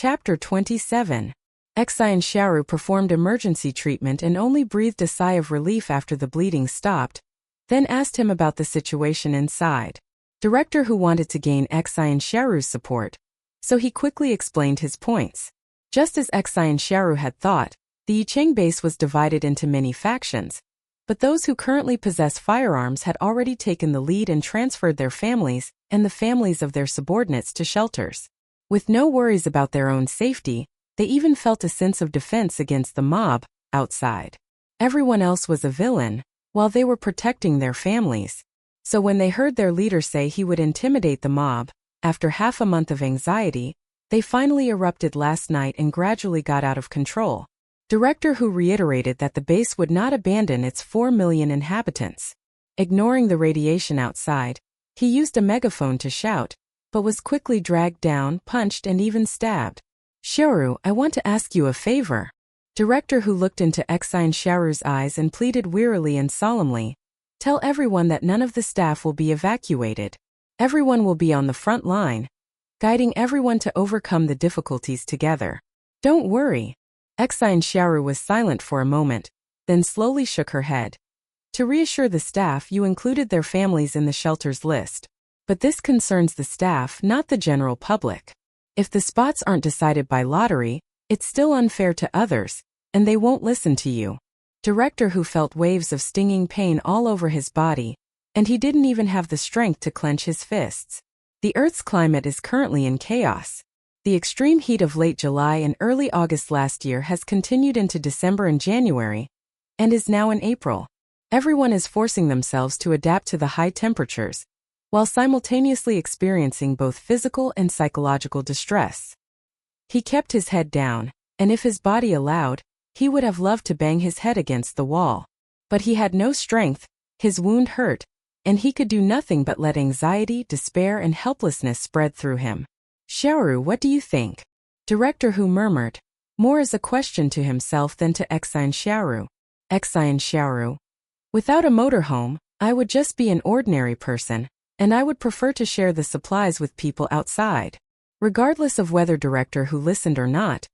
Chapter 27. Xin Xiaoru performed emergency treatment and only breathed a sigh of relief after the bleeding stopped, then asked him about the situation inside. Director Hu wanted to gain Xin Xiaoru's support, so he quickly explained his points. Just as Xin Xiaoru had thought, the Yicheng base was divided into many factions, but those who currently possess firearms had already taken the lead and transferred their families and the families of their subordinates to shelters. With no worries about their own safety, they even felt a sense of defense against the mob outside. Everyone else was a villain, while they were protecting their families. So when they heard their leader say he would intimidate the mob, after half a month of anxiety, they finally erupted last night and gradually got out of control. Director Hu reiterated that the base would not abandon its 4 million inhabitants. Ignoring the radiation outside, he used a megaphone to shout, but was quickly dragged down, punched, and even stabbed. "Xiaoru, I want to ask you a favor." Director Hu looked into Xin Xiaoru's eyes and pleaded wearily and solemnly, "Tell everyone that none of the staff will be evacuated. Everyone will be on the front line, guiding everyone to overcome the difficulties together. Don't worry." Xin Xiaoru was silent for a moment, then slowly shook her head. "To reassure the staff, you included their families in the shelter's list. But this concerns the staff, not the general public. If the spots aren't decided by lottery, it's still unfair to others, and they won't listen to you." Director Hu felt waves of stinging pain all over his body, and he didn't even have the strength to clench his fists. The Earth's climate is currently in chaos. The extreme heat of late July and early August last year has continued into December and January, and is now in April. Everyone is forcing themselves to adapt to the high temperatures, while simultaneously experiencing both physical and psychological distress. He kept his head down, and if his body allowed, he would have loved to bang his head against the wall. But he had no strength, his wound hurt, and he could do nothing but let anxiety, despair, and helplessness spread through him. "Xiaoru, what do you think?" Director Hu murmured, more as a question to himself than to Xin Xiaoru. "Xin Xiaoru, without a motorhome, I would just be an ordinary person, and I would prefer to share the supplies with people outside." Regardless of whether Director Hu listened or not,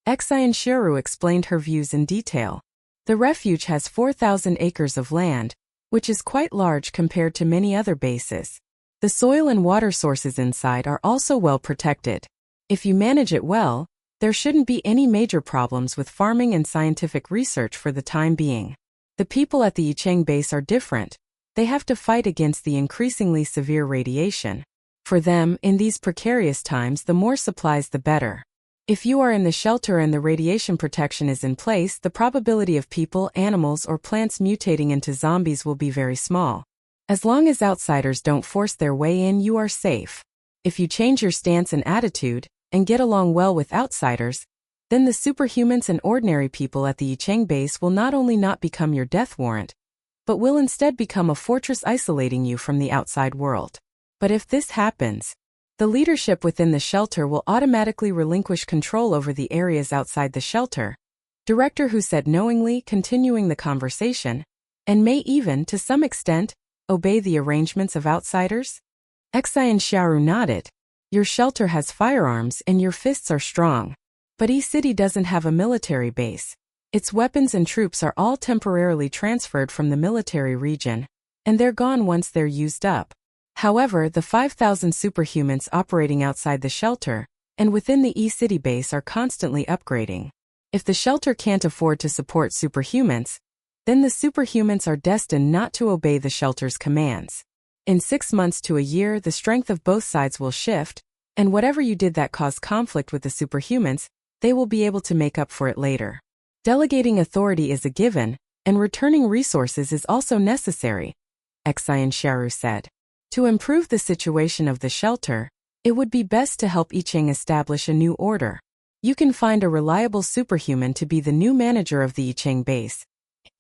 Xin Xiaoru explained her views in detail. The refuge has 4,000 acres of land, which is quite large compared to many other bases. The soil and water sources inside are also well protected. If you manage it well, there shouldn't be any major problems with farming and scientific research for the time being. The people at the Yicheng base are different. They have to fight against the increasingly severe radiation. For them, in these precarious times, the more supplies the better. If you are in the shelter and the radiation protection is in place, the probability of people, animals, or plants mutating into zombies will be very small. As long as outsiders don't force their way in, you are safe. If you change your stance and attitude, and get along well with outsiders, then the superhumans and ordinary people at the Yicheng base will not only not become your death warrant, but will instead become a fortress isolating you from the outside world. But if this happens, the leadership within the shelter will automatically relinquish control over the areas outside the shelter. Director Hu said knowingly, continuing the conversation, and may even, to some extent, obey the arrangements of outsiders. Xin Xiaoru nodded. "Your shelter has firearms and your fists are strong. But E-City doesn't have a military base. Its weapons and troops are all temporarily transferred from the military region, and they're gone once they're used up. However, the 5,000 superhumans operating outside the shelter and within the E-City base are constantly upgrading. If the shelter can't afford to support superhumans, then the superhumans are destined not to obey the shelter's commands. In 6 months to a year, the strength of both sides will shift, and whatever you did that caused conflict with the superhumans, they will be able to make up for it later. Delegating authority is a given, and returning resources is also necessary," Xin Xiaoru said. "To improve the situation of the shelter, it would be best to help Yicheng establish a new order. You can find a reliable superhuman to be the new manager of the Yicheng base,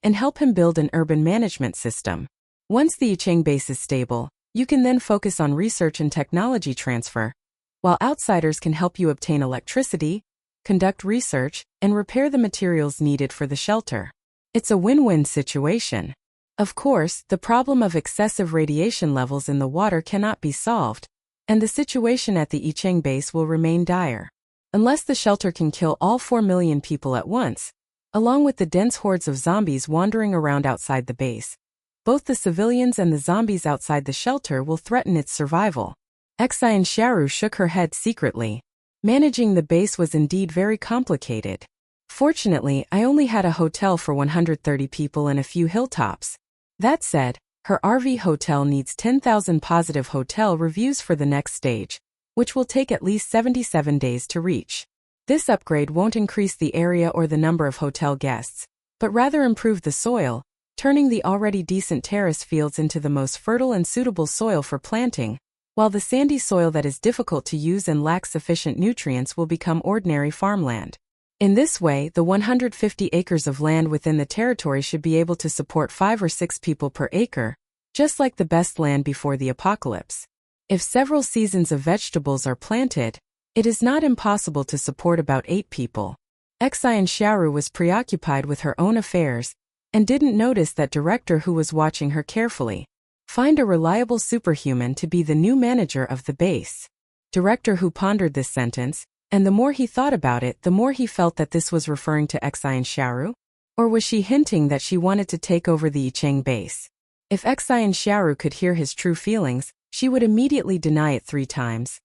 and help him build an urban management system. Once the Yicheng base is stable, you can then focus on research and technology transfer, while outsiders can help you obtain electricity, conduct research, and repair the materials needed for the shelter. It's a win-win situation. Of course, the problem of excessive radiation levels in the water cannot be solved, and the situation at the Yicheng base will remain dire. unless the shelter can kill all 4 million people at once, along with the dense hordes of zombies wandering around outside the base. Both the civilians and the zombies outside the shelter will threaten its survival. Xin Xiaoru shook her head secretly. Managing the base was indeed very complicated. Fortunately, I only had a hotel for 130 people and a few hilltops. That said, her RV hotel needs 10,000 positive hotel reviews for the next stage, which will take at least 77 days to reach. This upgrade won't increase the area or the number of hotel guests, but rather improve the soil, turning the already decent terrace fields into the most fertile and suitable soil for planting, while the sandy soil that is difficult to use and lacks sufficient nutrients will become ordinary farmland. In this way, the 150 acres of land within the territory should be able to support 5 or 6 people per acre, just like the best land before the apocalypse. If several seasons of vegetables are planted, it is not impossible to support about 8 people. Xin Xiaoru was preoccupied with her own affairs and didn't notice that director who was watching her carefully. Find a reliable superhuman to be the new manager of the base. Director who pondered this sentence, and the more he thought about it, the more he felt that this was referring to Xin Xiaoru? Or was she hinting that she wanted to take over the Yicheng base? If Xin Xiaoru could hear his true feelings, she would immediately deny it 3 times.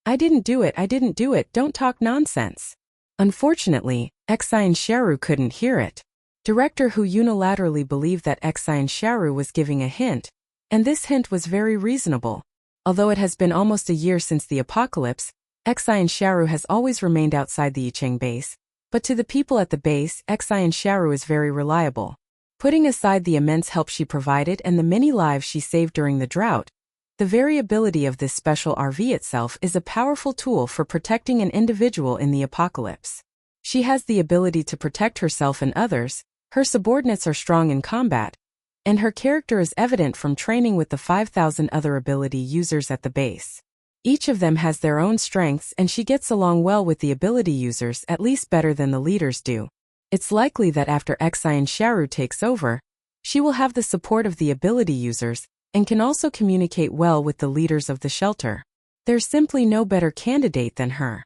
I didn't do it, don't talk nonsense. Unfortunately, Xin Xiaoru couldn't hear it. Director who unilaterally believed that Xin Xiaoru was giving a hint, and this hint was very reasonable. Although it has been almost a year since the apocalypse, Xin Xiaoru has always remained outside the Yicheng base, but to the people at the base, Xin Xiaoru is very reliable. Putting aside the immense help she provided and the many lives she saved during the drought, the variability of this special RV itself is a powerful tool for protecting an individual in the apocalypse. She has the ability to protect herself and others, her subordinates are strong in combat, and her character is evident from training with the 5,000 other ability users at the base. Each of them has their own strengths and she gets along well with the ability users, at least better than the leaders do. It's likely that after Xin Xiaoru takes over, she will have the support of the ability users and can also communicate well with the leaders of the shelter. There's simply no better candidate than her.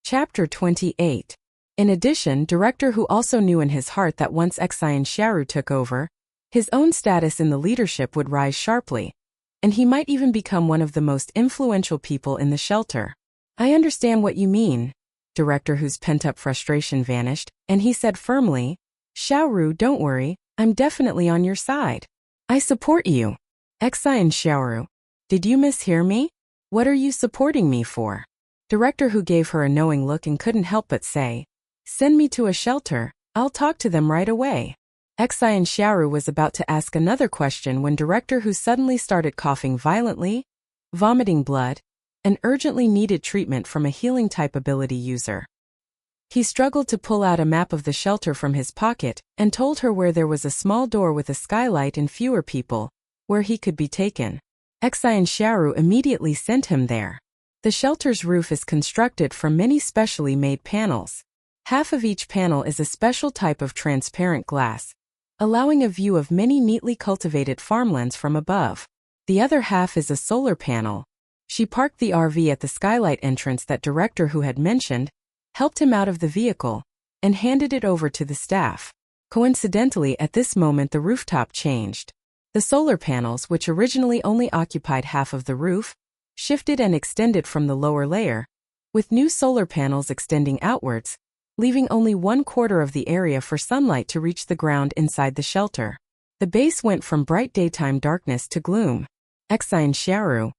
Chapter 28. In addition, director who also knew in his heart that once Xin Xiaoru took over, his own status in the leadership would rise sharply, and he might even become one of the most influential people in the shelter. I understand what you mean. Director whose pent-up frustration vanished, and he said firmly, Xiaoru, don't worry, I'm definitely on your side. I support you. Xin Xiaoru, did you mishear me? What are you supporting me for? Director who gave her a knowing look and couldn't help but say, send me to a shelter, I'll talk to them right away. Xin Xiaoru was about to ask another question when director who suddenly started coughing violently, vomiting blood, and urgently needed treatment from a healing type ability user. He struggled to pull out a map of the shelter from his pocket and told her where there was a small door with a skylight and fewer people, where he could be taken. Xin Xiaoru immediately sent him there. The shelter's roof is constructed from many specially made panels. Half of each panel is a special type of transparent glass, allowing a view of many neatly cultivated farmlands from above. The other half is a solar panel. She parked the RV at the skylight entrance that director who had mentioned, helped him out of the vehicle, and handed it over to the staff. Coincidentally, at this moment the rooftop changed. The solar panels, which originally only occupied half of the roof, shifted and extended from the lower layer, with new solar panels extending outwards, leaving only 1/4 of the area for sunlight to reach the ground inside the shelter. The base went from bright daytime darkness to gloom. Xin Xiaoru,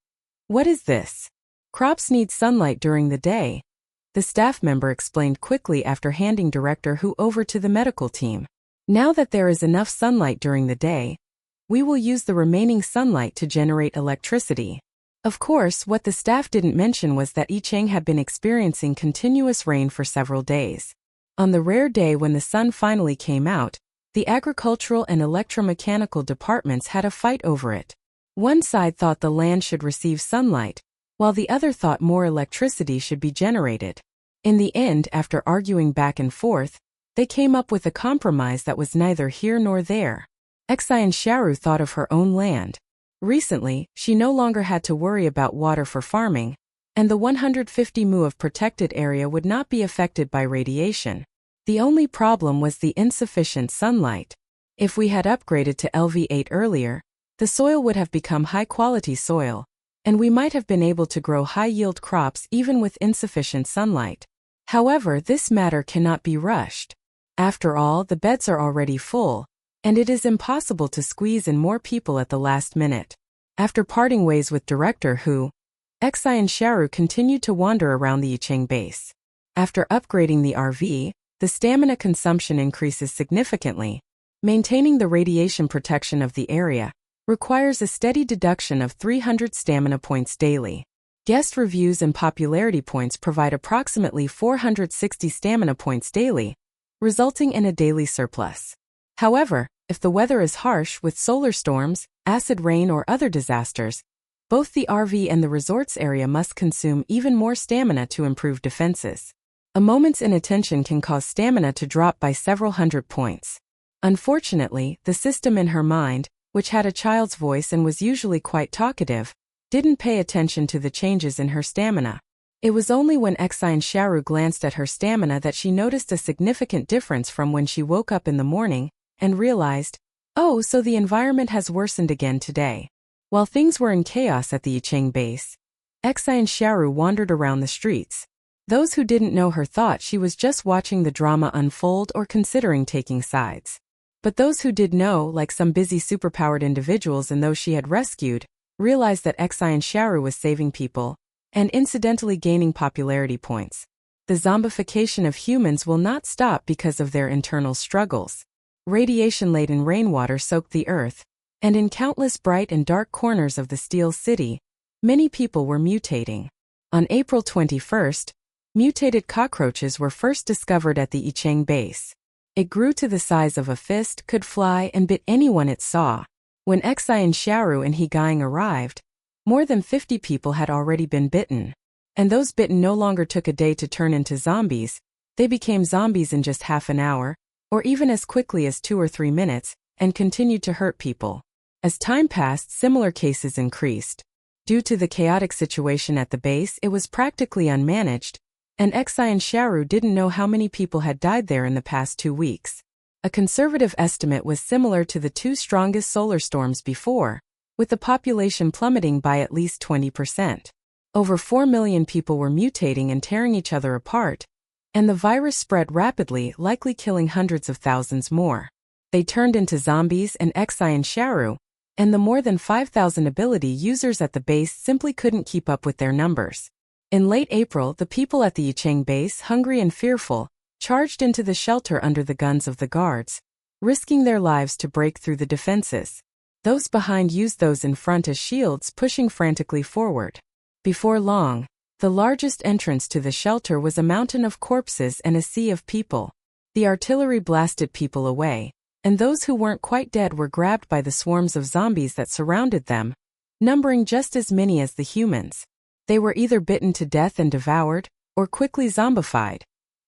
what is this? Crops need sunlight during the day. The staff member explained quickly after handing director who over to the medical team. Now that there is enough sunlight during the day, we will use the remaining sunlight to generate electricity. Of course, what the staff didn't mention was that Yicheng had been experiencing continuous rain for several days. On the rare day when the sun finally came out, the agricultural and electromechanical departments had a fight over it. One side thought the land should receive sunlight, while the other thought more electricity should be generated. In the end, after arguing back and forth, they came up with a compromise that was neither here nor there. Xin Xiaoru thought of her own land. Recently, she no longer had to worry about water for farming, and the 150 mu of protected area would not be affected by radiation. The only problem was the insufficient sunlight. If we had upgraded to LV8 earlier, the soil would have become high-quality soil, and we might have been able to grow high-yield crops even with insufficient sunlight. However, this matter cannot be rushed. After all, the beds are already full, and it is impossible to squeeze in more people at the last minute. After parting ways with Director Hu, Xin Xiaoru continued to wander around the Yicheng base. After upgrading the RV, the stamina consumption increases significantly. Maintaining the radiation protection of the area requires a steady deduction of 300 stamina points daily. Guest reviews and popularity points provide approximately 460 stamina points daily, resulting in a daily surplus. However, if the weather is harsh with solar storms, acid rain or other disasters, both the RV and the resorts area must consume even more stamina to improve defenses. A moment's inattention can cause stamina to drop by several hundred points. Unfortunately, the system in her mind, which had a child's voice and was usually quite talkative, didn't pay attention to the changes in her stamina. It was only when Xin Xiaoru glanced at her stamina that she noticed a significant difference from when she woke up in the morning and realized, oh, so the environment has worsened again today. While things were in chaos at the Yicheng base, Xin Xiaoru wandered around the streets. Those who didn't know her thought she was just watching the drama unfold or considering taking sides. But those who did know, like some busy superpowered individuals and those she had rescued, realized that Xin Xiaoru was saving people, and incidentally gaining popularity points. The zombification of humans will not stop because of their internal struggles. Radiation-laden rainwater soaked the earth, and in countless bright and dark corners of the Steel City, many people were mutating. On April 21st, mutated cockroaches were first discovered at the Yicheng base. It grew to the size of a fist, could fly, and bit anyone it saw. When Xin Xiaoru and He Gang arrived, more than 50 people had already been bitten. And those bitten no longer took a day to turn into zombies, they became zombies in just half an hour, or even as quickly as 2 or 3 minutes, and continued to hurt people. As time passed, similar cases increased. Due to the chaotic situation at the base, it was practically unmanaged, and Xin Xiaoru didn't know how many people had died there in the past 2 weeks. A conservative estimate was similar to the 2 strongest solar storms before, with the population plummeting by at least 20%. Over 4 million people were mutating and tearing each other apart, and the virus spread rapidly, likely killing hundreds of thousands more. They turned into zombies, and Xin Xiaoru and the more than 5,000 ability users at the base simply couldn't keep up with their numbers. In late April, the people at the Yicheng base, hungry and fearful, charged into the shelter under the guns of the guards, risking their lives to break through the defenses. Those behind used those in front as shields, pushing frantically forward. Before long, the largest entrance to the shelter was a mountain of corpses and a sea of people. The artillery blasted people away, and those who weren't quite dead were grabbed by the swarms of zombies that surrounded them, numbering just as many as the humans. They were either bitten to death and devoured, or quickly zombified,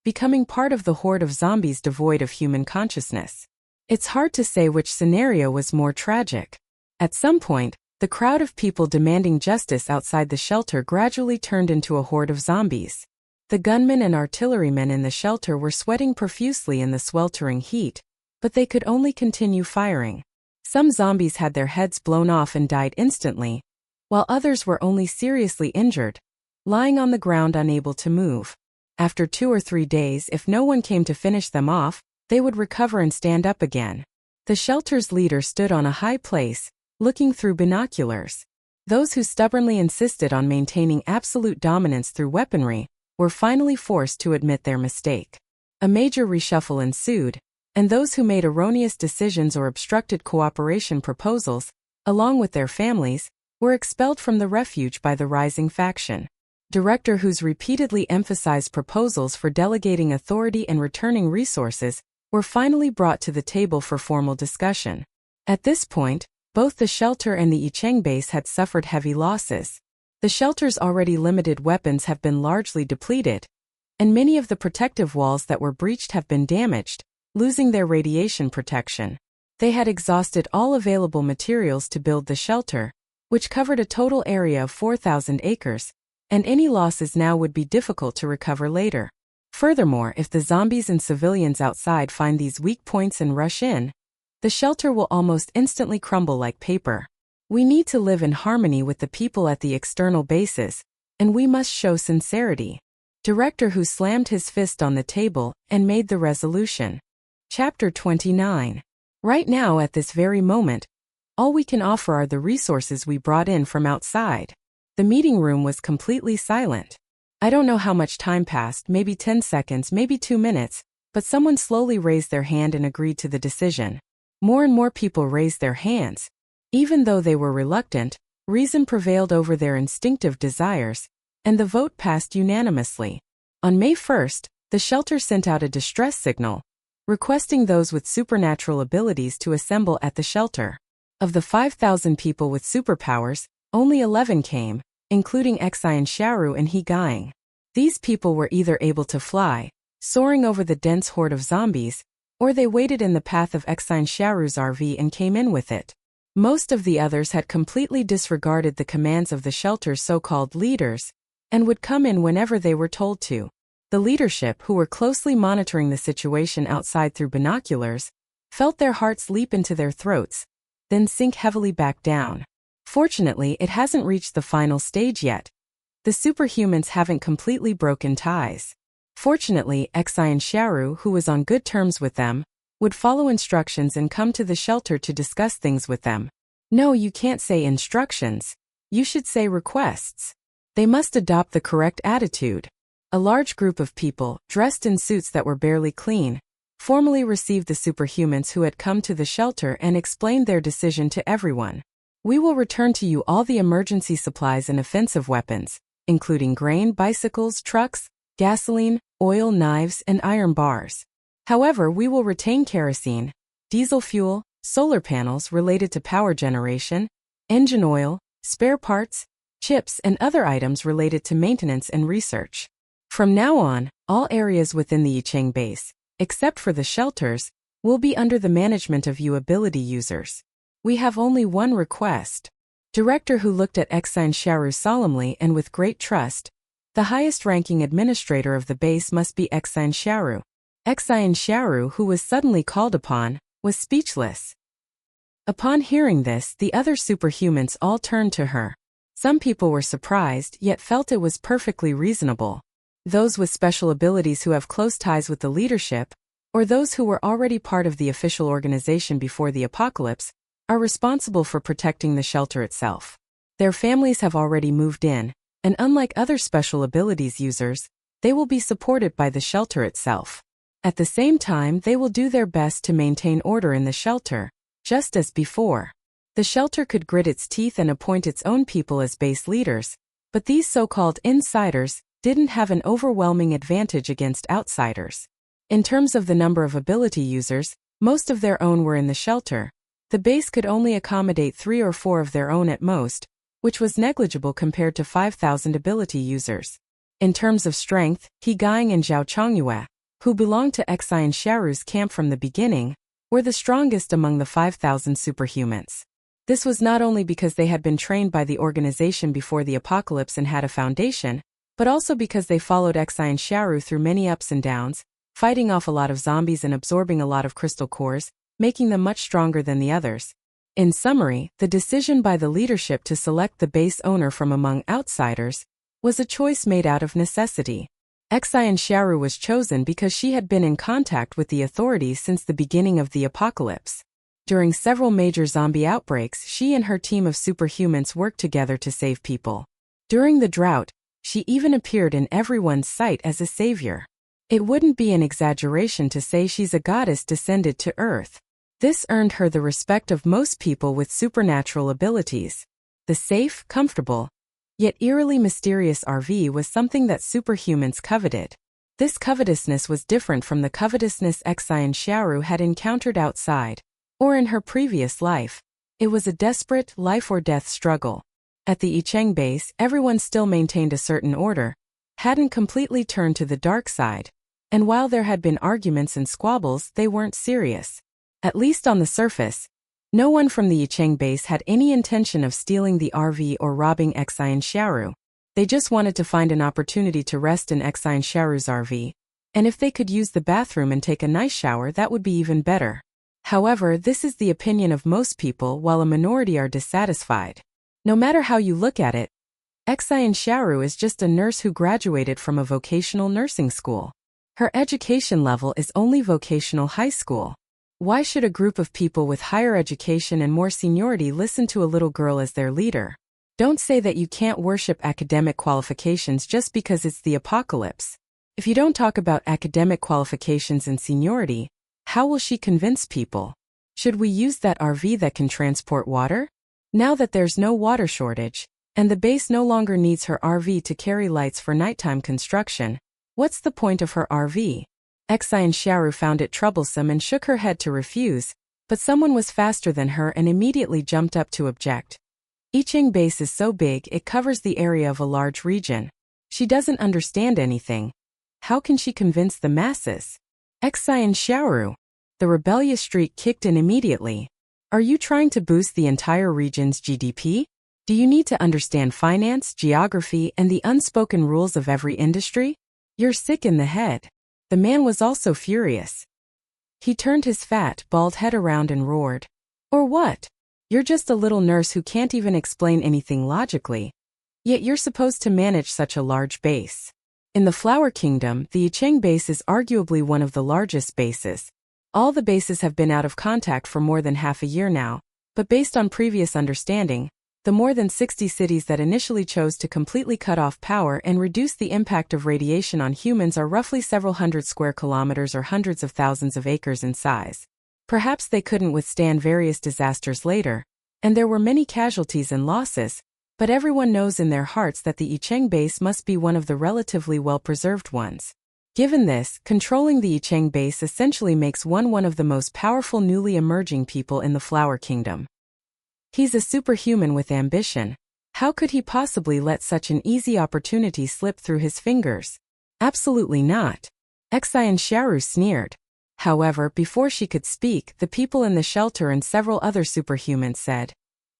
becoming part of the horde of zombies devoid of human consciousness. It's hard to say which scenario was more tragic. At some point, the crowd of people demanding justice outside the shelter gradually turned into a horde of zombies. The gunmen and artillerymen in the shelter were sweating profusely in the sweltering heat, but they could only continue firing. Some zombies had their heads blown off and died instantly, while others were only seriously injured, lying on the ground unable to move. After 2 or 3 days, if no one came to finish them off, they would recover and stand up again. The shelter's leader stood on a high place, looking through binoculars. Those who stubbornly insisted on maintaining absolute dominance through weaponry were finally forced to admit their mistake. A major reshuffle ensued, and those who made erroneous decisions or obstructed cooperation proposals, along with their families, were expelled from the refuge by the rising faction. Director Hu's repeatedly emphasized proposals for delegating authority and returning resources were finally brought to the table for formal discussion. At this point, both the shelter and the Yicheng base had suffered heavy losses. The shelter's already limited weapons have been largely depleted, and many of the protective walls that were breached have been damaged, losing their radiation protection. They had exhausted all available materials to build the shelter, which covered a total area of 4,000 acres, and any losses now would be difficult to recover later. Furthermore, if the zombies and civilians outside find these weak points and rush in, the shelter will almost instantly crumble like paper. We need to live in harmony with the people at the external bases, and we must show sincerity. Director Who slammed his fist on the table and made the resolution. Chapter 29. Right now, at this very moment, all we can offer are the resources we brought in from outside. The meeting room was completely silent. I don't know how much time passed, maybe 10 seconds, maybe 2 minutes, but someone slowly raised their hand and agreed to the decision. More and more people raised their hands. Even though they were reluctant, reason prevailed over their instinctive desires, and the vote passed unanimously. On May 1st, the shelter sent out a distress signal, requesting those with supernatural abilities to assemble at the shelter. Of the 5,000 people with superpowers, only 11 came, including Xin Xiaoru and He Guang. These people were either able to fly, soaring over the dense horde of zombies, or they waited in the path of Xin Xiaoru's RV and came in with it. Most of the others had completely disregarded the commands of the shelter's so-called leaders, and would come in whenever they were told to. The leadership, who were closely monitoring the situation outside through binoculars, felt their hearts leap into their throats, then sink heavily back down. Fortunately, it hasn't reached the final stage yet. The superhumans haven't completely broken ties. Fortunately, Xin Xiaoru, who was on good terms with them, would follow instructions and come to the shelter to discuss things with them. No, you can't say instructions. You should say requests. They must adopt the correct attitude. A large group of people, dressed in suits that were barely clean, formally received the superhumans who had come to the shelter and explained their decision to everyone. We will return to you all the emergency supplies and offensive weapons, including grain, bicycles, trucks, gasoline, oil, knives, and iron bars. However, we will retain kerosene, diesel fuel, solar panels related to power generation, engine oil, spare parts, chips, and other items related to maintenance and research. From now on, all areas within the Yicheng base, except for the shelters, will be under the management of you ability users. We have only one request. Director Who looked at Xin Xiaoru solemnly and with great trust. The highest-ranking administrator of the base must be Xin Xiaoru. Xin Xiaoru, who was suddenly called upon, was speechless. Upon hearing this, the other superhumans all turned to her. Some people were surprised, yet felt it was perfectly reasonable. Those with special abilities who have close ties with the leadership, or those who were already part of the official organization before the apocalypse, are responsible for protecting the shelter itself. Their families have already moved in, and unlike other special abilities users, they will be supported by the shelter itself. At the same time, they will do their best to maintain order in the shelter, just as before. The shelter could grit its teeth and appoint its own people as base leaders, but these so-called insiders didn't have an overwhelming advantage against outsiders. In terms of the number of ability users, most of their own were in the shelter. The base could only accommodate 3 or 4 of their own at most, which was negligible compared to 5,000 ability users. In terms of strength, He Guang and Zhao Chongyue, who belonged to Xin Xiaoru's camp from the beginning, were the strongest among the 5,000 superhumans. This was not only because they had been trained by the organization before the apocalypse and had a foundation, but also because they followed Xin Xiaoru through many ups and downs, fighting off a lot of zombies and absorbing a lot of crystal cores, making them much stronger than the others. In summary, the decision by the leadership to select the base owner from among outsiders was a choice made out of necessity. Xin Xiaoru was chosen because she had been in contact with the authorities since the beginning of the apocalypse. During several major zombie outbreaks, she and her team of superhumans worked together to save people. During the drought, she even appeared in everyone's sight as a savior. It wouldn't be an exaggeration to say she's a goddess descended to Earth. This earned her the respect of most people with supernatural abilities. The safe, comfortable, yet eerily mysterious RV was something that superhumans coveted. This covetousness was different from the covetousness Xin Xiaoru had encountered outside, or in her previous life. It was a desperate, life-or-death struggle. At the Yicheng base, everyone still maintained a certain order, hadn't completely turned to the dark side, and while there had been arguments and squabbles, they weren't serious. At least on the surface, no one from the Yicheng base had any intention of stealing the RV or robbing Xin Xiaoru. They just wanted to find an opportunity to rest in Xin Xiaoru's RV, and if they could use the bathroom and take a nice shower, that would be even better. However, this is the opinion of most people, while a minority are dissatisfied. No matter how you look at it, Xin Xiaoru is just a nurse who graduated from a vocational nursing school. Her education level is only vocational high school. Why should a group of people with higher education and more seniority listen to a little girl as their leader? Don't say that you can't worship academic qualifications just because it's the apocalypse. If you don't talk about academic qualifications and seniority, how will she convince people? Should we use that RV that can transport water? Now that there's no water shortage, and the base no longer needs her RV to carry lights for nighttime construction, what's the point of her RV? Xin Xiaoru found it troublesome and shook her head to refuse, but someone was faster than her and immediately jumped up to object. Yicheng base is so big it covers the area of a large region. She doesn't understand anything. How can she convince the masses? Xin Xiaoru. The rebellious streak kicked in immediately. Are you trying to boost the entire region's GDP? Do you need to understand finance, geography, and the unspoken rules of every industry? You're sick in the head. The man was also furious. He turned his fat, bald head around and roared. Or what? You're just a little nurse who can't even explain anything logically. Yet you're supposed to manage such a large base. In the Flower Kingdom, the Yicheng base is arguably one of the largest bases. All the bases have been out of contact for more than half a year now, but based on previous understanding, the more than 60 cities that initially chose to completely cut off power and reduce the impact of radiation on humans are roughly several hundred square kilometers or hundreds of thousands of acres in size. Perhaps they couldn't withstand various disasters later, and there were many casualties and losses, but everyone knows in their hearts that the Yicheng base must be one of the relatively well-preserved ones. Given this, controlling the Yicheng base essentially makes one of the most powerful newly emerging people in the Flower Kingdom. He's a superhuman with ambition. How could he possibly let such an easy opportunity slip through his fingers? Absolutely not. Xin Xiaoru sneered. However, before she could speak, the people in the shelter and several other superhumans said,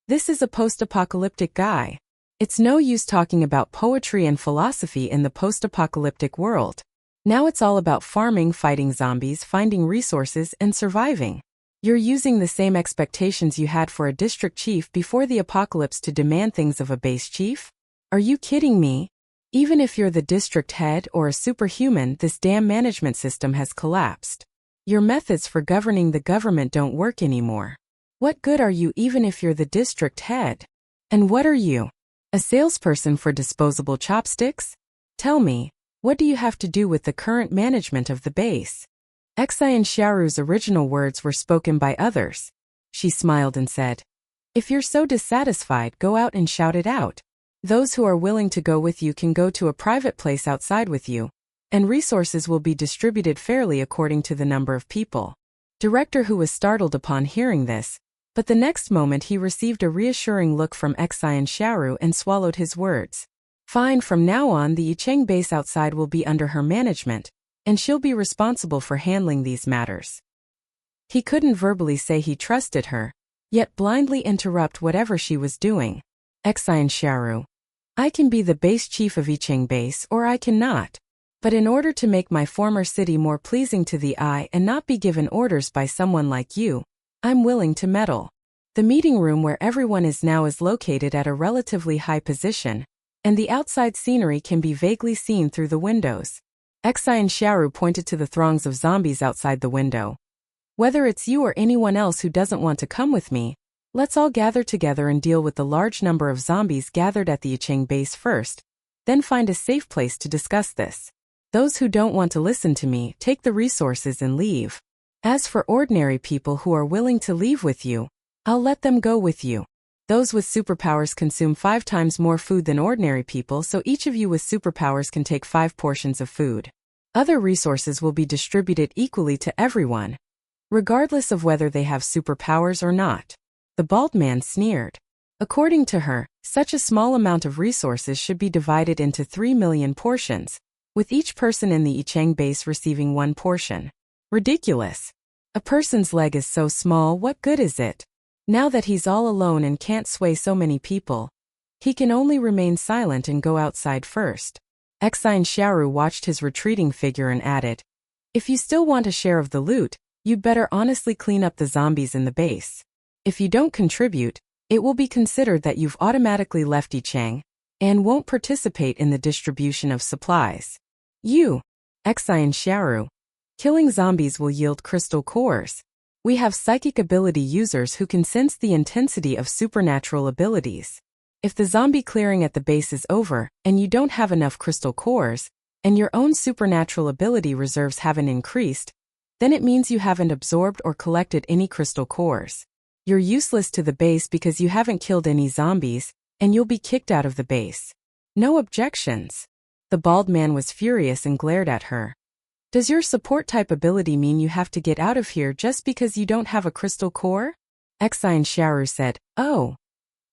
"This is a post-apocalyptic guy. It's no use talking about poetry and philosophy in the post-apocalyptic world. Now it's all about farming, fighting zombies, finding resources, and surviving. You're using the same expectations you had for a district chief before the apocalypse to demand things of a base chief? Are you kidding me? Even if you're the district head or a superhuman, this damn management system has collapsed. Your methods for governing the government don't work anymore. What good are you even if you're the district head? And what are you? A salesperson for disposable chopsticks? Tell me, what do you have to do with the current management of the base?" Xin Xiaoru's original words were spoken by others. She smiled and said, "If you're so dissatisfied, go out and shout it out. Those who are willing to go with you can go to a private place outside with you, and resources will be distributed fairly according to the number of people." Director Hu was startled upon hearing this, but the next moment he received a reassuring look from Xin Xiaoru and swallowed his words. "Fine, from now on the Yicheng base outside will be under her management, and she'll be responsible for handling these matters." He couldn't verbally say he trusted her, yet blindly interrupt whatever she was doing. Xin Xiaoru. "I can be the base chief of Yicheng base or I cannot. But in order to make my former city more pleasing to the eye and not be given orders by someone like you, I'm willing to meddle." The meeting room where everyone is now is located at a relatively high position, and the outside scenery can be vaguely seen through the windows. Xin Xiaoru pointed to the throngs of zombies outside the window. "Whether it's you or anyone else who doesn't want to come with me, let's all gather together and deal with the large number of zombies gathered at the Yicheng base first, then find a safe place to discuss this. Those who don't want to listen to me, take the resources and leave. As for ordinary people who are willing to leave with you, I'll let them go with you. Those with superpowers consume 5 times more food than ordinary people, so each of you with superpowers can take 5 portions of food. Other resources will be distributed equally to everyone, regardless of whether they have superpowers or not." The bald man sneered. According to her, such a small amount of resources should be divided into 3 million portions, with each person in the Yicheng base receiving 1 portion. Ridiculous. A person's leg is so small, what good is it? Now that he's all alone and can't sway so many people, He can only remain silent and go outside first. Xin Xiaoru watched his retreating figure and added, "If you still want a share of the loot, you'd better honestly clean up the zombies in the base. If you don't contribute, it will be considered that you've automatically left Yicheng and won't participate in the distribution of supplies." You, Xin Xiaoru. Killing zombies will yield crystal cores. We have psychic ability users who can sense the intensity of supernatural abilities. If the zombie clearing at the base is over, and you don't have enough crystal cores, and your own supernatural ability reserves haven't increased, then it means you haven't absorbed or collected any crystal cores. You're useless to the base because you haven't killed any zombies, and you'll be kicked out of the base. No objections. The bald man was furious and glared at her. Does your support type ability mean you have to get out of here just because you don't have a crystal core? Xin Xiaoru said, "Oh.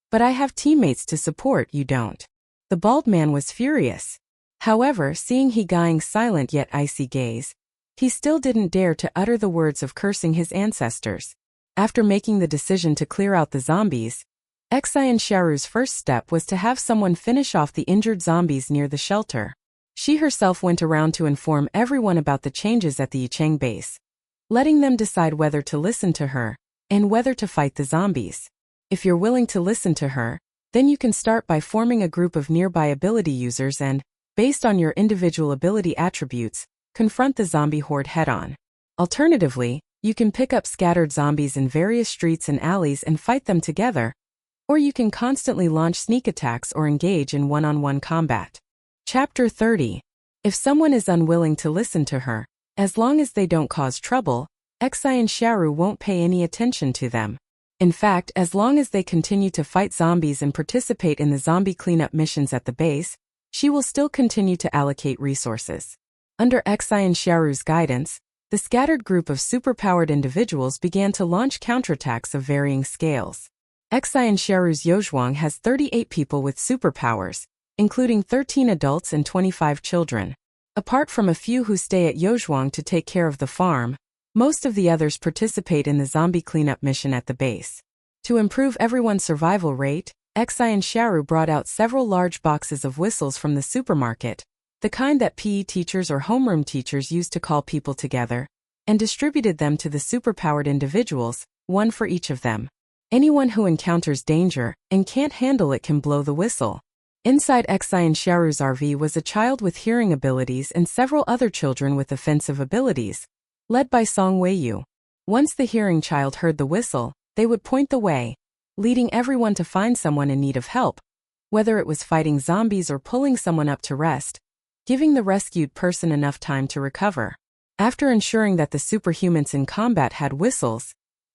But I have teammates to support, you don't." The bald man was furious. However, seeing He Gai's silent yet icy gaze, he still didn't dare to utter the words of cursing his ancestors. After making the decision to clear out the zombies, Xin Xiaoru's first step was to have someone finish off the injured zombies near the shelter. She herself went around to inform everyone about the changes at the Yicheng base, letting them decide whether to listen to her and whether to fight the zombies. If you're willing to listen to her, then you can start by forming a group of nearby ability users and, based on your individual ability attributes, confront the zombie horde head-on. Alternatively, you can pick up scattered zombies in various streets and alleys and fight them together, or you can constantly launch sneak attacks or engage in one-on-one combat. Chapter 30. If someone is unwilling to listen to her, as long as they don't cause trouble, Xin Xiaoru won't pay any attention to them. In fact, as long as they continue to fight zombies and participate in the zombie cleanup missions at the base, she will still continue to allocate resources. Under Xin Xiaoru's guidance, the scattered group of superpowered individuals began to launch counterattacks of varying scales. Xin Xiaoru's Yozhuang has 38 people with superpowers, including 13 adults and 25 children. Apart from a few who stay at Yozhuang to take care of the farm, most of the others participate in the zombie cleanup mission at the base. To improve everyone's survival rate, Xin Xiaoru brought out several large boxes of whistles from the supermarket, the kind that PE teachers or homeroom teachers use to call people together, and distributed them to the superpowered individuals, one for each of them. Anyone who encounters danger and can't handle it can blow the whistle. Inside Xin Xiaoru's RV was a child with hearing abilities and several other children with offensive abilities, led by Song Weiyu. Once the hearing child heard the whistle, they would point the way, leading everyone to find someone in need of help, whether it was fighting zombies or pulling someone up to rest, giving the rescued person enough time to recover. After ensuring that the superhumans in combat had whistles,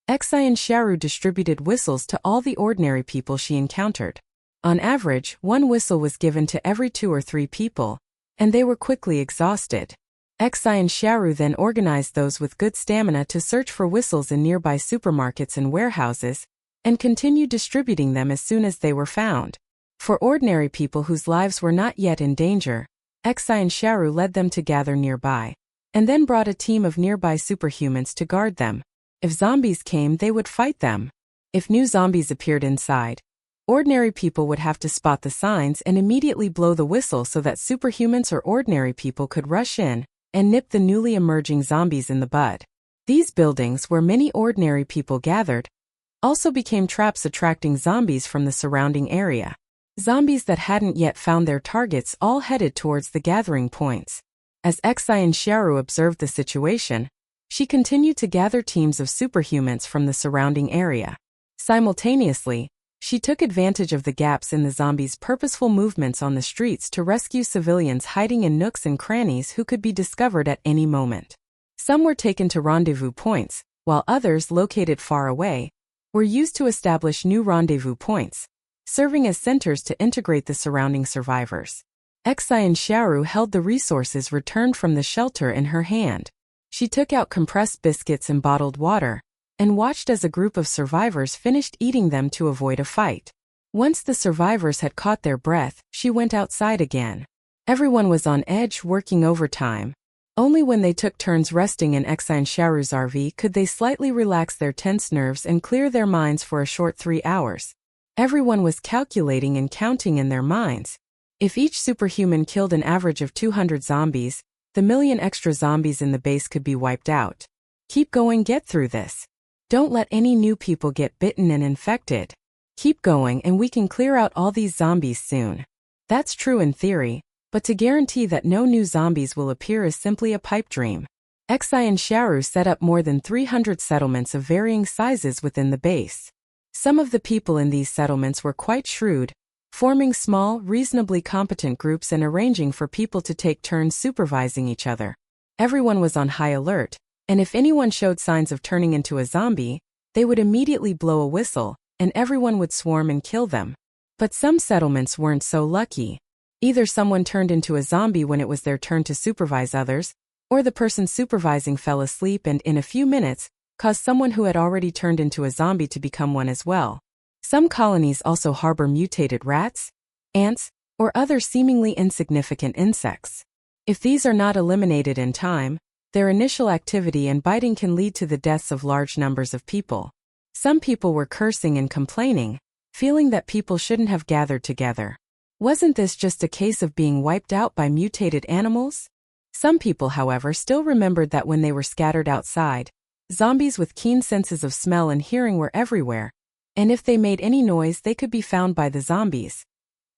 Xin Xiaoru distributed whistles to all the ordinary people she encountered. On average, one whistle was given to every 2 or 3 people, and they were quickly exhausted. Xin Xiaoru then organized those with good stamina to search for whistles in nearby supermarkets and warehouses, and continued distributing them as soon as they were found. For ordinary people whose lives were not yet in danger, Xin Xiaoru led them to gather nearby, and then brought a team of nearby superhumans to guard them. If zombies came, they would fight them. If new zombies appeared inside, ordinary people would have to spot the signs and immediately blow the whistle so that superhumans or ordinary people could rush in and nip the newly emerging zombies in the bud. These buildings, where many ordinary people gathered, also became traps attracting zombies from the surrounding area. Zombies that hadn't yet found their targets all headed towards the gathering points. As Xin Xiaoru observed the situation, she continued to gather teams of superhumans from the surrounding area. Simultaneously, she took advantage of the gaps in the zombies' purposeful movements on the streets to rescue civilians hiding in nooks and crannies who could be discovered at any moment. Some were taken to rendezvous points, while others, located far away, were used to establish new rendezvous points, serving as centers to integrate the surrounding survivors. Xin Xiaoru held the resources returned from the shelter in her hand. She took out compressed biscuits and bottled water, and watched as a group of survivors finished eating them to avoid a fight. Once the survivors had caught their breath, she went outside again. Everyone was on edge, working overtime. Only when they took turns resting in Xin Xiaoru's RV could they slightly relax their tense nerves and clear their minds for a short 3 hours. Everyone was calculating and counting in their minds. If each superhuman killed an average of 200 zombies, the million extra zombies in the base could be wiped out. Keep going, get through this. Don't let any new people get bitten and infected. Keep going and we can clear out all these zombies soon. That's true in theory, but to guarantee that no new zombies will appear is simply a pipe dream. Xin Xiaoru set up more than 300 settlements of varying sizes within the base. Some of the people in these settlements were quite shrewd, forming small, reasonably competent groups and arranging for people to take turns supervising each other. Everyone was on high alert, and if anyone showed signs of turning into a zombie, they would immediately blow a whistle, and everyone would swarm and kill them. But some settlements weren't so lucky. Either someone turned into a zombie when it was their turn to supervise others, or the person supervising fell asleep and in a few minutes, caused someone who had already turned into a zombie to become one as well. Some colonies also harbor mutated rats, ants, or other seemingly insignificant insects. If these are not eliminated in time, their initial activity and biting can lead to the deaths of large numbers of people. Some people were cursing and complaining, feeling that people shouldn't have gathered together. Wasn't this just a case of being wiped out by mutated animals? Some people, however, still remembered that when they were scattered outside, zombies with keen senses of smell and hearing were everywhere, and if they made any noise they could be found by the zombies.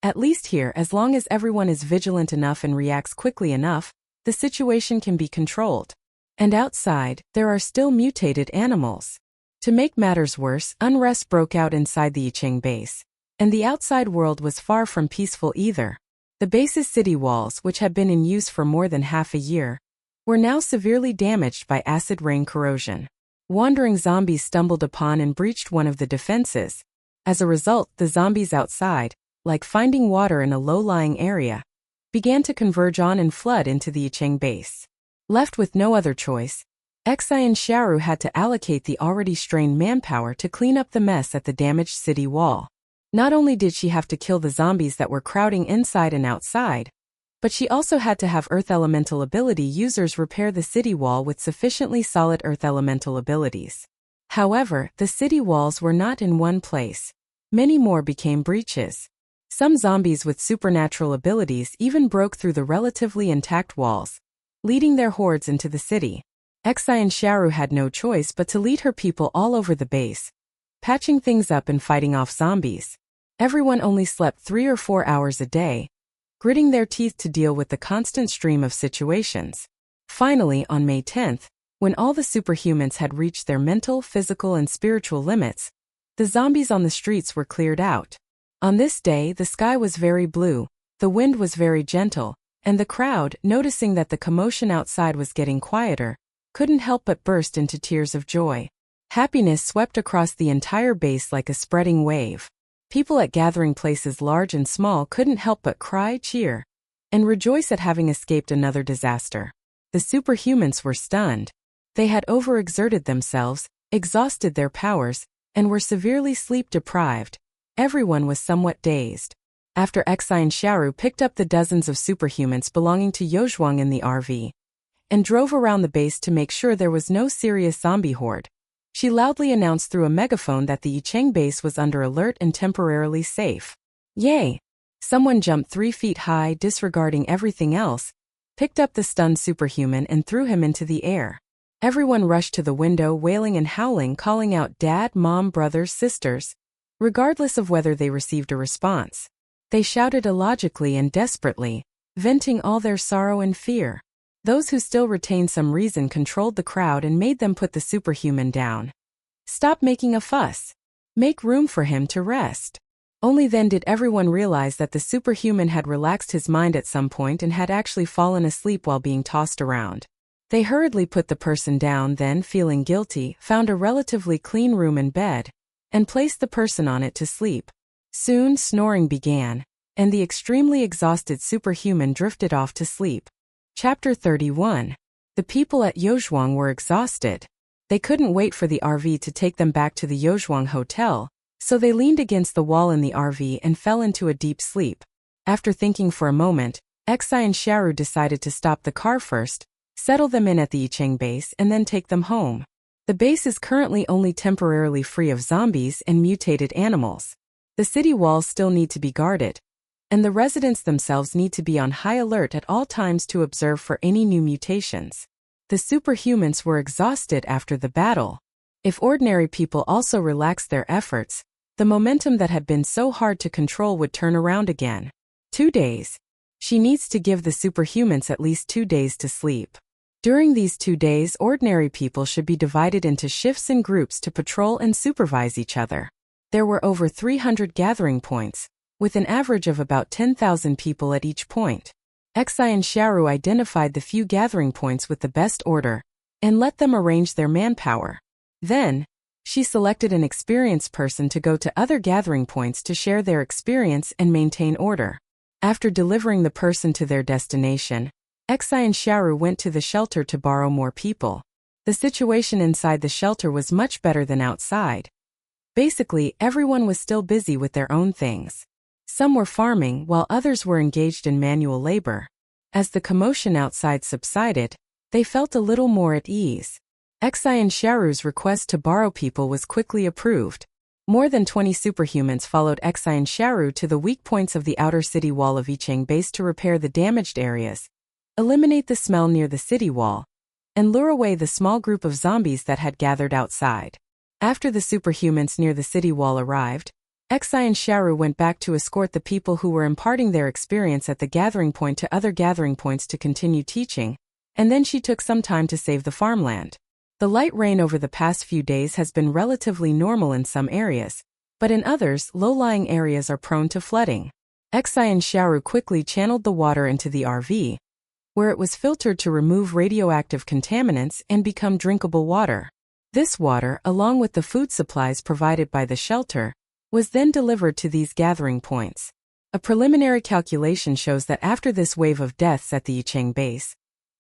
At least here, as long as everyone is vigilant enough and reacts quickly enough, the situation can be controlled. And outside, there are still mutated animals. To make matters worse, unrest broke out inside the Yicheng base, and the outside world was far from peaceful either. The base's city walls, which had been in use for more than half a year, were now severely damaged by acid rain corrosion. Wandering zombies stumbled upon and breached one of the defenses. As a result, the zombies outside, like finding water in a low-lying area, began to converge on and flood into the Yicheng base. Left with no other choice, Xin Xiaoru had to allocate the already strained manpower to clean up the mess at the damaged city wall. Not only did she have to kill the zombies that were crowding inside and outside, but she also had to have earth elemental ability users repair the city wall with sufficiently solid earth elemental abilities. However, the city walls were not in one place. Many more became breaches. Some zombies with supernatural abilities even broke through the relatively intact walls, leading their hordes into the city. Xin Xiaoru had no choice but to lead her people all over the base, patching things up and fighting off zombies. Everyone only slept 3 or 4 hours a day, gritting their teeth to deal with the constant stream of situations. Finally, on May 10th, when all the superhumans had reached their mental, physical, and spiritual limits, the zombies on the streets were cleared out. On this day, the sky was very blue, the wind was very gentle, and the crowd, noticing that the commotion outside was getting quieter, couldn't help but burst into tears of joy. Happiness swept across the entire base like a spreading wave. People at gathering places large and small couldn't help but cry, cheer, and rejoice at having escaped another disaster. The superhumans were stunned. They had overexerted themselves, exhausted their powers, and were severely sleep-deprived. Everyone was somewhat dazed. After Xin Xiaoru picked up the dozens of superhumans belonging to Yozhuang in the RV, and drove around the base to make sure there was no serious zombie horde, she loudly announced through a megaphone that the Yicheng base was under alert and temporarily safe. Yay! Someone jumped 3 feet high, disregarding everything else, picked up the stunned superhuman and threw him into the air. Everyone rushed to the window, wailing and howling, calling out dad, mom, brothers, sisters, regardless of whether they received a response. They shouted illogically and desperately, venting all their sorrow and fear. Those who still retained some reason controlled the crowd and made them put the superhuman down. Stop making a fuss. Make room for him to rest. Only then did everyone realize that the superhuman had relaxed his mind at some point and had actually fallen asleep while being tossed around. They hurriedly put the person down, then, feeling guilty, found a relatively clean room and bed, and placed the person on it to sleep. Soon, snoring began, and the extremely exhausted superhuman drifted off to sleep. Chapter 31. The people at Yozhuang were exhausted. They couldn't wait for the RV to take them back to the Yozhuang hotel, so they leaned against the wall in the RV and fell into a deep sleep. After thinking for a moment, Xin Xiaoru decided to stop the car first, settle them in at the Yicheng base, and then take them home. The base is currently only temporarily free of zombies and mutated animals. The city walls still need to be guarded, and the residents themselves need to be on high alert at all times to observe for any new mutations. The superhumans were exhausted after the battle. If ordinary people also relaxed their efforts, the momentum that had been so hard to control would turn around again. 2 days. She needs to give the superhumans at least 2 days to sleep. During these 2 days, ordinary people should be divided into shifts and groups to patrol and supervise each other. There were over 300 gathering points, with an average of about 10,000 people at each point. Xin Xiaoru identified the few gathering points with the best order, and let them arrange their manpower. Then, she selected an experienced person to go to other gathering points to share their experience and maintain order. After delivering the person to their destination, Xin Xiaoru went to the shelter to borrow more people. The situation inside the shelter was much better than outside. Basically, everyone was still busy with their own things. Some were farming while others were engaged in manual labor. As the commotion outside subsided, they felt a little more at ease. Xin Xiaoru's request to borrow people was quickly approved. More than 20 superhumans followed Xin Xiaoru to the weak points of the outer city wall of Yicheng base to repair the damaged areas, eliminate the smell near the city wall, and lure away the small group of zombies that had gathered outside. After the superhumans near the city wall arrived, Xin Xiaoru went back to escort the people who were imparting their experience at the gathering point to other gathering points to continue teaching, and then she took some time to save the farmland. The light rain over the past few days has been relatively normal in some areas, but in others, low-lying areas are prone to flooding. Xin Xiaoru quickly channeled the water into the RV, where it was filtered to remove radioactive contaminants and become drinkable water. This water, along with the food supplies provided by the shelter, was then delivered to these gathering points. A preliminary calculation shows that after this wave of deaths at the Yicheng base,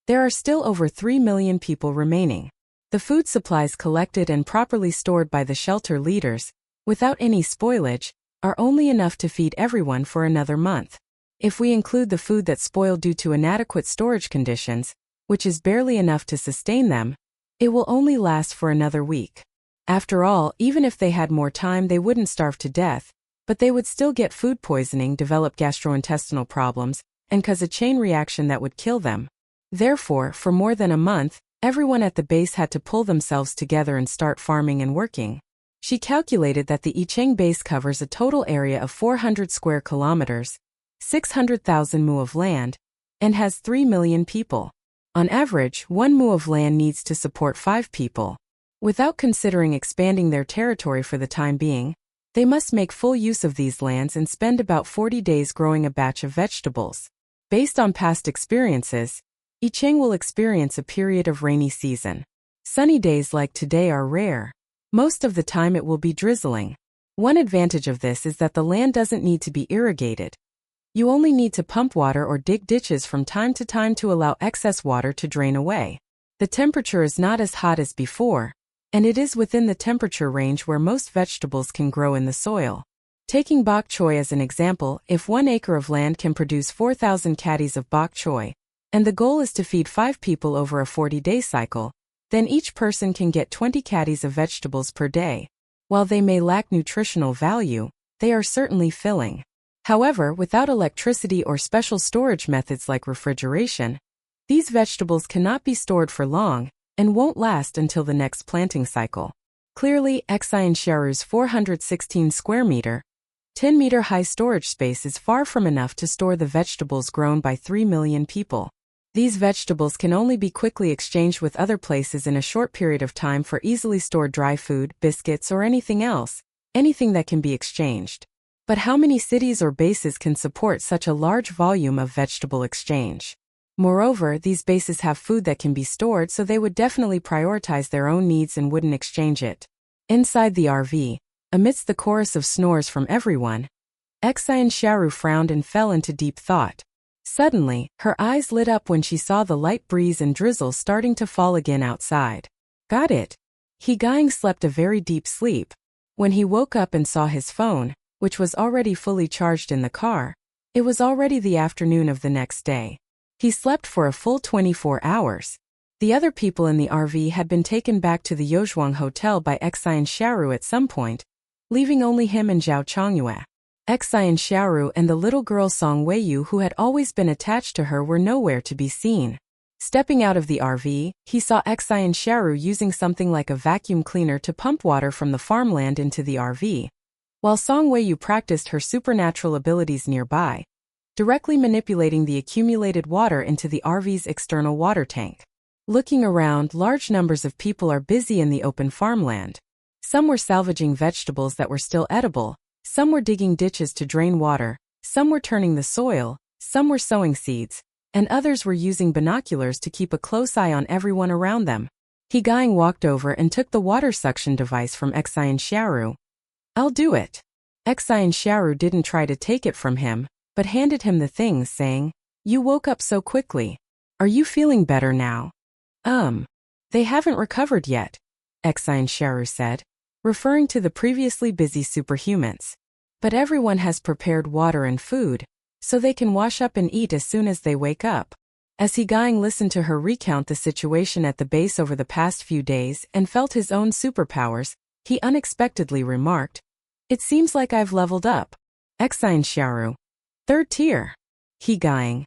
there are still over 3 million people remaining. The food supplies collected and properly stored by the shelter leaders, without any spoilage, are only enough to feed everyone for another month. If we include the food that spoiled due to inadequate storage conditions, which is barely enough to sustain them, it will only last for another week. After all, even if they had more time, they wouldn't starve to death, but they would still get food poisoning, develop gastrointestinal problems, and cause a chain reaction that would kill them. Therefore, for more than a month, everyone at the base had to pull themselves together and start farming and working. She calculated that the Yicheng base covers a total area of 400 square kilometers, 600,000 mu of land, and has 3 million people. On average, 1 mu of land needs to support 5 people. Without considering expanding their territory for the time being, they must make full use of these lands and spend about 40 days growing a batch of vegetables. Based on past experiences, Yicheng will experience a period of rainy season. Sunny days like today are rare. Most of the time it will be drizzling. One advantage of this is that the land doesn't need to be irrigated. You only need to pump water or dig ditches from time to time to allow excess water to drain away. The temperature is not as hot as before, and it is within the temperature range where most vegetables can grow in the soil. Taking bok choy as an example, if 1 acre of land can produce 4,000 caddies of bok choy, and the goal is to feed 5 people over a 40-day cycle, then each person can get 20 caddies of vegetables per day. While they may lack nutritional value, they are certainly filling. However, without electricity or special storage methods like refrigeration, these vegetables cannot be stored for long and won't last until the next planting cycle. Clearly, Xin Xiaoru's 416 square meter, 10-meter high storage space is far from enough to store the vegetables grown by 3 million people. These vegetables can only be quickly exchanged with other places in a short period of time for easily stored dry food, biscuits, or anything else, anything that can be exchanged. But how many cities or bases can support such a large volume of vegetable exchange? Moreover, these bases have food that can be stored, so they would definitely prioritize their own needs and wouldn't exchange it. Inside the RV, amidst the chorus of snores from everyone, Xin Xiaoru frowned and fell into deep thought. Suddenly, her eyes lit up when she saw the light breeze and drizzle starting to fall again outside. Got it. He Gang slept a very deep sleep. When he woke up and saw his phone, which was already fully charged in the car, it was already the afternoon of the next day. He slept for a full 24 hours. The other people in the RV had been taken back to the Yozhuang Hotel by Xin Xiaoru at some point, leaving only him and Zhao Chongyue. Xin Xiaoru and the little girl Song Weiyu, who had always been attached to her, were nowhere to be seen. Stepping out of the RV, he saw Xin Xiaoru using something like a vacuum cleaner to pump water from the farmland into the RV, while Song Weiyu practiced her supernatural abilities nearby, directly manipulating the accumulated water into the RV's external water tank. Looking around, large numbers of people are busy in the open farmland. Some were salvaging vegetables that were still edible, some were digging ditches to drain water, some were turning the soil, some were sowing seeds, and others were using binoculars to keep a close eye on everyone around them. He Gaing walked over and took the water suction device from Xin Xiaoru. "I'll do it." Xin Xiaoru didn't try to take it from him, but handed him the things, saying, "You woke up so quickly. Are you feeling better now?" They haven't recovered yet," Xin Xiaoru said, referring to the previously busy superhumans. "But everyone has prepared water and food, so they can wash up and eat as soon as they wake up." As He Gaing listened to her recount the situation at the base over the past few days and felt his own superpowers, he unexpectedly remarked, "It seems like I've leveled up." Xin Xiaoru: "Third tier." He Gaing: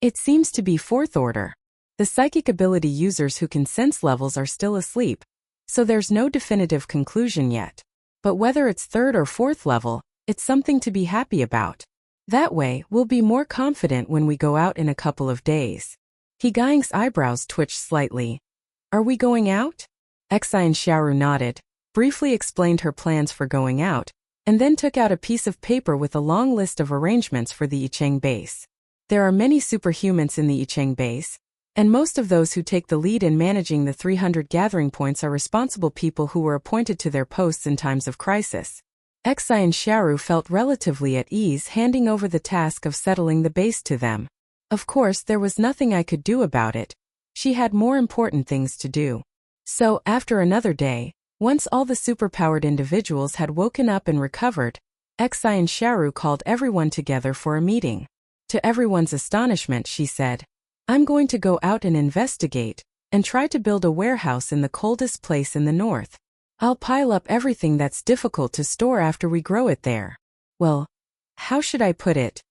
"It seems to be fourth order. The psychic ability users who can sense levels are still asleep, so there's no definitive conclusion yet. But whether it's third or fourth level, it's something to be happy about. That way, we'll be more confident when we go out in a couple of days." He Gaing's eyebrows twitched slightly. "Are we going out?" Xin Xiaoru nodded, briefly explained her plans for going out, and then took out a piece of paper with a long list of arrangements for the Yicheng base. There are many superhumans in the Yicheng base, and most of those who take the lead in managing the 300 gathering points are responsible people who were appointed to their posts in times of crisis. Xin Xiaoru felt relatively at ease handing over the task of settling the base to them. Of course, there was nothing I could do about it. She had more important things to do. So, after another day, once all the superpowered individuals had woken up and recovered, Xin Xiaoru called everyone together for a meeting. To everyone's astonishment, she said, "I'm going to go out and investigate, and try to build a warehouse in the coldest place in the north. I'll pile up everything that's difficult to store after we grow it there." Well, how should I put it?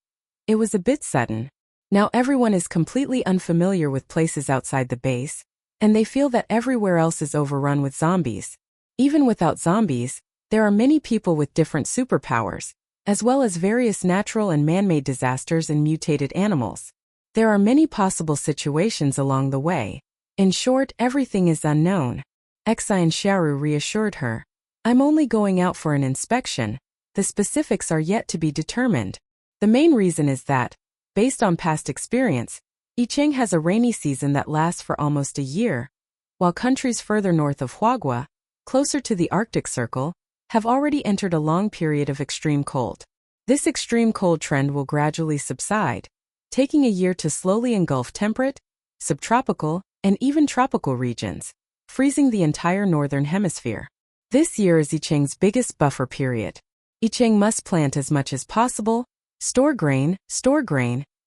It was a bit sudden. Now everyone is completely unfamiliar with places outside the base, and they feel that everywhere else is overrun with zombies. Even without zombies, there are many people with different superpowers, as well as various natural and man-made disasters and mutated animals. There are many possible situations along the way. In short, everything is unknown. Xin Xiaoru reassured her. "I'm only going out for an inspection. The specifics are yet to be determined. The main reason is that, based on past experience, Yicheng has a rainy season that lasts for almost a year, while countries further north of Huagua, closer to the Arctic Circle, have already entered a long period of extreme cold. This extreme cold trend will gradually subside, taking a year to slowly engulf temperate, subtropical, and even tropical regions, freezing the entire northern hemisphere. This year is Yicheng's biggest buffer period. Yicheng must plant as much as possible, store grain,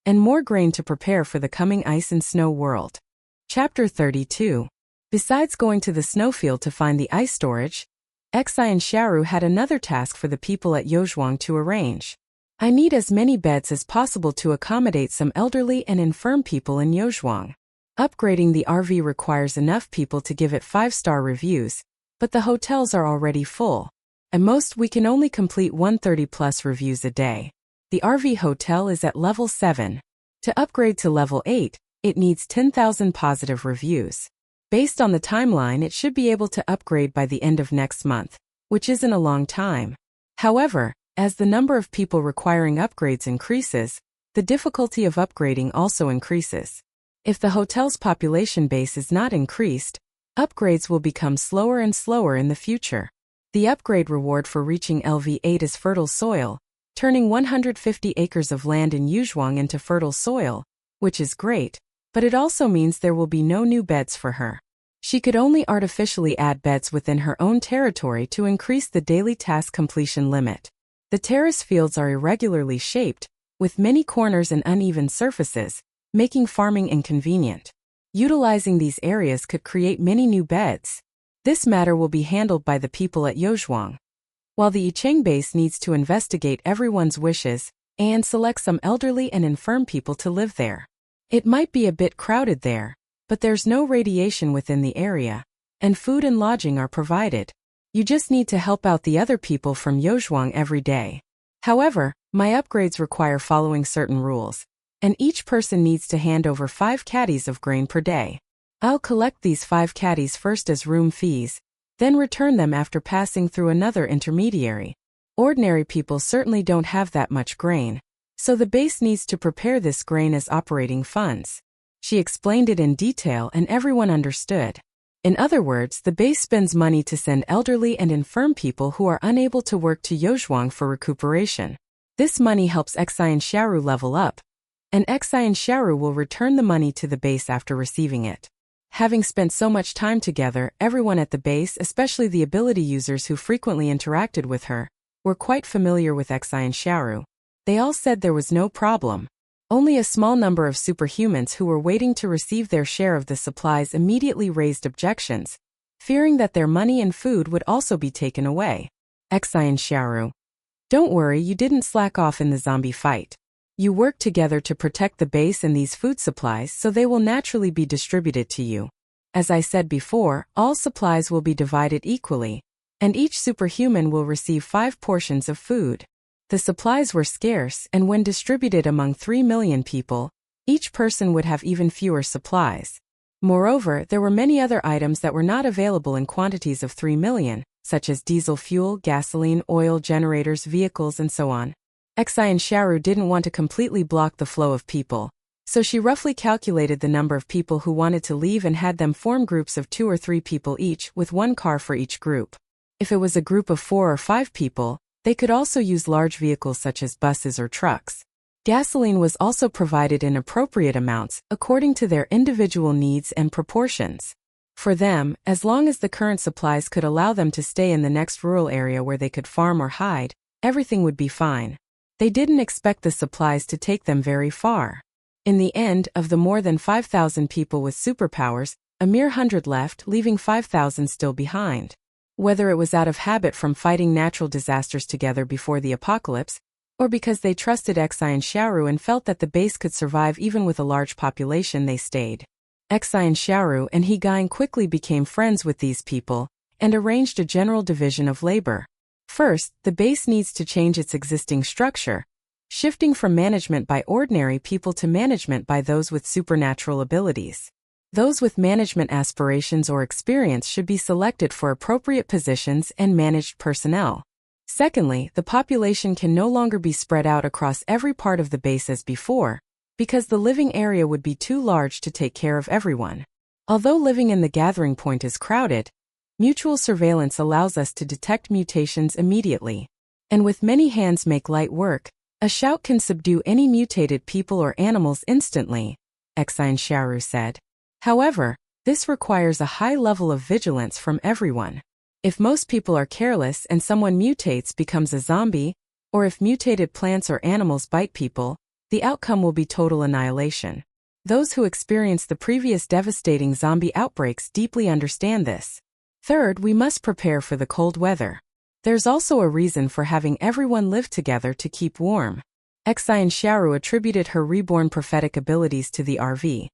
and more grain to prepare for the coming ice and snow world." Chapter 32. Besides going to the snowfield to find the ice storage, Xin Xiaoru had another task for the people at Yozhuang to arrange. "I need as many beds as possible to accommodate some elderly and infirm people in Yozhuang. Upgrading the RV requires enough people to give it 5-star reviews, but the hotels are already full. At most, we can only complete 130+ reviews a day. The RV hotel is at level 7. To upgrade to level 8, it needs 10,000 positive reviews. Based on the timeline, it should be able to upgrade by the end of next month, which isn't a long time. However, as the number of people requiring upgrades increases, the difficulty of upgrading also increases. If the hotel's population base is not increased, upgrades will become slower and slower in the future. The upgrade reward for reaching LV8 is fertile soil, turning 150 acres of land in Yuzhuang into fertile soil, which is great, but it also means there will be no new beds for her. She could only artificially add beds within her own territory to increase the daily task completion limit. The terrace fields are irregularly shaped, with many corners and uneven surfaces, making farming inconvenient. Utilizing these areas could create many new beds. This matter will be handled by the people at Yozhuang. while the Yicheng base needs to investigate everyone's wishes and select some elderly and infirm people to live there. It might be a bit crowded there, but there's no radiation within the area, and food and lodging are provided. You just need to help out the other people from Yozhuang every day. However, my upgrades require following certain rules, and each person needs to hand over 5 caddies of grain per day. I'll collect these 5 caddies first as room fees, then return them after passing through another intermediary. Ordinary people certainly don't have that much grain, so the base needs to prepare this grain as operating funds. She explained it in detail and everyone understood. In other words, the base spends money to send elderly and infirm people who are unable to work to Yozhuang for recuperation. This money helps Xin Xiaoru level up, and Xin Xiaoru will return the money to the base after receiving it. Having spent so much time together, everyone at the base, especially the ability users who frequently interacted with her, were quite familiar with Xin Xiaoru. They all said there was no problem. Only a small number of superhumans who were waiting to receive their share of the supplies immediately raised objections, fearing that their money and food would also be taken away. Xin Xiaoru: don't worry, you didn't slack off in the zombie fight. You worked together to protect the base and these food supplies, so they will naturally be distributed to you. As I said before, all supplies will be divided equally, and each superhuman will receive 5 portions of food. The supplies were scarce, and when distributed among 3 million people, each person would have even fewer supplies. Moreover, there were many other items that were not available in quantities of 3 million, such as diesel fuel, gasoline, oil, generators, vehicles, and so on. Xin Xiaoru didn't want to completely block the flow of people, so she roughly calculated the number of people who wanted to leave and had them form groups of 2 or 3 people each, with 1 car for each group. If it was a group of 4 or 5 people, they could also use large vehicles such as buses or trucks. Gasoline was also provided in appropriate amounts, according to their individual needs and proportions. For them, as long as the current supplies could allow them to stay in the next rural area where they could farm or hide, everything would be fine. They didn't expect the supplies to take them very far. In the end, of the more than 5,000 people with superpowers, a mere 100 left, leaving 5,000 still behind. Whether it was out of habit from fighting natural disasters together before the apocalypse, or because they trusted Xin Xiaoru and felt that the base could survive even with a large population, they stayed. Xin Xiaoru and He Gain quickly became friends with these people, and arranged a general division of labor. First, the base needs to change its existing structure, shifting from management by ordinary people to management by those with supernatural abilities. Those with management aspirations or experience should be selected for appropriate positions and managed personnel. Secondly, the population can no longer be spread out across every part of the base as before, because the living area would be too large to take care of everyone. Although living in the gathering point is crowded, mutual surveillance allows us to detect mutations immediately. And with many hands make light work, a shout can subdue any mutated people or animals instantly, Xin Xiaoru said. However, this requires a high level of vigilance from everyone. If most people are careless and someone mutates, becomes a zombie, or if mutated plants or animals bite people, the outcome will be total annihilation. Those who experienced the previous devastating zombie outbreaks deeply understand this. Third, we must prepare for the cold weather. There's also a reason for having everyone live together to keep warm. Xin Xiaoru attributed her reborn prophetic abilities to the RV.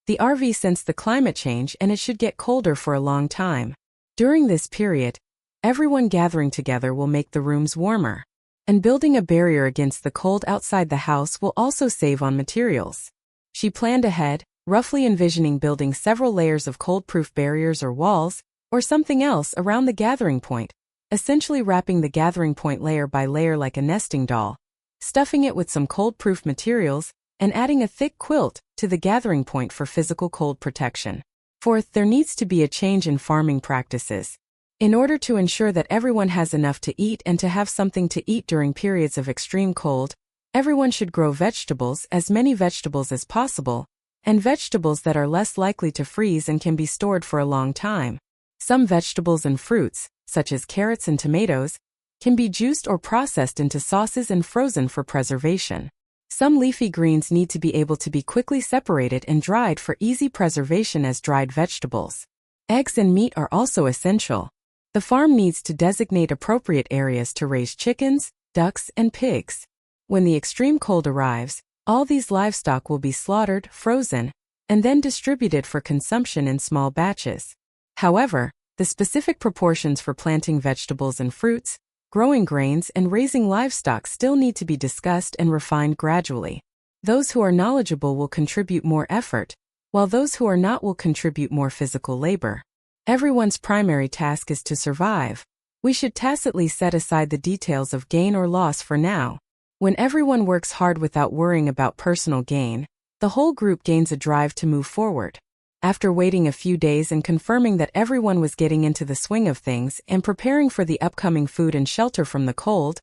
The RV sensed the climate change and it should get colder for a long time. During this period, everyone gathering together will make the rooms warmer. And building a barrier against the cold outside the house will also save on materials. She planned ahead, roughly envisioning building several layers of cold-proof barriers or walls, or something else around the gathering point, essentially wrapping the gathering point layer by layer like a nesting doll, stuffing it with some cold-proof materials, and adding a thick quilt to the gathering point for physical cold protection. Fourth, there needs to be a change in farming practices. In order to ensure that everyone has enough to eat and to have something to eat during periods of extreme cold, everyone should grow vegetables, as many vegetables as possible, and vegetables that are less likely to freeze and can be stored for a long time. Some vegetables and fruits, such as carrots and tomatoes, can be juiced or processed into sauces and frozen for preservation. Some leafy greens need to be able to be quickly separated and dried for easy preservation as dried vegetables. Eggs and meat are also essential. The farm needs to designate appropriate areas to raise chickens, ducks, and pigs. When the extreme cold arrives, all these livestock will be slaughtered, frozen, and then distributed for consumption in small batches. However, the specific proportions for planting vegetables and fruits, growing grains, and raising livestock still need to be discussed and refined gradually. Those who are knowledgeable will contribute more effort, while those who are not will contribute more physical labor. Everyone's primary task is to survive. We should tacitly set aside the details of gain or loss for now. When everyone works hard without worrying about personal gain, the whole group gains a drive to move forward. After waiting a few days and confirming that everyone was getting into the swing of things and preparing for the upcoming food and shelter from the cold,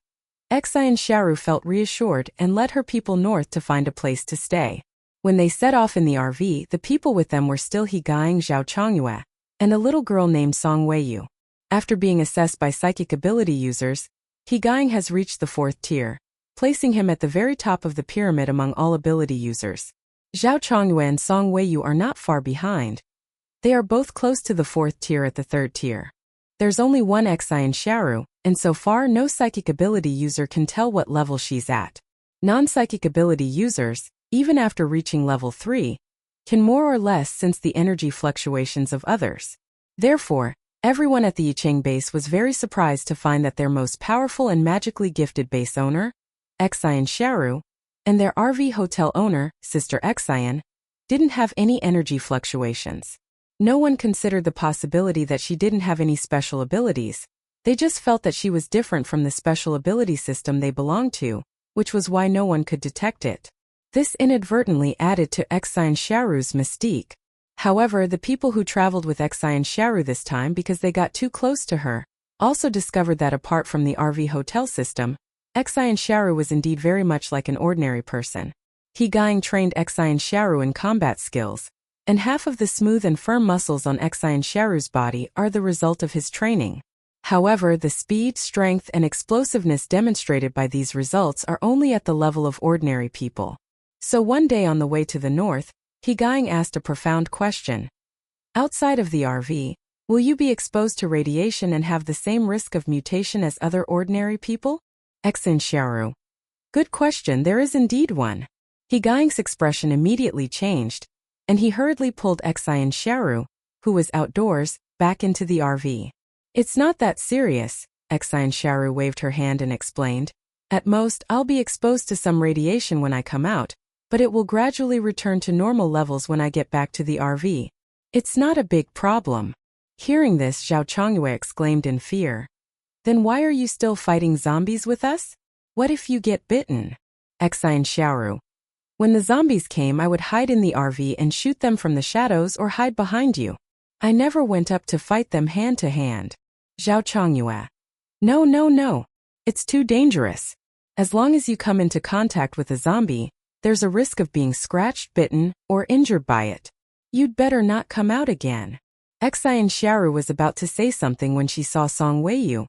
Xin Xiaoru felt reassured and led her people north to find a place to stay. When they set off in the RV, the people with them were still Hegang Zhao Chongyue and a little girl named Song Weiyu. After being assessed by psychic ability users, Hegang has reached the 4th tier, placing him at the very top of the pyramid among all ability users. Zhao Chongyue and Song Weiyu are not far behind. They are both close to the 4th tier at the 3rd tier. There's only one Xin Xiaoru, and so far no psychic ability user can tell what level she's at. Non-psychic ability users, even after reaching level 3, can more or less sense the energy fluctuations of others. Therefore, everyone at the Yicheng base was very surprised to find that their most powerful and magically gifted base owner, Xin Xiaoru, and their RV hotel owner, Sister Xian, didn't have any energy fluctuations. No one considered the possibility that she didn't have any special abilities. They just felt that she was different from the special ability system they belonged to, which was why no one could detect it. This inadvertently added to Xin Xiaoru's mystique. However, the people who traveled with Xin Xiaoru this time because they got too close to her also discovered that apart from the RV hotel system, Xin Xiaoru was indeed very much like an ordinary person. Hegang trained Xin Xiaoru in combat skills, and half of the smooth and firm muscles on Xin Xiaoru's body are the result of his training. However, the speed, strength, and explosiveness demonstrated by these results are only at the level of ordinary people. So one day on the way to the north, Hegang asked a profound question. Outside of the RV, will you be exposed to radiation and have the same risk of mutation as other ordinary people? Xin Xiaoru. Good question, there is indeed one. Hegang's expression immediately changed, and he hurriedly pulled Xin Xiaoru, who was outdoors, back into the RV. It's not that serious, Xin Xiaoru waved her hand and explained. At most, I'll be exposed to some radiation when I come out, but it will gradually return to normal levels when I get back to the RV. It's not a big problem. Hearing this, Zhao Chongyue exclaimed in fear. Then why are you still fighting zombies with us? What if you get bitten? Xin Xiaoru. When the zombies came, I would hide in the RV and shoot them from the shadows or hide behind you. I never went up to fight them hand to hand. Zhao Chongyue. No. It's too dangerous. As long as you come into contact with a zombie, there's a risk of being scratched, bitten, or injured by it. You'd better not come out again. Xin Xiaoru was about to say something when she saw Song Weiyu,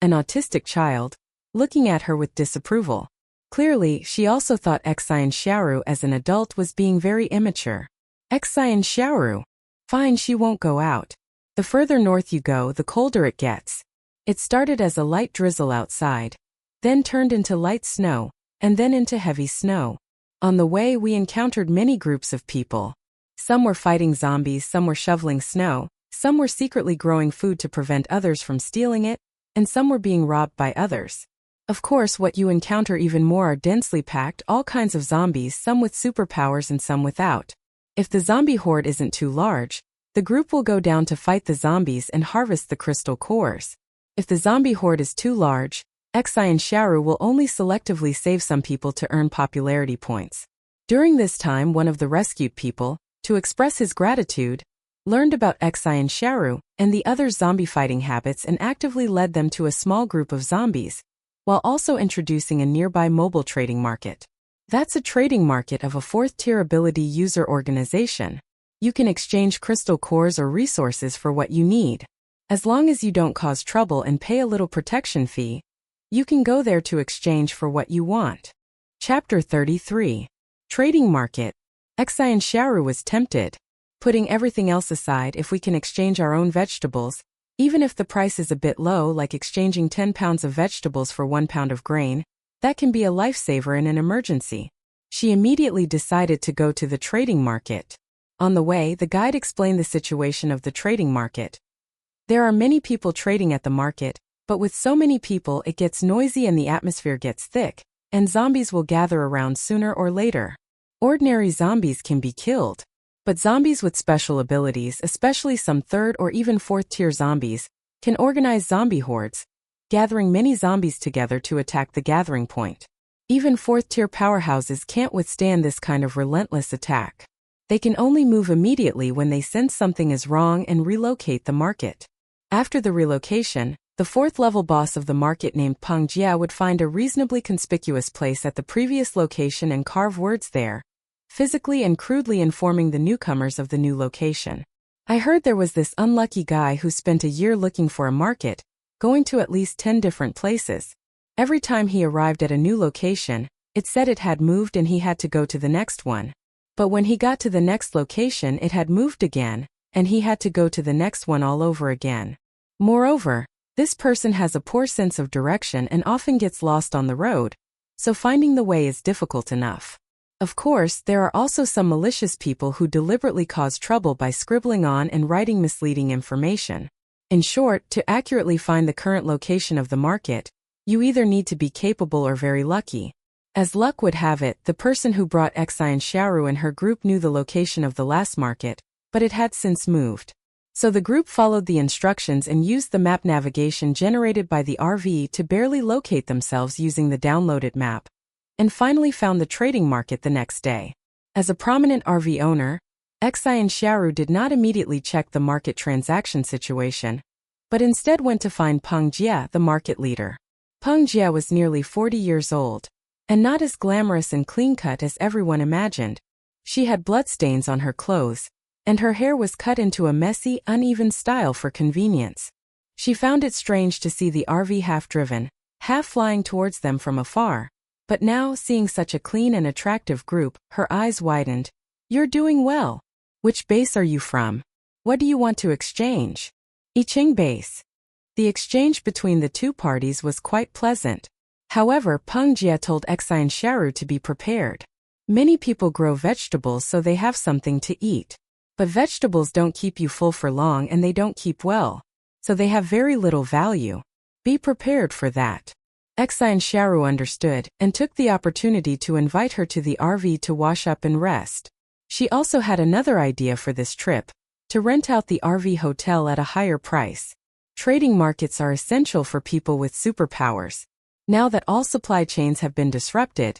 an autistic child, looking at her with disapproval. Clearly, she also thought Xin Xiaoru as an adult was being very immature. Xin Xiaoru. Fine, she won't go out. The further north you go, the colder it gets. It started as a light drizzle outside, then turned into light snow, and then into heavy snow. On the way, we encountered many groups of people. Some were fighting zombies, some were shoveling snow, some were secretly growing food to prevent others from stealing it, and some were being robbed by others. Of course, what you encounter even more are densely packed, all kinds of zombies, some with superpowers and some without. If the zombie horde isn't too large, the group will go down to fight the zombies and harvest the crystal cores. If the zombie horde is too large, Xin Xiaoru will only selectively save some people to earn popularity points. During this time, one of the rescued people, to express his gratitude, learned about Xin Xiaoru and the other zombie fighting habits and actively led them to a small group of zombies, while also introducing a nearby mobile trading market. That's a trading market of a 4th-tier ability user organization. You can exchange crystal cores or resources for what you need. As long as you don't cause trouble and pay a little protection fee, you can go there to exchange for what you want. Chapter 33. Trading Market. Xin Xiaoru was tempted. Putting everything else aside, if we can exchange our own vegetables, Even if the price is a bit low, like exchanging 10 pounds of vegetables for 1 pound of grain, that can be a lifesaver in an emergency. She immediately decided to go to the trading market. On the way, the guide explained the situation of the trading market. There are many people trading at the market, but with so many people it gets noisy and the atmosphere gets thick, and zombies will gather around sooner or later. Ordinary zombies can be killed, but zombies with special abilities, especially some 3rd or even 4th tier zombies, can organize zombie hordes, gathering many zombies together to attack the gathering point. Even 4th tier powerhouses can't withstand this kind of relentless attack. They can only move immediately when they sense something is wrong and relocate the market. After the relocation, the 4th level boss of the market named Peng Jia would find a reasonably conspicuous place at the previous location and carve words there, physically and crudely informing the newcomers of the new location. I heard there was this unlucky guy who spent a year looking for a market, going to at least 10 different places. Every time he arrived at a new location, it said it had moved and he had to go to the next one. But when he got to the next location, it had moved again, and he had to go to the next one all over again. Moreover, this person has a poor sense of direction and often gets lost on the road, so finding the way is difficult enough. Of course, there are also some malicious people who deliberately cause trouble by scribbling on and writing misleading information. In short, to accurately find the current location of the market, you either need to be capable or very lucky. As luck would have it, the person who brought Xin Xiaoru and her group knew the location of the last market, but it had since moved. So the group followed the instructions and used the map navigation generated by the RV to barely locate themselves using the downloaded map, and finally found the trading market the next day. As a prominent RV owner, Xin Xiaoru did not immediately check the market transaction situation, but instead went to find Peng Jia, the market leader. Peng Jia was nearly 40 years old, and not as glamorous and clean-cut as everyone imagined. She had bloodstains on her clothes, and her hair was cut into a messy, uneven style for convenience. She found it strange to see the RV half-driven, half-flying towards them from afar. But now, seeing such a clean and attractive group, her eyes widened. "You're doing well. Which base are you from? What do you want to exchange?" "Iching base." The exchange between the two parties was quite pleasant. However, Peng Jia told Xin Xiaoru to be prepared. Many people grow vegetables so they have something to eat. But vegetables don't keep you full for long and they don't keep well, so they have very little value. Be prepared for that. Xin Xiaoru understood, and took the opportunity to invite her to the RV to wash up and rest. She also had another idea for this trip, to rent out the RV hotel at a higher price. Trading markets are essential for people with superpowers. Now that all supply chains have been disrupted,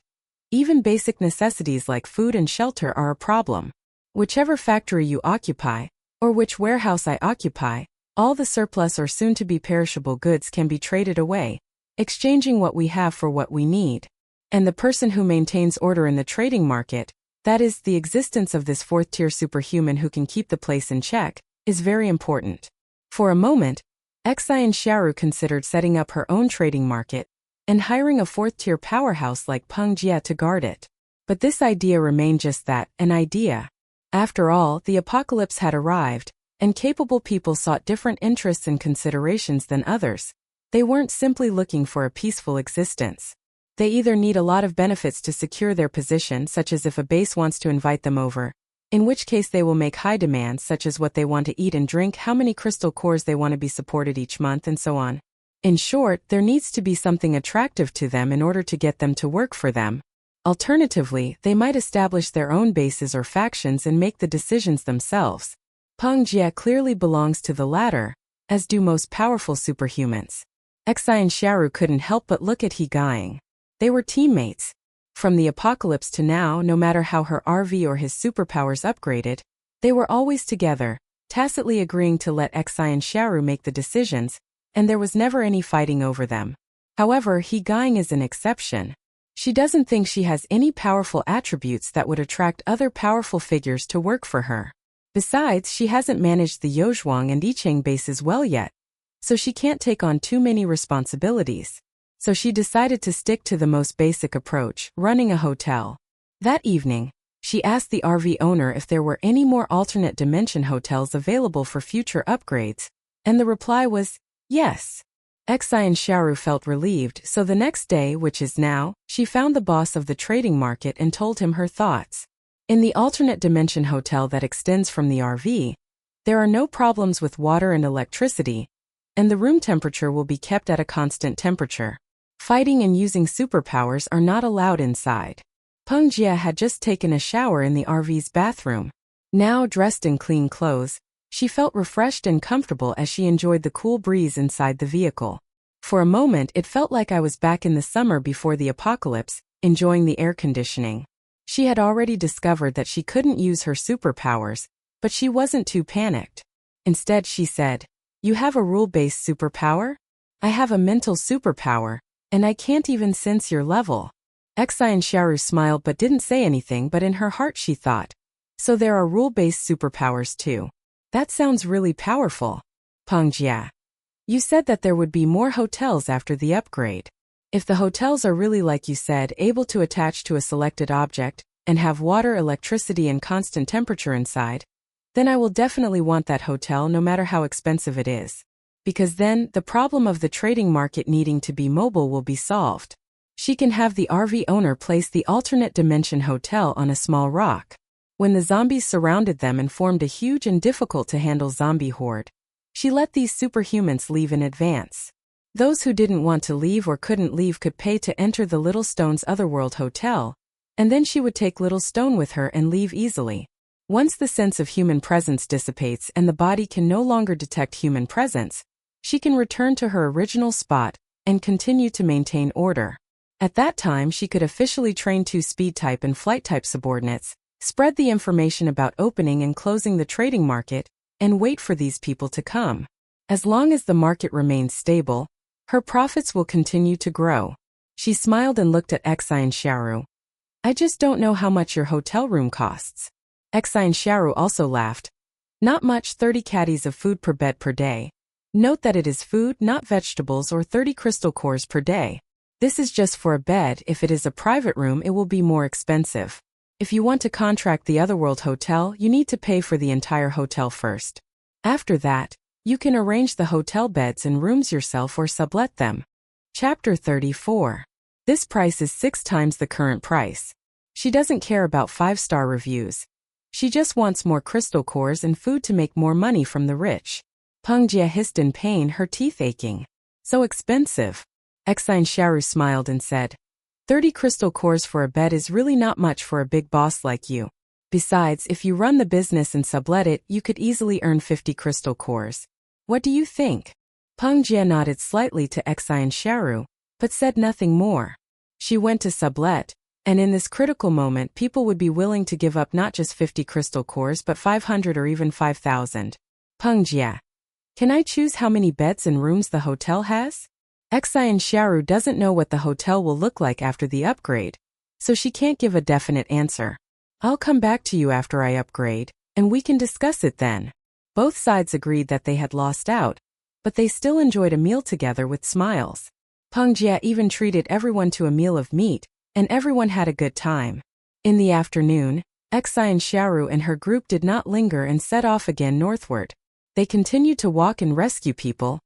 even basic necessities like food and shelter are a problem. Whichever factory you occupy, or which warehouse I occupy, all the surplus or soon-to-be perishable goods can be traded away, exchanging what we have for what we need. And the person who maintains order in the trading market, that is, the existence of this 4th-tier superhuman who can keep the place in check, is very important. For a moment, Xin Xiaoru considered setting up her own trading market and hiring a 4th-tier powerhouse like Peng Jia to guard it. But this idea remained just that, an idea. After all, the apocalypse had arrived, and capable people sought different interests and considerations than others. They weren't simply looking for a peaceful existence. They either need a lot of benefits to secure their position, such as if a base wants to invite them over, in which case they will make high demands such as what they want to eat and drink, how many crystal cores they want to be supported each month, and so on. In short, there needs to be something attractive to them in order to get them to work for them. Alternatively, they might establish their own bases or factions and make the decisions themselves. Peng Jia clearly belongs to the latter, as do most powerful superhumans. Xin Xiaoru couldn't help but look at He Guying. They were teammates. From the apocalypse to now, no matter how her RV or his superpowers upgraded, they were always together, tacitly agreeing to let Xin Xiaoru make the decisions, and there was never any fighting over them. However, He Guying is an exception. She doesn't think she has any powerful attributes that would attract other powerful figures to work for her. Besides, she hasn't managed the Yozhuang and Icheng bases well yet, so she can't take on too many responsibilities. So she decided to stick to the most basic approach, running a hotel. That evening, she asked the RV owner if there were any more alternate dimension hotels available for future upgrades, And the reply was, yes. Xin Xiaoru felt relieved, so the next day, which is now, she found the boss of the trading market and told him her thoughts. In the alternate dimension hotel that extends from the RV, there are no problems with water and electricity, and the room temperature will be kept at a constant temperature. Fighting and using superpowers are not allowed inside. Peng Jie had just taken a shower in the RV's bathroom. Now, dressed in clean clothes, she felt refreshed and comfortable as she enjoyed the cool breeze inside the vehicle. For a moment, it felt like I was back in the summer before the apocalypse, enjoying the air conditioning. She had already discovered that she couldn't use her superpowers, but she wasn't too panicked. Instead, she said, "You have a rule-based superpower? I have a mental superpower, and I can't even sense your level." Xin Xiaoru smiled but didn't say anything, but in her heart she thought, "So there are rule-based superpowers too. That sounds really powerful." Peng Jie, you said that there would be more hotels after the upgrade. If the hotels are really like you said, able to attach to a selected object, and have water, electricity and constant temperature inside, then I will definitely want that hotel no matter how expensive it is. Because then, the problem of the trading market needing to be mobile will be solved. She can have the RV owner place the alternate dimension hotel on a small rock. When the zombies surrounded them and formed a huge and difficult to handle zombie horde, she let these superhumans leave in advance. Those who didn't want to leave or couldn't leave could pay to enter the Little Stone's Otherworld Hotel, and then she would take Little Stone with her and leave easily. Once the sense of human presence dissipates and the body can no longer detect human presence, she can return to her original spot and continue to maintain order. At that time, she could officially train 2 speed-type and flight-type subordinates, spread the information about opening and closing the trading market, and wait for these people to come. As long as the market remains stable, her profits will continue to grow. She smiled and looked at Xin Xiaoru. "I just don't know how much your hotel room costs." Xin Xiaoru also laughed. "Not much, 30 caddies of food per bed per day. Note that it is food, not vegetables, or 30 crystal cores per day. This is just for a bed. If it is a private room, it will be more expensive. If you want to contract the Otherworld Hotel, you need to pay for the entire hotel first. After that, you can arrange the hotel beds and rooms yourself or sublet them." Chapter 34. This price is 6 times the current price. She doesn't care about 5-star reviews. She just wants more crystal cores and food to make more money from the rich. Peng Jie hissed in pain, her teeth aching. "So expensive." Xin Xiaoru smiled and said, 30 crystal cores for a bed is really not much for a big boss like you. Besides, if you run the business and sublet it, you could easily earn 50 crystal cores. What do you think?" Peng Jie nodded slightly to Xin Xiaoru, but said nothing more. She went to sublet, and in this critical moment people would be willing to give up not just 50 crystal cores but 500 or even 5,000. Peng Jie, can I choose how many beds and rooms the hotel has? Xin Xiaoru doesn't know what the hotel will look like after the upgrade, so she can't give a definite answer. "I'll come back to you after I upgrade, and we can discuss it then." Both sides agreed that they had lost out, but they still enjoyed a meal together with smiles. Peng Jie even treated everyone to a meal of meat, and everyone had a good time. In the afternoon, Xin Xiaoru and her group did not linger and set off again northward. They continued to walk and rescue people,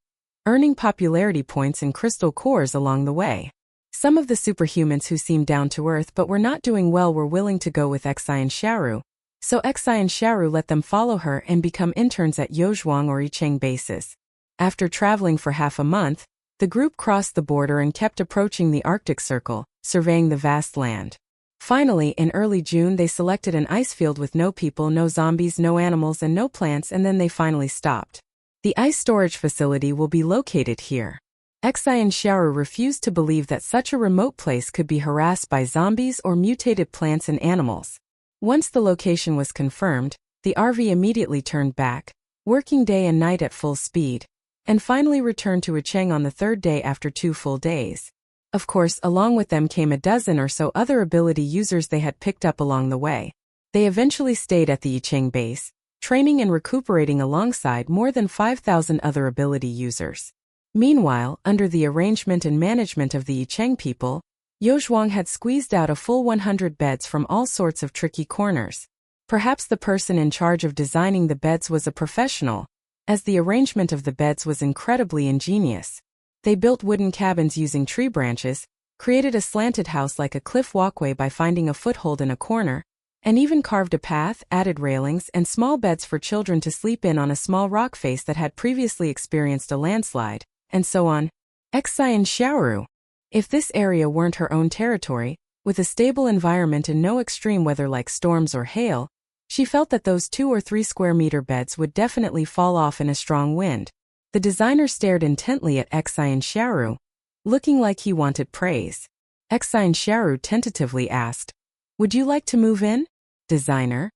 earning popularity points and crystal cores along the way. Some of the superhumans who seemed down to earth but were not doing well were willing to go with Xin Xiaoru, so Xin Xiaoru let them follow her and become interns at Yozhuang or Yicheng bases. After traveling for half a month, the group crossed the border and kept approaching the Arctic Circle, surveying the vast land. Finally, in early June, they selected an ice field with no people, no zombies, no animals, and no plants, and then they finally stopped. The ice storage facility will be located here. Xin Xiaoru refused to believe that such a remote place could be harassed by zombies or mutated plants and animals. Once the location was confirmed, the RV immediately turned back, working day and night at full speed, and finally returned to Yicheng on the 3rd day after 2 full days. Of course, along with them came a dozen or so other ability users they had picked up along the way. They eventually stayed at the Yicheng base, training and recuperating alongside more than 5,000 other ability users. Meanwhile, under the arrangement and management of the Yicheng people, Yozhuang had squeezed out a full 100 beds from all sorts of tricky corners. Perhaps the person in charge of designing the beds was a professional, as the arrangement of the beds was incredibly ingenious. They built wooden cabins using tree branches, created a slanted house like a cliff walkway by finding a foothold in a corner, and even carved a path, added railings, and small beds for children to sleep in on a small rock face that had previously experienced a landslide, and so on. Xin Xiaoru. If this area weren't her own territory, with a stable environment and no extreme weather like storms or hail, she felt that those 2 or 3 square meter beds would definitely fall off in a strong wind. The designer stared intently at Xin Xiaoru, looking like he wanted praise. Xin Xiaoru tentatively asked, "Would you like to move in, designer?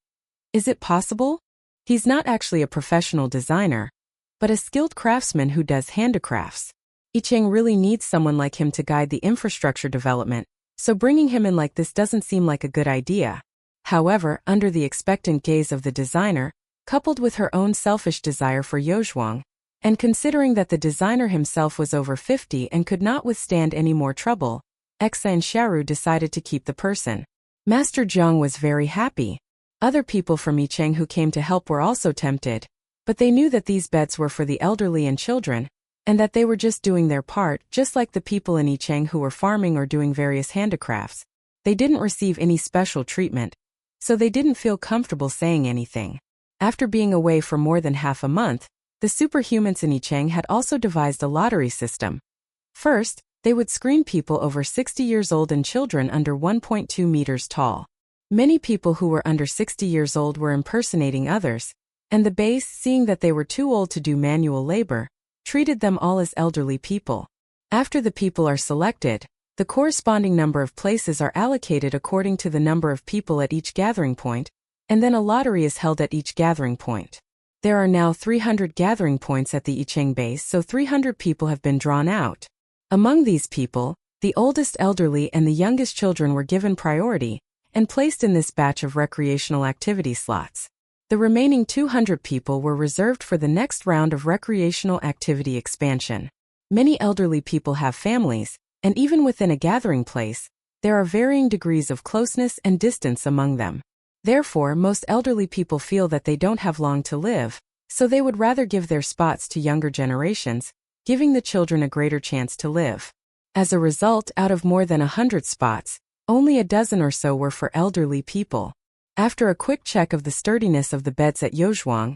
Is it possible?" He's not actually a professional designer, but a skilled craftsman who does handicrafts. Yicheng really needs someone like him to guide the infrastructure development, so bringing him in like this doesn't seem like a good idea. However, under the expectant gaze of the designer, coupled with her own selfish desire for Yozhuang, and considering that the designer himself was over 50 and could not withstand any more trouble, Xin Xiaoru decided to keep the person. Master Zhang was very happy. Other people from Yicheng who came to help were also tempted, but they knew that these beds were for the elderly and children, and that they were just doing their part, just like the people in Yicheng who were farming or doing various handicrafts. They didn't receive any special treatment, so they didn't feel comfortable saying anything. After being away for more than half a month, the superhumans in Yicheng had also devised a lottery system. First, they would screen people over 60 years old and children under 1.2 meters tall. Many people who were under 60 years old were impersonating others, and the base, seeing that they were too old to do manual labor, treated them all as elderly people. After the people are selected, the corresponding number of places are allocated according to the number of people at each gathering point, and then a lottery is held at each gathering point. There are now 300 gathering points at the Yicheng base, so 300 people have been drawn out. Among these people, the oldest elderly and the youngest children were given priority, and placed in this batch of recreational activity slots. The remaining 200 people were reserved for the next round of recreational activity expansion. Many elderly people have families, and even within a gathering place, there are varying degrees of closeness and distance among them. Therefore, most elderly people feel that they don't have long to live, so they would rather give their spots to younger generations, giving the children a greater chance to live. As a result, out of more than 100 spots, only a dozen or so were for elderly people. After a quick check of the sturdiness of the beds at Yozhuang,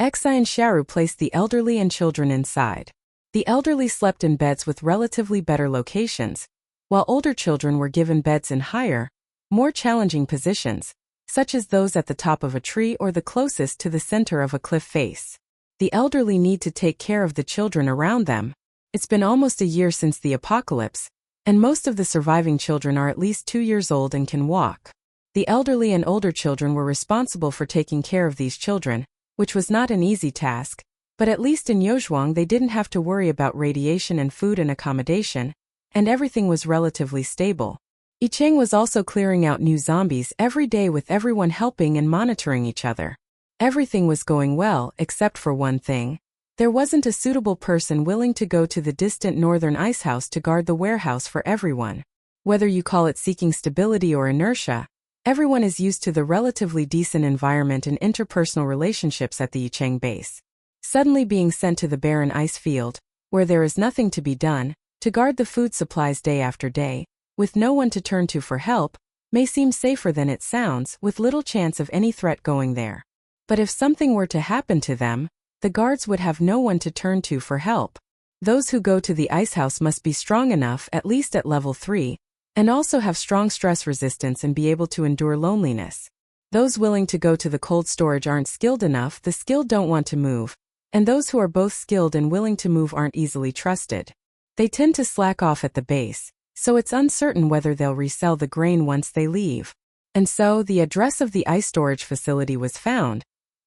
Xin Xiaoru placed the elderly and children inside. The elderly slept in beds with relatively better locations, while older children were given beds in higher, more challenging positions, such as those at the top of a tree or the closest to the center of a cliff face. The elderly need to take care of the children around them. It's been almost a year since the apocalypse, and most of the surviving children are at least 2 years old and can walk. The elderly and older children were responsible for taking care of these children, which was not an easy task, but at least in Yozhuang they didn't have to worry about radiation and food and accommodation, and everything was relatively stable. Yicheng was also clearing out new zombies every day with everyone helping and monitoring each other. Everything was going well, except for one thing. There wasn't a suitable person willing to go to the distant northern icehouse to guard the warehouse for everyone. Whether you call it seeking stability or inertia, everyone is used to the relatively decent environment and interpersonal relationships at the Yicheng base. Suddenly being sent to the barren ice field, where there is nothing to be done, to guard the food supplies day after day, with no one to turn to for help, may seem safer than it sounds, with little chance of any threat going there. But if something were to happen to them, the guards would have no one to turn to for help. Those who go to the icehouse must be strong enough, at least at level 3, and also have strong stress resistance and be able to endure loneliness. Those willing to go to the cold storage aren't skilled enough, the skilled don't want to move, and those who are both skilled and willing to move aren't easily trusted. They tend to slack off at the base, so it's uncertain whether they'll resell the grain once they leave. And so, the address of the ice storage facility was found,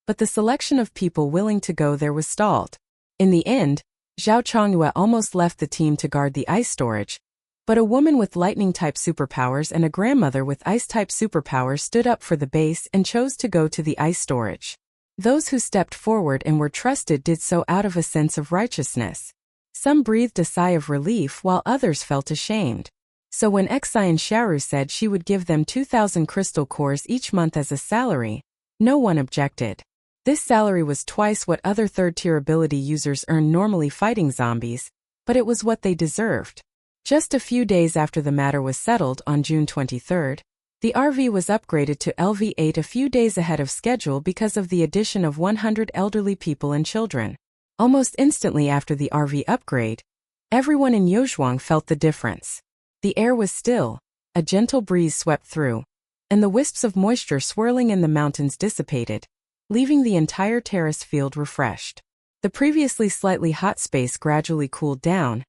but the selection of people willing to go there was stalled. In the end, Zhao Chongyue almost left the team to guard the ice storage, but a woman with lightning-type superpowers and a grandmother with ice-type superpowers stood up for the base and chose to go to the ice storage. Those who stepped forward and were trusted did so out of a sense of righteousness. Some breathed a sigh of relief while others felt ashamed. So when Xin Xiaoru said she would give them 2,000 crystal cores each month as a salary, no one objected. This salary was twice what other third-tier ability users earn normally fighting zombies, but it was what they deserved. Just a few days after the matter was settled on June 23rd, the RV was upgraded to LV8 a few days ahead of schedule because of the addition of 100 elderly people and children. Almost instantly after the RV upgrade, everyone in Yozhuang felt the difference. The air was still, a gentle breeze swept through, and the wisps of moisture swirling in the mountains dissipated, leaving the entire terrace field refreshed. The previously slightly hot space gradually cooled down,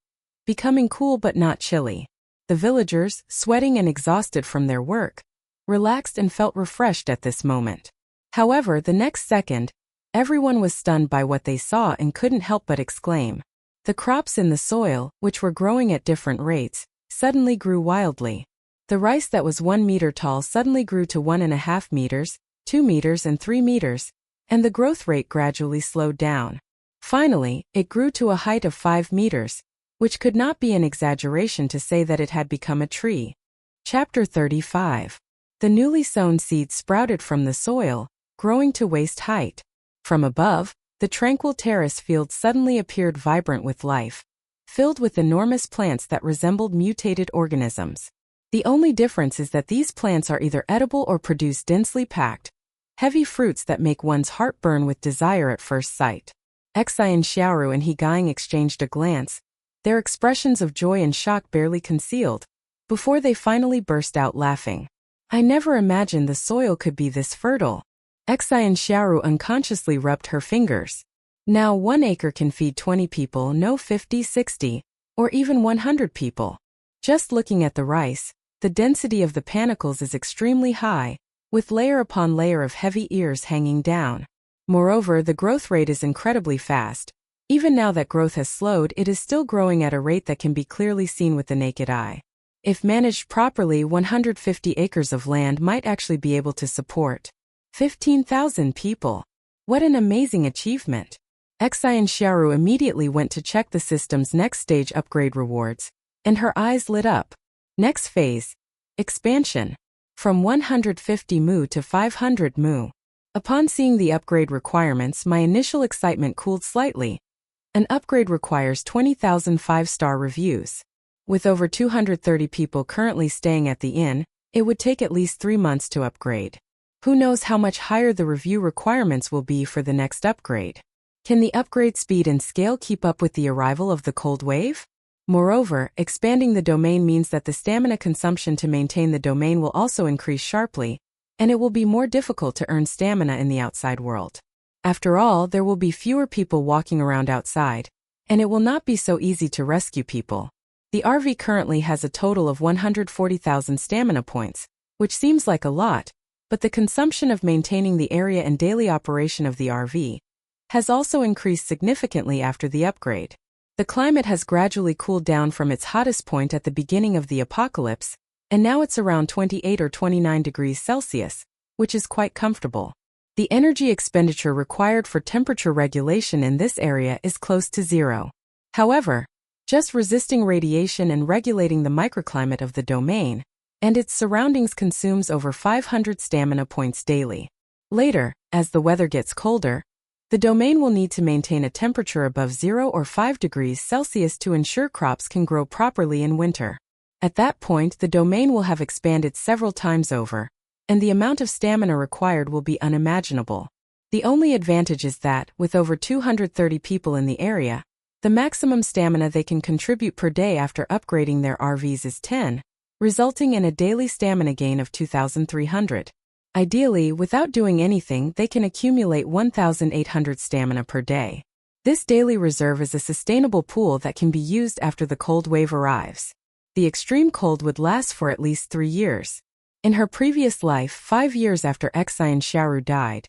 becoming cool but not chilly. The villagers, sweating and exhausted from their work, relaxed and felt refreshed at this moment. However, the next second, everyone was stunned by what they saw and couldn't help but exclaim. The crops in the soil, which were growing at different rates, suddenly grew wildly. The rice that was 1 meter tall suddenly grew to 1.5 meters, 2 meters and 3 meters, and the growth rate gradually slowed down. Finally, it grew to a height of 5 meters, which could not be an exaggeration to say that it had become a tree. Chapter 35. The newly sown seeds sprouted from the soil, growing to waist height. From above, the tranquil terrace field suddenly appeared vibrant with life, filled with enormous plants that resembled mutated organisms. The only difference is that these plants are either edible or produce densely packed, heavy fruits that make one's heart burn with desire at first sight. Xin Xiaoru and He exchanged a glance, their expressions of joy and shock barely concealed, before they finally burst out laughing. I never imagined the soil could be this fertile. Xin Xiaoru unconsciously rubbed her fingers. Now 1 acre can feed 20 people, no 50, 60, or even 100 people. Just looking at the rice, the density of the panicles is extremely high, with layer upon layer of heavy ears hanging down. Moreover, the growth rate is incredibly fast. Even now that growth has slowed, it is still growing at a rate that can be clearly seen with the naked eye. If managed properly, 150 acres of land might actually be able to support 15,000 people. What an amazing achievement! Xin Xiaoru immediately went to check the system's next stage upgrade rewards, and her eyes lit up. Next phase. Expansion. From 150 mu to 500 mu. Upon seeing the upgrade requirements, my initial excitement cooled slightly. An upgrade requires 20,000 5-star reviews. With over 230 people currently staying at the inn, it would take at least 3 months to upgrade. Who knows how much higher the review requirements will be for the next upgrade? Can the upgrade speed and scale keep up with the arrival of the cold wave? Moreover, expanding the domain means that the stamina consumption to maintain the domain will also increase sharply, and it will be more difficult to earn stamina in the outside world. After all, there will be fewer people walking around outside, and it will not be so easy to rescue people. The RV currently has a total of 140,000 stamina points, which seems like a lot, but the consumption of maintaining the area and daily operation of the RV has also increased significantly after the upgrade. The climate has gradually cooled down from its hottest point at the beginning of the apocalypse, and now it's around 28 or 29 degrees Celsius, which is quite comfortable. The energy expenditure required for temperature regulation in this area is close to zero. However, just resisting radiation and regulating the microclimate of the domain and its surroundings consumes over 500 stamina points daily. Later, as the weather gets colder, the domain will need to maintain a temperature above 0 or 5 degrees Celsius to ensure crops can grow properly in winter. At that point, the domain will have expanded several times over, and the amount of stamina required will be unimaginable. The only advantage is that, with over 230 people in the area, the maximum stamina they can contribute per day after upgrading their RVs is 10, resulting in a daily stamina gain of 2,300. Ideally, without doing anything, they can accumulate 1,800 stamina per day. This daily reserve is a sustainable pool that can be used after the cold wave arrives. The extreme cold would last for at least 3 years. In her previous life, 5 years after Xin Xiaoru died,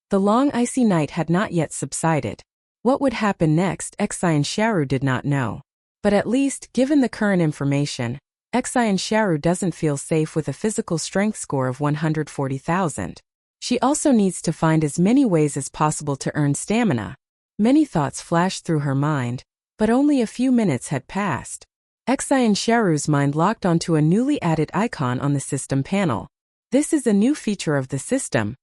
the long icy night had not yet subsided. What would happen next, Xin Xiaoru did not know. But at least, given the current information, Xin Xiaoru doesn't feel safe with a physical strength score of 140,000. She also needs to find as many ways as possible to earn stamina. Many thoughts flashed through her mind, but only a few minutes had passed. Xin Xiaoru's mind locked onto a newly added icon on the system panel. This is a new feature of the system,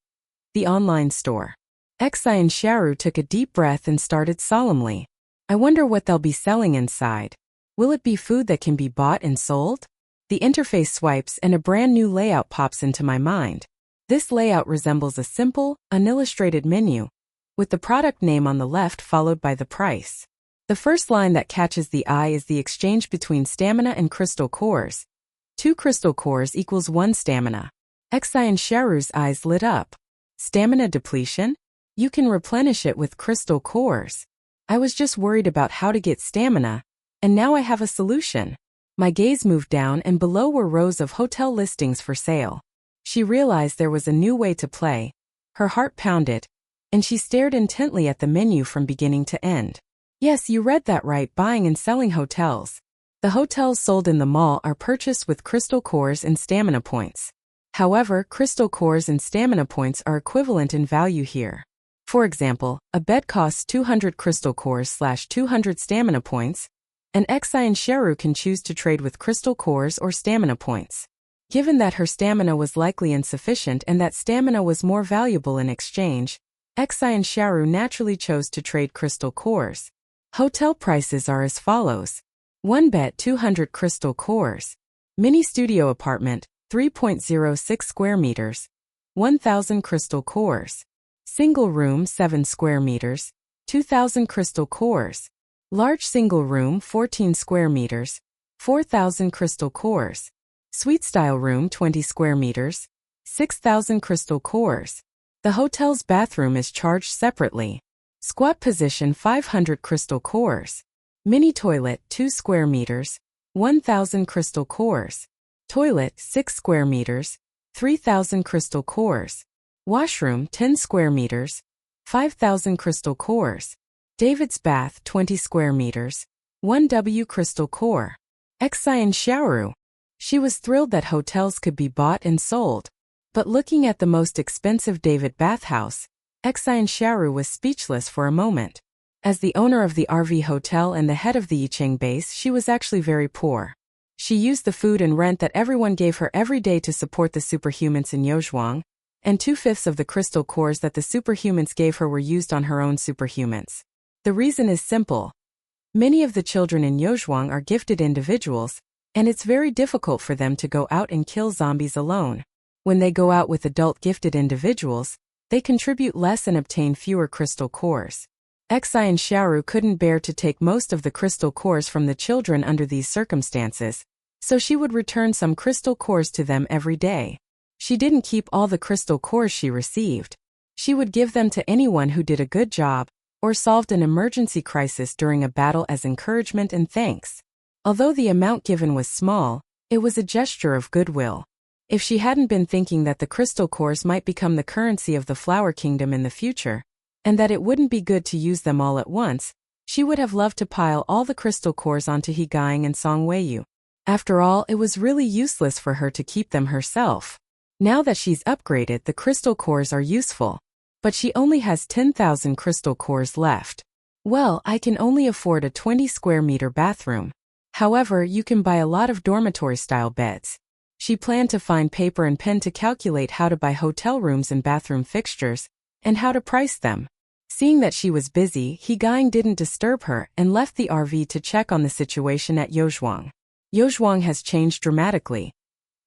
the online store. Xin Xiaoru took a deep breath and started solemnly. I wonder what they'll be selling inside. Will it be food that can be bought and sold? The interface swipes and a brand new layout pops into my mind. This layout resembles a simple, unillustrated menu, with the product name on the left followed by the price. The first line that catches the eye is the exchange between stamina and crystal cores. 2 crystal cores equals 1 stamina. Xin Xiaoru's eyes lit up. Stamina depletion? You can replenish it with crystal cores. I was just worried about how to get stamina, and now I have a solution. My gaze moved down and below were rows of hotel listings for sale. She realized there was a new way to play. Her heart pounded, and she stared intently at the menu from beginning to end. Yes, you read that right, buying and selling hotels. The hotels sold in the mall are purchased with crystal cores and stamina points. However, crystal cores and stamina points are equivalent in value here. For example, a bed costs 200 crystal cores / 200 stamina points, and Xin Xiaoru can choose to trade with crystal cores or stamina points. Given that her stamina was likely insufficient and that stamina was more valuable in exchange, Xin Xiaoru naturally chose to trade crystal cores. Hotel prices are as follows. 1 bed 200 crystal cores. Mini studio apartment, 3.06 square meters. 1,000 crystal cores. Single room 7 square meters. 2,000 crystal cores. Large single room 14 square meters. 4,000 crystal cores. Suite style room 20 square meters. 6,000 crystal cores. The hotel's bathroom is charged separately. Squat position 500 crystal cores. Mini toilet 2 square meters. 1,000 crystal cores. Toilet 6 square meters. 3,000 crystal cores. Washroom 10 square meters. 5,000 crystal cores. David's bath 20 square meters. 1 W crystal core. Xin Xiaoru. She was thrilled that hotels could be bought and sold. But looking at the most expensive David bathhouse, Xin Xiaoru was speechless for a moment. As the owner of the RV hotel and the head of the Yicheng base, she was actually very poor. She used the food and rent that everyone gave her every day to support the superhumans in Yozhuang, and 2/5 of the crystal cores that the superhumans gave her were used on her own superhumans. The reason is simple. Many of the children in Yozhuang are gifted individuals, and it's very difficult for them to go out and kill zombies alone. When they go out with adult gifted individuals, they contribute less and obtain fewer crystal cores. Xin Xiaoru couldn't bear to take most of the crystal cores from the children under these circumstances, so she would return some crystal cores to them every day. She didn't keep all the crystal cores she received. She would give them to anyone who did a good job or solved an emergency crisis during a battle as encouragement and thanks. Although the amount given was small, it was a gesture of goodwill. If she hadn't been thinking that the crystal cores might become the currency of the Flower Kingdom in the future, and that it wouldn't be good to use them all at once, she would have loved to pile all the crystal cores onto Hegang and Songweiyu. After all, it was really useless for her to keep them herself. Now that she's upgraded, the crystal cores are useful. But she only has 10,000 crystal cores left. Well, I can only afford a 20 square meter bathroom. However, you can buy a lot of dormitory-style beds. She planned to find paper and pen to calculate how to buy hotel rooms and bathroom fixtures, and how to price them. Seeing that she was busy, Hegang didn't disturb her and left the RV to check on the situation at Yozhuang. Yozhuang has changed dramatically.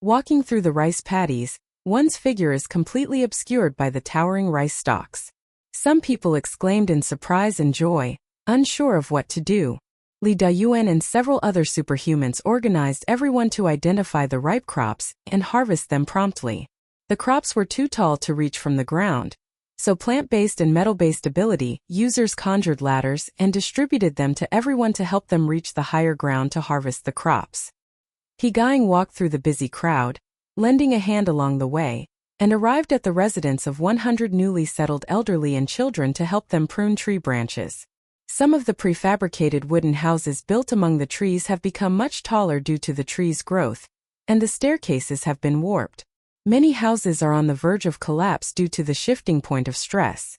Walking through the rice paddies, one's figure is completely obscured by the towering rice stalks. Some people exclaimed in surprise and joy, unsure of what to do. Li Dayuan and several other superhumans organized everyone to identify the ripe crops and harvest them promptly. The crops were too tall to reach from the ground, so plant-based and metal-based ability users conjured ladders and distributed them to everyone to help them reach the higher ground to harvest the crops. Hegang walked through the busy crowd, lending a hand along the way, and arrived at the residence of 100 newly settled elderly and children to help them prune tree branches. Some of the prefabricated wooden houses built among the trees have become much taller due to the trees' growth, and the staircases have been warped. Many houses are on the verge of collapse due to the shifting point of stress.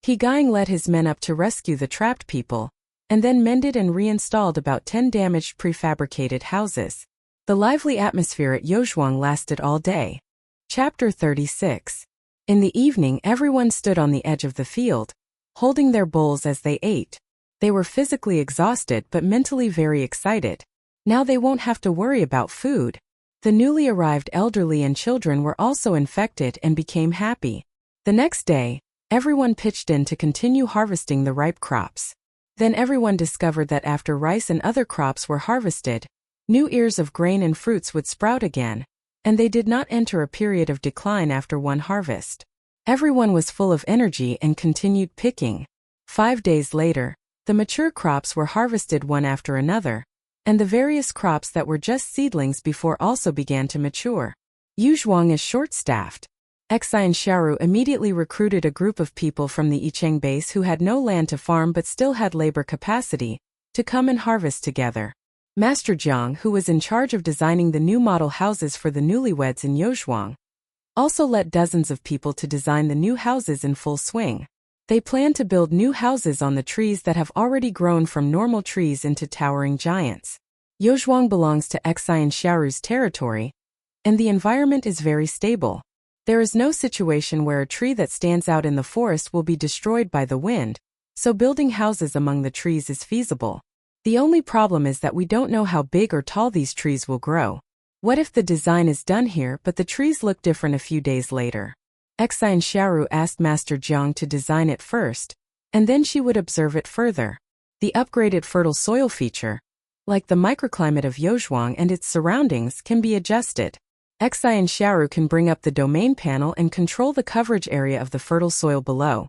Hegang led his men up to rescue the trapped people, and then mended and reinstalled about 10 damaged prefabricated houses. The lively atmosphere at Yozhuang lasted all day. Chapter 36. In the evening, everyone stood on the edge of the field, holding their bowls as they ate. They were physically exhausted but mentally very excited. Now they won't have to worry about food. The newly arrived elderly and children were also infected and became happy. The next day, everyone pitched in to continue harvesting the ripe crops. Then everyone discovered that after rice and other crops were harvested, new ears of grain and fruits would sprout again, and they did not enter a period of decline after one harvest. Everyone was full of energy and continued picking. 5 days later, the mature crops were harvested one after another, and the various crops that were just seedlings before also began to mature. Yuzhuang is short-staffed. Xin Xiaoru immediately recruited a group of people from the Yicheng base who had no land to farm but still had labor capacity, to come and harvest together. Master Jiang, who was in charge of designing the new model houses for the newlyweds in Yuzhuang, also led dozens of people to design the new houses in full swing. They plan to build new houses on the trees that have already grown from normal trees into towering giants. Yuzhuang belongs to Xin Xiaoru's territory, and the environment is very stable. There is no situation where a tree that stands out in the forest will be destroyed by the wind, so building houses among the trees is feasible. The only problem is that we don't know how big or tall these trees will grow. What if the design is done here but the trees look different a few days later? Xin Xiaoru asked Master Jiang to design it first, and then she would observe it further. The upgraded fertile soil feature, like the microclimate of Yuzhuang and its surroundings, can be adjusted. Xin Xiaoru can bring up the domain panel and control the coverage area of the fertile soil below,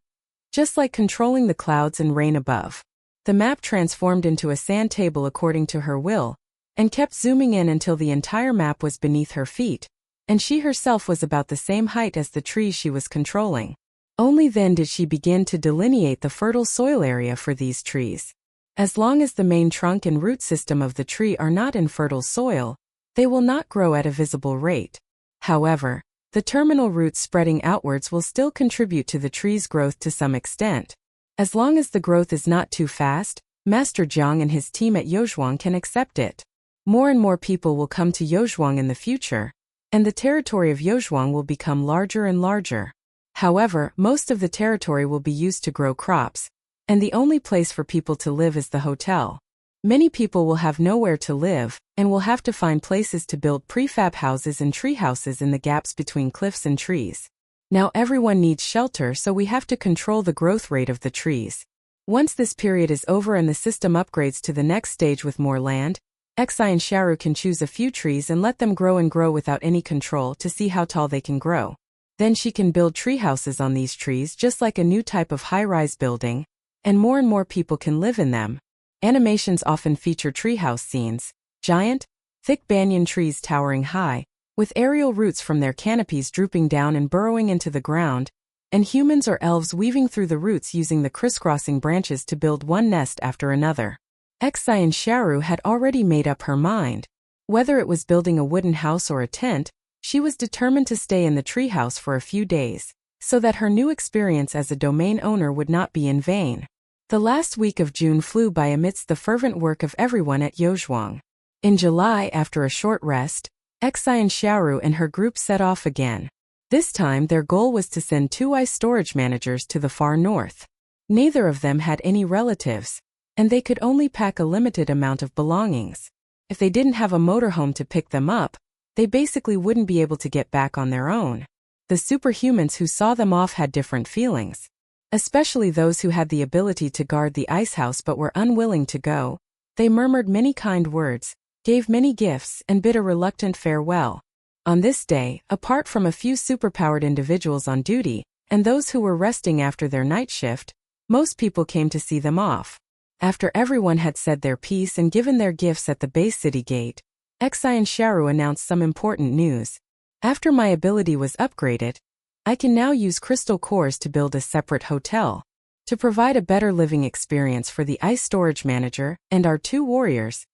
just like controlling the clouds and rain above. The map transformed into a sand table according to her will, and kept zooming in until the entire map was beneath her feet, and she herself was about the same height as the trees she was controlling. Only then did she begin to delineate the fertile soil area for these trees. As long as the main trunk and root system of the tree are not in fertile soil, they will not grow at a visible rate. However, the terminal roots spreading outwards will still contribute to the tree's growth to some extent. As long as the growth is not too fast, Master Jiang and his team at Yuzhuang can accept it. More and more people will come to Yuzhuang in the future, and the territory of Yuzhuang will become larger and larger. However, most of the territory will be used to grow crops, and the only place for people to live is the hotel. Many people will have nowhere to live, and will have to find places to build prefab houses and tree houses in the gaps between cliffs and trees. Now everyone needs shelter, so we have to control the growth rate of the trees. Once this period is over and the system upgrades to the next stage with more land, Xin Xiaoru can choose a few trees and let them grow and grow without any control to see how tall they can grow. Then she can build tree houses on these trees just like a new type of high-rise building, and more people can live in them. Animations often feature treehouse scenes, giant, thick banyan trees towering high, with aerial roots from their canopies drooping down and burrowing into the ground, and humans or elves weaving through the roots using the crisscrossing branches to build one nest after another. Xin Xiaoru had already made up her mind. Whether it was building a wooden house or a tent, she was determined to stay in the treehouse for a few days, so that her new experience as a domain owner would not be in vain. The last week of June flew by amidst the fervent work of everyone at Yuzhuang. In July, after a short rest, Xin Xiaoru and her group set off again. This time their goal was to send 2 ice storage managers to the far north. Neither of them had any relatives, and they could only pack a limited amount of belongings. If they didn't have a motorhome to pick them up, they basically wouldn't be able to get back on their own. The superhumans who saw them off had different feelings, especially those who had the ability to guard the ice house but were unwilling to go. They murmured many kind words, gave many gifts, and bid a reluctant farewell. On this day, apart from a few superpowered individuals on duty, and those who were resting after their night shift, most people came to see them off. After everyone had said their piece and given their gifts at the base city gate, Xin Xiaoru announced some important news. After my ability was upgraded, I can now use crystal cores to build a separate hotel. To provide a better living experience for the ice storage manager and our 2 warriors,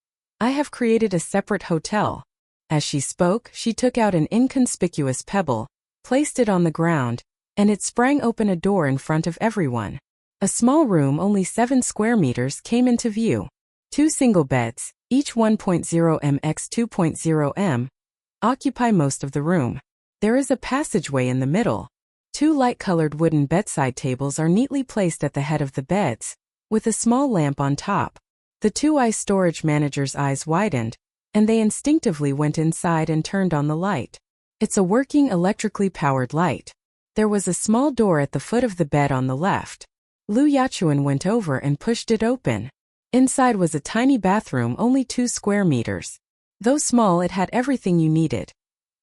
I have created a separate hotel. As she spoke, she took out an inconspicuous pebble, placed it on the ground, and it sprang open a door in front of everyone. A small room only 7 square meters came into view. 2 single beds, each 1.0 m x 2.0 m, occupy most of the room. There is a passageway in the middle. Two light-colored wooden bedside tables are neatly placed at the head of the beds, with a small lamp on top. The two ice storage managers' eyes widened, and they instinctively went inside and turned on the light. It's a working electrically powered light. There was a small door at the foot of the bed on the left. Lu Yachuan went over and pushed it open. Inside was a tiny bathroom, only 2 square meters. Though small, it had everything you needed.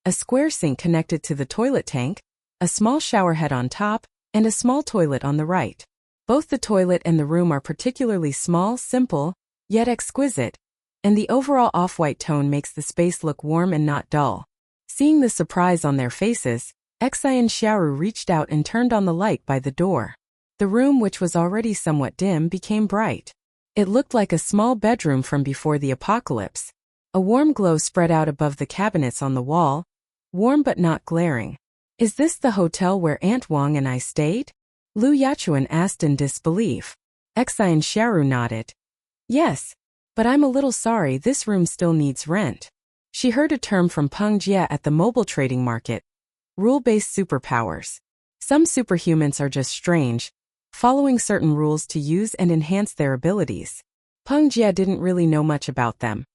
A square sink connected to the toilet tank, a small shower head on top, and a small toilet on the right. Both the toilet and the room are particularly small, simple, yet exquisite, and the overall off-white tone makes the space look warm and not dull. Seeing the surprise on their faces, Xin Xiaoru reached out and turned on the light by the door. The room, which was already somewhat dim, became bright. It looked like a small bedroom from before the apocalypse. A warm glow spread out above the cabinets on the wall, warm but not glaring. "Is this the hotel where Aunt Wang and I stayed?" Lu Yachuan asked in disbelief. Xin Xiaoru nodded. "Yes, but I'm a little sorry, this room still needs rent." She heard a term from Peng Jie at the mobile trading market: rule-based superpowers. Some superhumans are just strange, following certain rules to use and enhance their abilities. Peng Jie didn't really know much about them.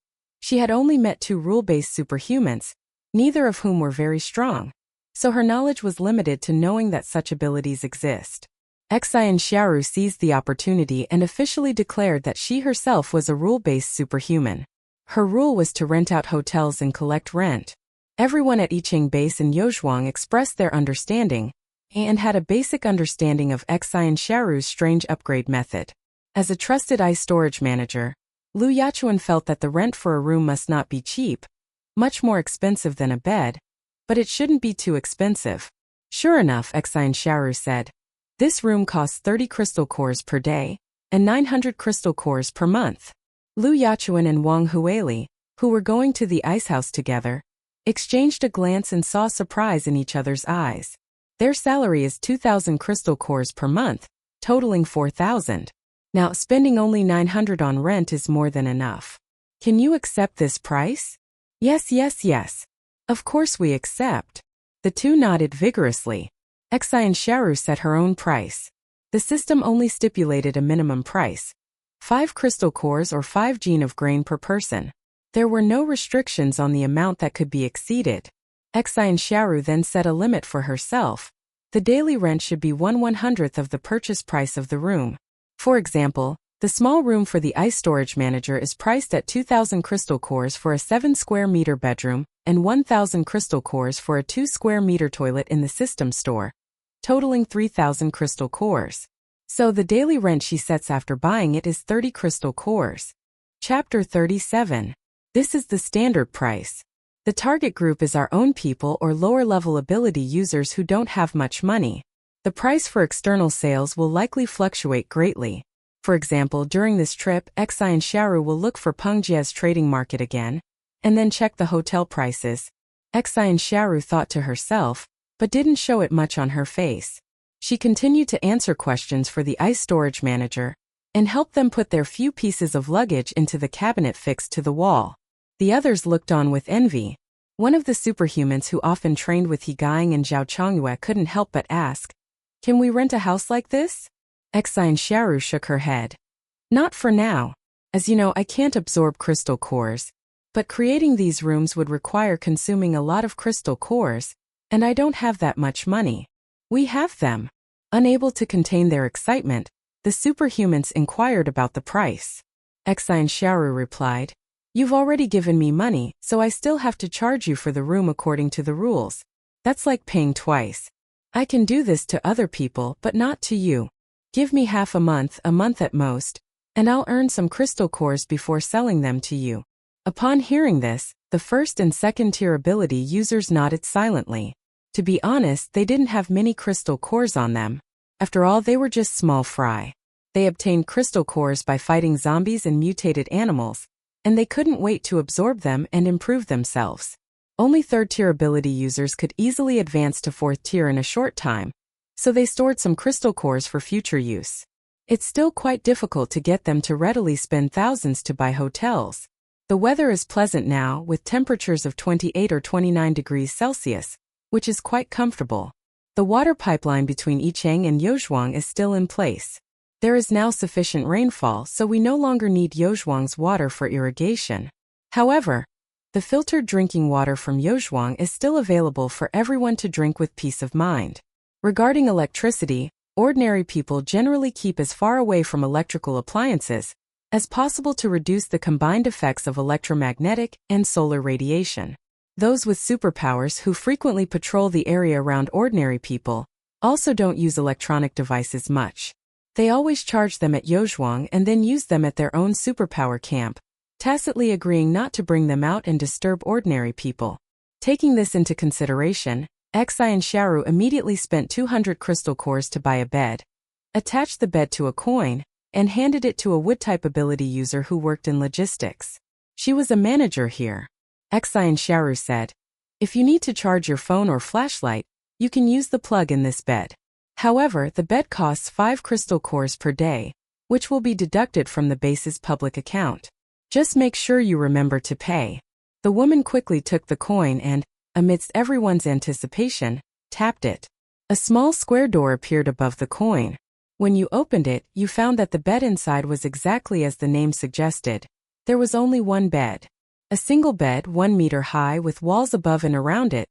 She had only met 2 rule-based superhumans, neither of whom were very strong, so her knowledge was limited to knowing that such abilities exist. Xin Xiaoru seized the opportunity and officially declared that she herself was a rule-based superhuman. Her rule was to rent out hotels and collect rent. Everyone at Yiqing Base and Yozhuang expressed their understanding, and had a basic understanding of Xin Xiaoru's strange upgrade method. As a trusted ice storage manager, Lu Yachuan felt that the rent for a room must not be cheap, much more expensive than a bed, but it shouldn't be too expensive. "Sure enough," Xin Xiaoru said. "This room costs 30 crystal cores per day, and 900 crystal cores per month." Lu Yachuan and Wang Huili, who were going to the ice house together, exchanged a glance and saw surprise in each other's eyes. Their salary is 2,000 crystal cores per month, totaling 4,000. Now, spending only 900 on rent is more than enough. "Can you accept this price?" Yes. Of course we accept." The two nodded vigorously. Xin Xiaoru set her own price. The system only stipulated a minimum price: 5 crystal cores or 5 gene of grain per person. There were no restrictions on the amount that could be exceeded. Xin Xiaoru then set a limit for herself. The daily rent should be 1/100th of the purchase price of the room. For example, the small room for the ice storage manager is priced at 2,000 crystal cores for a 7 square meter bedroom, and 1,000 crystal cores for a 2 square meter toilet in the system store, totaling 3,000 crystal cores. So the daily rent she sets after buying it is 30 crystal cores. Chapter 37. This is the standard price. The target group is our own people or lower-level ability users who don't have much money. The price for external sales will likely fluctuate greatly. For example, during this trip, Xin Xiaoru will look for Peng Jie's trading market again, and then check the hotel prices. Xin Xiaoru thought to herself, but didn't show it much on her face. She continued to answer questions for the ice storage manager, and helped them put their few pieces of luggage into the cabinet fixed to the wall. The others looked on with envy. One of the superhumans who often trained with He Gaiying and Zhao Chongyue couldn't help but ask, "Can we rent a house like this?" Xin Xiaoru shook her head. "Not for now. As you know, I can't absorb crystal cores, but creating these rooms would require consuming a lot of crystal cores, and I don't have that much money." "We have them." Unable to contain their excitement, the superhumans inquired about the price. Xin Xiaoru replied, "You've already given me money, so I still have to charge you for the room according to the rules. That's like paying twice. I can do this to other people, but not to you. Give me half a month at most, and I'll earn some crystal cores before selling them to you." Upon hearing this, the first and second tier ability users nodded silently. To be honest, they didn't have many crystal cores on them. After all, they were just small fry. They obtained crystal cores by fighting zombies and mutated animals, and they couldn't wait to absorb them and improve themselves. Only third-tier ability users could easily advance to fourth tier in a short time, so they stored some crystal cores for future use. It's still quite difficult to get them to readily spend thousands to buy hotels. The weather is pleasant now, with temperatures of 28 or 29 degrees Celsius, which is quite comfortable. The water pipeline between Yicheng and Yozhuang is still in place. There is now sufficient rainfall, so we no longer need Yozhuang's water for irrigation. However, the filtered drinking water from Yozhuang is still available for everyone to drink with peace of mind. Regarding electricity, ordinary people generally keep as far away from electrical appliances as possible to reduce the combined effects of electromagnetic and solar radiation. Those with superpowers who frequently patrol the area around ordinary people also don't use electronic devices much. They always charge them at Yozhuang and then use them at their own superpower camp, tacitly agreeing not to bring them out and disturb ordinary people. Taking this into consideration, Xin Xiaoru immediately spent 200 crystal cores to buy a bed, attached the bed to a coin, and handed it to a wood-type ability user who worked in logistics. She was a manager here. Xin Xiaoru said, "If you need to charge your phone or flashlight, you can use the plug in this bed. However, the bed costs 5 crystal cores per day, which will be deducted from the base's public account. Just make sure you remember to pay." The woman quickly took the coin and, amidst everyone's anticipation, tapped it. A small square door appeared above the coin. When you opened it, you found that the bed inside was exactly as the name suggested. There was only one bed. A single bed 1 meter high with walls above and around it,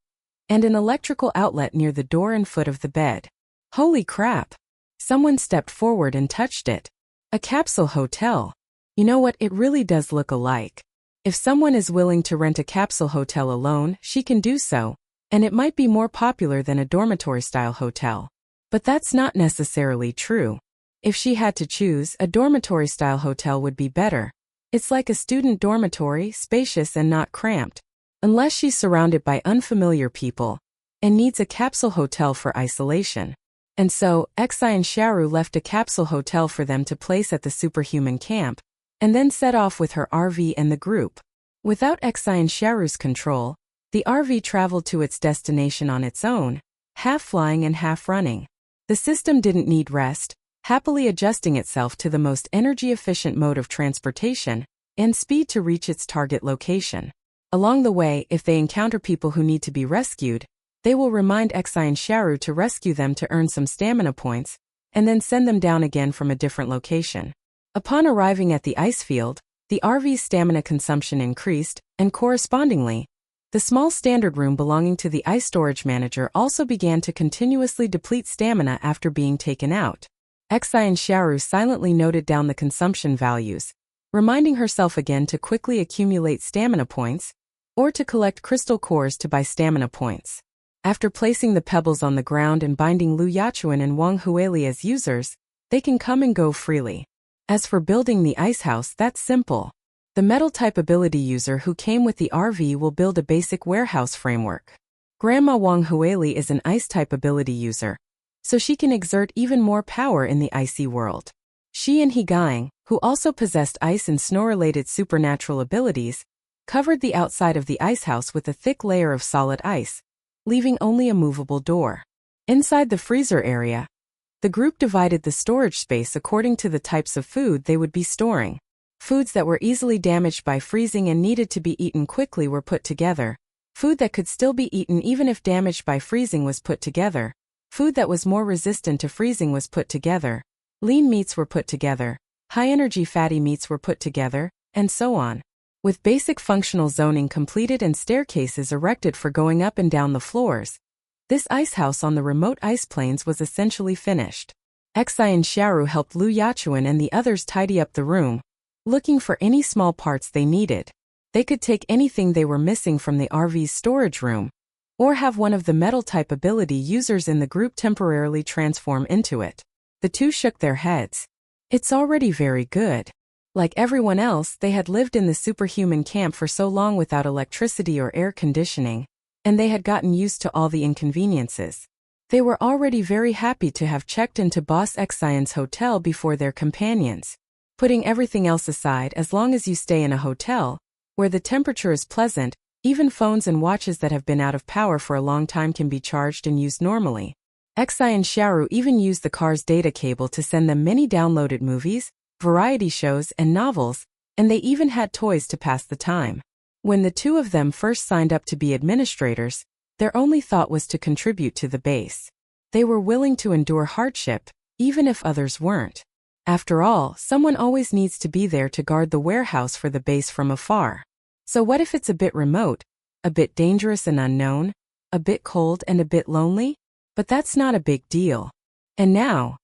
and an electrical outlet near the door and foot of the bed. Holy crap! Someone stepped forward and touched it. A capsule hotel. You know what, it really does look alike. If someone is willing to rent a capsule hotel alone, she can do so, and it might be more popular than a dormitory-style hotel. But that's not necessarily true. If she had to choose, a dormitory-style hotel would be better. It's like a student dormitory, spacious and not cramped. Unless she's surrounded by unfamiliar people and needs a capsule hotel for isolation. And so, Xin Xiaoru left a capsule hotel for them to place at the superhuman camp, and then set off with her RV and the group. Without Xin Xiaoru's control, the RV traveled to its destination on its own, half flying and half running. The system didn't need rest, happily adjusting itself to the most energy-efficient mode of transportation and speed to reach its target location. Along the way, if they encounter people who need to be rescued, they will remind Xin Xiaoru to rescue them to earn some stamina points, and then send them down again from a different location. Upon arriving at the ice field, the RV's stamina consumption increased, and correspondingly, the small standard room belonging to the ice storage manager also began to continuously deplete stamina after being taken out. Xin Xiaoru silently noted down the consumption values, reminding herself again to quickly accumulate stamina points, or to collect crystal cores to buy stamina points. After placing the pebbles on the ground and binding Lu Yachuan and Wang Huili as users, they can come and go freely. As for building the ice house, that's simple. The metal-type ability user who came with the RV will build a basic warehouse framework. Grandma Wang Huili is an ice-type ability user, so she can exert even more power in the icy world. She and Hegang, who also possessed ice and snow-related supernatural abilities, covered the outside of the ice house with a thick layer of solid ice, leaving only a movable door. Inside the freezer area, the group divided the storage space according to the types of food they would be storing. Foods that were easily damaged by freezing and needed to be eaten quickly were put together. Food that could still be eaten even if damaged by freezing was put together. Food that was more resistant to freezing was put together. Lean meats were put together. High-energy fatty meats were put together, and so on. With basic functional zoning completed and staircases erected for going up and down the floors, this ice house on the remote ice plains was essentially finished. Xin Xiaoru helped Lu Yachuan and the others tidy up the room, looking for any small parts they needed. They could take anything they were missing from the RV's storage room, or have one of the metal-type ability users in the group temporarily transform into it. The two shook their heads. It's already very good. Like everyone else, they had lived in the superhuman camp for so long without electricity or air conditioning, and they had gotten used to all the inconveniences. They were already very happy to have checked into Boss Xian's hotel before their companions. Putting everything else aside, as long as you stay in a hotel, where the temperature is pleasant, even phones and watches that have been out of power for a long time can be charged and used normally. Xin Xiaoru even used the car's data cable to send them many downloaded movies, variety shows and novels, and they even had toys to pass the time. When the two of them first signed up to be administrators, their only thought was to contribute to the base. They were willing to endure hardship, even if others weren't. After all, someone always needs to be there to guard the warehouse for the base from afar. So what if it's a bit remote, a bit dangerous and unknown, a bit cold and a bit lonely? But that's not a big deal. And now,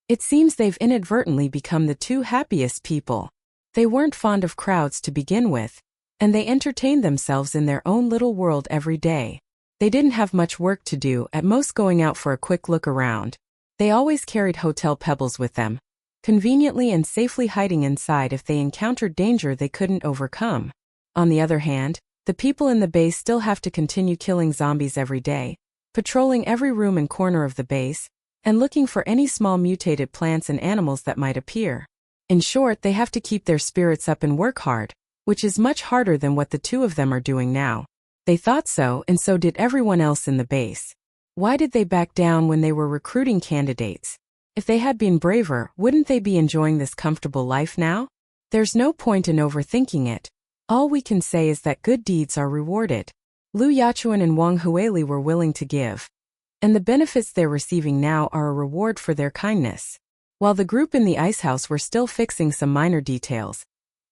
it seems they've inadvertently become the two happiest people. They weren't fond of crowds to begin with, and they entertained themselves in their own little world every day. They didn't have much work to do, at most going out for a quick look around. They always carried hotel pebbles with them, conveniently and safely hiding inside if they encountered danger they couldn't overcome. On the other hand, the people in the base still have to continue killing zombies every day, patrolling every room and corner of the base, and looking for any small mutated plants and animals that might appear. In short, they have to keep their spirits up and work hard, which is much harder than what the two of them are doing now. They thought so, and so did everyone else in the base. Why did they back down when they were recruiting candidates? If they had been braver, wouldn't they be enjoying this comfortable life now? There's no point in overthinking it. All we can say is that good deeds are rewarded. Liu Yachuan and Wang Huili were willing to give, and the benefits they're receiving now are a reward for their kindness. While the group in the ice house were still fixing some minor details,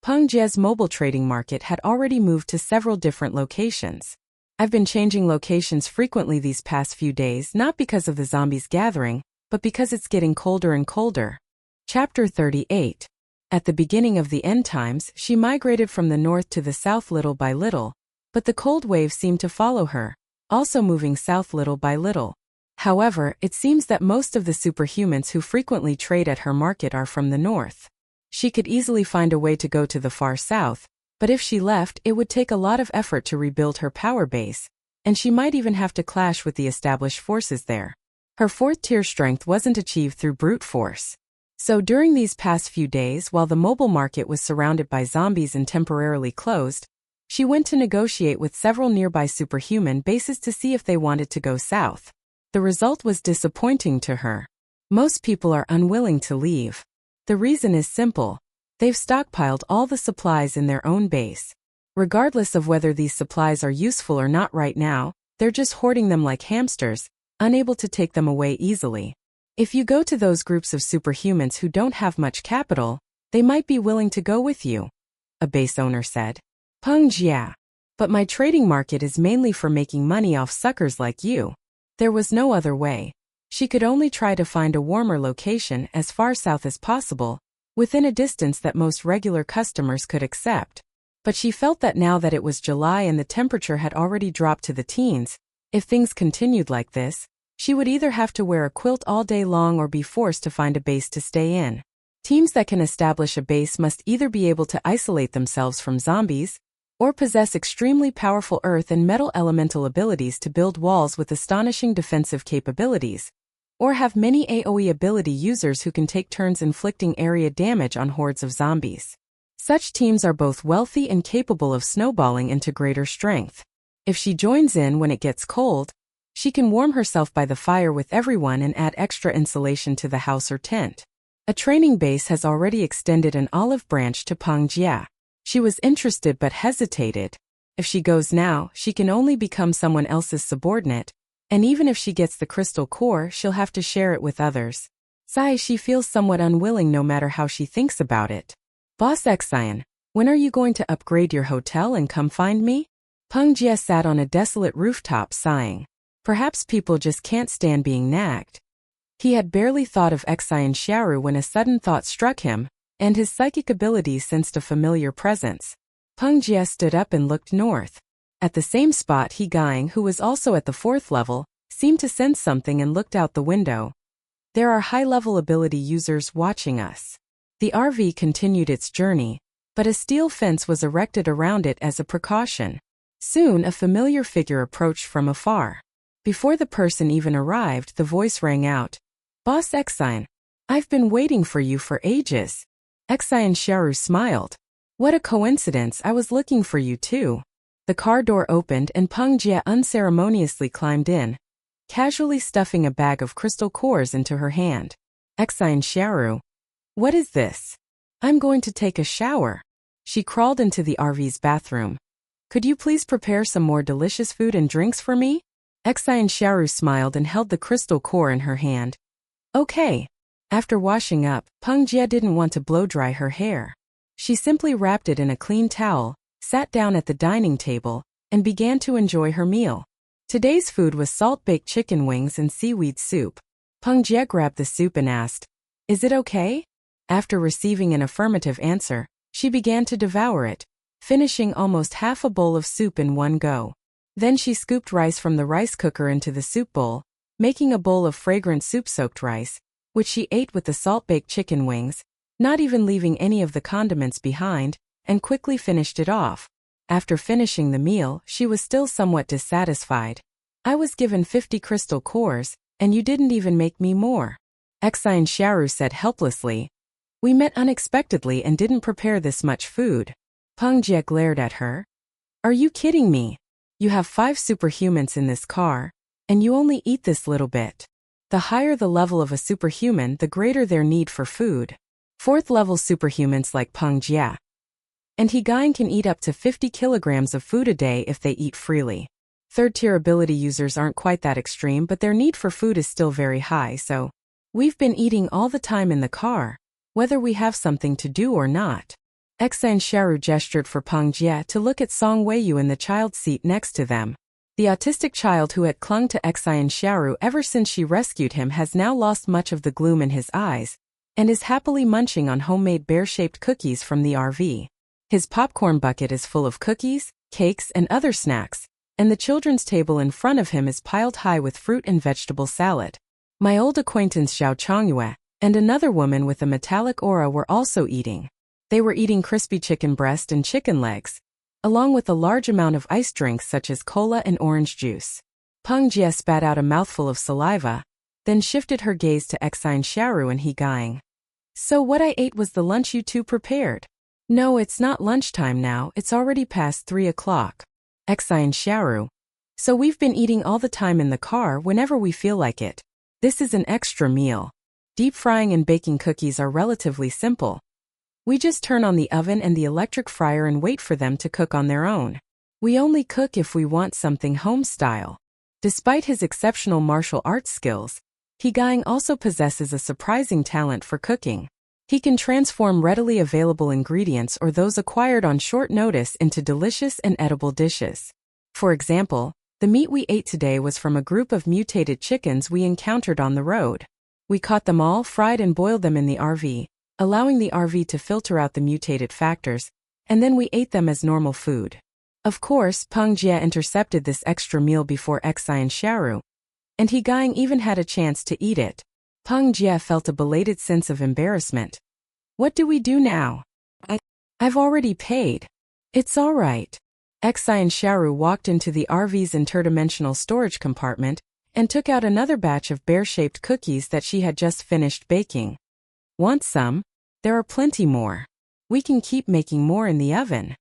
Peng Jie's mobile trading market had already moved to several different locations. I've been changing locations frequently these past few days, not because of the zombies gathering, but because it's getting colder and colder. Chapter 38. At the beginning of the end times, she migrated from the north to the south little by little, but the cold wave seemed to follow her, also moving south little by little. However, it seems that most of the superhumans who frequently trade at her market are from the north. She could easily find a way to go to the far south, but if she left, it would take a lot of effort to rebuild her power base, and she might even have to clash with the established forces there. Her fourth-tier strength wasn't achieved through brute force. So during these past few days, while the mobile market was surrounded by zombies and temporarily closed, she went to negotiate with several nearby superhuman bases to see if they wanted to go south. The result was disappointing to her. Most people are unwilling to leave. The reason is simple. They've stockpiled all the supplies in their own base. Regardless of whether these supplies are useful or not right now, they're just hoarding them like hamsters, unable to take them away easily. If you go to those groups of superhumans who don't have much capital, they might be willing to go with you, a base owner said. Peng Jia. But my trading market is mainly for making money off suckers like you. There was no other way. She could only try to find a warmer location as far south as possible, within a distance that most regular customers could accept. But she felt that now that it was July and the temperature had already dropped to the teens, if things continued like this, she would either have to wear a quilt all day long or be forced to find a base to stay in. Teams that can establish a base must either be able to isolate themselves from zombies, or possess extremely powerful earth and metal elemental abilities to build walls with astonishing defensive capabilities, or have many AoE ability users who can take turns inflicting area damage on hordes of zombies. Such teams are both wealthy and capable of snowballing into greater strength. If she joins in when it gets cold, she can warm herself by the fire with everyone and add extra insulation to the house or tent. A training base has already extended an olive branch to Peng Jia. She was interested but hesitated. If she goes now, she can only become someone else's subordinate, and even if she gets the crystal core, she'll have to share it with others. She feels somewhat unwilling no matter how she thinks about it. Boss Xian, when are you going to upgrade your hotel and come find me? Peng Jia sat on a desolate rooftop sighing. Perhaps people just can't stand being nagged. He had barely thought of Xin Xiaoru when a sudden thought struck him, and his psychic abilities sensed a familiar presence. Peng Jia stood up and looked north. At the same spot, He Gang, who was also at the 4th level, seemed to sense something and looked out the window. There are high-level ability users watching us. The RV continued its journey, but a steel fence was erected around it as a precaution. Soon a familiar figure approached from afar. Before the person even arrived, the voice rang out. Boss Xian, I've been waiting for you for ages. Xin Xiaoru smiled. What a coincidence, I was looking for you too. The car door opened and Peng Jia unceremoniously climbed in, casually stuffing a bag of crystal cores into her hand. Xin Xiaoru. What is this? I'm going to take a shower. She crawled into the RV's bathroom. Could you please prepare some more delicious food and drinks for me? Xin Xiaoru smiled and held the crystal core in her hand. Okay. After washing up, Peng Jie didn't want to blow-dry her hair. She simply wrapped it in a clean towel, sat down at the dining table, and began to enjoy her meal. Today's food was salt-baked chicken wings and seaweed soup. Peng Jie grabbed the soup and asked, "Is it okay?" After receiving an affirmative answer, she began to devour it, finishing almost half a bowl of soup in one go. Then she scooped rice from the rice cooker into the soup bowl, making a bowl of fragrant soup-soaked rice, which she ate with the salt-baked chicken wings, not even leaving any of the condiments behind, and quickly finished it off. After finishing the meal, she was still somewhat dissatisfied. "I was given 50 crystal cores, and you didn't even make me more," Xin Xiaoru said helplessly. "We met unexpectedly and didn't prepare this much food." Peng Jie glared at her. "Are you kidding me? You have 5 superhumans in this car, and you only eat this little bit." The higher the level of a superhuman, the greater their need for food. 4th-level superhumans like Peng Jie and Hegain can eat up to 50 kilograms of food a day if they eat freely. 3rd-tier ability users aren't quite that extreme, but their need for food is still very high, so we've been eating all the time in the car, whether we have something to do or not. Xin Xiaoru gestured for Peng Jie to look at Song Weiyu in the child seat next to them. The autistic child who had clung to Xin Xiaoru ever since she rescued him has now lost much of the gloom in his eyes, and is happily munching on homemade bear-shaped cookies from the RV. His popcorn bucket is full of cookies, cakes, and other snacks, and the children's table in front of him is piled high with fruit and vegetable salad. My old acquaintance Zhao Chongyue and another woman with a metallic aura were also eating. They were eating crispy chicken breast and chicken legs, along with a large amount of iced drinks such as cola and orange juice. Peng Jie spat out a mouthful of saliva, then shifted her gaze to Xin Xiaoru and Hegain. "So what I ate was the lunch you two prepared?" "No, it's not lunchtime now, it's already past 3 o'clock. Xin Xiaoru. "So we've been eating all the time in the car whenever we feel like it. This is an extra meal. Deep frying and baking cookies are relatively simple. We just turn on the oven and the electric fryer and wait for them to cook on their own. We only cook if we want something home-style." Despite his exceptional martial arts skills, Hegain also possesses a surprising talent for cooking. He can transform readily available ingredients or those acquired on short notice into delicious and edible dishes. For example, the meat we ate today was from a group of mutated chickens we encountered on the road. We caught them all, fried and boiled them in the RV, allowing the RV to filter out the mutated factors, and then we ate them as normal food. Of course, Peng Jie intercepted this extra meal before Xin Xiaoru, and Hegain even had a chance to eat it. Peng Jie felt a belated sense of embarrassment. "What do we do now? I've already paid." "It's all right." Xin Xiaoru walked into the RV's interdimensional storage compartment and took out another batch of bear-shaped cookies that she had just finished baking. "Want some? There are plenty more. We can keep making more in the oven."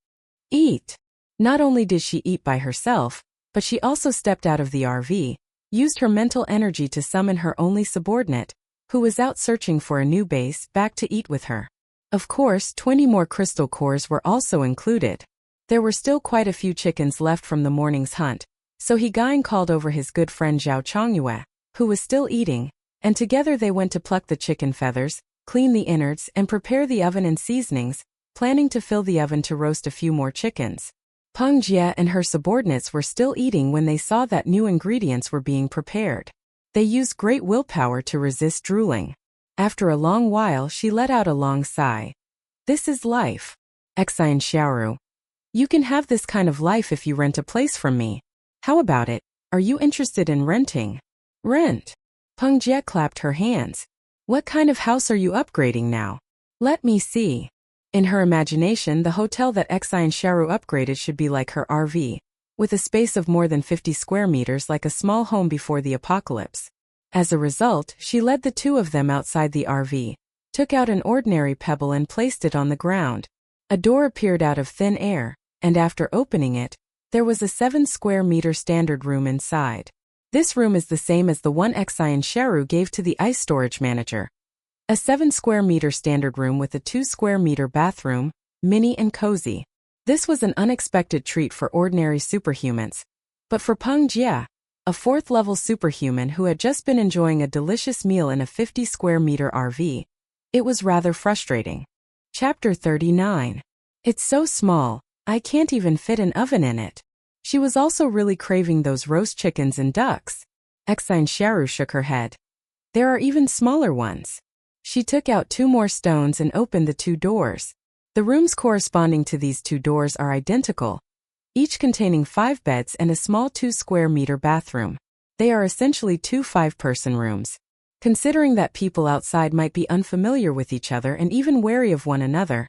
"Eat." Not only did she eat by herself, but she also stepped out of the RV, used her mental energy to summon her only subordinate, who was out searching for a new base, back to eat with her. Of course, 20 more crystal cores were also included. There were still quite a few chickens left from the morning's hunt, so Hegain called over his good friend Zhao Chongyue, who was still eating, and together they went to pluck the chicken feathers, clean the innards, and prepare the oven and seasonings, planning to fill the oven to roast a few more chickens. Peng Jie and her subordinates were still eating when they saw that new ingredients were being prepared. They used great willpower to resist drooling. After a long while, she let out a long sigh. "This is life." Xin Xiaoru. "You can have this kind of life if you rent a place from me. How about it? Are you interested in renting?" "Rent?" Peng Jie clapped her hands. "What kind of house are you upgrading now? Let me see." In her imagination, the hotel that Xin Xiaoru upgraded should be like her RV, with a space of more than 50 square meters, like a small home before the apocalypse. As a result, she led the two of them outside the RV, took out an ordinary pebble and placed it on the ground. A door appeared out of thin air, and after opening it, there was a 7 square meter standard room inside. This room is the same as the one Xin Xiaoru gave to the ice storage manager. A 7 square meter standard room with a 2 square meter bathroom, mini and cozy. This was an unexpected treat for ordinary superhumans. But for Peng Jie, a fourth-level superhuman who had just been enjoying a delicious meal in a 50-square-meter RV. It was rather frustrating. Chapter 39. It's so small, I can't even fit an oven in it. She was also really craving those roast chickens and ducks. Xin Xiaoru shook her head. There are even smaller ones. She took out 2 more stones and opened the 2 doors. The rooms corresponding to these 2 doors are identical, each containing 5 beds and a small 2-square-meter bathroom. They are essentially 2 5-person rooms. Considering that people outside might be unfamiliar with each other and even wary of one another,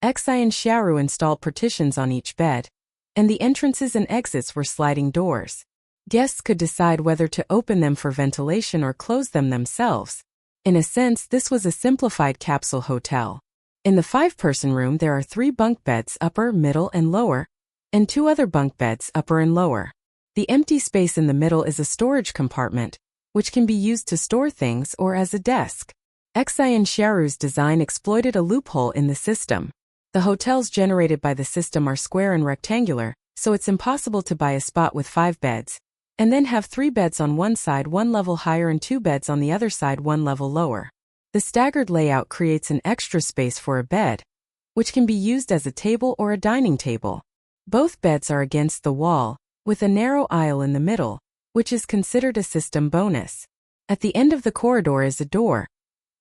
Xin Xiaoru installed partitions on each bed, and the entrances and exits were sliding doors. Guests could decide whether to open them for ventilation or close them themselves. In a sense, this was a simplified capsule hotel. In the 5-person room there are 3 bunk beds, upper, middle, and lower, and 2 other bunk beds, upper and lower. The empty space in the middle is a storage compartment, which can be used to store things or as a desk. Xin Xiaoru's design exploited a loophole in the system. The hotels generated by the system are square and rectangular, so it's impossible to buy a spot with 5 beds, and then have 3 beds on one side 1 level higher and 2 beds on the other side 1 level lower. The staggered layout creates an extra space for a bed, which can be used as a table or a dining table. Both beds are against the wall, with a narrow aisle in the middle, which is considered a system bonus. At the end of the corridor is a door.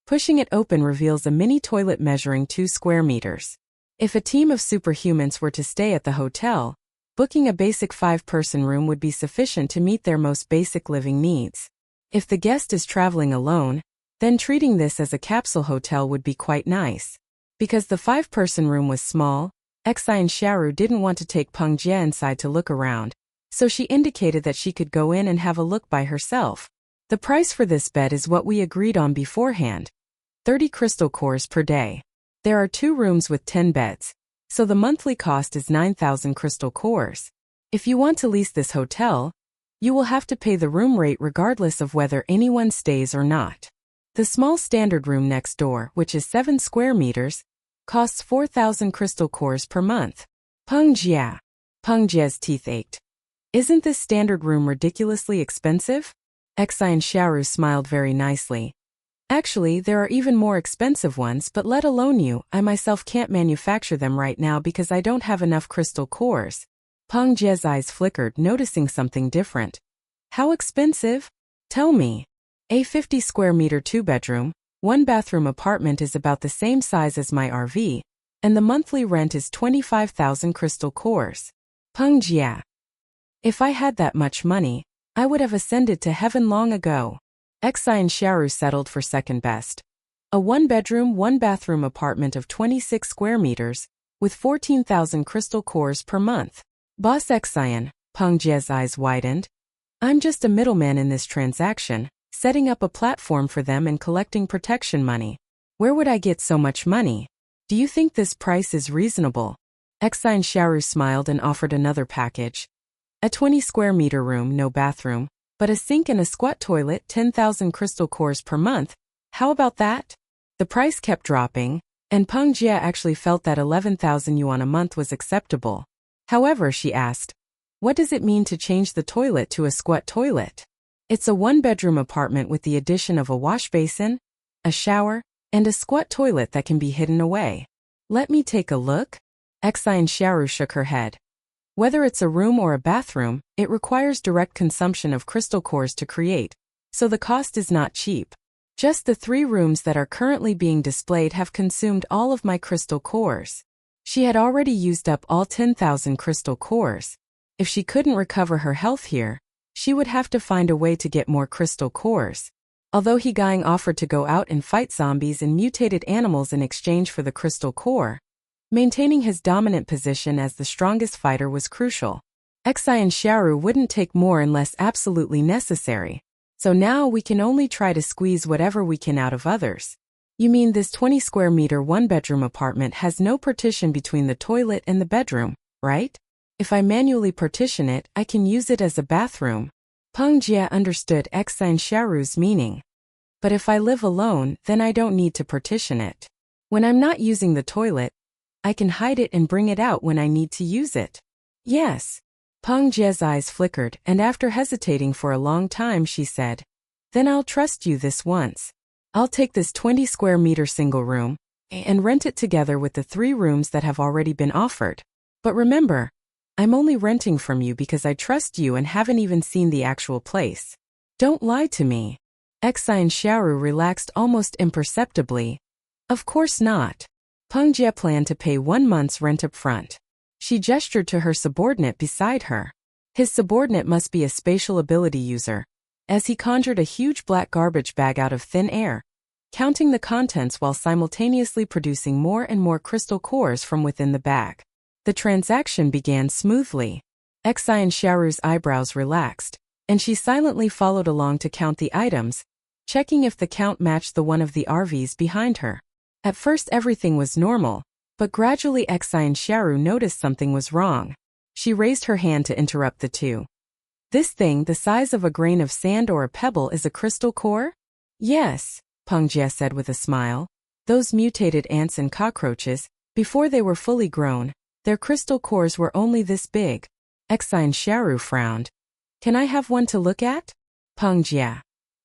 Pushing it open reveals a mini toilet measuring 2 square meters. If a team of superhumans were to stay at the hotel, booking a basic 5-person room would be sufficient to meet their most basic living needs. If the guest is traveling alone, then treating this as a capsule hotel would be quite nice. Because the 5-person room was small, Xin Xiaoru didn't want to take Peng Jie inside to look around, so she indicated that she could go in and have a look by herself. The price for this bed is what we agreed on beforehand. 30 crystal cores per day. There are 2 rooms with 10 beds, so the monthly cost is 9,000 crystal cores. If you want to lease this hotel, you will have to pay the room rate regardless of whether anyone stays or not. The small standard room next door, which is 7 square meters, costs 4,000 crystal cores per month. Peng Jie's teeth ached. Isn't this standard room ridiculously expensive? Xin Xiaoru smiled very nicely. Actually, there are even more expensive ones, but let alone you, I myself can't manufacture them right now because I don't have enough crystal cores. Peng Jie's eyes flickered, noticing something different. How expensive? Tell me. A 50-square-meter 2-bedroom, 1-bathroom apartment is about the same size as my RV, and the monthly rent is 25,000 crystal cores. Peng Jie. If I had that much money, I would have ascended to heaven long ago. Xin Xiaoru settled for second best. A 1-bedroom, 1-bathroom apartment of 26 square meters, with 14,000 crystal cores per month. Boss Xin, Peng Jie's eyes widened. I'm just a middleman in this transaction, setting up a platform for them and collecting protection money. Where would I get so much money? Do you think this price is reasonable? Xin Xiaoru smiled and offered another package. A 20-square-meter room, no bathroom, but a sink and a squat toilet, 10,000 crystal cores per month. How about that? The price kept dropping, and Peng Jie actually felt that 11,000 yuan a month was acceptable. However, she asked, what does it mean to change the toilet to a squat toilet? It's a 1-bedroom apartment with the addition of a wash basin, a shower, and a squat toilet that can be hidden away. Let me take a look. Xin Xiaoru shook her head. Whether it's a room or a bathroom, it requires direct consumption of crystal cores to create, so the cost is not cheap. Just the 3 rooms that are currently being displayed have consumed all of my crystal cores. She had already used up all 10,000 crystal cores. If she couldn't recover her health here, she would have to find a way to get more crystal cores. Although He Gang offered to go out and fight zombies and mutated animals in exchange for the crystal core, maintaining his dominant position as the strongest fighter was crucial. Xin Xiaoru wouldn't take more unless absolutely necessary, so now we can only try to squeeze whatever we can out of others. You mean this 20-square-meter 1-bedroom apartment has no partition between the toilet and the bedroom, right? If I manually partition it, I can use it as a bathroom. Peng Jie understood Xin Xiaoru's meaning. But if I live alone, then I don't need to partition it. When I'm not using the toilet, I can hide it and bring it out when I need to use it. Yes. Peng Jie's eyes flickered, and after hesitating for a long time she said, "Then I'll trust you this once. I'll take this 20 square meter single room and rent it together with the 3 rooms that have already been offered. But remember, I'm only renting from you because I trust you and haven't even seen the actual place. Don't lie to me." Xin Xiaoru relaxed almost imperceptibly. Of course not. Peng Jie planned to pay 1 month's rent up front. She gestured to her subordinate beside her. His subordinate must be a spatial ability user, as he conjured a huge black garbage bag out of thin air, counting the contents while simultaneously producing more and more crystal cores from within the bag. The transaction began smoothly. Xin Xiaoru's eyebrows relaxed, and she silently followed along to count the items, checking if the count matched the one of the RVs behind her. At first everything was normal, but gradually Xin Xiaoru noticed something was wrong. She raised her hand to interrupt the two. "This thing the size of a grain of sand or a pebble is a crystal core?" "Yes," Peng Jie said with a smile. "Those mutated ants and cockroaches, before they were fully grown, their crystal cores were only this big." Xin Xiaoru frowned. "Can I have one to look at?" Peng Jie.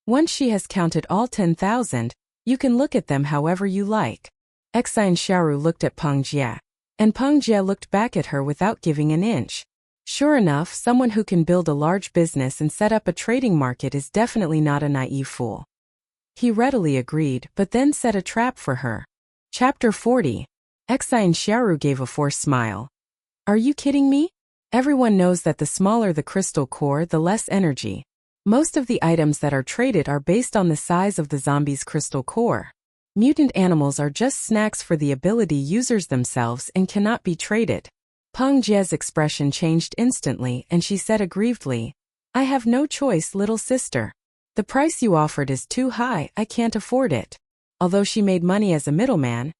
"Once she has counted all 10,000, you can look at them however you like." Xin Xiaoru looked at Peng Jie, and Peng Jie looked back at her without giving an inch. Sure enough, someone who can build a large business and set up a trading market is definitely not a naive fool. He readily agreed, but then set a trap for her. Chapter 40. Xin Xiaoru gave a forced smile. "Are you kidding me? Everyone knows that the smaller the crystal core, the less energy. Most of the items that are traded are based on the size of the zombie's crystal core. Mutant animals are just snacks for the ability users themselves and cannot be traded." Peng Jie's expression changed instantly and she said aggrievedly, "I have no choice, little sister. The price you offered is too high, I can't afford it." Although she made money as a middleman,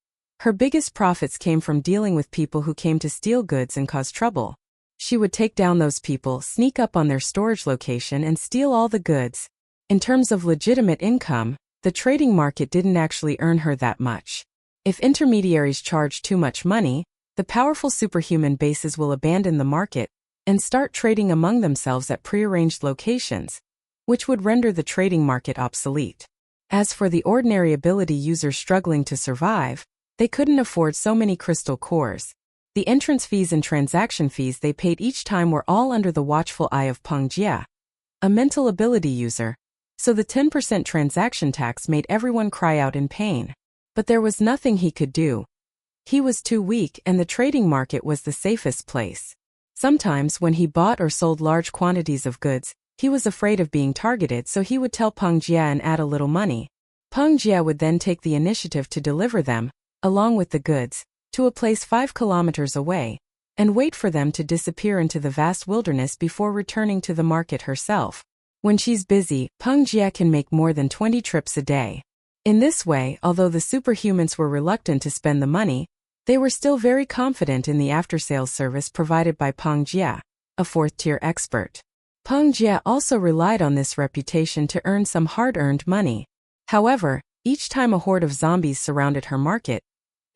her biggest profits came from dealing with people who came to steal goods and cause trouble. She would take down those people, sneak up on their storage location and steal all the goods. In terms of legitimate income, the trading market didn't actually earn her that much. If intermediaries charge too much money, the powerful superhuman bases will abandon the market and start trading among themselves at prearranged locations, which would render the trading market obsolete. As for the ordinary ability users struggling to survive, they couldn't afford so many crystal cores. The entrance fees and transaction fees they paid each time were all under the watchful eye of Peng Jie, a mental ability user, so the 10% transaction tax made everyone cry out in pain. But there was nothing he could do. He was too weak and the trading market was the safest place. Sometimes when he bought or sold large quantities of goods, he was afraid of being targeted, so he would tell Peng Jie and add a little money. Peng Jie would then take the initiative to deliver them, along with the goods, to a place 5 kilometers away, and wait for them to disappear into the vast wilderness before returning to the market herself. When she's busy, Peng Jie can make more than 20 trips a day. In this way, although the superhumans were reluctant to spend the money, they were still very confident in the after-sales service provided by Peng Jie, a 4th-tier expert. Peng Jie also relied on this reputation to earn some hard-earned money. However, each time a horde of zombies surrounded her market,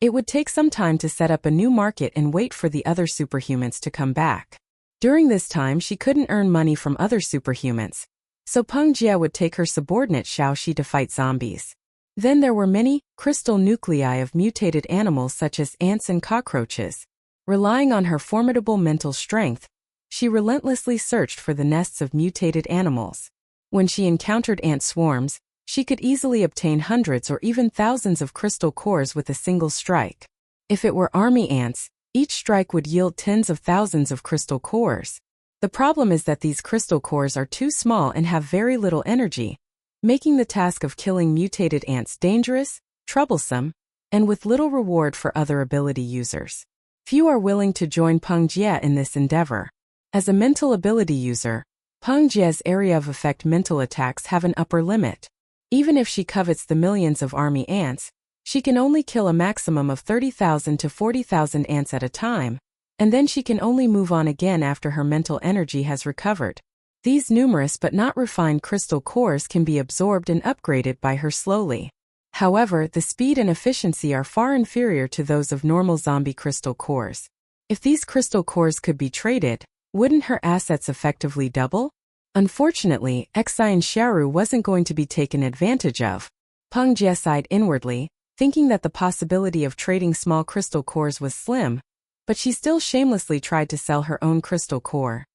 it would take some time to set up a new market and wait for the other superhumans to come back. During this time she couldn't earn money from other superhumans, so Peng Jie would take her subordinate Xiaoxi to fight zombies. Then there were many crystal nuclei of mutated animals such as ants and cockroaches. Relying on her formidable mental strength, she relentlessly searched for the nests of mutated animals. When she encountered ant swarms, she could easily obtain hundreds or even thousands of crystal cores with a single strike. If it were army ants, each strike would yield tens of thousands of crystal cores. The problem is that these crystal cores are too small and have very little energy, making the task of killing mutated ants dangerous, troublesome, and with little reward for other ability users. Few are willing to join Peng Jie in this endeavor. As a mental ability user, Peng Jie's area of effect mental attacks have an upper limit. Even if she covets the millions of army ants, she can only kill a maximum of 30,000 to 40,000 ants at a time, and then she can only move on again after her mental energy has recovered. These numerous but not refined crystal cores can be absorbed and upgraded by her slowly. However, the speed and efficiency are far inferior to those of normal zombie crystal cores. If these crystal cores could be traded, Wouldn't her assets effectively double? Unfortunately, Xin Xiaoru wasn't going to be taken advantage of. Peng Jie sighed inwardly, thinking that the possibility of trading small crystal cores was slim, but she still shamelessly tried to sell her own crystal core.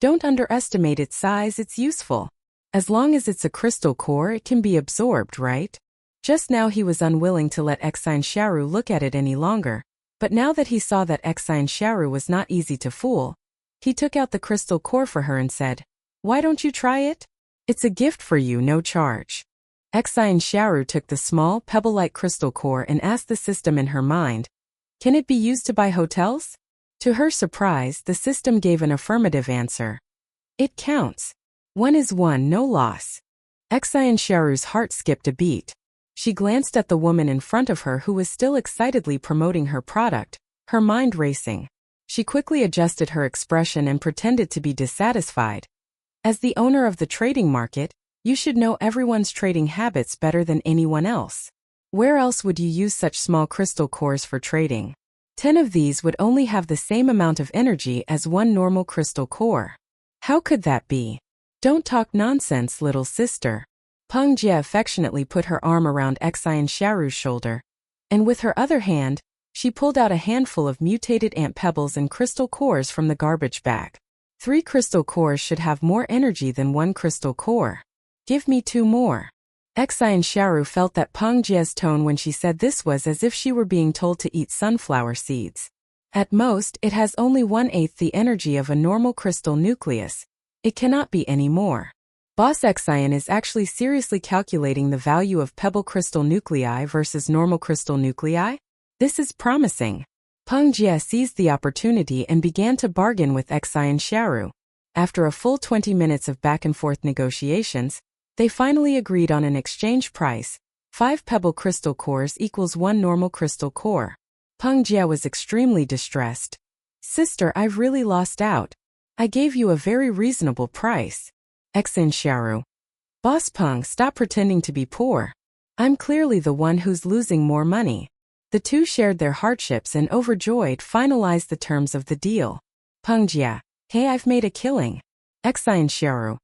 Don't underestimate its size, it's useful. As long as it's a crystal core, it can be absorbed, right? Just now he was unwilling to let Xin Xiaoru look at it any longer, but now that he saw that Xin Xiaoru was not easy to fool, he took out the crystal core for her and said, "Why don't you try it? It's a gift for you, no charge." Xin Xiaoru took the small, pebble-like crystal core and asked the system in her mind, "Can it be used to buy hotels?" To her surprise, the system gave an affirmative answer. "It counts. 1 is 1, no loss." Xin Xiaoru's heart skipped a beat. She glanced at the woman in front of her who was still excitedly promoting her product, her mind racing. She quickly adjusted her expression and pretended to be dissatisfied. As the owner of the trading market, you should know everyone's trading habits better than anyone else. Where else would you use such small crystal cores for trading? 10 of these would only have the same amount of energy as 1 normal crystal core. How could that be? Don't talk nonsense, little sister. Peng Jie affectionately put her arm around Xin Xiaoru's shoulder, and with her other hand, she pulled out a handful of mutated ant pebbles and crystal cores from the garbage bag. 3 crystal cores should have more energy than 1 crystal core. Give me 2 more. Xin Xiaoru felt that Peng Jie's tone when she said this was as if she were being told to eat sunflower seeds. At most, it has only 1/8 the energy of a normal crystal nucleus. It cannot be any more. Boss Xin is actually seriously calculating the value of pebble crystal nuclei versus normal crystal nuclei? This is promising. Peng Jie seized the opportunity and began to bargain with Xin Xiaoru. After a full 20 minutes of back-and-forth negotiations, they finally agreed on an exchange price. 5 pebble crystal cores equals 1 normal crystal core. Peng Jie was extremely distressed. "Sister, I've really lost out. I gave you a very reasonable price." Xin Xiaoru. "Boss Peng, stop pretending to be poor. I'm clearly the one who's losing more money." The two shared their hardships and overjoyed finalized the terms of the deal. Peng Jie. "Hey, I've made a killing." Xin Xiaoru.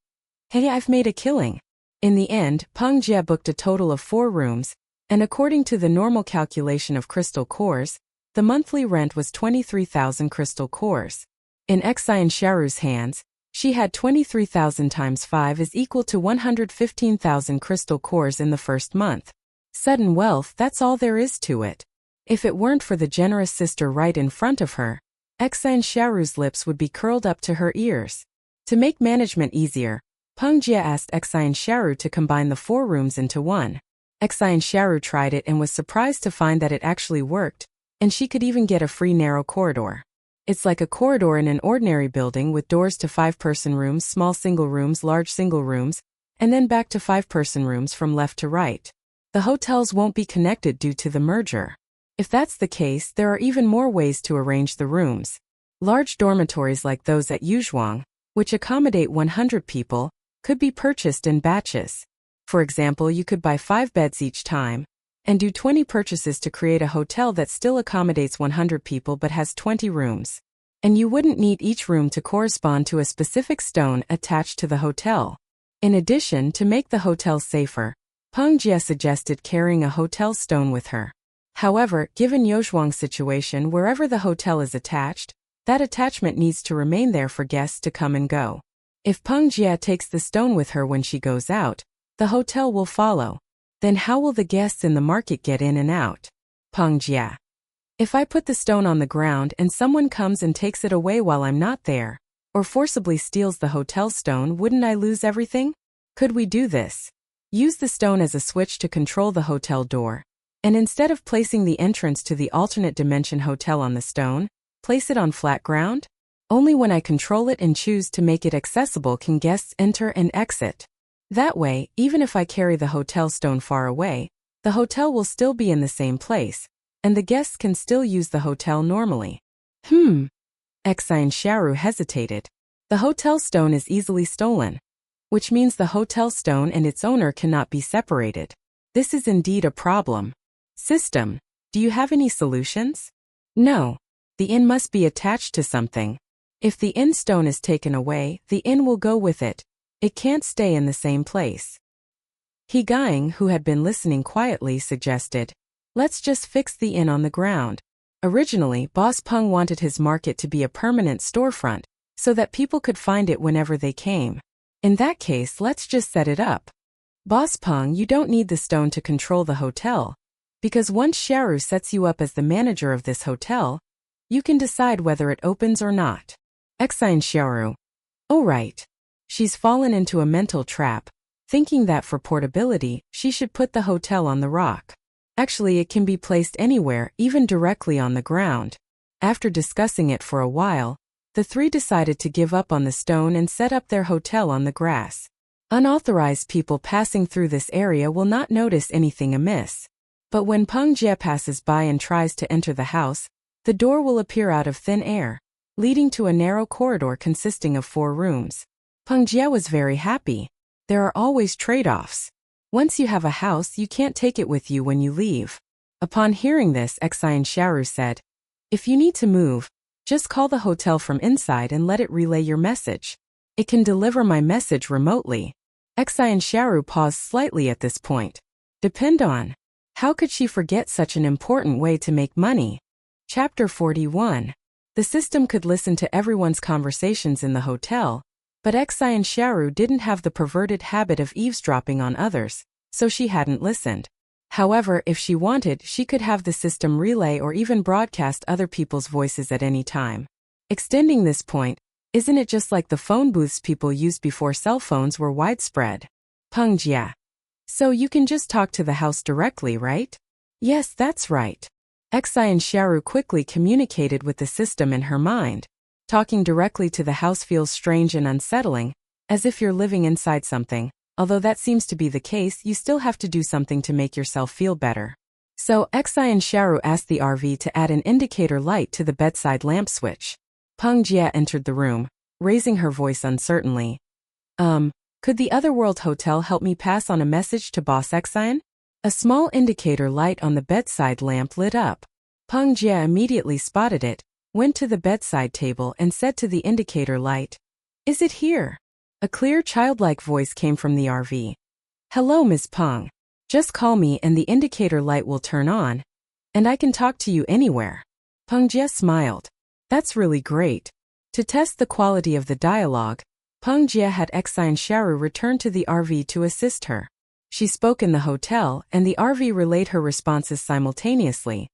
"Hey, I've made a killing." In the end, Peng Jie booked a total of 4 rooms, and according to the normal calculation of crystal cores, the monthly rent was 23,000 crystal cores. In Xin Xiaoru's hands, she had 23,000 times 5 is equal to 115,000 crystal cores in the first month. Sudden wealth, that's all there is to it. If it weren't for the generous sister right in front of her, Xin Xiaoru's lips would be curled up to her ears. To make management easier, Peng Jie asked Xin Xiaoru to combine the 4 rooms into one. Xin Xiaoru tried it and was surprised to find that it actually worked, and she could even get a free narrow corridor. It's like a corridor in an ordinary building with doors to 5-person rooms, small single rooms, large single rooms, and then back to 5-person rooms from left to right. The hotels won't be connected due to the merger. If that's the case, there are even more ways to arrange the rooms. Large dormitories like those at Yuzhuang, which accommodate 100 people, could be purchased in batches. For example, you could buy 5 beds each time, and do 20 purchases to create a hotel that still accommodates 100 people but has 20 rooms. And you wouldn't need each room to correspond to a specific stone attached to the hotel. In addition, to make the hotel safer, Peng Jie suggested carrying a hotel stone with her. However, given Yuzhuang's situation, wherever the hotel is attached, that attachment needs to remain there for guests to come and go. If Peng Jie takes the stone with her when she goes out, the hotel will follow. Then how will the guests in the market get in and out? Peng Jie. If I put the stone on the ground and someone comes and takes it away while I'm not there, or forcibly steals the hotel stone, wouldn't I lose everything? Could we do this? Use the stone as a switch to control the hotel door, and instead of placing the entrance to the alternate dimension hotel on the stone, place it on flat ground? Only when I control it and choose to make it accessible can guests enter and exit. That way, even if I carry the hotel stone far away, the hotel will still be in the same place, and the guests can still use the hotel normally. Xin Xiaoru hesitated. The hotel stone is easily stolen, which means the hotel stone and its owner cannot be separated. This is indeed a problem. System, do you have any solutions? No. The inn must be attached to something. If the inn stone is taken away, the inn will go with it. It can't stay in the same place. He Guang, who had been listening quietly, suggested, let's just fix the inn on the ground. Originally, Boss Peng wanted his market to be a permanent storefront, so that people could find it whenever they came. In that case, let's just set it up. Boss Peng, you don't need the stone to control the hotel, because once Xiaoru sets you up as the manager of this hotel, you can decide whether it opens or not. Xin Xiaoru. Oh right. She's fallen into a mental trap, thinking that for portability, she should put the hotel on the rock. Actually, it can be placed anywhere, even directly on the ground. After discussing it for a while, the three decided to give up on the stone and set up their hotel on the grass. Unauthorized people passing through this area will not notice anything amiss. But when Peng Jie passes by and tries to enter the house, the door will appear out of thin air, leading to a narrow corridor consisting of 4 rooms. Peng Jie was very happy. There are always trade-offs. Once you have a house, you can't take it with you when you leave. Upon hearing this, Xin Xiaoru said, if you need to move, just call the hotel from inside and let it relay your message. It can deliver my message remotely. Xin Xiaoru paused slightly at this point. Depend on. How could she forget such an important way to make money? Chapter 41. The system could listen to everyone's conversations in the hotel, but Xin Xiaoru didn't have the perverted habit of eavesdropping on others, so she hadn't listened. However, if she wanted, she could have the system relay or even broadcast other people's voices at any time. Extending this point, isn't it just like the phone booths people used before cell phones were widespread? Peng Jie. So you can just talk to the house directly, right? Yes, that's right. Xin Xiaoru quickly communicated with the system in her mind. Talking directly to the house feels strange and unsettling, as if you're living inside something. Although that seems to be the case, you still have to do something to make yourself feel better. So, Xin Xiaoru asked the RV to add an indicator light to the bedside lamp switch. Peng Jie entered the room, raising her voice uncertainly. Could the Otherworld Hotel help me pass on a message to Boss Xin? A small indicator light on the bedside lamp lit up. Peng Jie immediately spotted it, went to the bedside table and said to the indicator light, is it here? A clear childlike voice came from the RV. Hello, Ms. Peng. Just call me and the indicator light will turn on, and I can talk to you anywhere. Peng Jie smiled. That's really great. To test the quality of the dialogue, Peng Jie had Xin Xiaoru return to the RV to assist her. She spoke in the hotel, and the RV relayed her responses simultaneously.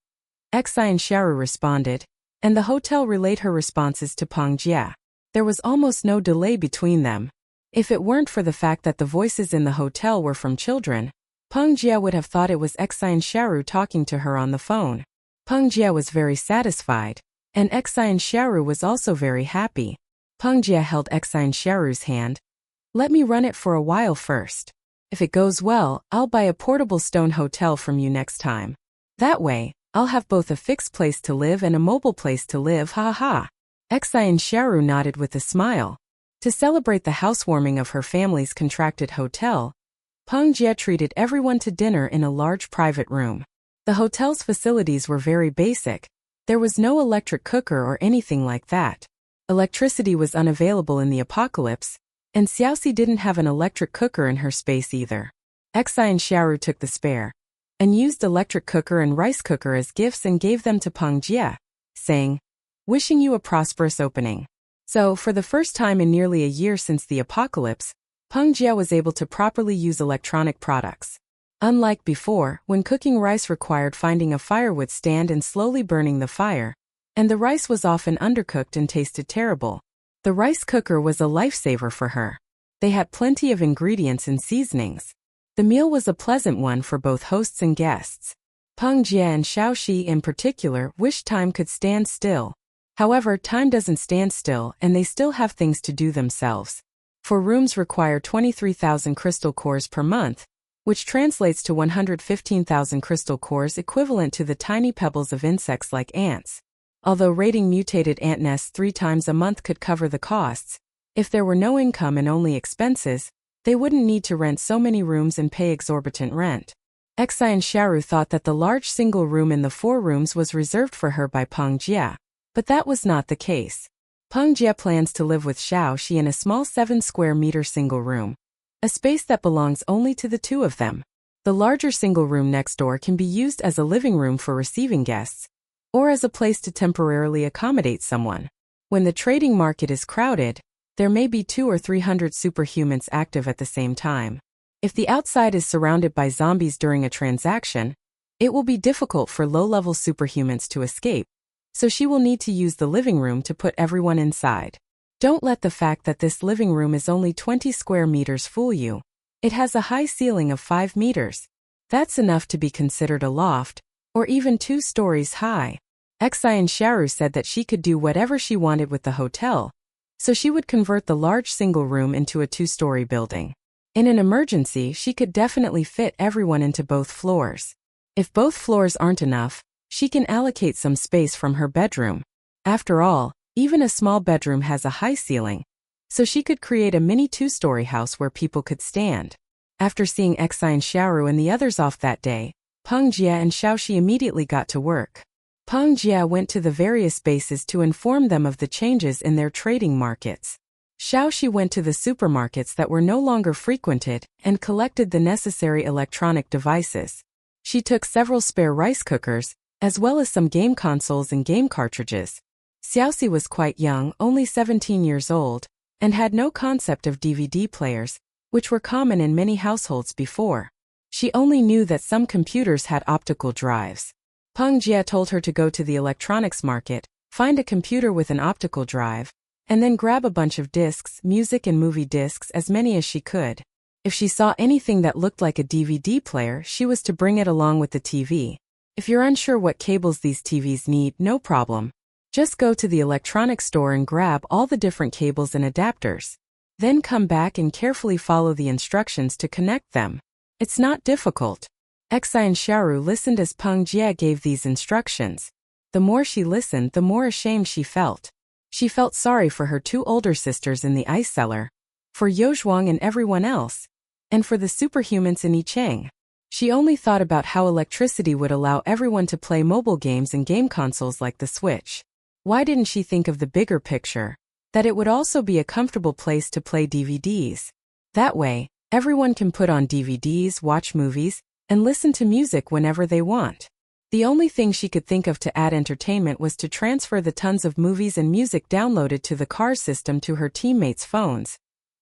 Xin Xiaoru responded, and the hotel relayed her responses to Peng Jie. There was almost no delay between them. If it weren't for the fact that the voices in the hotel were from children, Peng Jie would have thought it was Xin Xiaoru talking to her on the phone. Peng Jie was very satisfied, and Xin Xiaoru was also very happy. Peng Jie held Xin Xiaoru's hand. Let me run it for a while first. If it goes well, I'll buy a portable stone hotel from you next time. That way, I'll have both a fixed place to live and a mobile place to live, ha ha. Xin Xiaoru nodded with a smile. To celebrate the housewarming of her family's contracted hotel, Peng Jie treated everyone to dinner in a large private room. The hotel's facilities were very basic. There was no electric cooker or anything like that. Electricity was unavailable in the apocalypse, and Xiaoxi didn't have an electric cooker in her space either. Xin Xiaoru took the spare, unused electric cooker and rice cooker as gifts and gave them to Peng Jie, saying, wishing you a prosperous opening. So, for the first time in nearly a year since the apocalypse, Peng Jie was able to properly use electronic products. Unlike before, when cooking rice required finding a firewood stand and slowly burning the fire, and the rice was often undercooked and tasted terrible. The rice cooker was a lifesaver for her. They had plenty of ingredients and seasonings. The meal was a pleasant one for both hosts and guests. Peng Jie and Xiaoxi in particular wished time could stand still. However, time doesn't stand still and they still have things to do themselves. 4 rooms require 23,000 crystal cores per month, which translates to 115,000 crystal cores equivalent to the tiny pebbles of insects like ants. Although raiding mutated ant nests 3 times a month could cover the costs, if there were no income and only expenses, they wouldn't need to rent so many rooms and pay exorbitant rent. Xin Xiaoru thought that the large single room in the 4 rooms was reserved for her by Peng Jie. But that was not the case. Peng Jie plans to live with Xiao Xi in a small 7-square-meter single room, a space that belongs only to the two of them. The larger single room next door can be used as a living room for receiving guests, or as a place to temporarily accommodate someone. When the trading market is crowded, there may be 200 or 300 superhumans active at the same time. If the outside is surrounded by zombies during a transaction, it will be difficult for low-level superhumans to escape, so she will need to use the living room to put everyone inside. Don't let the fact that this living room is only 20 square meters fool you. It has a high ceiling of 5 meters. That's enough to be considered a loft, or even 2 stories high. Xin Xiaoru said that she could do whatever she wanted with the hotel, so she would convert the large single room into a 2-story building. In an emergency, she could definitely fit everyone into both floors. If both floors aren't enough, she can allocate some space from her bedroom. After all, even a small bedroom has a high ceiling, so she could create a mini 2-story house where people could stand. After seeing Xin Xiaoru and the others off that day, Peng Jie and Xiao Xi immediately got to work. Peng Jie went to the various bases to inform them of the changes in their trading markets. Xiao Xi went to the supermarkets that were no longer frequented and collected the necessary electronic devices. She took several spare rice cookers, as well as some game consoles and game cartridges. Xiaoxi was quite young, only 17 years old, and had no concept of DVD players, which were common in many households before. She only knew that some computers had optical drives. Peng Jie told her to go to the electronics market, find a computer with an optical drive, and then grab a bunch of discs, music and movie discs, as many as she could. If she saw anything that looked like a DVD player, she was to bring it along with the TV. If you're unsure what cables these TVs need, no problem. Just go to the electronics store and grab all the different cables and adapters. Then come back and carefully follow the instructions to connect them. It's not difficult. Xin Xiaoru listened as Peng Jie gave these instructions. The more she listened, the more ashamed she felt. She felt sorry for her 2 older sisters in the ice cellar, for Yozhuang and everyone else, and for the superhumans in Yicheng. She only thought about how electricity would allow everyone to play mobile games and game consoles like the Switch. Why didn't she think of the bigger picture? That it would also be a comfortable place to play DVDs. That way, everyone can put on DVDs, watch movies, and listen to music whenever they want. The only thing she could think of to add entertainment was to transfer the tons of movies and music downloaded to the car system to her teammates' phones,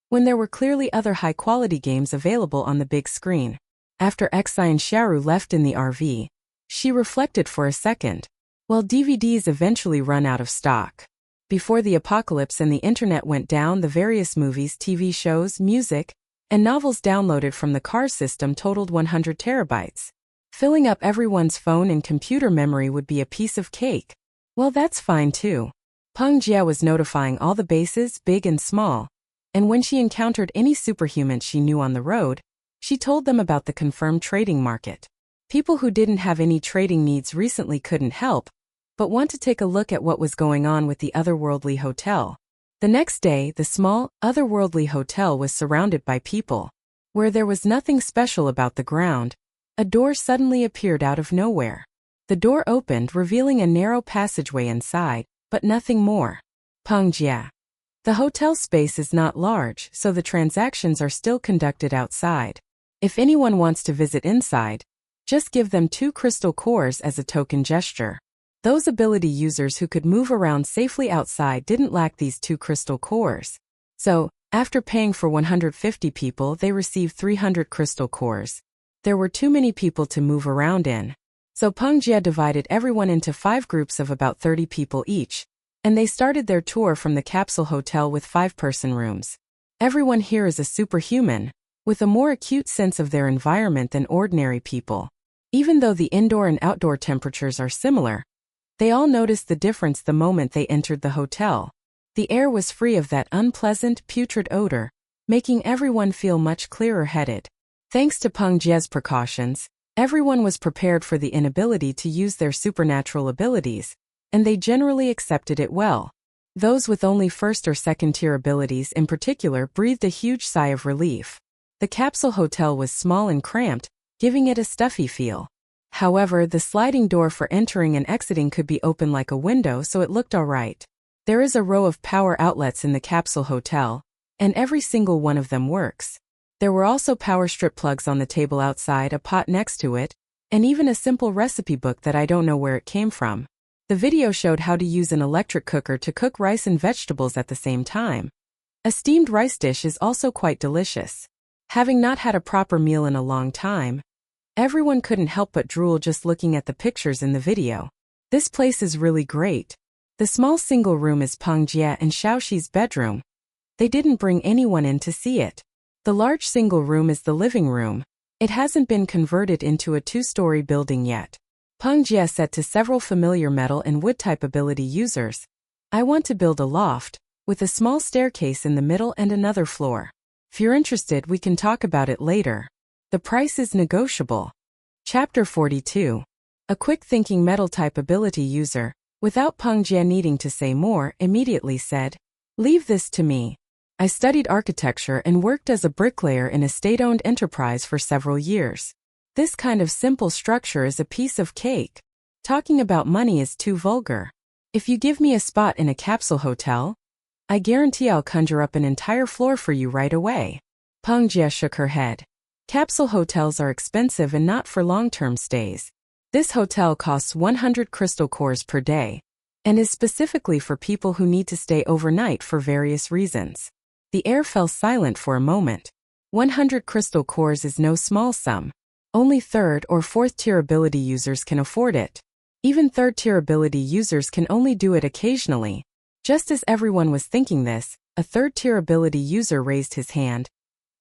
when there were clearly other high-quality games available on the big screen. After Xin Xiaoru left in the RV, she reflected for a second. Well, DVDs eventually run out of stock. Before the apocalypse and the internet went down, the various movies, TV shows, music, and novels downloaded from the car system totaled 100 terabytes. Filling up everyone's phone and computer memory would be a piece of cake. Well, that's fine too. Peng Jie was notifying all the bases, big and small, and when she encountered any superhumans she knew on the road, she told them about the confirmed trading market. People who didn't have any trading needs recently couldn't help but want to take a look at what was going on with the otherworldly hotel. The next day, the small, otherworldly hotel was surrounded by people. Where there was nothing special about the ground, a door suddenly appeared out of nowhere. The door opened, revealing a narrow passageway inside, but nothing more. Peng Jie. The hotel space is not large, so the transactions are still conducted outside. If anyone wants to visit inside, just give them 2 crystal cores as a token gesture. Those ability users who could move around safely outside didn't lack these 2 crystal cores. So, after paying for 150 people, they received 300 crystal cores. There were too many people to move around in. So Peng Jie divided everyone into 5 groups of about 30 people each, and they started their tour from the capsule hotel with 5-person rooms. Everyone here is a superhuman, with a more acute sense of their environment than ordinary people. Even though the indoor and outdoor temperatures are similar, they all noticed the difference the moment they entered the hotel. The air was free of that unpleasant, putrid odor, making everyone feel much clearer-headed. Thanks to Peng Jie's precautions, everyone was prepared for the inability to use their supernatural abilities, and they generally accepted it well. Those with only first or second-tier abilities in particular breathed a huge sigh of relief. The capsule hotel was small and cramped, giving it a stuffy feel. However, the sliding door for entering and exiting could be open like a window, so it looked alright. There is a row of power outlets in the capsule hotel, and every single one of them works. There were also power strip plugs on the table outside, a pot next to it, and even a simple recipe book that I don't know where it came from. The video showed how to use an electric cooker to cook rice and vegetables at the same time. A steamed rice dish is also quite delicious. Having not had a proper meal in a long time, everyone couldn't help but drool just looking at the pictures in the video. This place is really great. The small single room is Peng Jie and Xiaoxi's bedroom. They didn't bring anyone in to see it. The large single room is the living room. It hasn't been converted into a 2-story building yet. Peng Jie said to several familiar metal and wood type ability users, "I want to build a loft, with a small staircase in the middle and another floor. If you're interested, we can talk about it later. The price is negotiable." Chapter 42. A quick-thinking metal type ability user, without Peng Jie needing to say more, immediately said, "Leave this to me. I studied architecture and worked as a bricklayer in a state-owned enterprise for several years. This kind of simple structure is a piece of cake. Talking about money is too vulgar. If you give me a spot in a capsule hotel, I guarantee I'll conjure up an entire floor for you right away." Peng Jie shook her head. Capsule hotels are expensive and not for long-term stays. This hotel costs 100 crystal cores per day, and is specifically for people who need to stay overnight for various reasons. The air fell silent for a moment. 100 crystal cores is no small sum. Only 3rd or 4th tier ability users can afford it. Even 3rd tier ability users can only do it occasionally. Just as everyone was thinking this, a 3rd tier ability user raised his hand.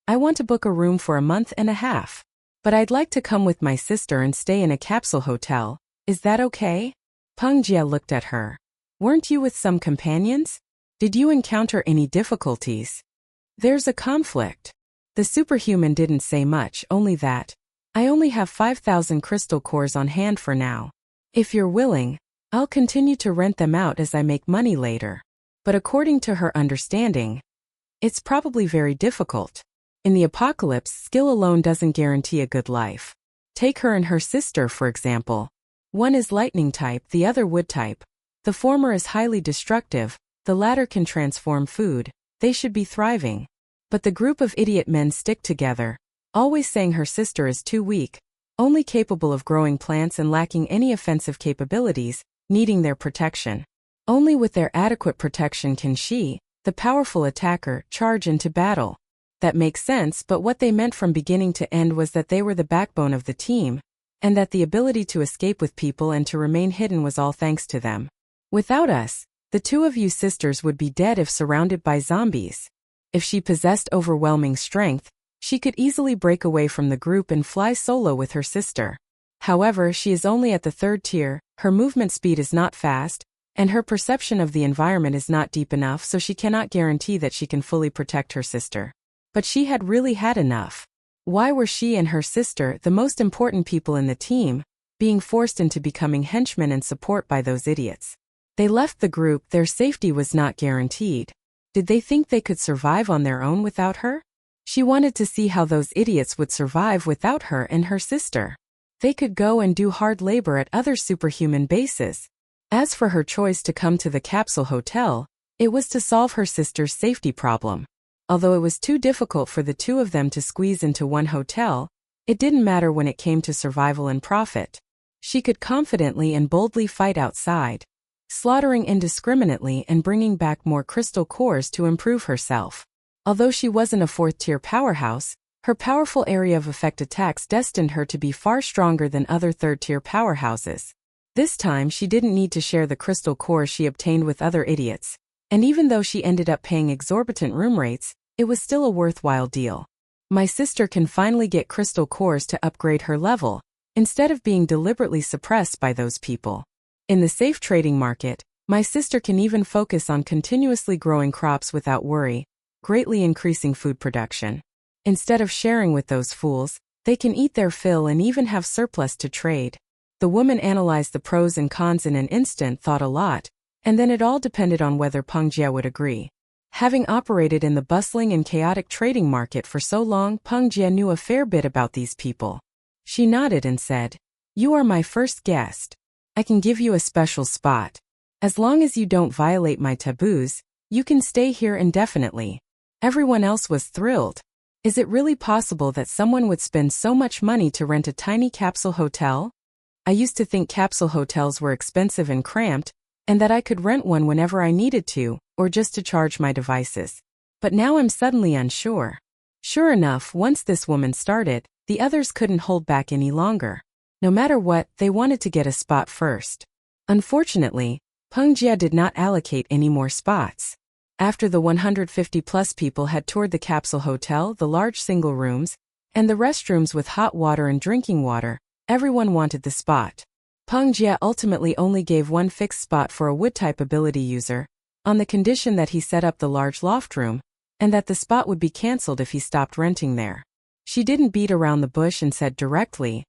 "I want to book a room for a month and a half. But I'd like to come with my sister and stay in a capsule hotel. Is that okay?" Peng Jie looked at her. "Weren't you with some companions? Did you encounter any difficulties?" "There's a conflict." The superhuman didn't say much, only that, "I only have 5,000 crystal cores on hand for now. If you're willing, I'll continue to rent them out as I make money later." But according to her understanding, it's probably very difficult. In the apocalypse, skill alone doesn't guarantee a good life. Take her and her sister, for example. One is lightning type, the other wood type. The former is highly destructive, the latter can transform food. They should be thriving. But the group of idiot men stick together, always saying her sister is too weak, only capable of growing plants and lacking any offensive capabilities, needing their protection. Only with their adequate protection can she, the powerful attacker, charge into battle. That makes sense, but what they meant from beginning to end was that they were the backbone of the team, and that the ability to escape with people and to remain hidden was all thanks to them. "Without us, the two of you sisters would be dead if surrounded by zombies. If she possessed overwhelming strength, she could easily break away from the group and fly solo with her sister. However, she is only at the 3rd tier, her movement speed is not fast, and her perception of the environment is not deep enough, so she cannot guarantee that she can fully protect her sister. But she had really had enough. Why were she and her sister, the most important people in the team, being forced into becoming henchmen and support by those idiots? They left the group, their safety was not guaranteed. Did they think they could survive on their own without her? She wanted to see how those idiots would survive without her and her sister. They could go and do hard labor at other superhuman bases. As for her choice to come to the capsule hotel, it was to solve her sister's safety problem. Although it was too difficult for the two of them to squeeze into one hotel, it didn't matter when it came to survival and profit. She could confidently and boldly fight outside, slaughtering indiscriminately and bringing back more crystal cores to improve herself. Although she wasn't a 4th tier powerhouse, her powerful area of effect attacks destined her to be far stronger than other 3rd tier powerhouses. This time she didn't need to share the crystal cores she obtained with other idiots. And even though she ended up paying exorbitant room rates, it was still a worthwhile deal. My sister can finally get crystal cores to upgrade her level, instead of being deliberately suppressed by those people. In the safe trading market, my sister can even focus on continuously growing crops without worry, greatly increasing food production. Instead of sharing with those fools, they can eat their fill and even have surplus to trade. The woman analyzed the pros and cons in an instant, thought a lot, and then it all depended on whether Peng Jie would agree. Having operated in the bustling and chaotic trading market for so long, Peng Jie knew a fair bit about these people. She nodded and said, "You are my first guest. I can give you a special spot. As long as you don't violate my taboos, you can stay here indefinitely. Everyone else was thrilled. Is it really possible that someone would spend so much money to rent a tiny capsule hotel? I used to think capsule hotels were expensive and cramped, and that I could rent one whenever I needed to, or just to charge my devices. But now I'm suddenly unsure. Sure enough, once this woman started, the others couldn't hold back any longer. No matter what, they wanted to get a spot first. Unfortunately, Peng Jia did not allocate any more spots. After the 150-plus people had toured the capsule hotel, the large single rooms, and the restrooms with hot water and drinking water, everyone wanted the spot. Peng Jia ultimately only gave one fixed spot for a wood-type ability user, on the condition that he set up the large loft room, and that the spot would be cancelled if he stopped renting there. She didn't beat around the bush and said directly,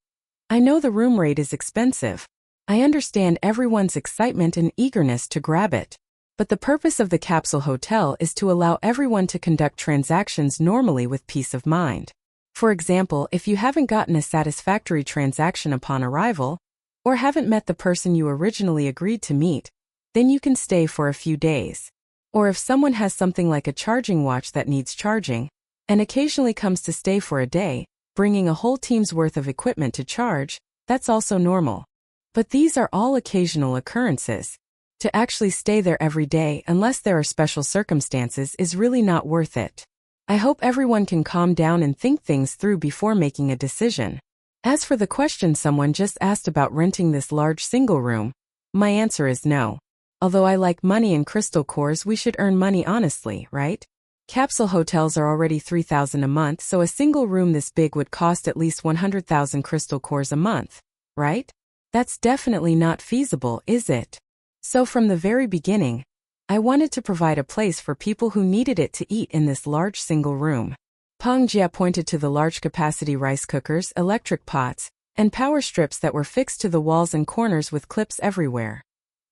"I know the room rate is expensive. I understand everyone's excitement and eagerness to grab it. But the purpose of the capsule hotel is to allow everyone to conduct transactions normally with peace of mind. For example, if you haven't gotten a satisfactory transaction upon arrival, or haven't met the person you originally agreed to meet, then you can stay for a few days. Or if someone has something like a charging watch that needs charging, and occasionally comes to stay for a day, bringing a whole team's worth of equipment to charge, that's also normal. But these are all occasional occurrences. To actually stay there every day, unless there are special circumstances, is really not worth it. I hope everyone can calm down and think things through before making a decision." As for the question someone just asked about renting this large single room, my answer is no. Although I like money and crystal cores, we should earn money honestly, right? Capsule hotels are already $3,000 a month, so a single room this big would cost at least 100,000 crystal cores a month, right? That's definitely not feasible, is it? So from the very beginning, I wanted to provide a place for people who needed it to eat in this large single room. Peng Jia pointed to the large-capacity rice cookers, electric pots, and power strips that were fixed to the walls and corners with clips everywhere.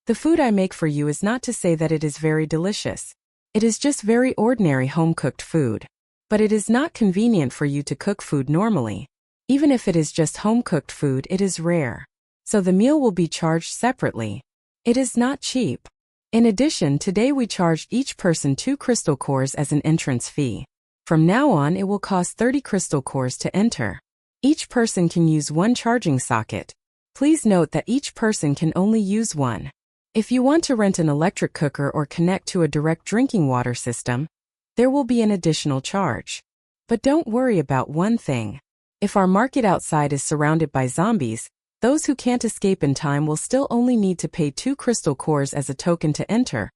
"The food I make for you is not to say that it is very delicious. It is just very ordinary home-cooked food. But it is not convenient for you to cook food normally. Even if it is just home-cooked food, it is rare. So the meal will be charged separately. It is not cheap. In addition, today we charged each person 2 crystal cores as an entrance fee. From now on, it will cost 30 crystal cores to enter. Each person can use one charging socket. Please note that each person can only use one. If you want to rent an electric cooker or connect to a direct drinking water system, there will be an additional charge. But don't worry about one thing. If our market outside is surrounded by zombies, those who can't escape in time will still only need to pay 2 crystal cores as a token to enter,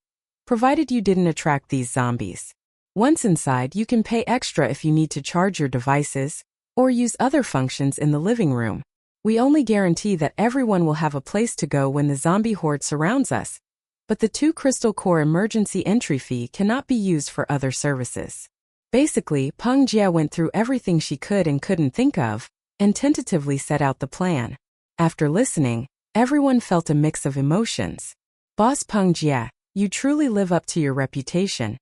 provided you didn't attract these zombies. Once inside, you can pay extra if you need to charge your devices, or use other functions in the living room. We only guarantee that everyone will have a place to go when the zombie horde surrounds us, but the 2 crystal core emergency entry fee cannot be used for other services. Basically, Peng Jia went through everything she could and couldn't think of, and tentatively set out the plan. After listening, everyone felt a mix of emotions. "Boss Peng Jia, you truly live up to your reputation.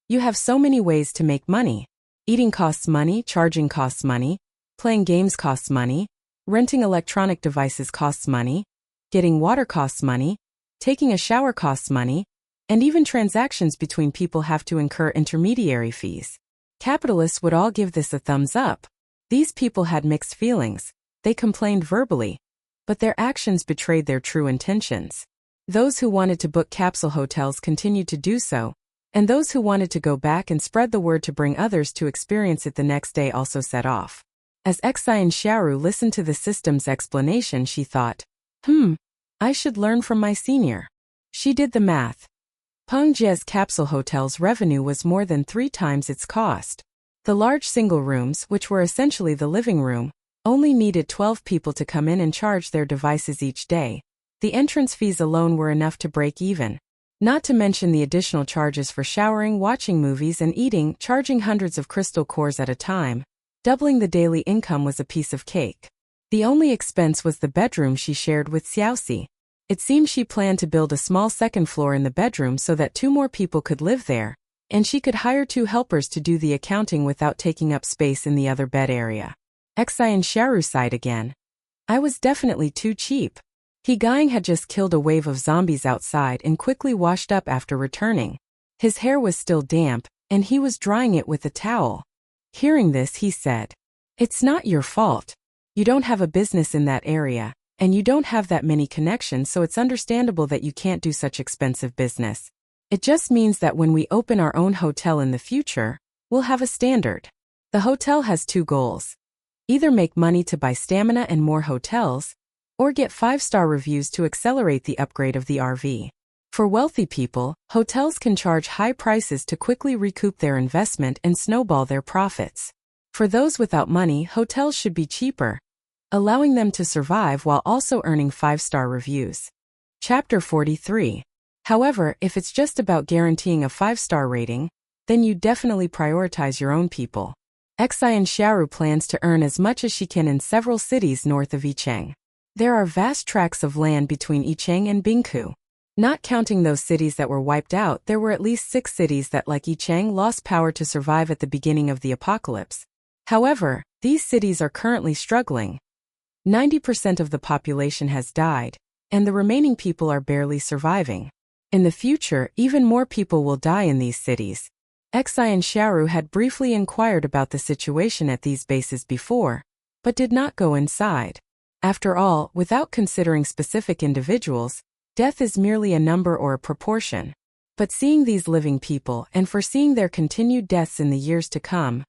You have so many ways to make money. Eating costs money, charging costs money, playing games costs money, renting electronic devices costs money, getting water costs money, taking a shower costs money, and even transactions between people have to incur intermediary fees." Capitalists would all give this a thumbs up. These people had mixed feelings. They complained verbally, but their actions betrayed their true intentions. Those who wanted to book capsule hotels continued to do so, and those who wanted to go back and spread the word to bring others to experience it the next day also set off. As Xin Xiaoru listened to the system's explanation, she thought, I should learn from my senior. She did the math. Peng Jia's capsule hotel's revenue was more than 3 times its cost. The large single rooms, which were essentially the living room, only needed 12 people to come in and charge their devices each day. The entrance fees alone were enough to break even. Not to mention the additional charges for showering, watching movies, and eating, charging hundreds of crystal cores at a time. Doubling the daily income was a piece of cake. The only expense was the bedroom she shared with Xiaoxi. It seemed she planned to build a small second floor in the bedroom so that 2 more people could live there, and she could hire 2 helpers to do the accounting without taking up space in the other bed area. Xin Xiaoru sighed again. "I was definitely too cheap. Gang had just killed a wave of zombies outside and quickly washed up after returning. His hair was still damp, and he was drying it with a towel. Hearing this, he said, "It's not your fault. You don't have a business in that area, and you don't have that many connections, so it's understandable that you can't do such expensive business. It just means that when we open our own hotel in the future, we'll have a standard. The hotel has two goals. Either make money to buy stamina and more hotels, or get 5-star reviews to accelerate the upgrade of the RV. For wealthy people, hotels can charge high prices to quickly recoup their investment and snowball their profits. For those without money, hotels should be cheaper, allowing them to survive while also earning 5-star reviews." Chapter 43. However, if it's just about guaranteeing a 5-star rating, then you definitely prioritize your own people. Xin Xiaoru plans to earn as much as she can in several cities north of Yicheng. There are vast tracts of land between Yicheng and Bingkou. Not counting those cities that were wiped out, there were at least 6 cities that, like Yicheng, lost power to survive at the beginning of the apocalypse. However, these cities are currently struggling. 90% of the population has died, and the remaining people are barely surviving. In the future, even more people will die in these cities. Xin Xiaoru had briefly inquired about the situation at these bases before, but did not go inside. After all, without considering specific individuals, death is merely a number or a proportion. But seeing these living people and foreseeing their continued deaths in the years to come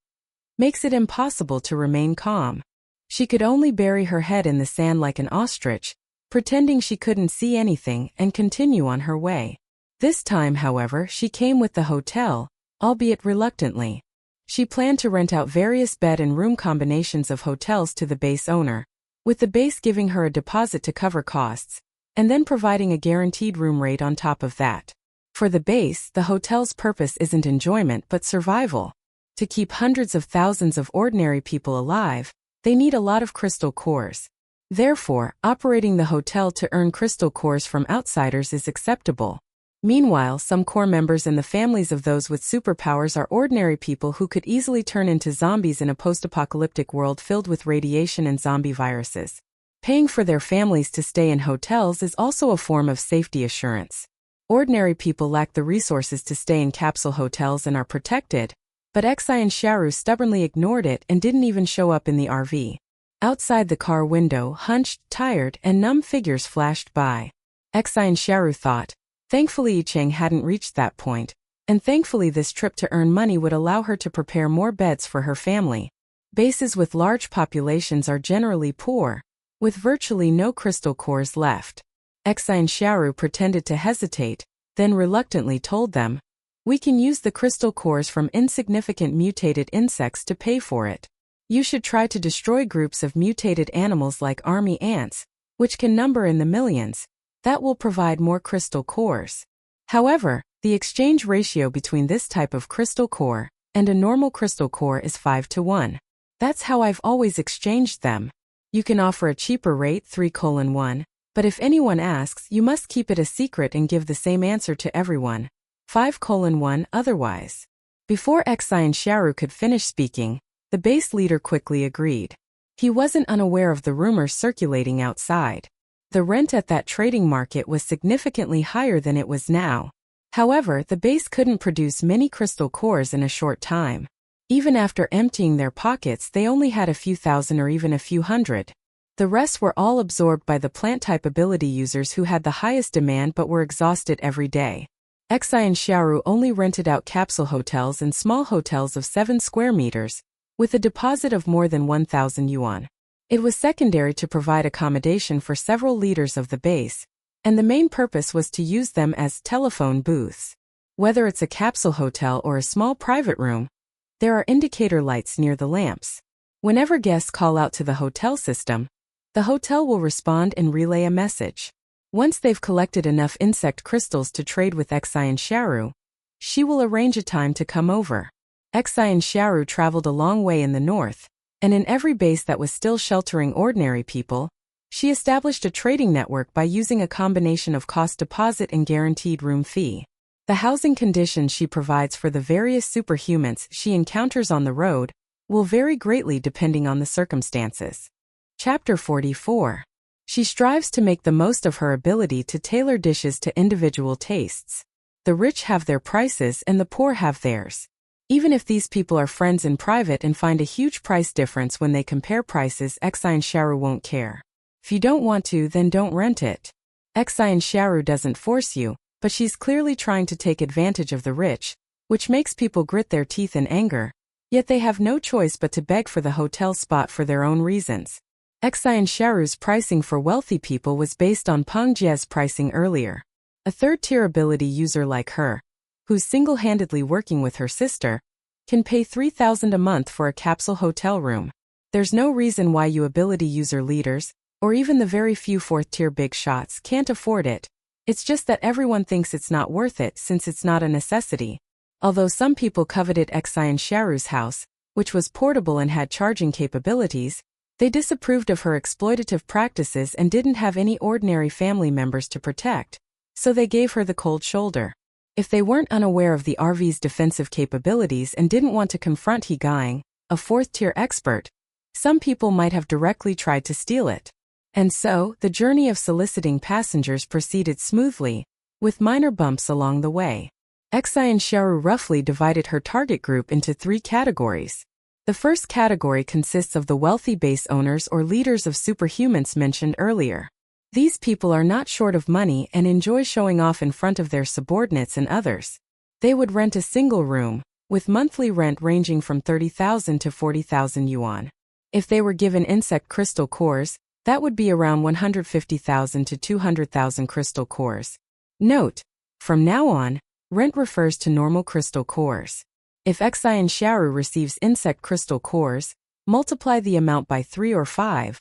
makes it impossible to remain calm. She could only bury her head in the sand like an ostrich, pretending she couldn't see anything and continue on her way. This time, however, she came with the hotel, albeit reluctantly. She planned to rent out various bed and room combinations of hotels to the base owner, with the base giving her a deposit to cover costs, and then providing a guaranteed room rate on top of that. For the base, the hotel's purpose isn't enjoyment but survival. To keep hundreds of thousands of ordinary people alive, they need a lot of crystal cores. Therefore, operating the hotel to earn crystal cores from outsiders is acceptable. Meanwhile, some core members and the families of those with superpowers are ordinary people who could easily turn into zombies in a post-apocalyptic world filled with radiation and zombie viruses. Paying for their families to stay in hotels is also a form of safety assurance. Ordinary people lack the resources to stay in capsule hotels and are protected, but Xin Xiaoru stubbornly ignored it and didn't even show up in the RV. Outside the car window, hunched, tired, and numb figures flashed by. Xin Xiaoru thought, thankfully Yicheng hadn't reached that point, and thankfully this trip to earn money would allow her to prepare more beds for her family. Bases with large populations are generally poor, with virtually no crystal cores left. Xin Xiaoru pretended to hesitate, then reluctantly told them, "We can use the crystal cores from insignificant mutated insects to pay for it. You should try to destroy groups of mutated animals like army ants, which can number in the millions. That will provide more crystal cores." However, the exchange ratio between this type of crystal core and a normal crystal core is 5:1. That's how I've always exchanged them. You can offer a cheaper rate 3:1, but if anyone asks, you must keep it a secret and give the same answer to everyone. 5:1 otherwise. Before Xin Xiaoru could finish speaking, the base leader quickly agreed. He wasn't unaware of the rumors circulating outside. The rent at that trading market was significantly higher than it was now. However, the base couldn't produce many crystal cores in a short time. Even after emptying their pockets, they only had a few thousand or even a few hundred. The rest were all absorbed by the plant-type ability users who had the highest demand but were exhausted every day. Xin Xiaoru only rented out capsule hotels and small hotels of 7 square meters, with a deposit of more than 1,000 yuan. It was secondary to provide accommodation for several leaders of the base, and the main purpose was to use them as telephone booths. Whether it's a capsule hotel or a small private room, there are indicator lights near the lamps. Whenever guests call out to the hotel system, the hotel will respond and relay a message. Once they've collected enough insect crystals to trade with Xin Xiaoru, she will arrange a time to come over. Xin Xiaoru traveled a long way in the north, and in every base that was still sheltering ordinary people, she established a trading network by using a combination of cost deposit and guaranteed room fee. The housing conditions she provides for the various superhumans she encounters on the road will vary greatly depending on the circumstances. Chapter 44. She strives to make the most of her ability to tailor dishes to individual tastes. The rich have their prices and the poor have theirs. Even if these people are friends in private and find a huge price difference when they compare prices, Xin Xiaoru won't care. If you don't want to, then don't rent it. Xin Xiaoru doesn't force you, but she's clearly trying to take advantage of the rich, which makes people grit their teeth in anger. Yet they have no choice but to beg for the hotel spot for their own reasons. Xin Xiaoru's pricing for wealthy people was based on Peng Jie's pricing earlier. A third-tier ability user like her, who's single-handedly working with her sister, can pay 3,000 a month for a capsule hotel room. There's no reason why you ability user leaders, or even the very few fourth-tier big shots, can't afford it. It's just that everyone thinks it's not worth it since it's not a necessity. Although some people coveted Xin Xiaoru's house, which was portable and had charging capabilities, they disapproved of her exploitative practices and didn't have any ordinary family members to protect, so they gave her the cold shoulder. If they weren't unaware of the RV's defensive capabilities and didn't want to confront He Gang, a fourth-tier expert, some people might have directly tried to steal it. And so, the journey of soliciting passengers proceeded smoothly, with minor bumps along the way. Xin Xiaoru roughly divided her target group into 3 categories. The first category consists of the wealthy base owners or leaders of superhumans mentioned earlier. These people are not short of money and enjoy showing off in front of their subordinates and others. They would rent a single room, with monthly rent ranging from 30,000 to 40,000 yuan. If they were given insect crystal cores, that would be around 150,000 to 200,000 crystal cores. Note, from now on, rent refers to normal crystal cores. If Xin Xiaoru receives insect crystal cores, multiply the amount by 3 or 5.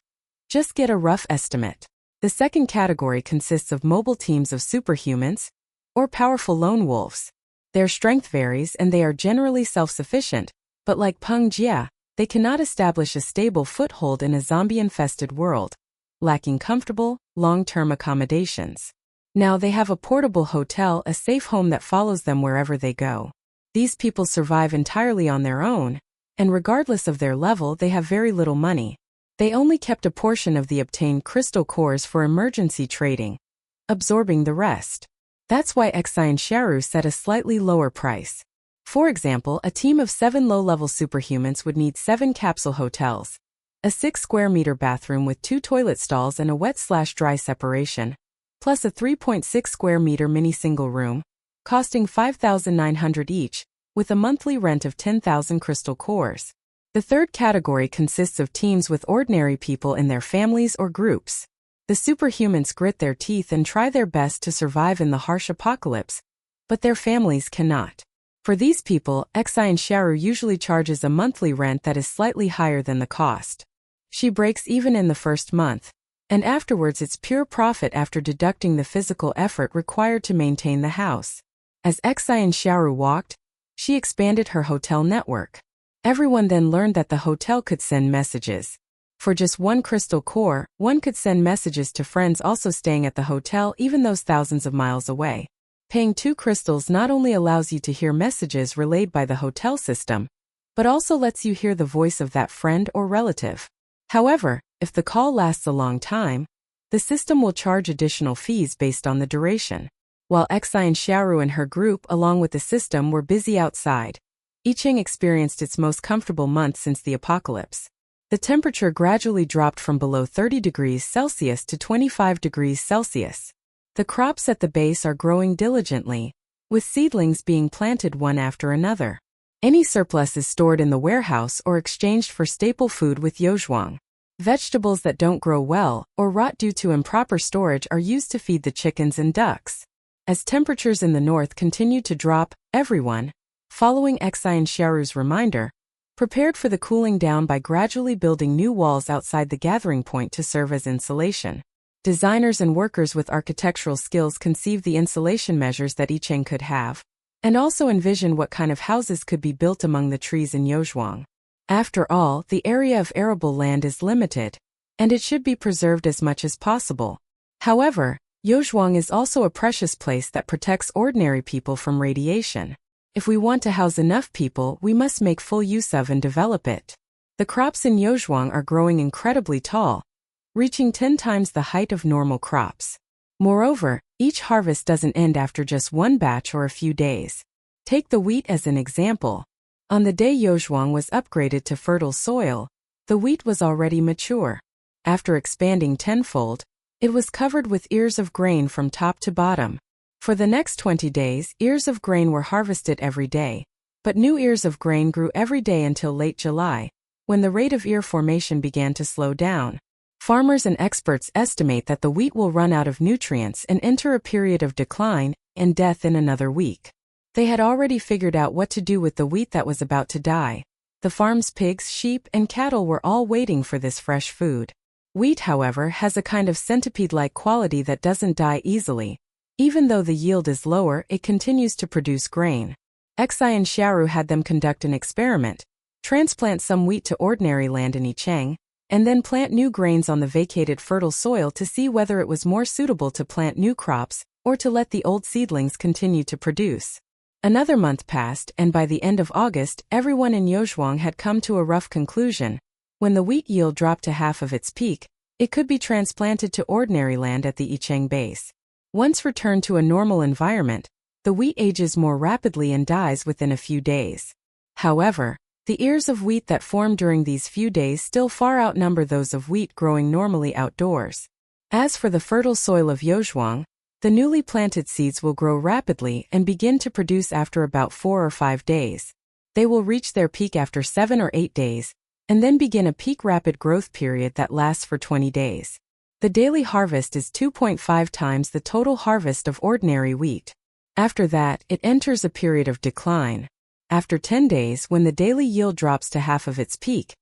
Just get a rough estimate. The second category consists of mobile teams of superhumans, or powerful lone wolves. Their strength varies and they are generally self-sufficient, but like Peng Jie, they cannot establish a stable foothold in a zombie-infested world, lacking comfortable, long-term accommodations. Now they have a portable hotel, a safe home that follows them wherever they go. These people survive entirely on their own, and regardless of their level, they have very little money. They only kept a portion of the obtained crystal cores for emergency trading, absorbing the rest. That's why Xin Xiaoru set a slightly lower price. For example, a team of 7 low-level superhumans would need 7 capsule hotels, a 6-square-meter bathroom with 2 toilet stalls and a wet/dry separation, plus a 3.6-square-meter mini single room, costing 5,900 each, with a monthly rent of 10,000 crystal cores. The third category consists of teams with ordinary people in their families or groups. The superhumans grit their teeth and try their best to survive in the harsh apocalypse, but their families cannot. For these people, Xin Xiaoru usually charges a monthly rent that is slightly higher than the cost. She breaks even in the first month, and afterwards it's pure profit after deducting the physical effort required to maintain the house. As Xin Xiaoru walked, she expanded her hotel network. Everyone then learned that the hotel could send messages. For just 1 crystal core, one could send messages to friends also staying at the hotel, even those thousands of miles away. Paying 2 crystals not only allows you to hear messages relayed by the hotel system, but also lets you hear the voice of that friend or relative. However, if the call lasts a long time, the system will charge additional fees based on the duration. While Xin Xiaoru and her group along with the system were busy outside, Yicheng experienced its most comfortable month since the apocalypse. The temperature gradually dropped from below 30 degrees Celsius to 25 degrees Celsius. The crops at the base are growing diligently, with seedlings being planted one after another. Any surplus is stored in the warehouse or exchanged for staple food with yozhuang. Vegetables that don't grow well or rot due to improper storage are used to feed the chickens and ducks. As temperatures in the north continue to drop, everyone, following Xin Xiaoru's reminder, prepared for the cooling down by gradually building new walls outside the gathering point to serve as insulation. Designers and workers with architectural skills conceived the insulation measures that Yicheng could have, and also envisioned what kind of houses could be built among the trees in Yozhuang. After all, the area of arable land is limited, and it should be preserved as much as possible. However, Yozhuang is also a precious place that protects ordinary people from radiation. If we want to house enough people, we must make full use of and develop it. The crops in Yozhuang are growing incredibly tall, reaching 10 times the height of normal crops. Moreover, each harvest doesn't end after just one batch or a few days. Take the wheat as an example. On the day Yozhuang was upgraded to fertile soil, the wheat was already mature. After expanding tenfold, it was covered with ears of grain from top to bottom. For the next 20 days, ears of grain were harvested every day, but new ears of grain grew every day until late July, when the rate of ear formation began to slow down. Farmers and experts estimate that the wheat will run out of nutrients and enter a period of decline and death in another week. They had already figured out what to do with the wheat that was about to die. The farm's pigs, sheep, and cattle were all waiting for this fresh food. Wheat, however, has a kind of centipede-like quality that doesn't die easily. Even though the yield is lower, it continues to produce grain. Xin Xiaoru had them conduct an experiment, transplant some wheat to ordinary land in Yicheng, and then plant new grains on the vacated fertile soil to see whether it was more suitable to plant new crops or to let the old seedlings continue to produce. Another month passed, and by the end of August, everyone in Yozhuang had come to a rough conclusion. When the wheat yield dropped to half of its peak, it could be transplanted to ordinary land at the Yicheng base. Once returned to a normal environment, the wheat ages more rapidly and dies within a few days. However, the ears of wheat that form during these few days still far outnumber those of wheat growing normally outdoors. As for the fertile soil of Yozhuang, the newly planted seeds will grow rapidly and begin to produce after about 4 or 5 days. They will reach their peak after 7 or 8 days, and then begin a peak rapid growth period that lasts for 20 days. The daily harvest is 2.5 times the total harvest of ordinary wheat. After that, it enters a period of decline. After 10 days, when the daily yield drops to half of its peak,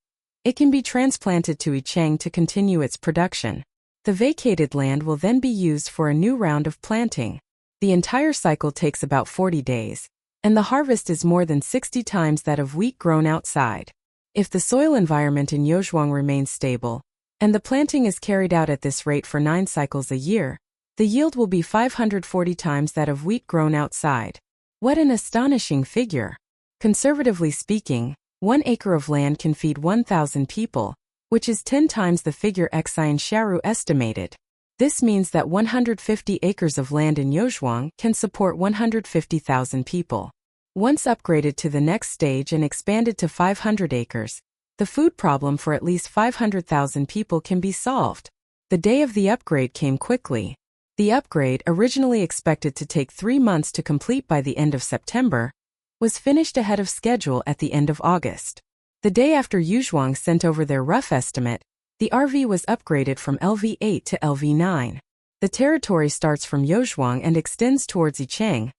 it can be transplanted to Yicheng to continue its production. The vacated land will then be used for a new round of planting. The entire cycle takes about 40 days, and the harvest is more than 60 times that of wheat grown outside. If the soil environment in Yozhuang remains stable, and the planting is carried out at this rate for 9 cycles a year, the yield will be 540 times that of wheat grown outside. What an astonishing figure! Conservatively speaking, 1 acre of land can feed 1,000 people, which is 10 times the figure Xin Xiaoru estimated. This means that 150 acres of land in Yozhuang can support 150,000 people. Once upgraded to the next stage and expanded to 500 acres, the food problem for at least 500,000 people can be solved. The day of the upgrade came quickly. The upgrade, originally expected to take 3 months to complete by the end of September, was finished ahead of schedule at the end of August. The day after Yozhuang sent over their rough estimate, the RV was upgraded from LV8 to LV9. The territory starts from Yozhuang and extends towards Yicheng,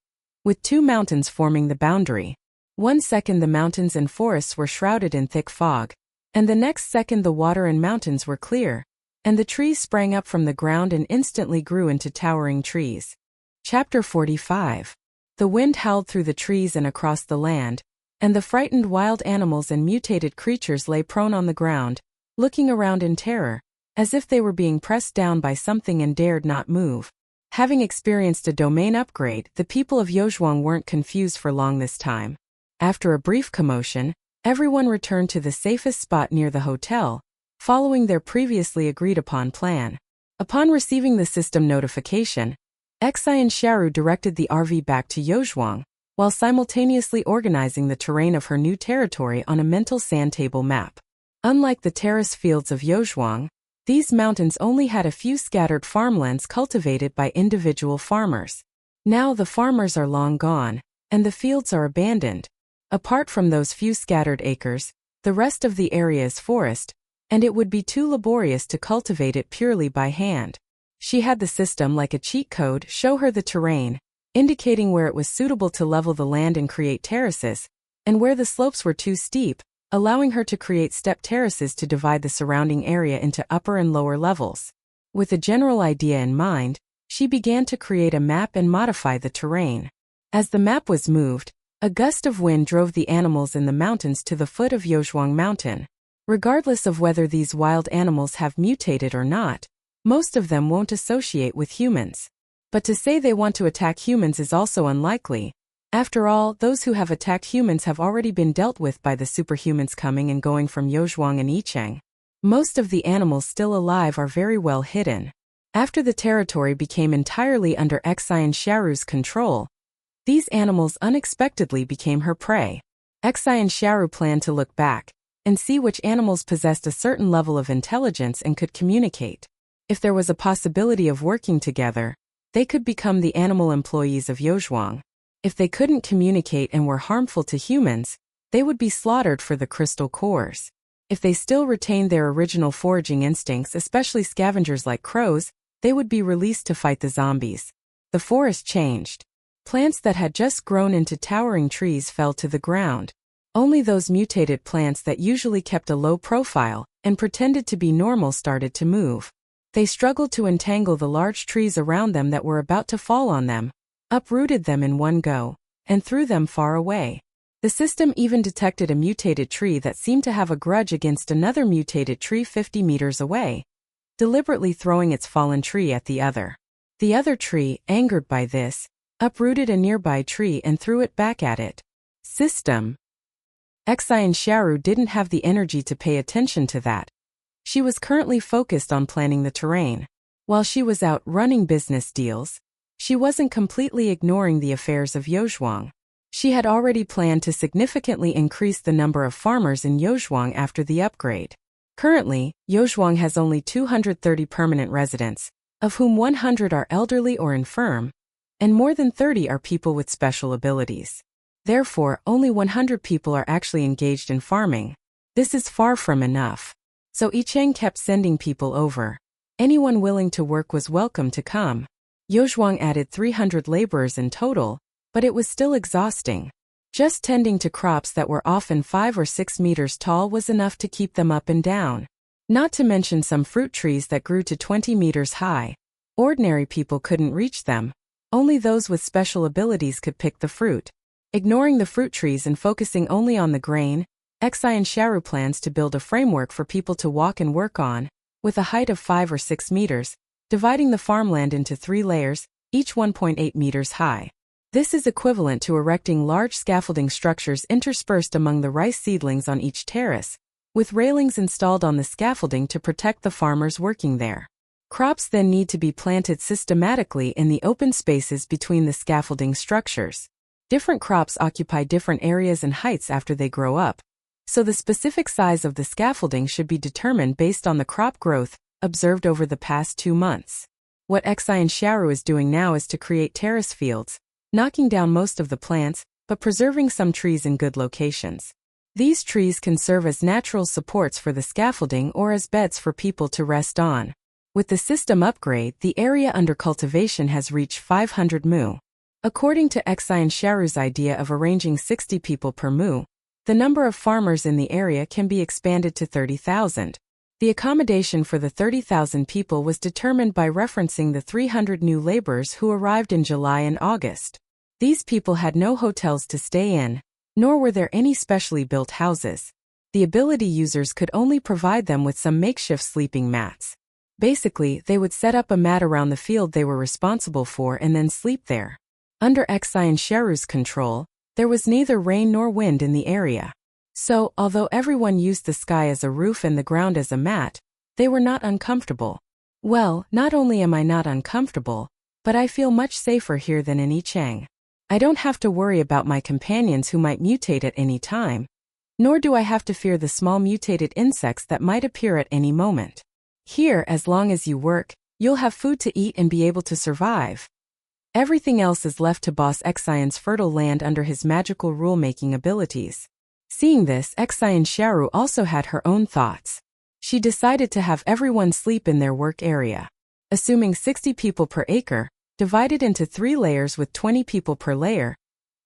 with 2 mountains forming the boundary. 1 second the mountains and forests were shrouded in thick fog, and the next second the water and mountains were clear, and the trees sprang up from the ground and instantly grew into towering trees. Chapter 45. The wind howled through the trees and across the land, and the frightened wild animals and mutated creatures lay prone on the ground, looking around in terror, as if they were being pressed down by something and dared not move. Having experienced a domain upgrade, the people of Yozhuang weren't confused for long this time. After a brief commotion, everyone returned to the safest spot near the hotel, following their previously agreed-upon plan. Upon receiving the system notification, Xin Xiaoru directed the RV back to Yozhuang, while simultaneously organizing the terrain of her new territory on a mental sand table map. Unlike the terrace fields of Yozhuang, these mountains only had a few scattered farmlands cultivated by individual farmers. Now the farmers are long gone, and the fields are abandoned. Apart from those few scattered acres, the rest of the area is forest, and it would be too laborious to cultivate it purely by hand. She had the system, like a cheat code, show her the terrain, indicating where it was suitable to level the land and create terraces, and where the slopes were too steep, allowing her to create step terraces to divide the surrounding area into upper and lower levels. With a general idea in mind, she began to create a map and modify the terrain. As the map was moved, a gust of wind drove the animals in the mountains to the foot of Yozhuang Mountain. Regardless of whether these wild animals have mutated or not, most of them won't associate with humans. But to say they want to attack humans is also unlikely. After all, those who have attacked humans have already been dealt with by the superhumans coming and going from Yozhuang and Yicheng. Most of the animals still alive are very well hidden. After the territory became entirely under Xin Xiaoru's control, these animals unexpectedly became her prey. Xin Xiaoru planned to look back and see which animals possessed a certain level of intelligence and could communicate. If there was a possibility of working together, they could become the animal employees of Yozhuang. If they couldn't communicate and were harmful to humans, they would be slaughtered for the crystal cores. If they still retained their original foraging instincts, especially scavengers like crows, they would be released to fight the zombies. The forest changed. Plants that had just grown into towering trees fell to the ground. Only those mutated plants that usually kept a low profile and pretended to be normal started to move. They struggled to entangle the large trees around them that were about to fall on them, uprooted them in one go, and threw them far away. The system even detected a mutated tree that seemed to have a grudge against another mutated tree 50 meters away, deliberately throwing its fallen tree at the other. The other tree, angered by this, uprooted a nearby tree and threw it back at it. System. Xin Xiaoru didn't have the energy to pay attention to that. She was currently focused on planning the terrain. While she was out running business deals, she wasn't completely ignoring the affairs of Yozhuang. She had already planned to significantly increase the number of farmers in Yozhuang after the upgrade. Currently, Yozhuang has only 230 permanent residents, of whom 100 are elderly or infirm, and more than 30 are people with special abilities. Therefore, only 100 people are actually engaged in farming. This is far from enough. So Yicheng kept sending people over. Anyone willing to work was welcome to come. Yozhuang added 300 laborers in total, but it was still exhausting. Just tending to crops that were often 5 or 6 meters tall was enough to keep them up and down. Not to mention some fruit trees that grew to 20 meters high. Ordinary people couldn't reach them. Only those with special abilities could pick the fruit. Ignoring the fruit trees and focusing only on the grain, Xin Xiaoru plans to build a framework for people to walk and work on, with a height of 5 or 6 meters, dividing the farmland into 3 layers, each 1.8 meters high. This is equivalent to erecting large scaffolding structures interspersed among the rice seedlings on each terrace, with railings installed on the scaffolding to protect the farmers working there. Crops then need to be planted systematically in the open spaces between the scaffolding structures. Different crops occupy different areas and heights after they grow up, so the specific size of the scaffolding should be determined based on the crop growth observed over the past 2 months. What Xin Xiaoru is doing now is to create terrace fields, knocking down most of the plants, but preserving some trees in good locations. These trees can serve as natural supports for the scaffolding or as beds for people to rest on. With the system upgrade, the area under cultivation has reached 500 mu. According to Xin Xiaoru's idea of arranging 60 people per mu, the number of farmers in the area can be expanded to 30,000. The accommodation for the 30,000 people was determined by referencing the 300 new laborers who arrived in July and August. These people had no hotels to stay in, nor were there any specially built houses. The ability users could only provide them with some makeshift sleeping mats. Basically, they would set up a mat around the field they were responsible for and then sleep there. Under Xin Xiaoru's control, there was neither rain nor wind in the area. So, although everyone used the sky as a roof and the ground as a mat, they were not uncomfortable. Well, not only am I not uncomfortable, but I feel much safer here than in Yicheng. I don't have to worry about my companions who might mutate at any time, nor do I have to fear the small mutated insects that might appear at any moment. Here, as long as you work, you'll have food to eat and be able to survive. Everything else is left to Boss Xion's fertile land under his magical rule-making abilities. Seeing this, Xin Xiaoru also had her own thoughts. She decided to have everyone sleep in their work area. Assuming 60 people per acre, divided into 3 layers with 20 people per layer,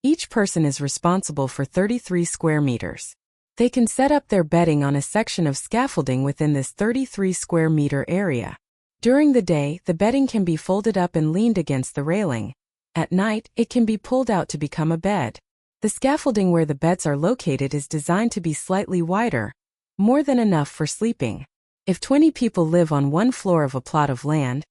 each person is responsible for 33 square meters. They can set up their bedding on a section of scaffolding within this 33 square meter area. During the day, the bedding can be folded up and leaned against the railing. At night, it can be pulled out to become a bed. The scaffolding where the beds are located is designed to be slightly wider, more than enough for sleeping. If 20 people live on one floor of a plot of land,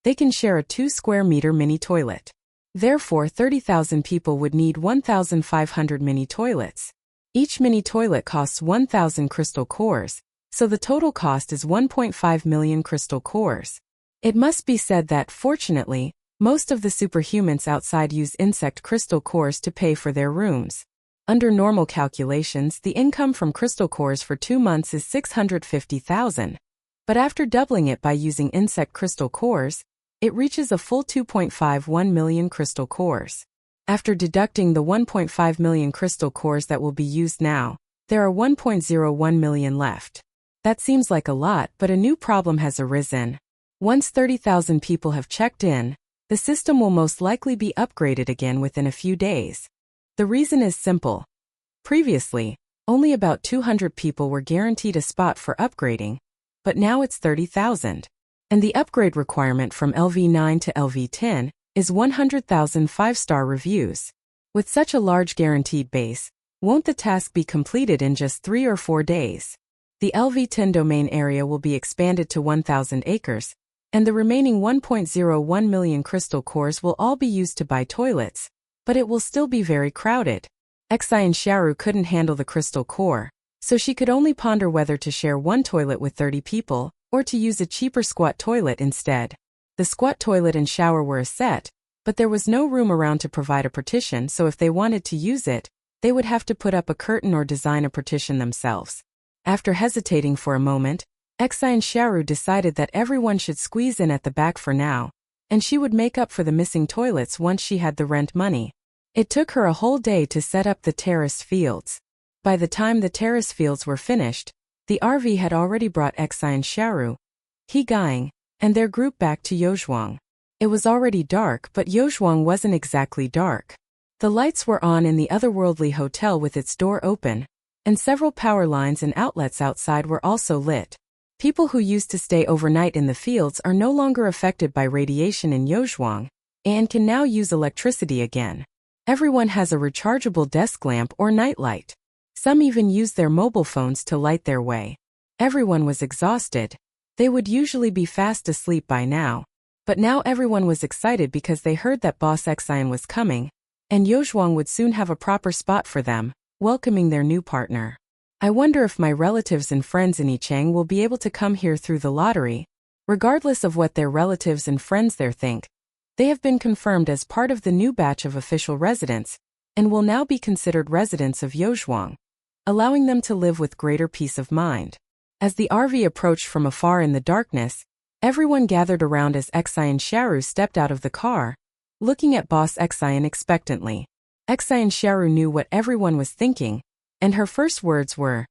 they can share a 2 square meter mini toilet. Therefore, 30,000 people would need 1,500 mini toilets. Each mini toilet costs 1,000 crystal cores, so the total cost is 1.5 million crystal cores. It must be said that, fortunately, most of the superhumans outside use insect crystal cores to pay for their rooms. Under normal calculations, the income from crystal cores for 2 months is 650,000. But after doubling it by using insect crystal cores, it reaches a full 2.51 million crystal cores. After deducting the 1.5 million crystal cores that will be used now, there are 1.01 million left. That seems like a lot, but a new problem has arisen. Once 30,000 people have checked in, the system will most likely be upgraded again within a few days. The reason is simple. Previously, only about 200 people were guaranteed a spot for upgrading, but now it's 30,000. And the upgrade requirement from LV9 to LV10 is 100,000 5-star reviews. With such a large guaranteed base, won't the task be completed in just 3 or 4 days? The LV10 domain area will be expanded to 1,000 acres, and the remaining 1.01 million crystal cores will all be used to buy toilets, but it will still be very crowded. Xin Xiaoru couldn't handle the crystal core, so she could only ponder whether to share one toilet with 30 people, or to use a cheaper squat toilet instead. The squat toilet and shower were a set, but there was no room around to provide a partition, so if they wanted to use it, they would have to put up a curtain or design a partition themselves. After hesitating for a moment, Xin Xiaoru decided that everyone should squeeze in at the back for now, and she would make up for the missing toilets once she had the rent money. It took her a whole day to set up the terrace fields. By the time the terrace fields were finished, the RV had already brought Xin Xiaoru, He Gang, and their group back to Yozhuang. It was already dark, but Yozhuang wasn't exactly dark. The lights were on in the otherworldly hotel with its door open, and several power lines and outlets outside were also lit. People who used to stay overnight in the fields are no longer affected by radiation in Yozhuang, and can now use electricity again. Everyone has a rechargeable desk lamp or nightlight. Some even use their mobile phones to light their way. Everyone was exhausted. They would usually be fast asleep by now. But now everyone was excited because they heard that Boss Xin was coming, and Yozhuang would soon have a proper spot for them, welcoming their new partner. I wonder if my relatives and friends in Yicheng will be able to come here through the lottery. Regardless of what their relatives and friends there think, they have been confirmed as part of the new batch of official residents, and will now be considered residents of Yozhuang, allowing them to live with greater peace of mind. As the RV approached from afar in the darkness, everyone gathered around as Xin Xiaoru stepped out of the car, looking at Boss Xin expectantly. Xin Xiaoru knew what everyone was thinking, and her first words were,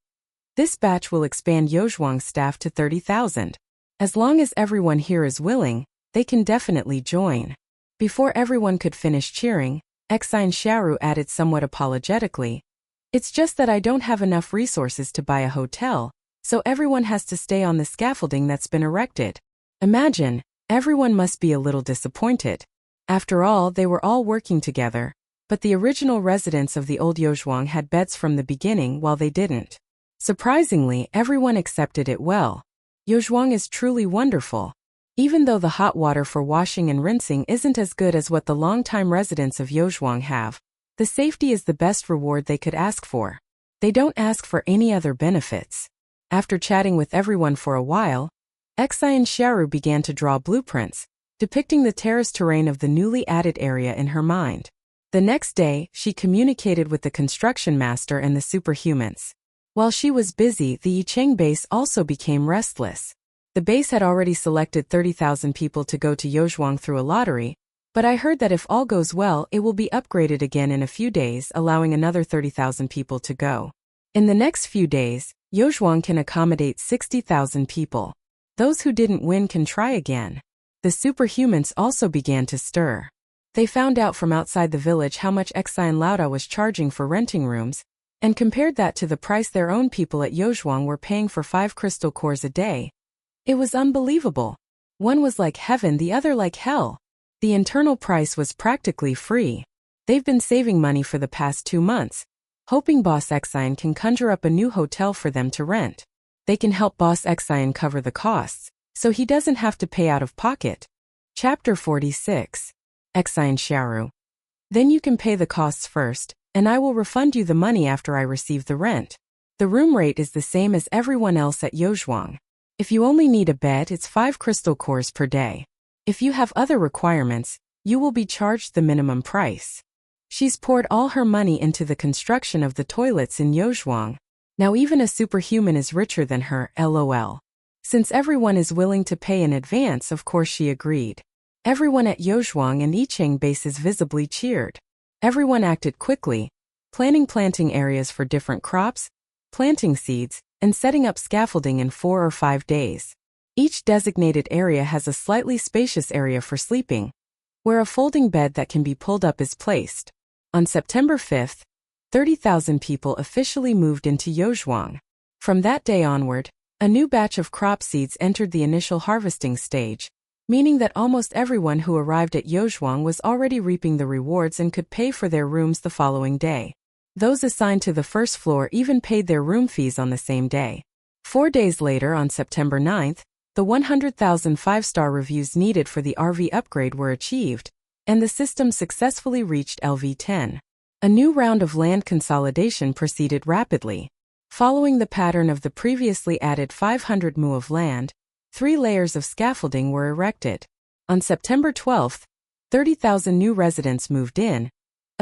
"This batch will expand Yozhuang's staff to 30,000. As long as everyone here is willing, they can definitely join." Before everyone could finish cheering, Xin Xiaoru added somewhat apologetically, "It's just that I don't have enough resources to buy a hotel, so everyone has to stay on the scaffolding that's been erected." Imagine, everyone must be a little disappointed. After all, they were all working together, but the original residents of the old Yozhuang had beds from the beginning while they didn't. Surprisingly, everyone accepted it well. Yozhuang is truly wonderful. Even though the hot water for washing and rinsing isn't as good as what the longtime residents of Yozhuang have, the safety is the best reward they could ask for. They don't ask for any other benefits. After chatting with everyone for a while, Xin Xiaoru began to draw blueprints, depicting the terrace terrain of the newly added area in her mind. The next day, she communicated with the construction master and the superhumans. While she was busy, the Yicheng base also became restless. The base had already selected 30,000 people to go to Yozhuang through a lottery, but I heard that if all goes well, it will be upgraded again in a few days, allowing another 30,000 people to go. In the next few days, Yozhuang can accommodate 60,000 people. Those who didn't win can try again. The superhumans also began to stir. They found out from outside the village how much Xin Lauda was charging for renting rooms, and compared that to the price their own people at Yozhuang were paying for 5 crystal cores a day. It was unbelievable. One was like heaven, the other like hell. The internal price was practically free. They've been saving money for the past 2 months, hoping Boss Xin can conjure up a new hotel for them to rent. They can help Boss Xin cover the costs, so he doesn't have to pay out of pocket. Chapter 46. Xin Xiaoru. Then you can pay the costs first, and I will refund you the money after I receive the rent. The room rate is the same as everyone else at Yozhuang. If you only need a bed, it's 5 crystal cores per day. If you have other requirements, you will be charged the minimum price. She's poured all her money into the construction of the toilets in Yozhuang. Now even a superhuman is richer than her, lol. Since everyone is willing to pay in advance, of course she agreed. Everyone at Yozhuang and Yicheng bases visibly cheered. Everyone acted quickly, planting areas for different crops, planting seeds, and setting up scaffolding in 4 or 5 days. Each designated area has a slightly spacious area for sleeping, where a folding bed that can be pulled up is placed. On September 5th, 30,000 people officially moved into Yozhuang. From that day onward, a new batch of crop seeds entered the initial harvesting stage, meaning that almost everyone who arrived at Yozhuang was already reaping the rewards and could pay for their rooms the following day. Those assigned to the first floor even paid their room fees on the same day. 4 days later, on September 9th, the 100,000 5-star reviews needed for the RV upgrade were achieved, and the system successfully reached LV10. A new round of land consolidation proceeded rapidly. Following the pattern of the previously added 500 mu of land, 3 layers of scaffolding were erected. On September 12th, 30,000 new residents moved in,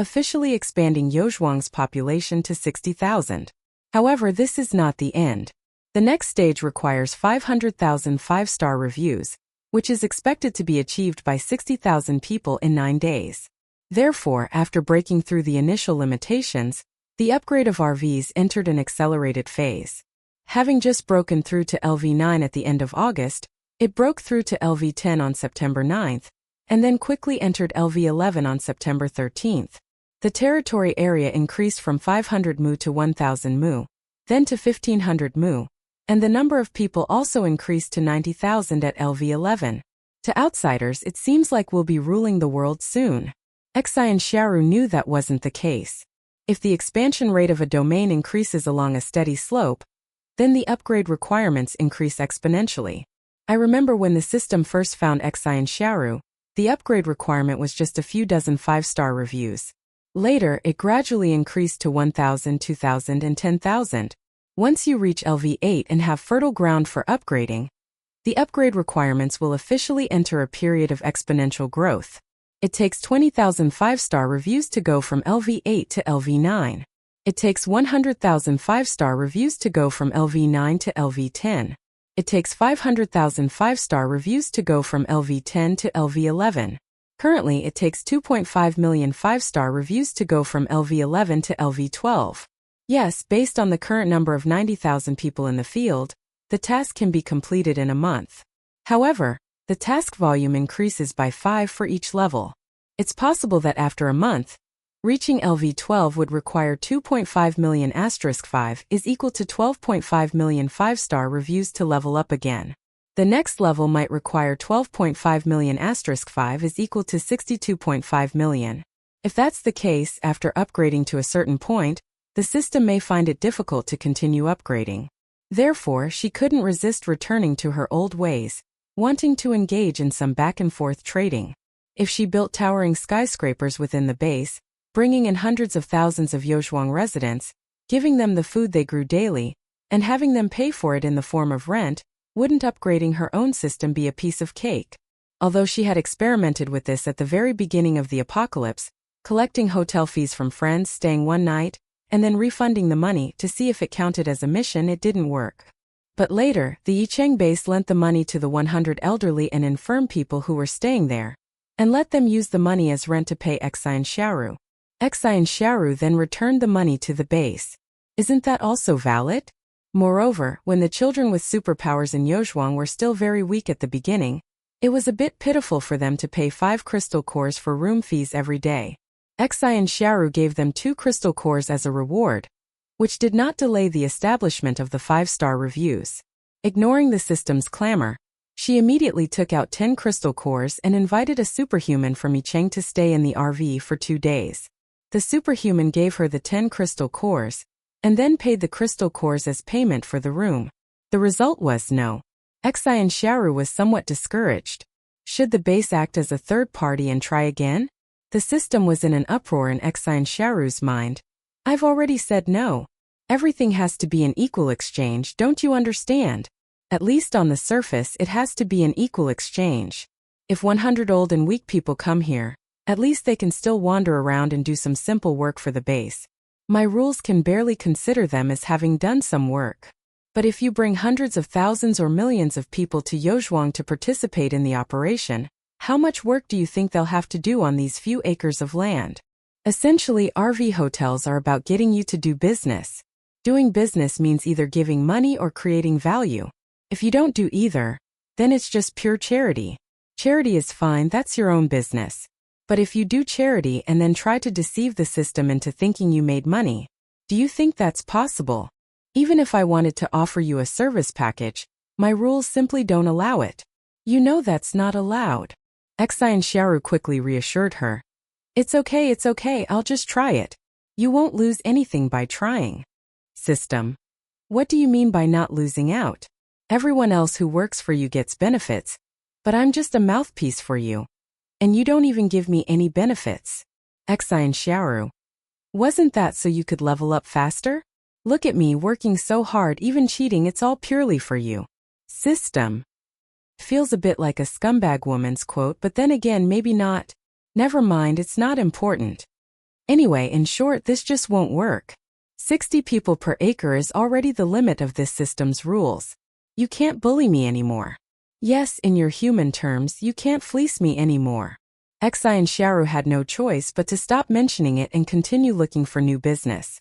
officially expanding Yozhuang's population to 60,000. However, this is not the end. The next stage requires 500,000 5-star reviews, which is expected to be achieved by 60,000 people in 9 days. Therefore, after breaking through the initial limitations, the upgrade of RVs entered an accelerated phase. Having just broken through to LV9 at the end of August, it broke through to LV10 on September 9th, and then quickly entered LV11 on September 13th. The territory area increased from 500 mu to 1,000 mu, then to 1,500 mu, and the number of people also increased to 90,000 at LV11. To outsiders, it seems like we'll be ruling the world soon. Xin Xiaoru knew that wasn't the case. If the expansion rate of a domain increases along a steady slope, then the upgrade requirements increase exponentially. I remember when the system first found Xin Xiaoru, the upgrade requirement was just a few dozen 5-star reviews. Later, it gradually increased to 1,000, 2,000, and 10,000. Once you reach LV8 and have fertile ground for upgrading, the upgrade requirements will officially enter a period of exponential growth. It takes 20,000 5-star reviews to go from LV8 to LV9. It takes 100,000 5-star reviews to go from LV9 to LV10. It takes 500,000 5-star reviews to go from LV10 to LV11. Currently, it takes 2.5 million 5-star reviews to go from LV11 to LV12. Yes, based on the current number of 90,000 people in the field, the task can be completed in a month. However, the task volume increases by 5 for each level. It's possible that after a month, reaching LV12 would require 2.5 million *5 is equal to 12.5 million 5-star reviews to level up again. The next level might require 12.5 million *5 is equal to 62.5 million. If that's the case, after upgrading to a certain point, the system may find it difficult to continue upgrading. Therefore, she couldn't resist returning to her old ways, wanting to engage in some back-and-forth trading. If she built towering skyscrapers within the base, bringing in hundreds of thousands of Yozhuang residents, giving them the food they grew daily, and having them pay for it in the form of rent, wouldn't upgrading her own system be a piece of cake? Although she had experimented with this at the very beginning of the apocalypse, collecting hotel fees from friends staying one night, and then refunding the money to see if it counted as a mission, it didn't work. But later, the Yicheng base lent the money to the 100 elderly and infirm people who were staying there, and let them use the money as rent to pay Xin Xiaoru. Xin Xiaoru then returned the money to the base. Isn't that also valid? Moreover, when the children with superpowers in Yozhuang were still very weak at the beginning, it was a bit pitiful for them to pay 5 crystal cores for room fees every day. Xin Xiaoru gave them 2 crystal cores as a reward, which did not delay the establishment of the 5-star reviews. Ignoring the system's clamor, she immediately took out 10 crystal cores and invited a superhuman from Yicheng to stay in the RV for 2 days. The superhuman gave her the 10 crystal cores, and then paid the crystal cores as payment for the room. The result was no. Xin Xiaoru was somewhat discouraged. Should the base act as a third party and try again? The system was in an uproar in Xin Xiaoru's mind. I've already said no. Everything has to be an equal exchange, don't you understand? At least on the surface, it has to be an equal exchange. If 100 old and weak people come here, at least they can still wander around and do some simple work for the base. My rules can barely consider them as having done some work. But if you bring hundreds of thousands or millions of people to Yozhuang to participate in the operation, how much work do you think they'll have to do on these few acres of land? Essentially, RV hotels are about getting you to do business. Doing business means either giving money or creating value. If you don't do either, then it's just pure charity. Charity is fine, that's your own business. But if you do charity and then try to deceive the system into thinking you made money, do you think that's possible? Even if I wanted to offer you a service package, my rules simply don't allow it. You know that's not allowed. Xin Xiaoru quickly reassured her. It's okay, I'll just try it. You won't lose anything by trying. System. What do you mean by not losing out? Everyone else who works for you gets benefits, but I'm just a mouthpiece for you. And you don't even give me any benefits. Xin Xiaoru. Wasn't that so you could level up faster? Look at me working so hard, even cheating, it's all purely for you. System. Feels a bit like a scumbag woman's quote, but then again maybe not. Never mind, it's not important. Anyway, in short, this just won't work. 60 people per acre is already the limit of this system's rules. You can't bully me anymore. Yes, in your human terms, you can't fleece me anymore. Xin Xiaoru had no choice but to stop mentioning it and continue looking for new business.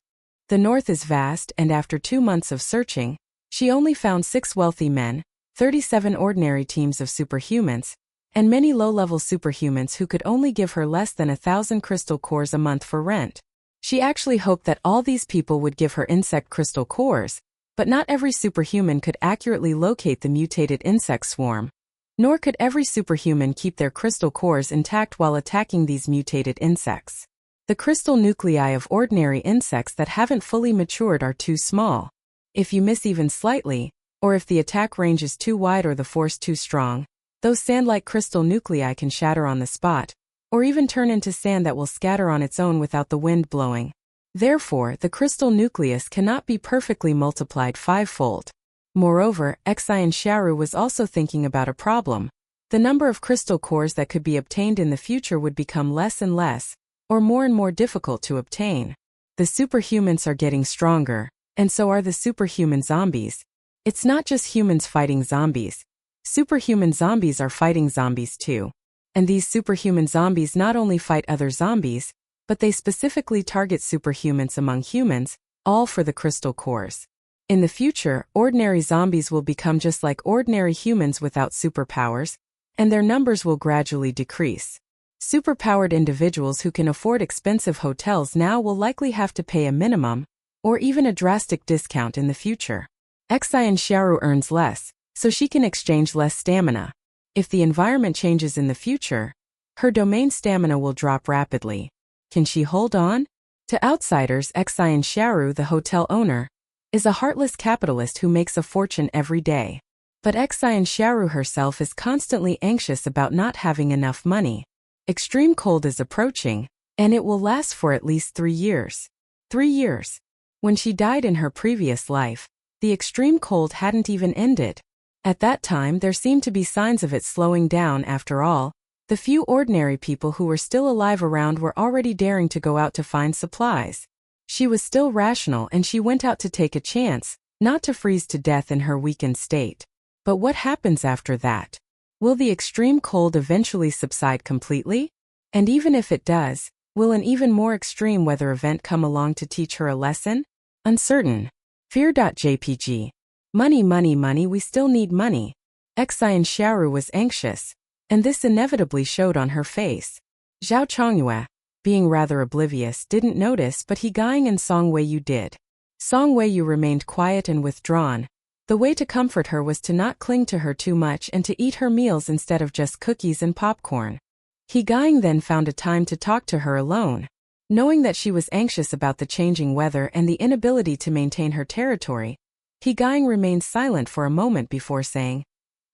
The north is vast, and after 2 months of searching, she only found 6 wealthy men, 37 ordinary teams of superhumans, and many low-level superhumans who could only give her less than 1,000 crystal cores a month for rent. She actually hoped that all these people would give her insect crystal cores, but not every superhuman could accurately locate the mutated insect swarm. Nor could every superhuman keep their crystal cores intact while attacking these mutated insects. The crystal nuclei of ordinary insects that haven't fully matured are too small. If you miss even slightly, or if the attack range is too wide or the force too strong, those sand-like crystal nuclei can shatter on the spot, or even turn into sand that will scatter on its own without the wind blowing. Therefore, the crystal nucleus cannot be perfectly multiplied 5-fold. Moreover, Xin Xiaoru was also thinking about a problem. The number of crystal cores that could be obtained in the future would become less and less, or more and more difficult to obtain. The superhumans are getting stronger, and so are the superhuman zombies. It's not just humans fighting zombies. Superhuman zombies are fighting zombies too. And these superhuman zombies not only fight other zombies, but they specifically target superhumans among humans, all for the crystal cores. In the future, ordinary zombies will become just like ordinary humans without superpowers, and their numbers will gradually decrease. Superpowered individuals who can afford expensive hotels now will likely have to pay a minimum, or even a drastic discount in the future. Xin Xiaoru earns less, so she can exchange less stamina. If the environment changes in the future, her domain stamina will drop rapidly. Can she hold on? To outsiders, Xin Xiaoru, the hotel owner, is a heartless capitalist who makes a fortune every day. But Xin Xiaoru herself is constantly anxious about not having enough money. Extreme cold is approaching, and it will last for at least 3 years. 3 years. When she died in her previous life, the extreme cold hadn't even ended. At that time, there seemed to be signs of it slowing down. After all, the few ordinary people who were still alive around were already daring to go out to find supplies. She was still rational and she went out to take a chance, not to freeze to death in her weakened state. But what happens after that? Will the extreme cold eventually subside completely? And even if it does, will an even more extreme weather event come along to teach her a lesson? Uncertain. Fear.jpg. Money, we still need money. Xin Xiaoru was anxious, and this inevitably showed on her face. Zhao Chongyue, being rather oblivious, didn't notice, but He Gang and Song Weiyu did. Song Weiyu remained quiet and withdrawn. The way to comfort her was to not cling to her too much and to eat her meals instead of just cookies and popcorn. He Gang then found a time to talk to her alone. Knowing that she was anxious about the changing weather and the inability to maintain her territory, He Gang remained silent for a moment before saying,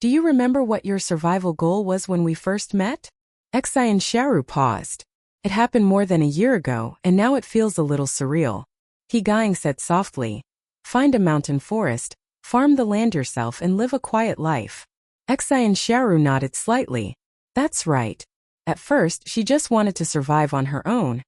"Do you remember what your survival goal was when we first met?" Xin Xiaoru paused. It happened more than a year ago, and now it feels a little surreal. Gang said softly. Find a mountain forest, farm the land yourself and live a quiet life. Xin Xiaoru nodded slightly. That's right. At first, she just wanted to survive on her own.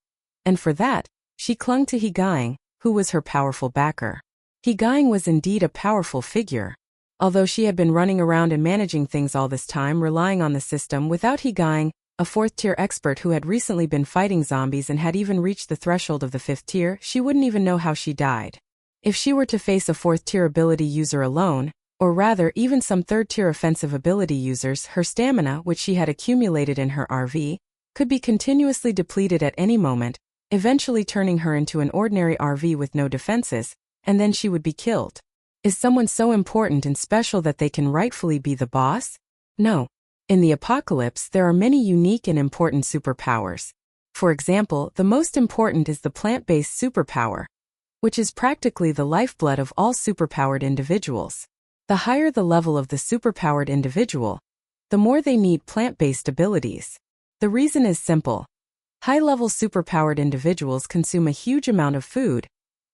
And for that, she clung to Gang, who was her powerful backer. Gang was indeed a powerful figure. Although she had been running around and managing things all this time relying on the system without Gang, a 4th-tier expert who had recently been fighting zombies and had even reached the threshold of the 5th tier, she wouldn't even know how she died. If she were to face a 4th-tier ability user alone, or rather even some 3rd-tier offensive ability users, her stamina, which she had accumulated in her RV, could be continuously depleted at any moment, eventually turning her into an ordinary RV with no defenses, and then she would be killed. Is someone so important and special that they can rightfully be the boss? No. In the apocalypse, there are many unique and important superpowers. For example, the most important is the plant-based superpower, which is practically the lifeblood of all superpowered individuals. The higher the level of the superpowered individual, the more they need plant-based abilities. The reason is simple. High-level superpowered individuals consume a huge amount of food,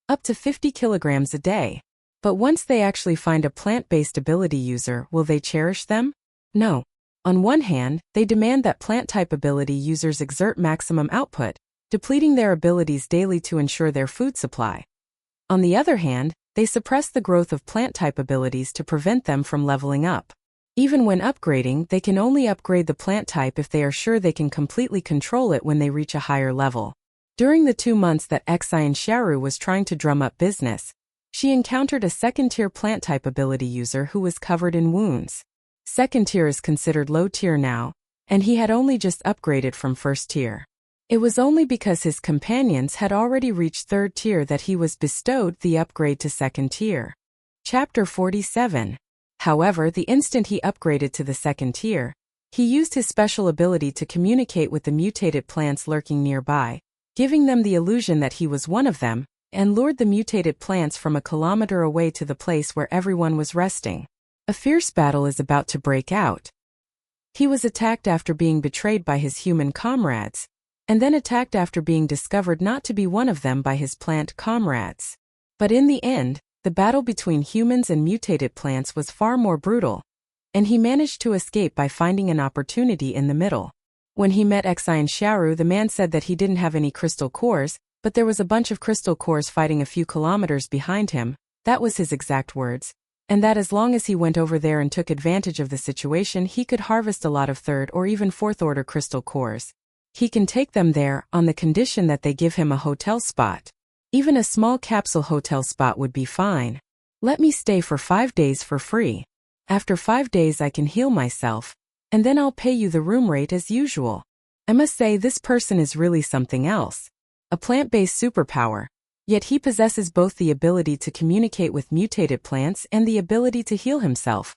up to 50 kilograms a day. But once they actually find a plant-based ability user, will they cherish them? No. On one hand, they demand that plant-type ability users exert maximum output, depleting their abilities daily to ensure their food supply. On the other hand, they suppress the growth of plant-type abilities to prevent them from leveling up. Even when upgrading, they can only upgrade the plant type if they are sure they can completely control it when they reach a higher level. During the 2 months that Xin Xiaoru was trying to drum up business, she encountered a 2nd-tier plant-type ability user who was covered in wounds. 2nd tier is considered low tier now, and he had only just upgraded from 1st tier. It was only because his companions had already reached 3rd tier that he was bestowed the upgrade to 2nd tier. Chapter 47. However, the instant he upgraded to the 2nd tier, he used his special ability to communicate with the mutated plants lurking nearby, giving them the illusion that he was one of them, and lured the mutated plants from a kilometer away to the place where everyone was resting. A fierce battle is about to break out. He was attacked after being betrayed by his human comrades, and then attacked after being discovered not to be one of them by his plant comrades. But in the end, the battle between humans and mutated plants was far more brutal, and he managed to escape by finding an opportunity in the middle. When he met Xin Xiaoru, the man said that he didn't have any crystal cores, but there was a bunch of crystal cores fighting a few kilometers behind him, that was his exact words, and that as long as he went over there and took advantage of the situation, he could harvest a lot of 3rd or even 4th order crystal cores. He can take them there, on the condition that they give him a hotel spot. Even a small capsule hotel spot would be fine. Let me stay for 5 days for free. After 5 days I can heal myself, and then I'll pay you the room rate as usual. I must say this person is really something else. A plant-based superpower, yet he possesses both the ability to communicate with mutated plants and the ability to heal himself,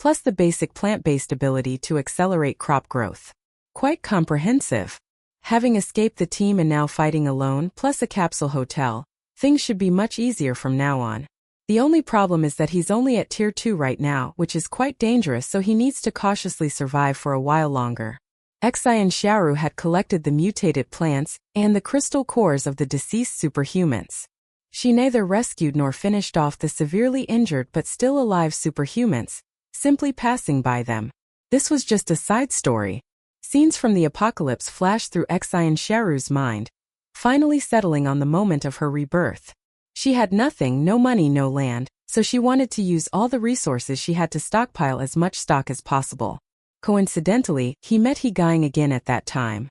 plus the basic plant-based ability to accelerate crop growth. Quite comprehensive. Having escaped the team and now fighting alone, plus a capsule hotel, things should be much easier from now on. The only problem is that he's only at tier 2 right now, which is quite dangerous, so he needs to cautiously survive for a while longer. Xin Xiaoru had collected the mutated plants and the crystal cores of the deceased superhumans. She neither rescued nor finished off the severely injured but still alive superhumans, simply passing by them. This was just a side story. Scenes from the apocalypse flashed through Xin Xiaoru's mind, finally settling on the moment of her rebirth. She had nothing, no money, no land, so she wanted to use all the resources she had to stockpile as much stock as possible. Coincidentally, he met Gang again at that time.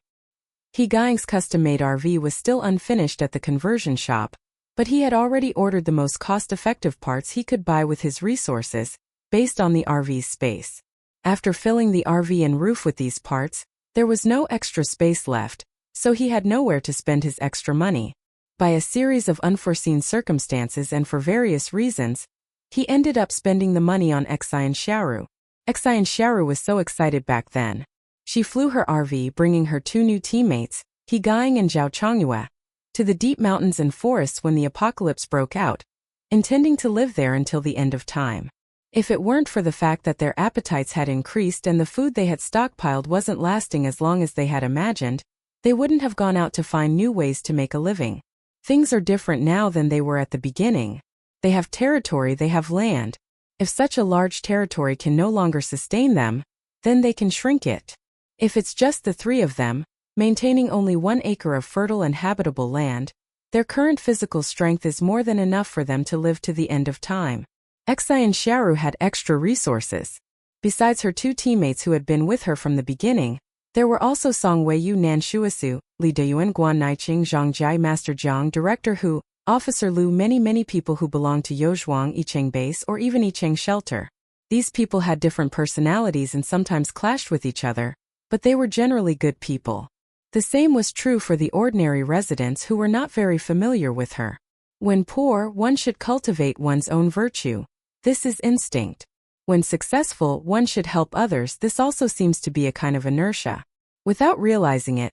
Gang's custom-made RV was still unfinished at the conversion shop, but he had already ordered the most cost-effective parts he could buy with his resources, based on the RV's space. After filling the RV and roof with these parts, there was no extra space left, so he had nowhere to spend his extra money. By a series of unforeseen circumstances and for various reasons, he ended up spending the money on Xin Xiaoru. Xin Xiaoru was so excited back then. She flew her RV, bringing her 2 new teammates, Gang and Zhao Changyue, to the deep mountains and forests when the apocalypse broke out, intending to live there until the end of time. If it weren't for the fact that their appetites had increased and the food they had stockpiled wasn't lasting as long as they had imagined, they wouldn't have gone out to find new ways to make a living. Things are different now than they were at the beginning. They have territory, they have land. If such a large territory can no longer sustain them, then they can shrink it. If it's just the three of them, maintaining only 1 acre of fertile and habitable land, their current physical strength is more than enough for them to live to the end of time. Xin Xiaoru had extra resources. Besides her 2 teammates who had been with her from the beginning, there were also Song Weiyu Nan Shuasu, Li Deyuan Guan Naiqing Zhang Jai Master Jiang Director Hu, Officer Lu many people who belonged to Yozhuang Yicheng Base or even Yicheng Shelter. These people had different personalities and sometimes clashed with each other, but they were generally good people. The same was true for the ordinary residents who were not very familiar with her. When poor, one should cultivate one's own virtue. This is instinct. When successful, one should help others. This also seems to be a kind of inertia. Without realizing it,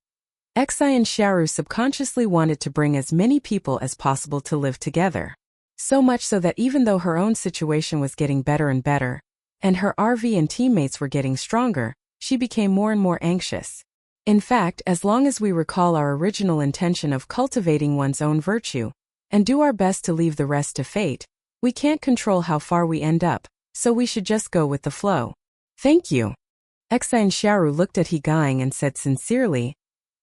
Xin Xiaoru subconsciously wanted to bring as many people as possible to live together. So much so that even though her own situation was getting better and better, and her RV and teammates were getting stronger, she became more and more anxious. In fact, as long as we recall our original intention of cultivating one's own virtue, and do our best to leave the rest to fate, we can't control how far we end up, so we should just go with the flow. Thank you. Xin Xiaoru looked at He Guang and said sincerely,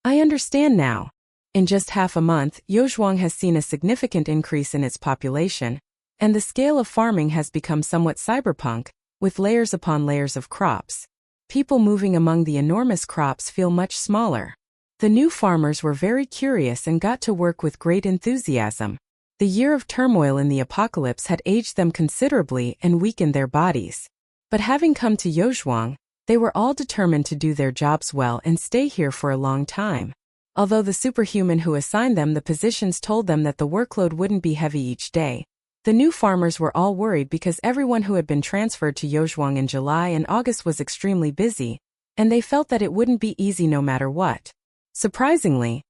I understand now. In just half a month, Yozhuang has seen a significant increase in its population, and the scale of farming has become somewhat cyberpunk, with layers upon layers of crops. People moving among the enormous crops feel much smaller. The new farmers were very curious and got to work with great enthusiasm. The year of turmoil in the apocalypse had aged them considerably and weakened their bodies. But having come to Yozhuang, they were all determined to do their jobs well and stay here for a long time. Although the superhuman who assigned them the positions told them that the workload wouldn't be heavy each day, the new farmers were all worried because everyone who had been transferred to Yozhuang in July and August was extremely busy, and they felt that it wouldn't be easy no matter what. Surprisingly,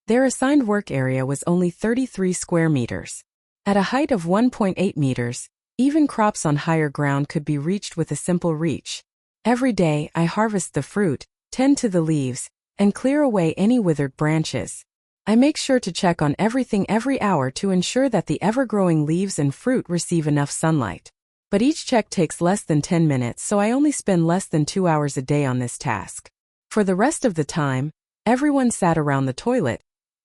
their assigned work area was only 33 square meters. At a height of 1.8 meters, even crops on higher ground could be reached with a simple reach. Every day, I harvest the fruit, tend to the leaves, and clear away any withered branches. I make sure to check on everything every hour to ensure that the ever-growing leaves and fruit receive enough sunlight. But each check takes less than 10 minutes, so I only spend less than 2 hours a day on this task. For the rest of the time, everyone sat around the toilet,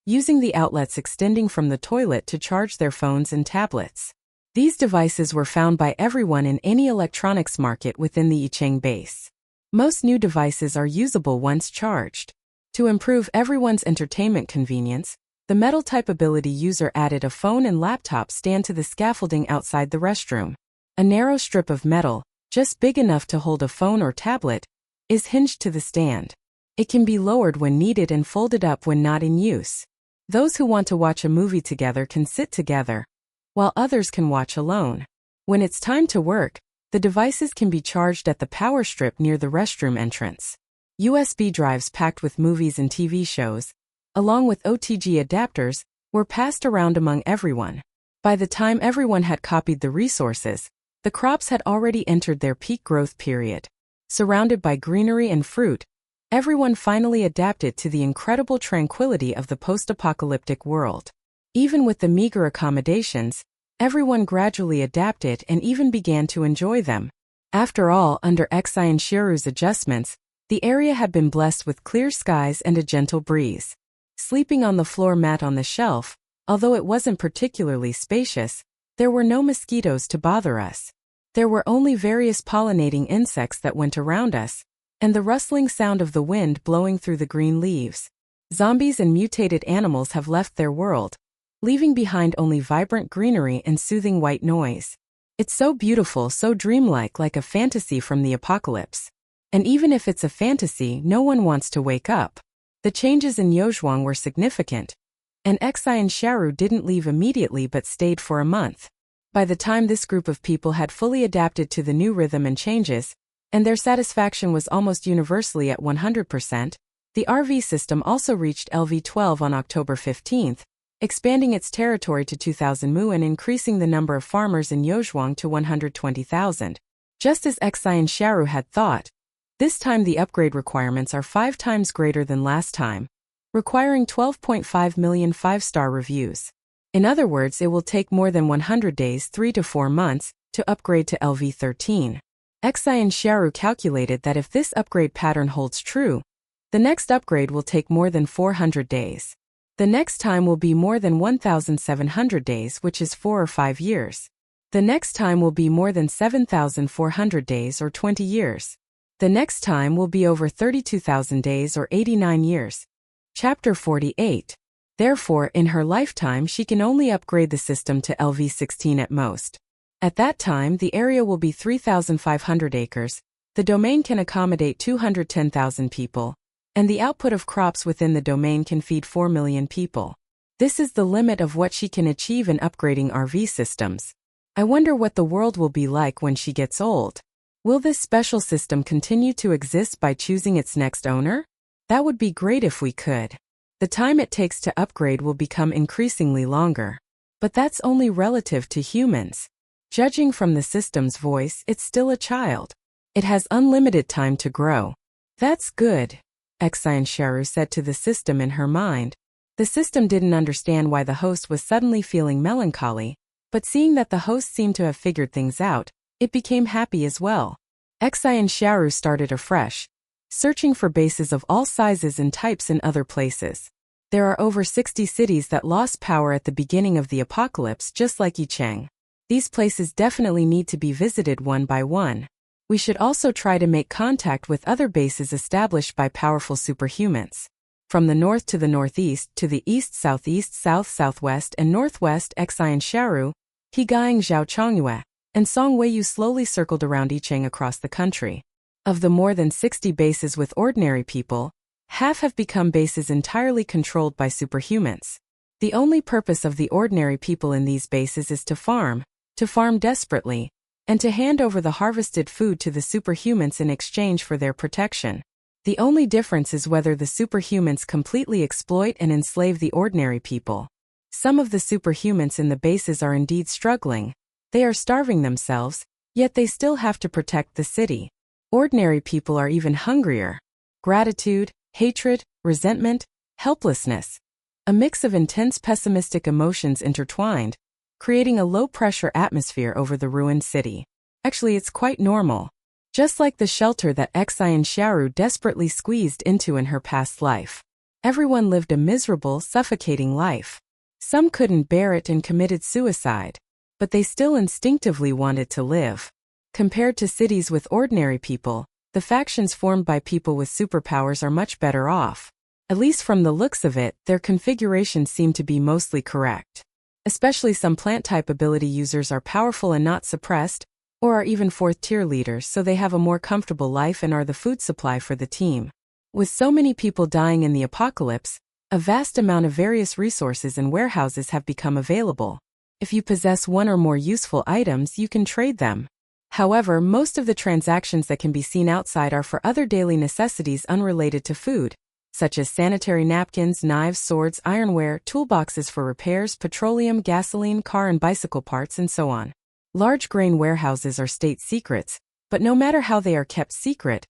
using the outlets extending from the toilet to charge their phones and tablets. These devices were found by everyone in any electronics market within the Yicheng base. Most new devices are usable once charged. To improve everyone's entertainment convenience, the metal-type ability user added a phone and laptop stand to the scaffolding outside the restroom. A narrow strip of metal, just big enough to hold a phone or tablet, is hinged to the stand. It can be lowered when needed and folded up when not in use. Those who want to watch a movie together can sit together, while others can watch alone. When it's time to work, the devices can be charged at the power strip near the restroom entrance. USB drives packed with movies and TV shows, along with OTG adapters, were passed around among everyone. By the time everyone had copied the resources, the crops had already entered their peak growth period. Surrounded by greenery and fruit, everyone finally adapted to the incredible tranquility of the post-apocalyptic world. Even with the meager accommodations, everyone gradually adapted and even began to enjoy them. After all, under Xin Xiaoru's adjustments, the area had been blessed with clear skies and a gentle breeze. Sleeping on the floor mat on the shelf, although it wasn't particularly spacious, there were no mosquitoes to bother us. There were only various pollinating insects that went around us, and the rustling sound of the wind blowing through the green leaves. Zombies and mutated animals have left their world, leaving behind only vibrant greenery and soothing white noise. It's so beautiful, so dreamlike, like a fantasy from the apocalypse. And even if it's a fantasy, no one wants to wake up. The changes in Yozhuang were significant, and Xin Xiaoru didn't leave immediately but stayed for a month. By the time this group of people had fully adapted to the new rhythm and changes, and their satisfaction was almost universally at 100%, the RV system also reached LV12 on October 15th, expanding its territory to 2,000 mu and increasing the number of farmers in Yozhuang to 120,000. Just as Xin Xiaoru had thought, this time the upgrade requirements are 5 times greater than last time, requiring 12.5 million 5-star reviews. In other words, it will take more than 100 days, 3 to 4 months, to upgrade to LV13. Xin Xiaoru calculated that if this upgrade pattern holds true, the next upgrade will take more than 400 days. The next time will be more than 1,700 days, which is 4 or 5 years. The next time will be more than 7,400 days or 20 years. The next time will be over 32,000 days or 89 years. Chapter 48. Therefore, in her lifetime she can only upgrade the system to LV16 at most. At that time the area will be 3,500 acres, the domain can accommodate 210,000 people, and the output of crops within the domain can feed 4 million people. This is the limit of what she can achieve in upgrading RV systems. I wonder what the world will be like when she gets old. Will this special system continue to exist by choosing its next owner? That would be great if we could. The time it takes to upgrade will become increasingly longer. But that's only relative to humans. Judging from the system's voice, it's still a child. It has unlimited time to grow. That's good, Xin Xiaoru said to the system in her mind. The system didn't understand why the host was suddenly feeling melancholy, but seeing that the host seemed to have figured things out, it became happy as well. Xin Xiaoru started afresh, searching for bases of all sizes and types in other places. There are over 60 cities that lost power at the beginning of the apocalypse, just like Yicheng. These places definitely need to be visited one by one. We should also try to make contact with other bases established by powerful superhumans. From the north to the northeast, to the east, southeast, south, southwest, and northwest, Xin Xiaoru, Hegang Zhao Chongyue, and Song Weiyu slowly circled around Yicheng across the country. Of the more than 60 bases with ordinary people, half have become bases entirely controlled by superhumans. The only purpose of the ordinary people in these bases is to farm desperately, and to hand over the harvested food to the superhumans in exchange for their protection. The only difference is whether the superhumans completely exploit and enslave the ordinary people. Some of the superhumans in the bases are indeed struggling. They are starving themselves, yet they still have to protect the city. Ordinary people are even hungrier. Gratitude, hatred, resentment, helplessness. A mix of intense pessimistic emotions intertwined, creating a low-pressure atmosphere over the ruined city. Actually, it's quite normal. Just like the shelter that Xin Xiaoru desperately squeezed into in her past life. Everyone lived a miserable, suffocating life. Some couldn't bear it and committed suicide. But they still instinctively wanted to live. Compared to cities with ordinary people, the factions formed by people with superpowers are much better off. At least from the looks of it, their configurations seem to be mostly correct. Especially some plant-type ability users are powerful and not suppressed, or are even fourth-tier leaders, so they have a more comfortable life and are the food supply for the team. With so many people dying in the apocalypse, a vast amount of various resources and warehouses have become available. If you possess one or more useful items, you can trade them. However, most of the transactions that can be seen outside are for other daily necessities unrelated to food, such as sanitary napkins, knives, swords, ironware, toolboxes for repairs, petroleum, gasoline, car and bicycle parts, and so on. Large grain warehouses are state secrets, but no matter how they are kept secret,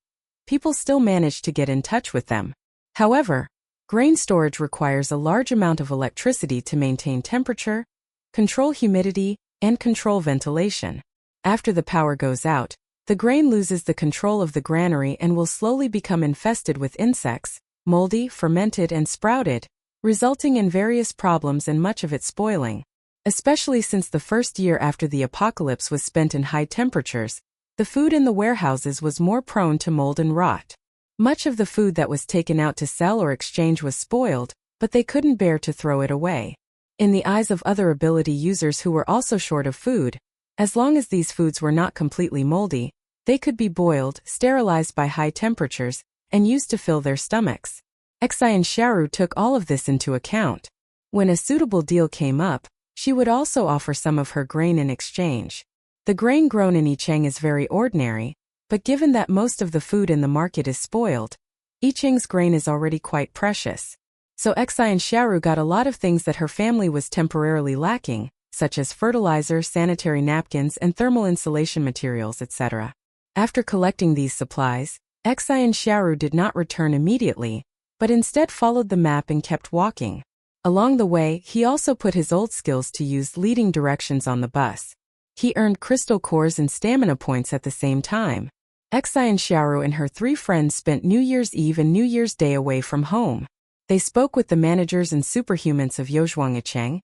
people still manage to get in touch with them. However, grain storage requires a large amount of electricity to maintain temperature, control humidity, and control ventilation. After the power goes out, the grain loses the control of the granary and will slowly become infested with insects, moldy, fermented, and sprouted, resulting in various problems and much of it spoiling. Especially since the first year after the apocalypse was spent in high temperatures, the food in the warehouses was more prone to mold and rot. Much of the food that was taken out to sell or exchange was spoiled, but they couldn't bear to throw it away. In the eyes of other ability users who were also short of food, as long as these foods were not completely moldy, they could be boiled, sterilized by high temperatures, and used to fill their stomachs. Xin Xiaoru took all of this into account. When a suitable deal came up, she would also offer some of her grain in exchange. The grain grown in Yicheng is very ordinary, but given that most of the food in the market is spoiled, Yicheng's grain is already quite precious. So Xin Xiaoru got a lot of things that her family was temporarily lacking, such as fertilizer, sanitary napkins, and thermal insulation materials, etc. After collecting these supplies, Xin Xiaoru did not return immediately, but instead followed the map and kept walking. Along the way, he also put his old skills to use, leading directions on the bus. He earned crystal cores and stamina points at the same time. Xin Xiaoru and her 3 friends spent New Year's Eve and New Year's Day away from home. They spoke with the managers and superhumans of Yozhuangyicheng,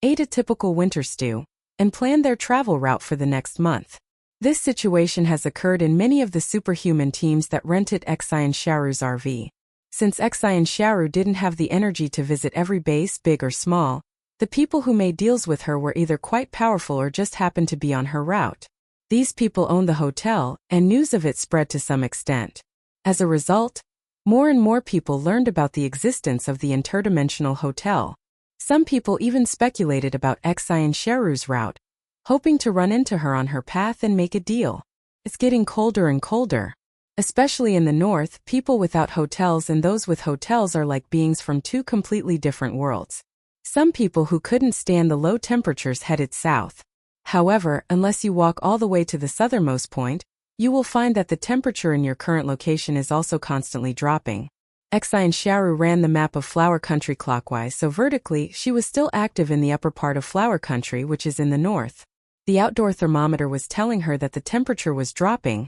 ate a typical winter stew, and planned their travel route for the next month. This situation has occurred in many of the superhuman teams that rented Xin Xiaoru's RV. Since Xin Xiaoru didn't have the energy to visit every base, big or small, the people who made deals with her were either quite powerful or just happened to be on her route. These people owned the hotel, and news of it spread to some extent. As a result, more and more people learned about the existence of the interdimensional hotel. Some people even speculated about Xin Xiaoru's route, hoping to run into her on her path and make a deal. It's getting colder and colder. Especially in the north, people without hotels and those with hotels are like beings from 2 completely different worlds. Some people who couldn't stand the low temperatures headed south. However, unless you walk all the way to the southernmost point, you will find that the temperature in your current location is also constantly dropping. Xin Xiaoru ran the map of Flower Country clockwise, so vertically, she was still active in the upper part of Flower Country, which is in the north. The outdoor thermometer was telling her that the temperature was dropping,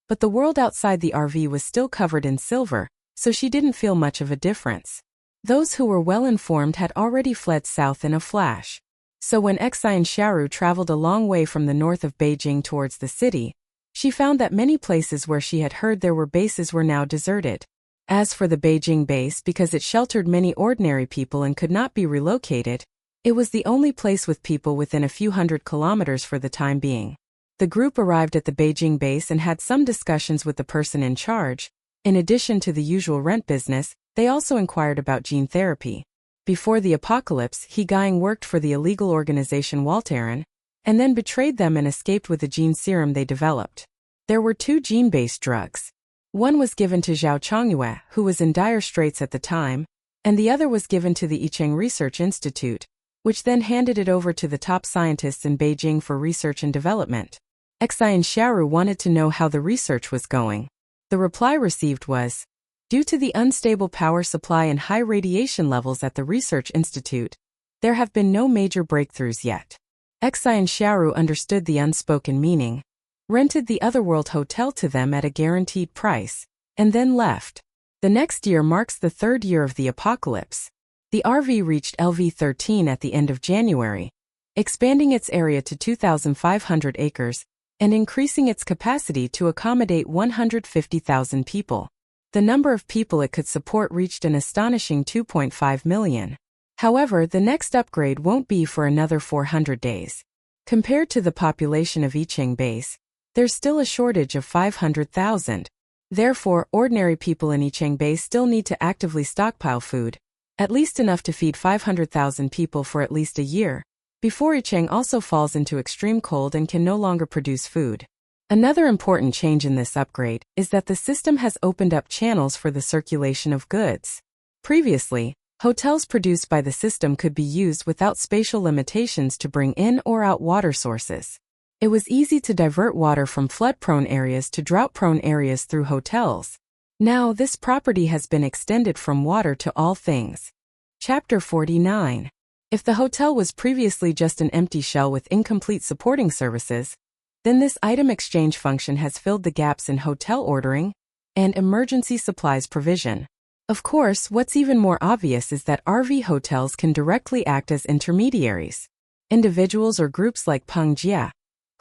but the world outside the RV was still covered in silver, so she didn't feel much of a difference. Those who were well informed had already fled south in a flash. So when Xin Xiaoru traveled a long way from the north of Beijing towards the city, she found that many places where she had heard there were bases were now deserted. As for the Beijing base, because it sheltered many ordinary people and could not be relocated, it was the only place with people within a few hundred kilometers for the time being. The group arrived at the Beijing base and had some discussions with the person in charge. In addition to the usual rent business, they also inquired about gene therapy. Before the apocalypse, He Guiying worked for the illegal organization Wildfire, and then betrayed them and escaped with the gene serum they developed. There were 2 gene-based drugs. One was given to Zhao Chongyue, who was in dire straits at the time, and the other was given to the Yicheng Research Institute, which then handed it over to the top scientists in Beijing for research and development. Xin Xiaoru wanted to know how the research was going. The reply received was, due to the unstable power supply and high radiation levels at the Research Institute, there have been no major breakthroughs yet. Xin Xiaoru understood the unspoken meaning, rented the Otherworld Hotel to them at a guaranteed price, and then left. The next year marks the 3rd year of the apocalypse. The RV reached LV13 at the end of January, expanding its area to 2,500 acres and increasing its capacity to accommodate 150,000 people. The number of people it could support reached an astonishing 2.5 million. However, the next upgrade won't be for another 400 days. Compared to the population of Yicheng Base, there's still a shortage of 500,000. Therefore, ordinary people in Yicheng Base still need to actively stockpile food, at least enough to feed 500,000 people for at least a year, before Yicheng also falls into extreme cold and can no longer produce food. Another important change in this upgrade is that the system has opened up channels for the circulation of goods. Previously, hotels produced by the system could be used without spatial limitations to bring in or out water sources. It was easy to divert water from flood-prone areas to drought-prone areas through hotels. Now, this property has been extended from water to all things. Chapter 49. If the hotel was previously just an empty shell with incomplete supporting services, then this item exchange function has filled the gaps in hotel ordering and emergency supplies provision. Of course, what's even more obvious is that RV hotels can directly act as intermediaries. Individuals or groups like Peng Jia,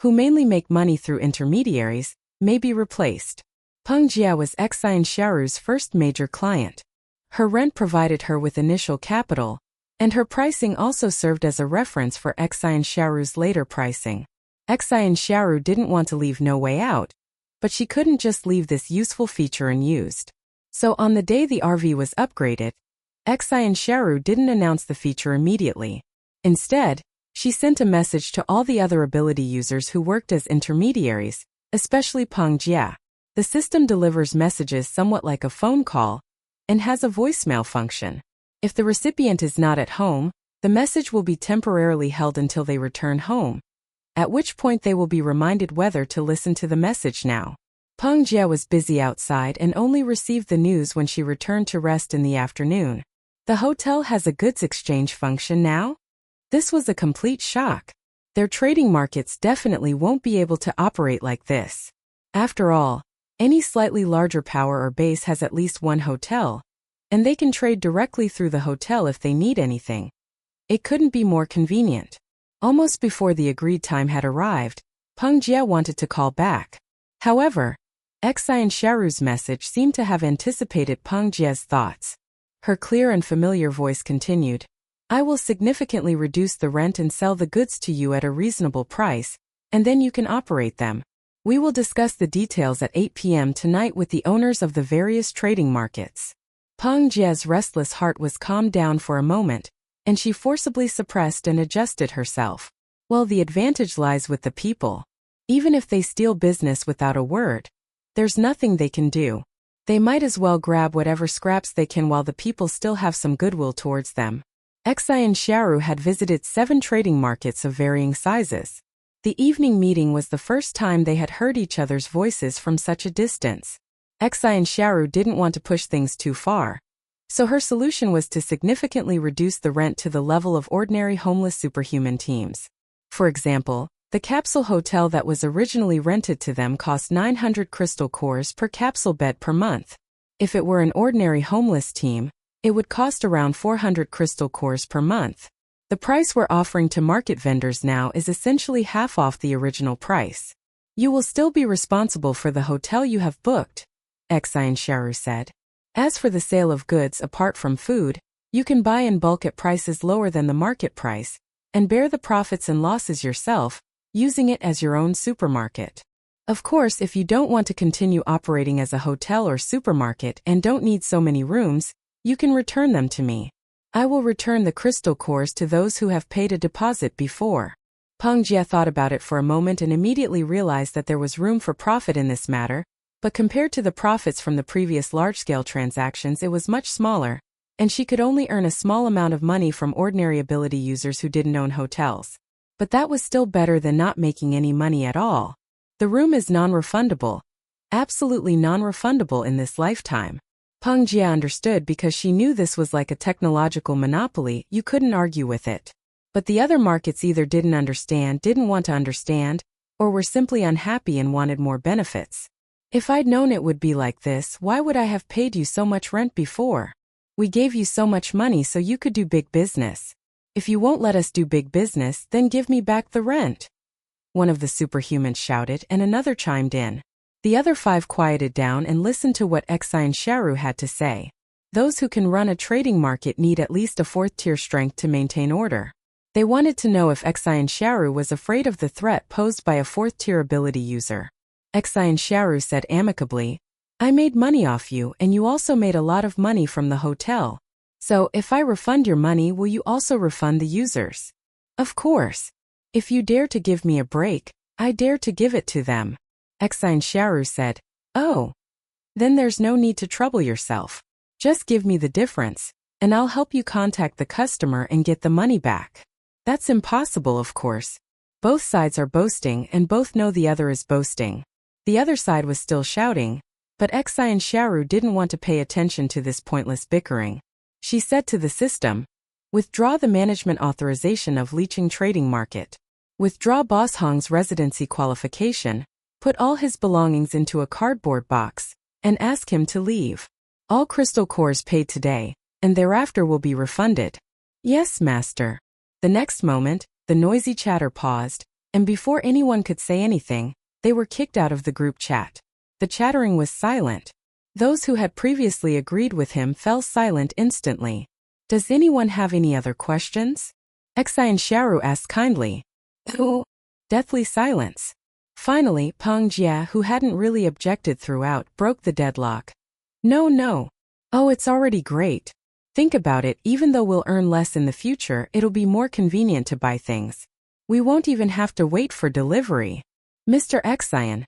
who mainly make money through intermediaries, may be replaced. Peng Jia was Xin Xiaoru's first major client. Her rent provided her with initial capital, and her pricing also served as a reference for Xin Xiaoru's later pricing. Xin Xiaoru didn't want to leave No Way Out, but she couldn't just leave this useful feature unused. So on the day the RV was upgraded, Xin Xiaoru didn't announce the feature immediately. Instead, she sent a message to all the other ability users who worked as intermediaries, especially Peng Jia. The system delivers messages somewhat like a phone call and has a voicemail function. If the recipient is not at home, the message will be temporarily held until they return home, at which point they will be reminded whether to listen to the message now. Peng Jia was busy outside and only received the news when she returned to rest in the afternoon. The hotel has a goods exchange function now? This was a complete shock. Their trading markets definitely won't be able to operate like this. After all, any slightly larger power or base has at least one hotel, and they can trade directly through the hotel if they need anything. It couldn't be more convenient. Almost before the agreed time had arrived, Peng Jie wanted to call back. However, Xin Xiaoru's message seemed to have anticipated Peng Jie's thoughts. Her clear and familiar voice continued, "I will significantly reduce the rent and sell the goods to you at a reasonable price, and then you can operate them. We will discuss the details at 8 p.m. tonight with the owners of the various trading markets." Peng Jie's restless heart was calmed down for a moment, and she forcibly suppressed and adjusted herself. Well, the advantage lies with the people. Even if they steal business without a word, there's nothing they can do. They might as well grab whatever scraps they can while the people still have some goodwill towards them. Xin Xiaoru had visited 7 trading markets of varying sizes. The evening meeting was the first time they had heard each other's voices from such a distance. Xin Xiaoru didn't want to push things too far, so her solution was to significantly reduce the rent to the level of ordinary homeless superhuman teams. For example, the capsule hotel that was originally rented to them cost 900 crystal cores per capsule bed per month. If it were an ordinary homeless team, it would cost around 400 crystal cores per month. The price we're offering to market vendors now is essentially half off the original price. You will still be responsible for the hotel you have booked, Xin Xiaoru said. As for the sale of goods apart from food, you can buy in bulk at prices lower than the market price, and bear the profits and losses yourself, using it as your own supermarket. Of course, if you don't want to continue operating as a hotel or supermarket and don't need so many rooms, you can return them to me. I will return the crystal cores to those who have paid a deposit before. Peng Jie thought about it for a moment and immediately realized that there was room for profit in this matter, but compared to the profits from the previous large-scale transactions it was much smaller, and she could only earn a small amount of money from ordinary ability users who didn't own hotels. But that was still better than not making any money at all. The room is non-refundable. Absolutely non-refundable in this lifetime. Peng Jie understood because she knew this was like a technological monopoly, you couldn't argue with it. But the other markets either didn't understand, didn't want to understand, or were simply unhappy and wanted more benefits. If I'd known it would be like this, why would I have paid you so much rent before? We gave you so much money so you could do big business. If you won't let us do big business, then give me back the rent. One of the superhumans shouted and another chimed in. The other 5 quieted down and listened to what Xin Xiaoru had to say. Those who can run a trading market need at least a 4th-tier strength to maintain order. They wanted to know if Xin Xiaoru was afraid of the threat posed by a 4th-tier ability user. Xin Xiaoru said amicably, "I made money off you and you also made a lot of money from the hotel. So, if I refund your money, will you also refund the users?" "Of course. If you dare to give me a break, I dare to give it to them." Xin Xiaoru said, "Oh. Then there's no need to trouble yourself. Just give me the difference, and I'll help you contact the customer and get the money back." That's impossible, of course. Both sides are boasting and both know the other is boasting. The other side was still shouting, but Xin Xiaoru didn't want to pay attention to this pointless bickering. She said to the system, "Withdraw the management authorization of Liqing Trading Market. Withdraw Boss Hong's residency qualification, put all his belongings into a cardboard box, and ask him to leave. All crystal cores paid today, and thereafter will be refunded." "Yes, master." The next moment, the noisy chatter paused, and before anyone could say anything, they were kicked out of the group chat. The chattering was silent. Those who had previously agreed with him fell silent instantly. "Does anyone have any other questions?" Xin Xiaoru asked kindly. "Oh." Deathly silence. Finally, Peng Jie, who hadn't really objected throughout, broke the deadlock. No. Oh, it's already great. Think about it, even though we'll earn less in the future, it'll be more convenient to buy things. We won't even have to wait for delivery. Mr. Xin,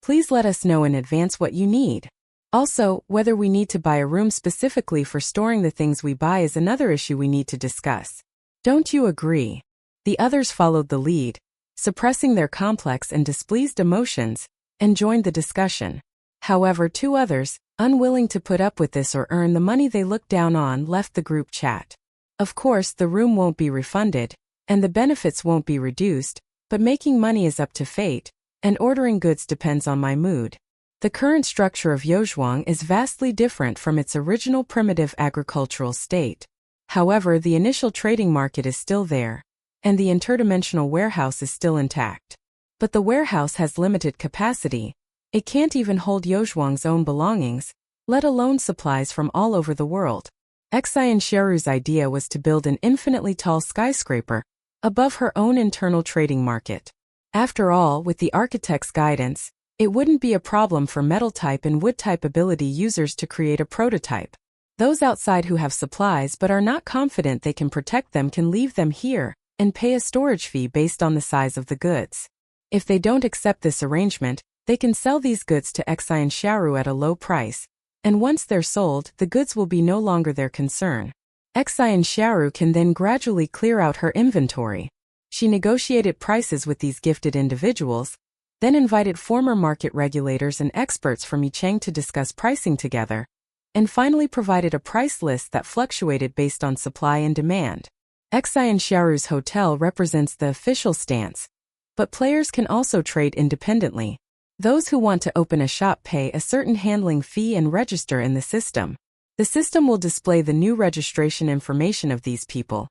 please let us know in advance what you need. Also, whether we need to buy a room specifically for storing the things we buy is another issue we need to discuss. Don't you agree?" The others followed the lead, suppressing their complex and displeased emotions, and joined the discussion. However, 2 others, Unwilling to put up with this or earn the money they looked down on, left the group chat. Of course, the room won't be refunded, and the benefits won't be reduced, but making money is up to fate, and ordering goods depends on my mood. The current structure of Yozhuang is vastly different from its original primitive agricultural state. However, the initial trading market is still there, and the interdimensional warehouse is still intact. But the warehouse has limited capacity. It can't even hold Yozhuang's own belongings, let alone supplies from all over the world. Xin Xiaoru's idea was to build an infinitely tall skyscraper above her own internal trading market. After all, with the architect's guidance, it wouldn't be a problem for metal-type and wood-type ability users to create a prototype. Those outside who have supplies but are not confident they can protect them can leave them here and pay a storage fee based on the size of the goods. If they don't accept this arrangement, they can sell these goods to Xin Xiaoru at a low price, and once they're sold, the goods will be no longer their concern. Xin Xiaoru can then gradually clear out her inventory. She negotiated prices with these gifted individuals, then invited former market regulators and experts from Yicheng to discuss pricing together, and finally provided a price list that fluctuated based on supply and demand. Xin Xiaoru's hotel represents the official stance, but players can also trade independently. Those who want to open a shop pay a certain handling fee and register in the system. The system will display the new registration information of these people,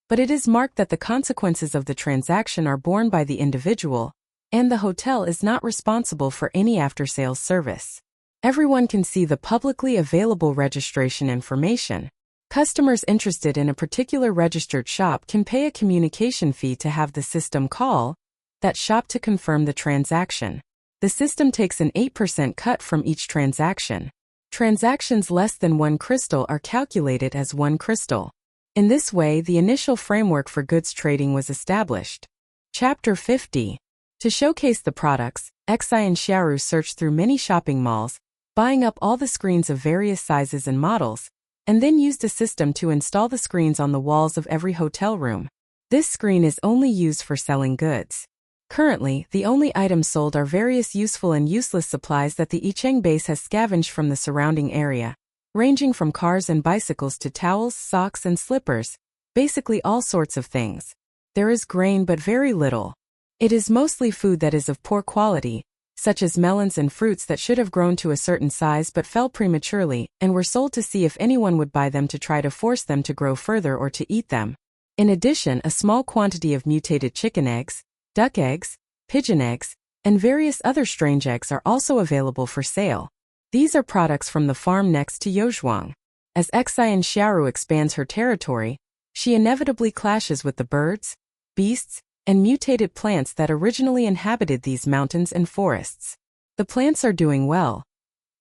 but it is marked that the consequences of the transaction are borne by the individual, and the hotel is not responsible for any after-sales service. Everyone can see the publicly available registration information. Customers interested in a particular registered shop can pay a communication fee to have the system call that shop to confirm the transaction. The system takes an 8% cut from each transaction. Transactions less than 1 crystal are calculated as 1 crystal. In this way, the initial framework for goods trading was established. Chapter 50. To showcase the products, Xin Xiaoru searched through many shopping malls, buying up all the screens of various sizes and models, and then used a system to install the screens on the walls of every hotel room. This screen is only used for selling goods. Currently, the only items sold are various useful and useless supplies that the Yicheng base has scavenged from the surrounding area, ranging from cars and bicycles to towels, socks, and slippers, basically all sorts of things. There is grain but very little. It is mostly food that is of poor quality, such as melons and fruits that should have grown to a certain size but fell prematurely, and were sold to see if anyone would buy them to try to force them to grow further or to eat them. In addition, a small quantity of mutated chicken eggs, duck eggs, pigeon eggs, and various other strange eggs are also available for sale. These are products from the farm next to Yozhuang. As Xin Xiaoru expands her territory, she inevitably clashes with the birds, beasts, and mutated plants that originally inhabited these mountains and forests. The plants are doing well.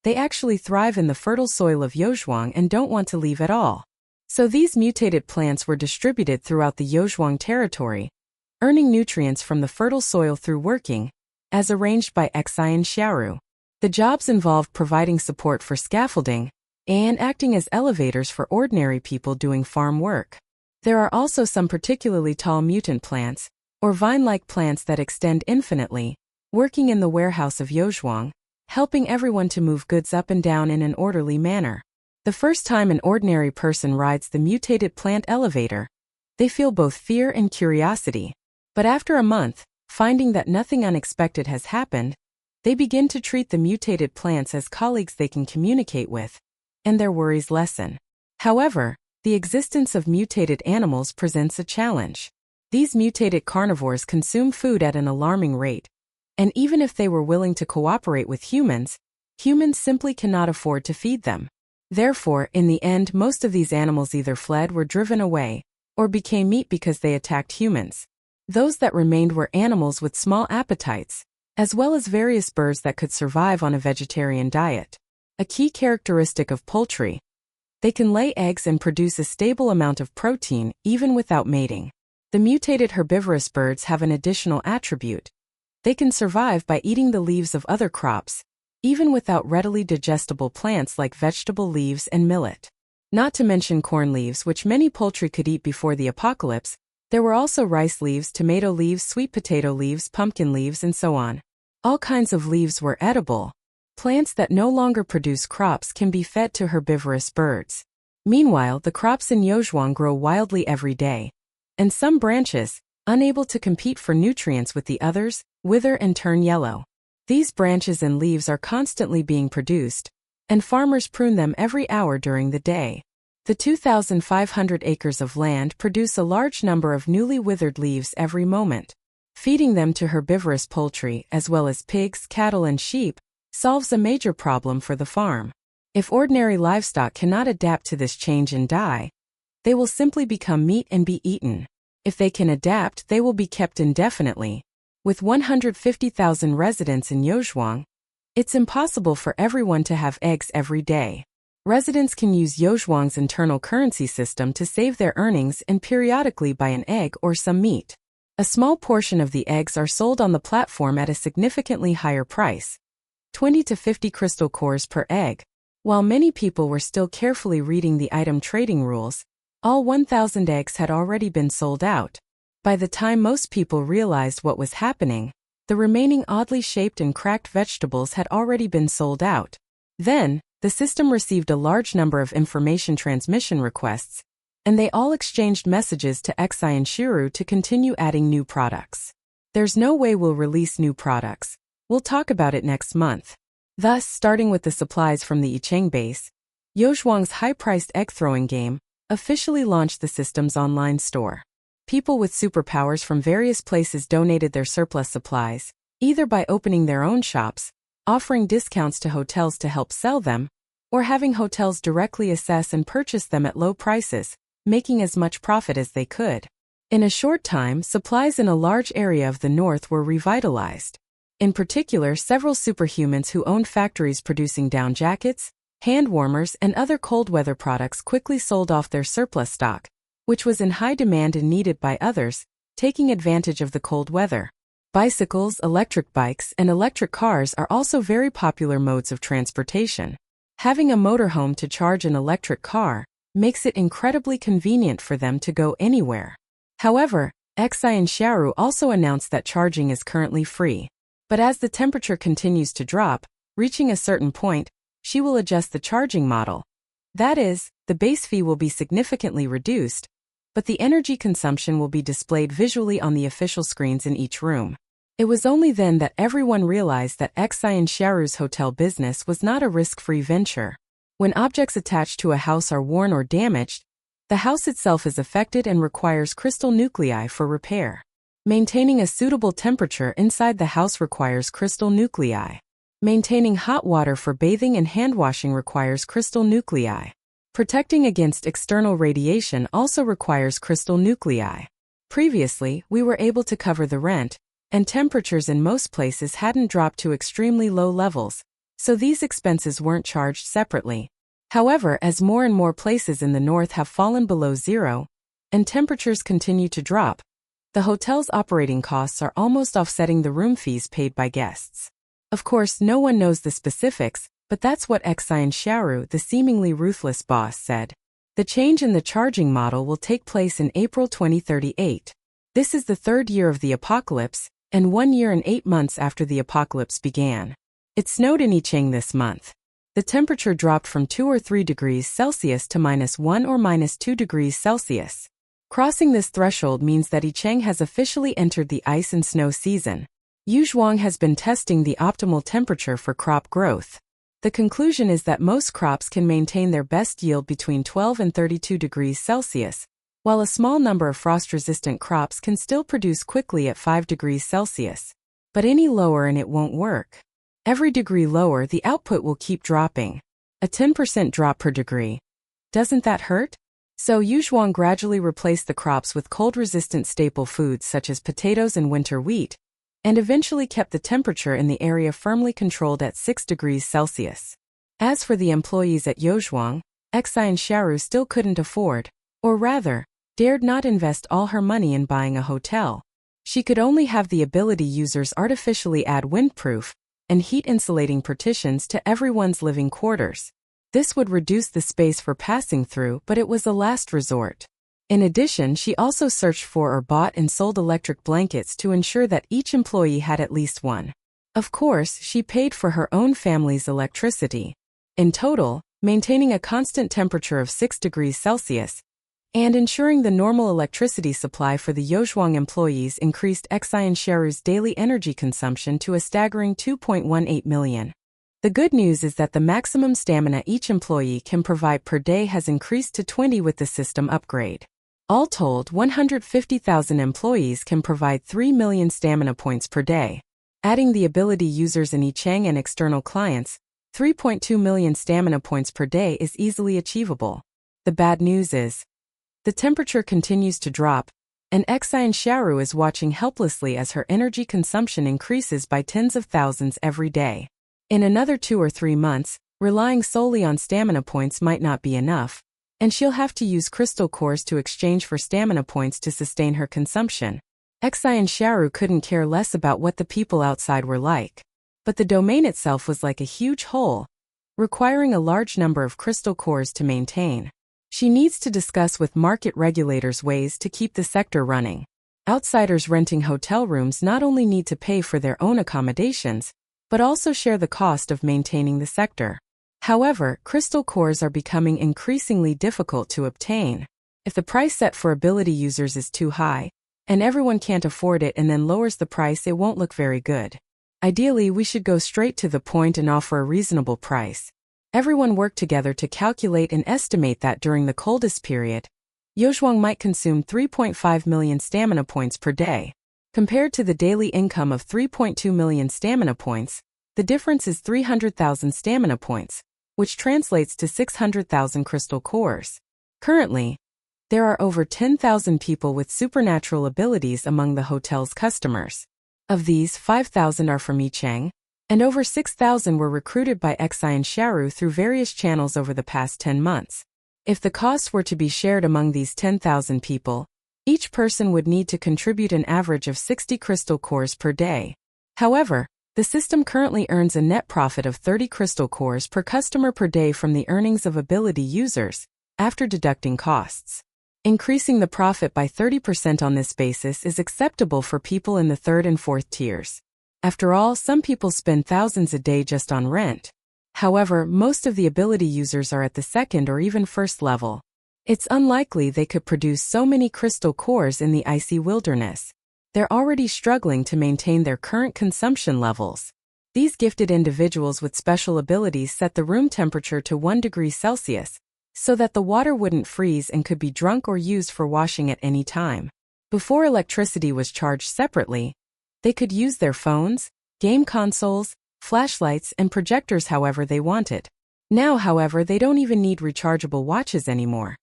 They actually thrive in the fertile soil of Yozhuang and don't want to leave at all. So these mutated plants were distributed throughout the Yozhuang territory, earning nutrients from the fertile soil through working, as arranged by Xin Xiaoru. The jobs involved providing support for scaffolding and acting as elevators for ordinary people doing farm work. There are also some particularly tall mutant plants, or vine-like plants that extend infinitely, working in the warehouse of Yozhuang, helping everyone to move goods up and down in an orderly manner. The first time an ordinary person rides the mutated plant elevator, they feel both fear and curiosity. But after a month, finding that nothing unexpected has happened, they begin to treat the mutated plants as colleagues they can communicate with, and their worries lessen. However, the existence of mutated animals presents a challenge. These mutated carnivores consume food at an alarming rate, and even if they were willing to cooperate with humans, humans simply cannot afford to feed them. Therefore, in the end, most of these animals either fled, were driven away, or became meat because they attacked humans. Those that remained were animals with small appetites, as well as various birds that could survive on a vegetarian diet. A key characteristic of poultry: they can lay eggs and produce a stable amount of protein even without mating. The mutated herbivorous birds have an additional attribute. They can survive by eating the leaves of other crops, even without readily digestible plants like vegetable leaves and millet. Not to mention corn leaves, which many poultry could eat before the apocalypse. There were also rice leaves, tomato leaves, sweet potato leaves, pumpkin leaves, and so on. All kinds of leaves were edible. Plants that no longer produce crops can be fed to herbivorous birds. Meanwhile, the crops in Yozhuang grow wildly every day. And some branches, unable to compete for nutrients with the others, wither and turn yellow. These branches and leaves are constantly being produced, and farmers prune them every hour during the day. The 2,500 acres of land produce a large number of newly withered leaves every moment. Feeding them to herbivorous poultry, as well as pigs, cattle, and sheep, solves a major problem for the farm. If ordinary livestock cannot adapt to this change and die, they will simply become meat and be eaten. If they can adapt, they will be kept indefinitely. With 150,000 residents in Yozhuang, it's impossible for everyone to have eggs every day. Residents can use Yozhuang's internal currency system to save their earnings and periodically buy an egg or some meat. A small portion of the eggs are sold on the platform at a significantly higher price, 20 to 50 crystal cores per egg. While many people were still carefully reading the item trading rules, all 1,000 eggs had already been sold out. By the time most people realized what was happening, the remaining oddly shaped and cracked vegetables had already been sold out. Then, the system received a large number of information transmission requests, and they all exchanged messages to Xin Xiaoru to continue adding new products. There's no way we'll release new products. We'll talk about it next month. Thus, starting with the supplies from the Yicheng base, Yozhuang's high-priced egg-throwing game officially launched the system's online store. People with superpowers from various places donated their surplus supplies, either by opening their own shops, offering discounts to hotels to help sell them, or having hotels directly assess and purchase them at low prices, making as much profit as they could. In a short time, supplies in a large area of the north were revitalized. In particular, several superhumans who owned factories producing down jackets, hand warmers, and other cold weather products quickly sold off their surplus stock, which was in high demand and needed by others, taking advantage of the cold weather. Bicycles, electric bikes, and electric cars are also very popular modes of transportation. Having a motorhome to charge an electric car makes it incredibly convenient for them to go anywhere. However, Xin Xiaoru also announced that charging is currently free. But as the temperature continues to drop, reaching a certain point, she will adjust the charging model. That is, the base fee will be significantly reduced, but the energy consumption will be displayed visually on the official screens in each room. It was only then that everyone realized that Xin Xiaoru's hotel business was not a risk-free venture. When objects attached to a house are worn or damaged, the house itself is affected and requires crystal nuclei for repair. Maintaining a suitable temperature inside the house requires crystal nuclei. Maintaining hot water for bathing and hand washing requires crystal nuclei. Protecting against external radiation also requires crystal nuclei. Previously, we were able to cover the rent, and temperatures in most places hadn't dropped to extremely low levels, so these expenses weren't charged separately. However, as more and more places in the north have fallen below zero, and temperatures continue to drop, the hotel's operating costs are almost offsetting the room fees paid by guests. Of course, no one knows the specifics, but that's what Xin Xiaoru, the seemingly ruthless boss, said. The change in the charging model will take place in April 2038. This is the third year of the apocalypse, and 1 year and 8 months after the apocalypse began. It snowed in Yicheng this month. The temperature dropped from 2 or 3 degrees Celsius to -1 or -2 degrees Celsius. Crossing this threshold means that Yicheng has officially entered the ice and snow season. Yozhuang has been testing the optimal temperature for crop growth. The conclusion is that most crops can maintain their best yield between 12 and 32 degrees Celsius, while a small number of frost-resistant crops can still produce quickly at 5 degrees Celsius. But any lower and it won't work. Every degree lower, the output will keep dropping. A 10% drop per degree. Doesn't that hurt? So Yozhuang gradually replaced the crops with cold-resistant staple foods such as potatoes and winter wheat, and eventually kept the temperature in the area firmly controlled at 6 degrees Celsius. As for the employees at Yozhuang, Xin Xiaoru still couldn't afford, or rather, dared not invest all her money in buying a hotel. She could only have the ability users artificially add windproof and heat-insulating partitions to everyone's living quarters. This would reduce the space for passing through, but it was a last resort. In addition, she also searched for or bought and sold electric blankets to ensure that each employee had at least one. Of course, she paid for her own family's electricity. In total, maintaining a constant temperature of 6 degrees Celsius and ensuring the normal electricity supply for the Yozhuang employees increased Xin Xiaoru's daily energy consumption to a staggering 2.18 million. The good news is that the maximum stamina each employee can provide per day has increased to 20 with the system upgrade. All told, 150,000 employees can provide 3 million stamina points per day. Adding the ability users in Yicheng and external clients, 3.2 million stamina points per day is easily achievable. The bad news is, the temperature continues to drop, and Xin Xiaoru is watching helplessly as her energy consumption increases by tens of thousands every day. In another 2 or 3 months, relying solely on stamina points might not be enough, and she'll have to use crystal cores to exchange for stamina points to sustain her consumption. Xin Xiaoru couldn't care less about what the people outside were like. But the domain itself was like a huge hole, requiring a large number of crystal cores to maintain. She needs to discuss with market regulators ways to keep the sector running. Outsiders renting hotel rooms not only need to pay for their own accommodations, but also share the cost of maintaining the sector. However, crystal cores are becoming increasingly difficult to obtain. If the price set for ability users is too high, and everyone can't afford it and then lowers the price, it won't look very good. Ideally, we should go straight to the point and offer a reasonable price. Everyone work together to calculate and estimate that during the coldest period, Yozhuang might consume 3.5 million stamina points per day. Compared to the daily income of 3.2 million stamina points, the difference is 300,000 stamina points, which translates to 600,000 crystal cores. Currently, there are over 10,000 people with supernatural abilities among the hotel's customers. Of these, 5,000 are from Yicheng, and over 6,000 were recruited by Xin Xiaoru through various channels over the past 10 months. If the costs were to be shared among these 10,000 people, each person would need to contribute an average of 60 crystal cores per day. However, the system currently earns a net profit of 30 crystal cores per customer per day from the earnings of ability users, after deducting costs. Increasing the profit by 30% on this basis is acceptable for people in the 3rd and 4th tiers. After all, some people spend thousands a day just on rent. However, most of the ability users are at the 2nd or even 1st level. It's unlikely they could produce so many crystal cores in the icy wilderness. They're already struggling to maintain their current consumption levels. These gifted individuals with special abilities set the room temperature to 1 degree Celsius, so that the water wouldn't freeze and could be drunk or used for washing at any time. Before electricity was charged separately, they could use their phones, game consoles, flashlights, and projectors however they wanted. Now, however, they don't even need rechargeable watches anymore.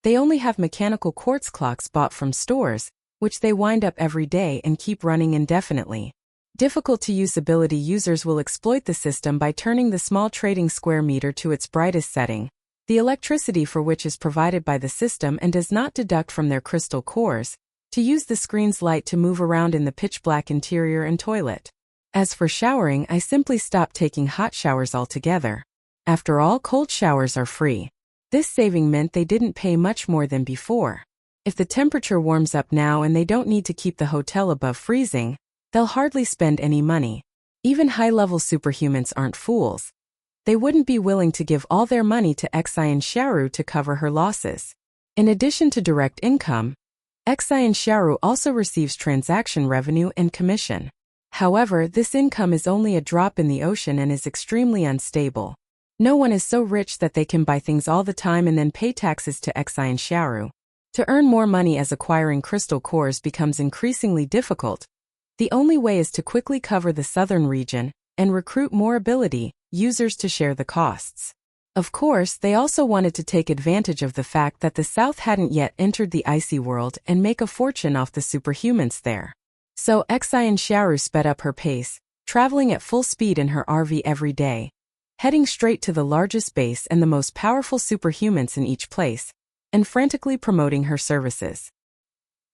They only have mechanical quartz clocks bought from stores, which they wind up every day and keep running indefinitely. Difficult-to-use ability users will exploit the system by turning the small trading square meter to its brightest setting, the electricity for which is provided by the system and does not deduct from their crystal cores, to use the screen's light to move around in the pitch-black interior and toilet. As for showering, I simply stopped taking hot showers altogether. After all, cold showers are free. This saving meant they didn't pay much more than before. If the temperature warms up now and they don't need to keep the hotel above freezing, they'll hardly spend any money. Even high-level superhumans aren't fools. They wouldn't be willing to give all their money to Xin Xiaoru to cover her losses. In addition to direct income, Xin Xiaoru also receives transaction revenue and commission. However, this income is only a drop in the ocean and is extremely unstable. No one is so rich that they can buy things all the time and then pay taxes to Xin Xiaoru. To earn more money as acquiring crystal cores becomes increasingly difficult. The only way is to quickly cover the southern region and recruit more ability users to share the costs. Of course, they also wanted to take advantage of the fact that the South hadn't yet entered the icy world and make a fortune off the superhumans there. So Xin Xiaoru sped up her pace, traveling at full speed in her RV every day, heading straight to the largest base and the most powerful superhumans in each place, and frantically promoting her services.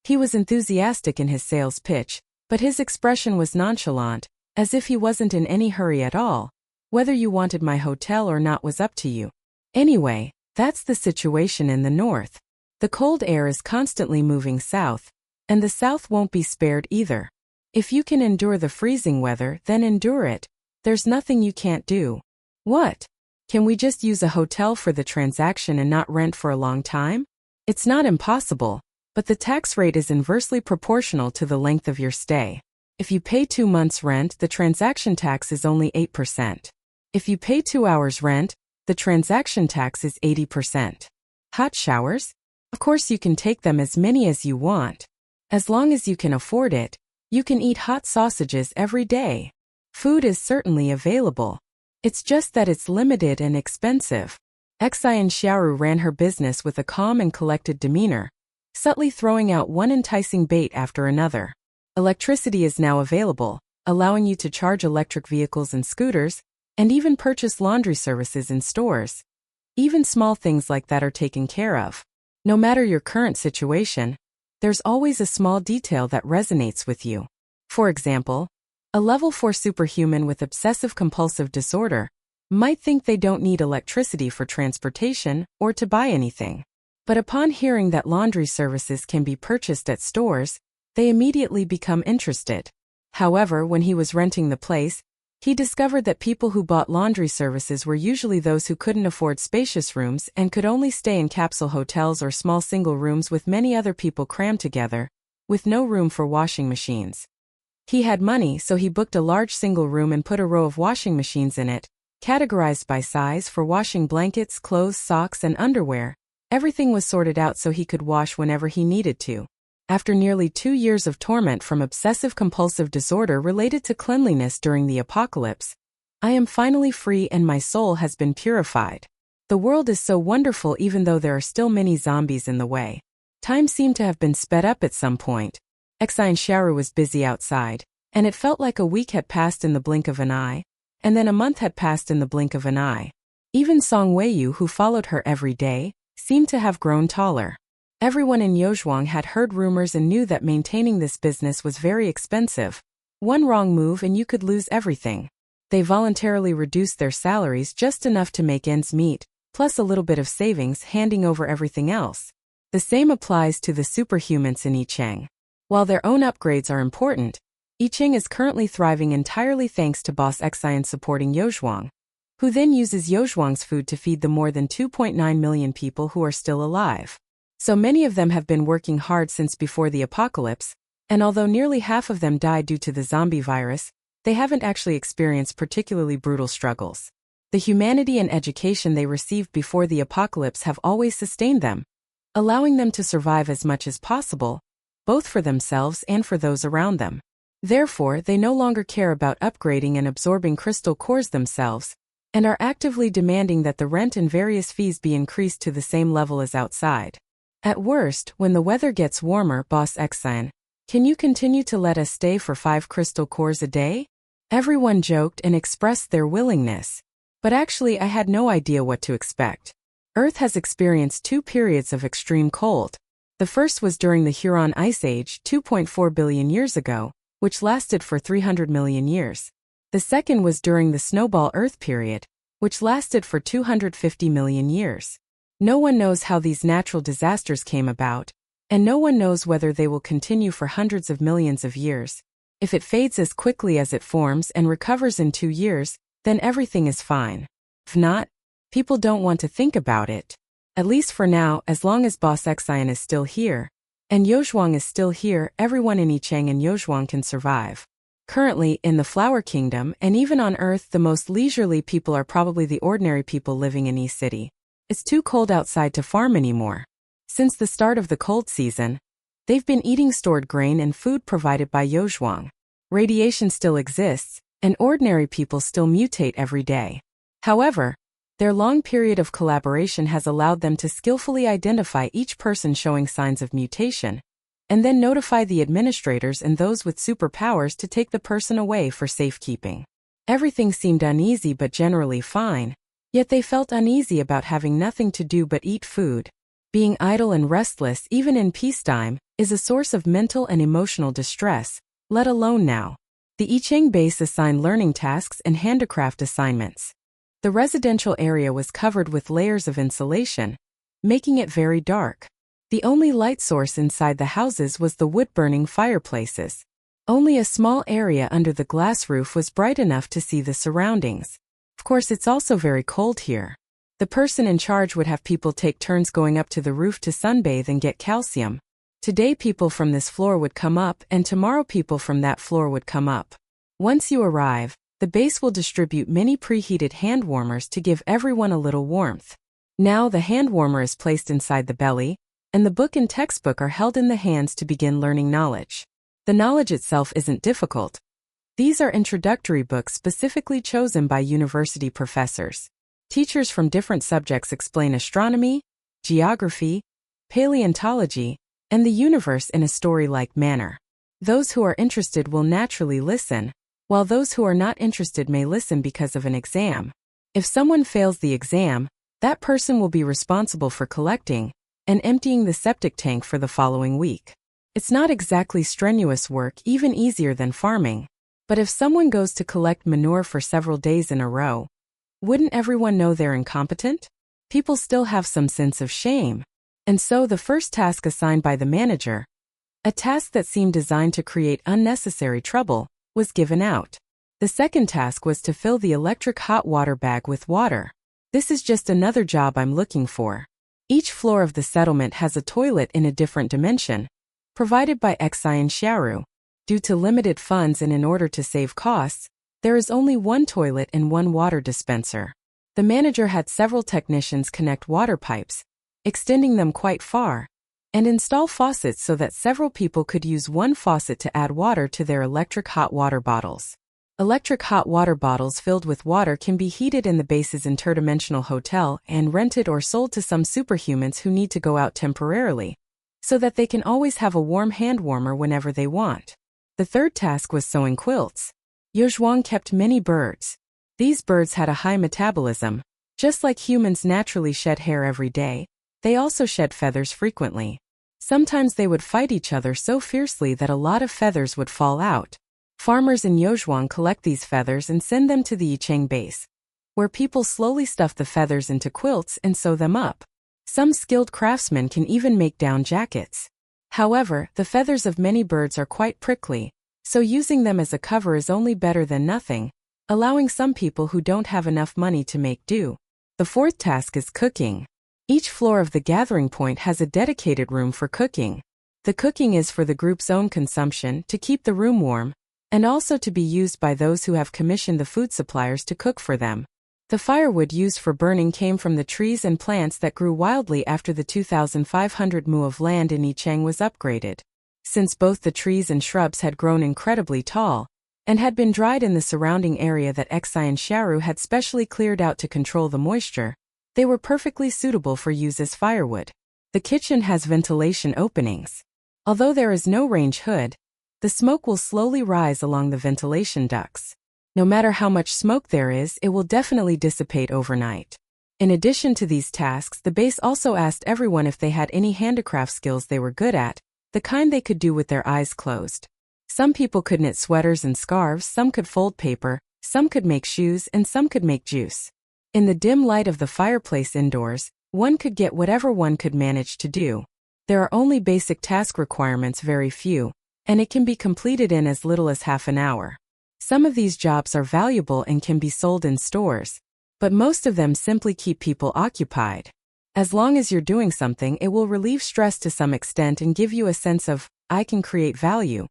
He was enthusiastic in his sales pitch, but his expression was nonchalant, as if he wasn't in any hurry at all. Whether you wanted my hotel or not was up to you. Anyway, that's the situation in the north. The cold air is constantly moving south, and the south won't be spared either. If you can endure the freezing weather, then endure it. There's nothing you can't do. What? Can we just use a hotel for the transaction and not rent for a long time? It's not impossible, but the tax rate is inversely proportional to the length of your stay. If you pay 2 months' rent, the transaction tax is only 8%. If you pay 2 hours' rent, the transaction tax is 80%. Hot showers? Of course you can take them as many as you want. As long as you can afford it, you can eat hot sausages every day. Food is certainly available. It's just that it's limited and expensive. Xin Xiaoru ran her business with a calm and collected demeanor, subtly throwing out one enticing bait after another. Electricity is now available, allowing you to charge electric vehicles and scooters, and even purchase laundry services in stores. Even small things like that are taken care of. No matter your current situation, there's always a small detail that resonates with you. For example, a level 4 superhuman with obsessive-compulsive disorder might think they don't need electricity for transportation or to buy anything. But upon hearing that laundry services can be purchased at stores, they immediately become interested. However, when he was renting the place, he discovered that people who bought laundry services were usually those who couldn't afford spacious rooms and could only stay in capsule hotels or small single rooms with many other people crammed together, with no room for washing machines. He had money, so he booked a large single room and put a row of washing machines in it, categorized by size for washing blankets, clothes, socks, and underwear. Everything was sorted out so he could wash whenever he needed to. After nearly 2 years of torment from obsessive-compulsive disorder related to cleanliness during the apocalypse, I am finally free and my soul has been purified. The world is so wonderful even though there are still many zombies in the way. Time seemed to have been sped up at some point. Xin Xiaoru was busy outside, and it felt like a week had passed in the blink of an eye, and then a month had passed in the blink of an eye. Even Song Weiyu, who followed her every day, seemed to have grown taller. Everyone in Yozhuang had heard rumors and knew that maintaining this business was very expensive. One wrong move and you could lose everything. They voluntarily reduced their salaries just enough to make ends meet, plus a little bit of savings, handing over everything else. The same applies to the superhumans in Yicheng. While their own upgrades are important, Yicheng is currently thriving entirely thanks to Boss Xian supporting Yozhuang, who then uses Yozhuang's food to feed the more than 2.9 million people who are still alive. So many of them have been working hard since before the apocalypse, and although nearly half of them died due to the zombie virus, they haven't actually experienced particularly brutal struggles. The humanity and education they received before the apocalypse have always sustained them, allowing them to survive as much as possible, both for themselves and for those around them. Therefore, they no longer care about upgrading and absorbing crystal cores themselves, and are actively demanding that the rent and various fees be increased to the same level as outside. At worst, when the weather gets warmer, Boss Xian, can you continue to let us stay for 5 crystal cores a day? Everyone joked and expressed their willingness. But actually I had no idea what to expect. Earth has experienced 2 periods of extreme cold. The first was during the Huron Ice Age 2.4 billion years ago, which lasted for 300 million years. The second was during the Snowball Earth period, which lasted for 250 million years. No one knows how these natural disasters came about, and no one knows whether they will continue for hundreds of millions of years. If it fades as quickly as it forms and recovers in 2 years, then everything is fine. If not, people don't want to think about it. At least for now, as long as Boss Xian is still here, and Yozhuang is still here, everyone in Yicheng and Yozhuang can survive. Currently, in the Flower Kingdom, and even on Earth, the most leisurely people are probably the ordinary people living in East City. It's too cold outside to farm anymore. Since the start of the cold season, they've been eating stored grain and food provided by Yozhuang. Radiation still exists, and ordinary people still mutate every day. However, their long period of collaboration has allowed them to skillfully identify each person showing signs of mutation, and then notify the administrators and those with superpowers to take the person away for safekeeping. Everything seemed uneasy but generally fine. Yet they felt uneasy about having nothing to do but eat food. Being idle and restless even in peacetime is a source of mental and emotional distress, let alone now. The Yicheng base assigned learning tasks and handicraft assignments. The residential area was covered with layers of insulation, making it very dark. The only light source inside the houses was the wood-burning fireplaces. Only a small area under the glass roof was bright enough to see the surroundings. Of course, it's also very cold here. The person in charge would have people take turns going up to the roof to sunbathe and get calcium. Today people from this floor would come up, and tomorrow people from that floor would come up. Once you arrive, the base will distribute many preheated hand warmers to give everyone a little warmth. Now the hand warmer is placed inside the belly, and the book and textbook are held in the hands to begin learning knowledge. The knowledge itself isn't difficult. These are introductory books specifically chosen by university professors. Teachers from different subjects explain astronomy, geography, paleontology, and the universe in a story-like manner. Those who are interested will naturally listen, while those who are not interested may listen because of an exam. If someone fails the exam, that person will be responsible for collecting and emptying the septic tank for the following week. It's not exactly strenuous work, even easier than farming. But if someone goes to collect manure for several days in a row, wouldn't everyone know they're incompetent? People still have some sense of shame. And so the first task assigned by the manager, a task that seemed designed to create unnecessary trouble, was given out. The second task was to fill the electric hot water bag with water. This is just another job I'm looking for. Each floor of the settlement has a toilet in a different dimension, provided by Xin Xiaoru. Due to limited funds and in order to save costs, there is only one toilet and one water dispenser. The manager had several technicians connect water pipes, extending them quite far, and install faucets so that several people could use one faucet to add water to their electric hot water bottles. Electric hot water bottles filled with water can be heated in the base's interdimensional hotel and rented or sold to some superhumans who need to go out temporarily, so that they can always have a warm hand warmer whenever they want. The third task was sewing quilts. Yozhuang kept many birds. These birds had a high metabolism. Just like humans naturally shed hair every day, they also shed feathers frequently. Sometimes they would fight each other so fiercely that a lot of feathers would fall out. Farmers in Yozhuang collect these feathers and send them to the Yicheng base, where people slowly stuff the feathers into quilts and sew them up. Some skilled craftsmen can even make down jackets. However, the feathers of many birds are quite prickly, so using them as a cover is only better than nothing, allowing some people who don't have enough money to make do. The fourth task is cooking. Each floor of the gathering point has a dedicated room for cooking. The cooking is for the group's own consumption to keep the room warm, and also to be used by those who have commissioned the food suppliers to cook for them. The firewood used for burning came from the trees and plants that grew wildly after the 2,500 mu of land in Yicheng was upgraded. Since both the trees and shrubs had grown incredibly tall, and had been dried in the surrounding area that Xin Xiaoru had specially cleared out to control the moisture, they were perfectly suitable for use as firewood. The kitchen has ventilation openings. Although there is no range hood, the smoke will slowly rise along the ventilation ducts. No matter how much smoke there is, it will definitely dissipate overnight. In addition to these tasks, the base also asked everyone if they had any handicraft skills they were good at, the kind they could do with their eyes closed. Some people could knit sweaters and scarves, some could fold paper, some could make shoes, and some could make juice. In the dim light of the fireplace indoors, one could get whatever one could manage to do. There are only basic task requirements, very few, and it can be completed in as little as half an hour. Some of these jobs are valuable and can be sold in stores, but most of them simply keep people occupied. As long as you're doing something, it will relieve stress to some extent and give you a sense of, I can create value,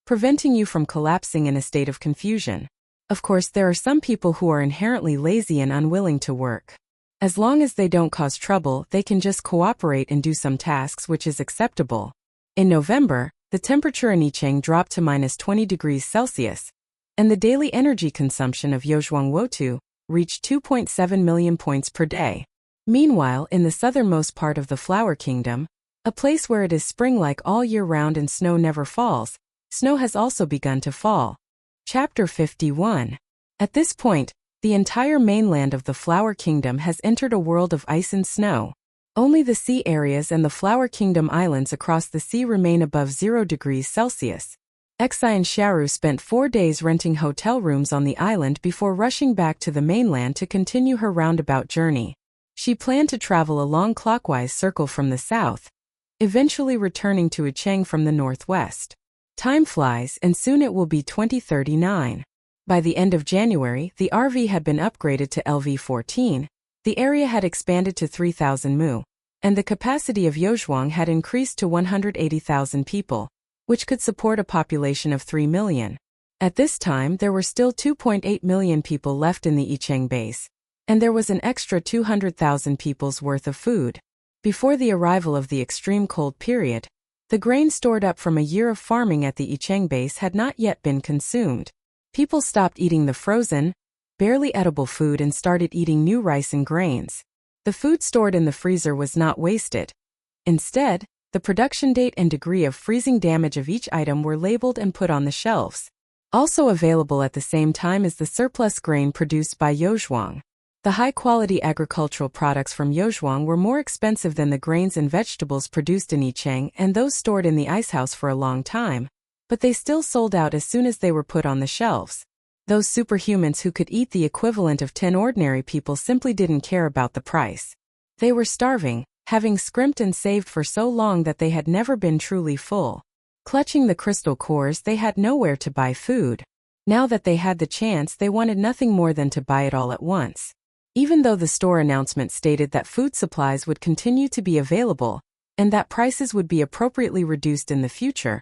preventing you from collapsing in a state of confusion. Of course, there are some people who are inherently lazy and unwilling to work. As long as they don't cause trouble, they can just cooperate and do some tasks, which is acceptable. In November, the temperature in Yicheng dropped to -20 degrees Celsius, and the daily energy consumption of Yozhuang Wotu reached 2.7 million points per day. Meanwhile, in the southernmost part of the Flower Kingdom, a place where it is spring-like all year round and snow never falls, snow has also begun to fall. Chapter 51. At this point, the entire mainland of the Flower Kingdom has entered a world of ice and snow. Only the sea areas and the Flower Kingdom islands across the sea remain above 0 degrees Celsius. Xin Xiaoru spent 4 days renting hotel rooms on the island before rushing back to the mainland to continue her roundabout journey. She planned to travel a long clockwise circle from the south, eventually returning to Yicheng from the northwest. Time flies, and soon it will be 2039. By the end of January, the RV had been upgraded to LV-14, the area had expanded to 3,000 mu, and the capacity of Yozhuang had increased to 180,000 people, which could support a population of 3 million. At this time there were still 2.8 million people left in the Yicheng base, and there was an extra 200,000 people's worth of food. Before the arrival of the extreme cold period, the grain stored up from a year of farming at the Yicheng base had not yet been consumed. People stopped eating the frozen, barely edible food and started eating new rice and grains. The food stored in the freezer was not wasted. Instead, the production date and degree of freezing damage of each item were labeled and put on the shelves. Also available at the same time is the surplus grain produced by Yozhuang. The high-quality agricultural products from Yozhuang were more expensive than the grains and vegetables produced in Yicheng and those stored in the icehouse for a long time, but they still sold out as soon as they were put on the shelves. Those superhumans who could eat the equivalent of 10 ordinary people simply didn't care about the price. They were starving, having scrimped and saved for so long that they had never been truly full. Clutching the crystal cores, they had nowhere to buy food. Now that they had the chance, they wanted nothing more than to buy it all at once. Even though the store announcement stated that food supplies would continue to be available, and that prices would be appropriately reduced in the future,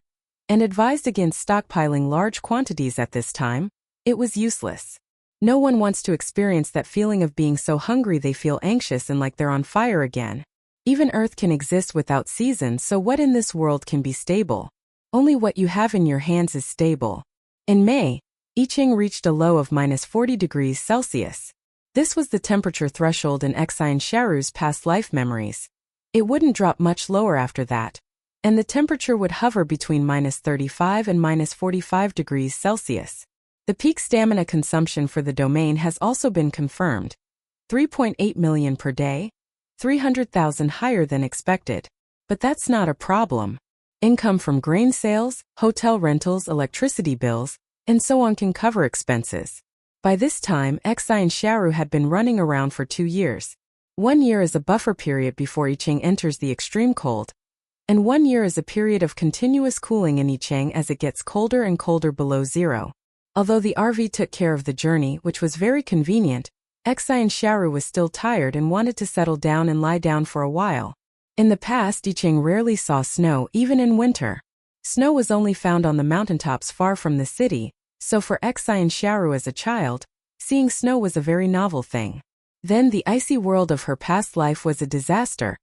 and advised against stockpiling large quantities at this time, it was useless. No one wants to experience that feeling of being so hungry they feel anxious and like they're on fire again. Even Earth can exist without seasons, so what in this world can be stable? Only what you have in your hands is stable. In May, Yicheng reached a low of -40 degrees Celsius. This was the temperature threshold in Xin Xiaoru's past life memories. It wouldn't drop much lower after that, and the temperature would hover between -35 and -45 degrees Celsius. The peak stamina consumption for the domain has also been confirmed. 3.8 million per day, 300,000 higher than expected. But that's not a problem. Income from grain sales, hotel rentals, electricity bills, and so on can cover expenses. By this time, Xin Xiaoru had been running around for 2 years. 1 year is a buffer period before Yicheng enters the extreme cold, and 1 year is a period of continuous cooling in Yicheng as it gets colder and colder below zero. Although the RV took care of the journey, which was very convenient, Xin Xiaoru was still tired and wanted to settle down and lie down for a while. In the past, Yicheng rarely saw snow, even in winter. Snow was only found on the mountaintops far from the city, so for Xin Xiaoru as a child, seeing snow was a very novel thing. Then the icy world of her past life was a disaster,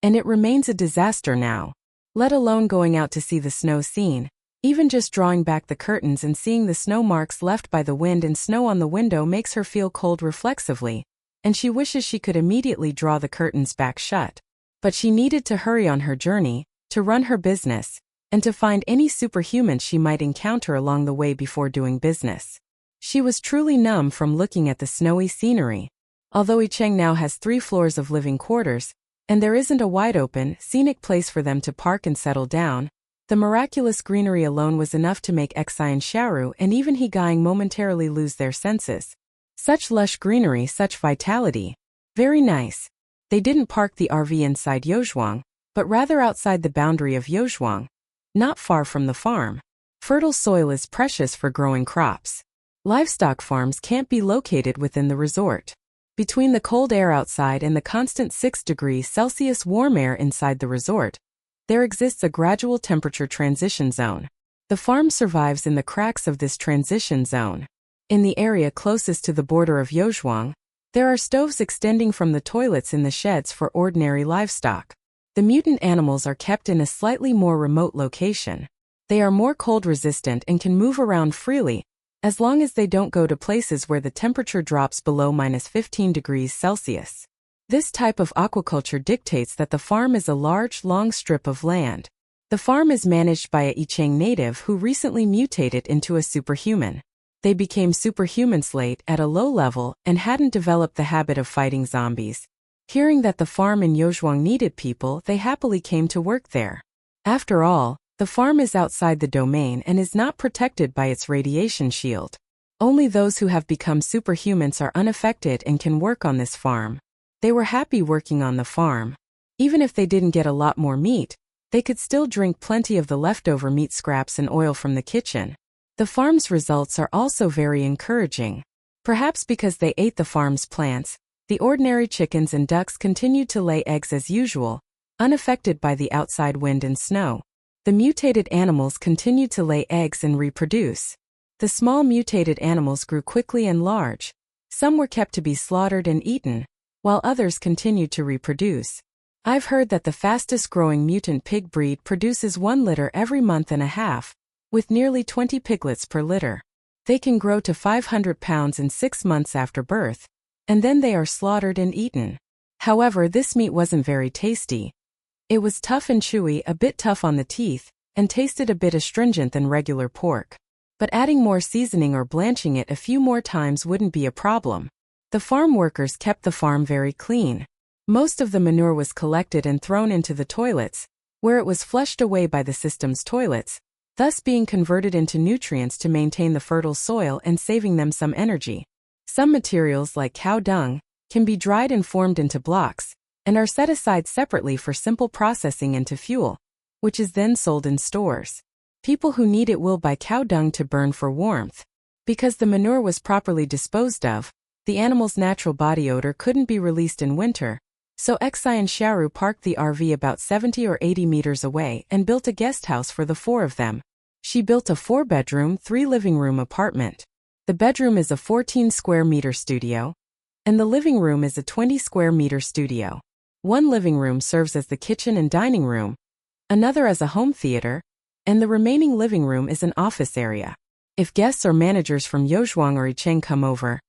and it remains a disaster now. Let alone going out to see the snow scene. Even just drawing back the curtains and seeing the snow marks left by the wind and snow on the window makes her feel cold reflexively, and she wishes she could immediately draw the curtains back shut. But she needed to hurry on her journey, to run her business, and to find any superhumans she might encounter along the way before doing business. She was truly numb from looking at the snowy scenery. Although Yicheng now has 3 floors of living quarters, and there isn't a wide-open, scenic place for them to park and settle down, the miraculous greenery alone was enough to make Xin Xiaoru and even He Gang momentarily lose their senses. Such lush greenery, such vitality. Very nice. They didn't park the RV inside Yozhuang, but rather outside the boundary of Yozhuang, not far from the farm. Fertile soil is precious for growing crops. Livestock farms can't be located within the resort. Between the cold air outside and the constant 6 degrees Celsius warm air inside the resort, there exists a gradual temperature transition zone. The farm survives in the cracks of this transition zone. In the area closest to the border of Yozhuang, there are stoves extending from the toilets in the sheds for ordinary livestock. The mutant animals are kept in a slightly more remote location. They are more cold resistant and can move around freely, as long as they don't go to places where the temperature drops below -15 degrees Celsius. This type of aquaculture dictates that the farm is a large, long strip of land. The farm is managed by a Yicheng native who recently mutated into a superhuman. They became superhumans late at a low level and hadn't developed the habit of fighting zombies. Hearing that the farm in Yozhuang needed people, they happily came to work there. After all, the farm is outside the domain and is not protected by its radiation shield. Only those who have become superhumans are unaffected and can work on this farm. They were happy working on the farm. Even if they didn't get a lot more meat, they could still drink plenty of the leftover meat scraps and oil from the kitchen. The farm's results are also very encouraging. Perhaps because they ate the farm's plants, the ordinary chickens and ducks continued to lay eggs as usual, unaffected by the outside wind and snow. The mutated animals continued to lay eggs and reproduce. The small mutated animals grew quickly and large. Some were kept to be slaughtered and eaten, while others continued to reproduce. I've heard that the fastest-growing mutant pig breed produces 1 litter every month and a half, with nearly 20 piglets per litter. They can grow to 500 pounds in 6 months after birth, and then they are slaughtered and eaten. However, this meat wasn't very tasty. It was tough and chewy, a bit tough on the teeth, and tasted a bit astringent than regular pork. But adding more seasoning or blanching it a few more times wouldn't be a problem. The farm workers kept the farm very clean. Most of the manure was collected and thrown into the toilets, where it was flushed away by the system's toilets, thus being converted into nutrients to maintain the fertile soil and saving them some energy. Some materials, like cow dung, can be dried and formed into blocks, and are set aside separately for simple processing into fuel, which is then sold in stores. People who need it will buy cow dung to burn for warmth. Because the manure was properly disposed of, the animal's natural body odor couldn't be released in winter, so Xin Xiaoru parked the RV about 70 or 80 meters away and built a guest house for the 4 of them. She built a 4-bedroom, 3-living-room apartment. The bedroom is a 14-square-meter studio, and the living room is a 20-square-meter studio. One living room serves as the kitchen and dining room, another as a home theater, and the remaining living room is an office area. If guests or managers from Yozhuang or Yicheng come over,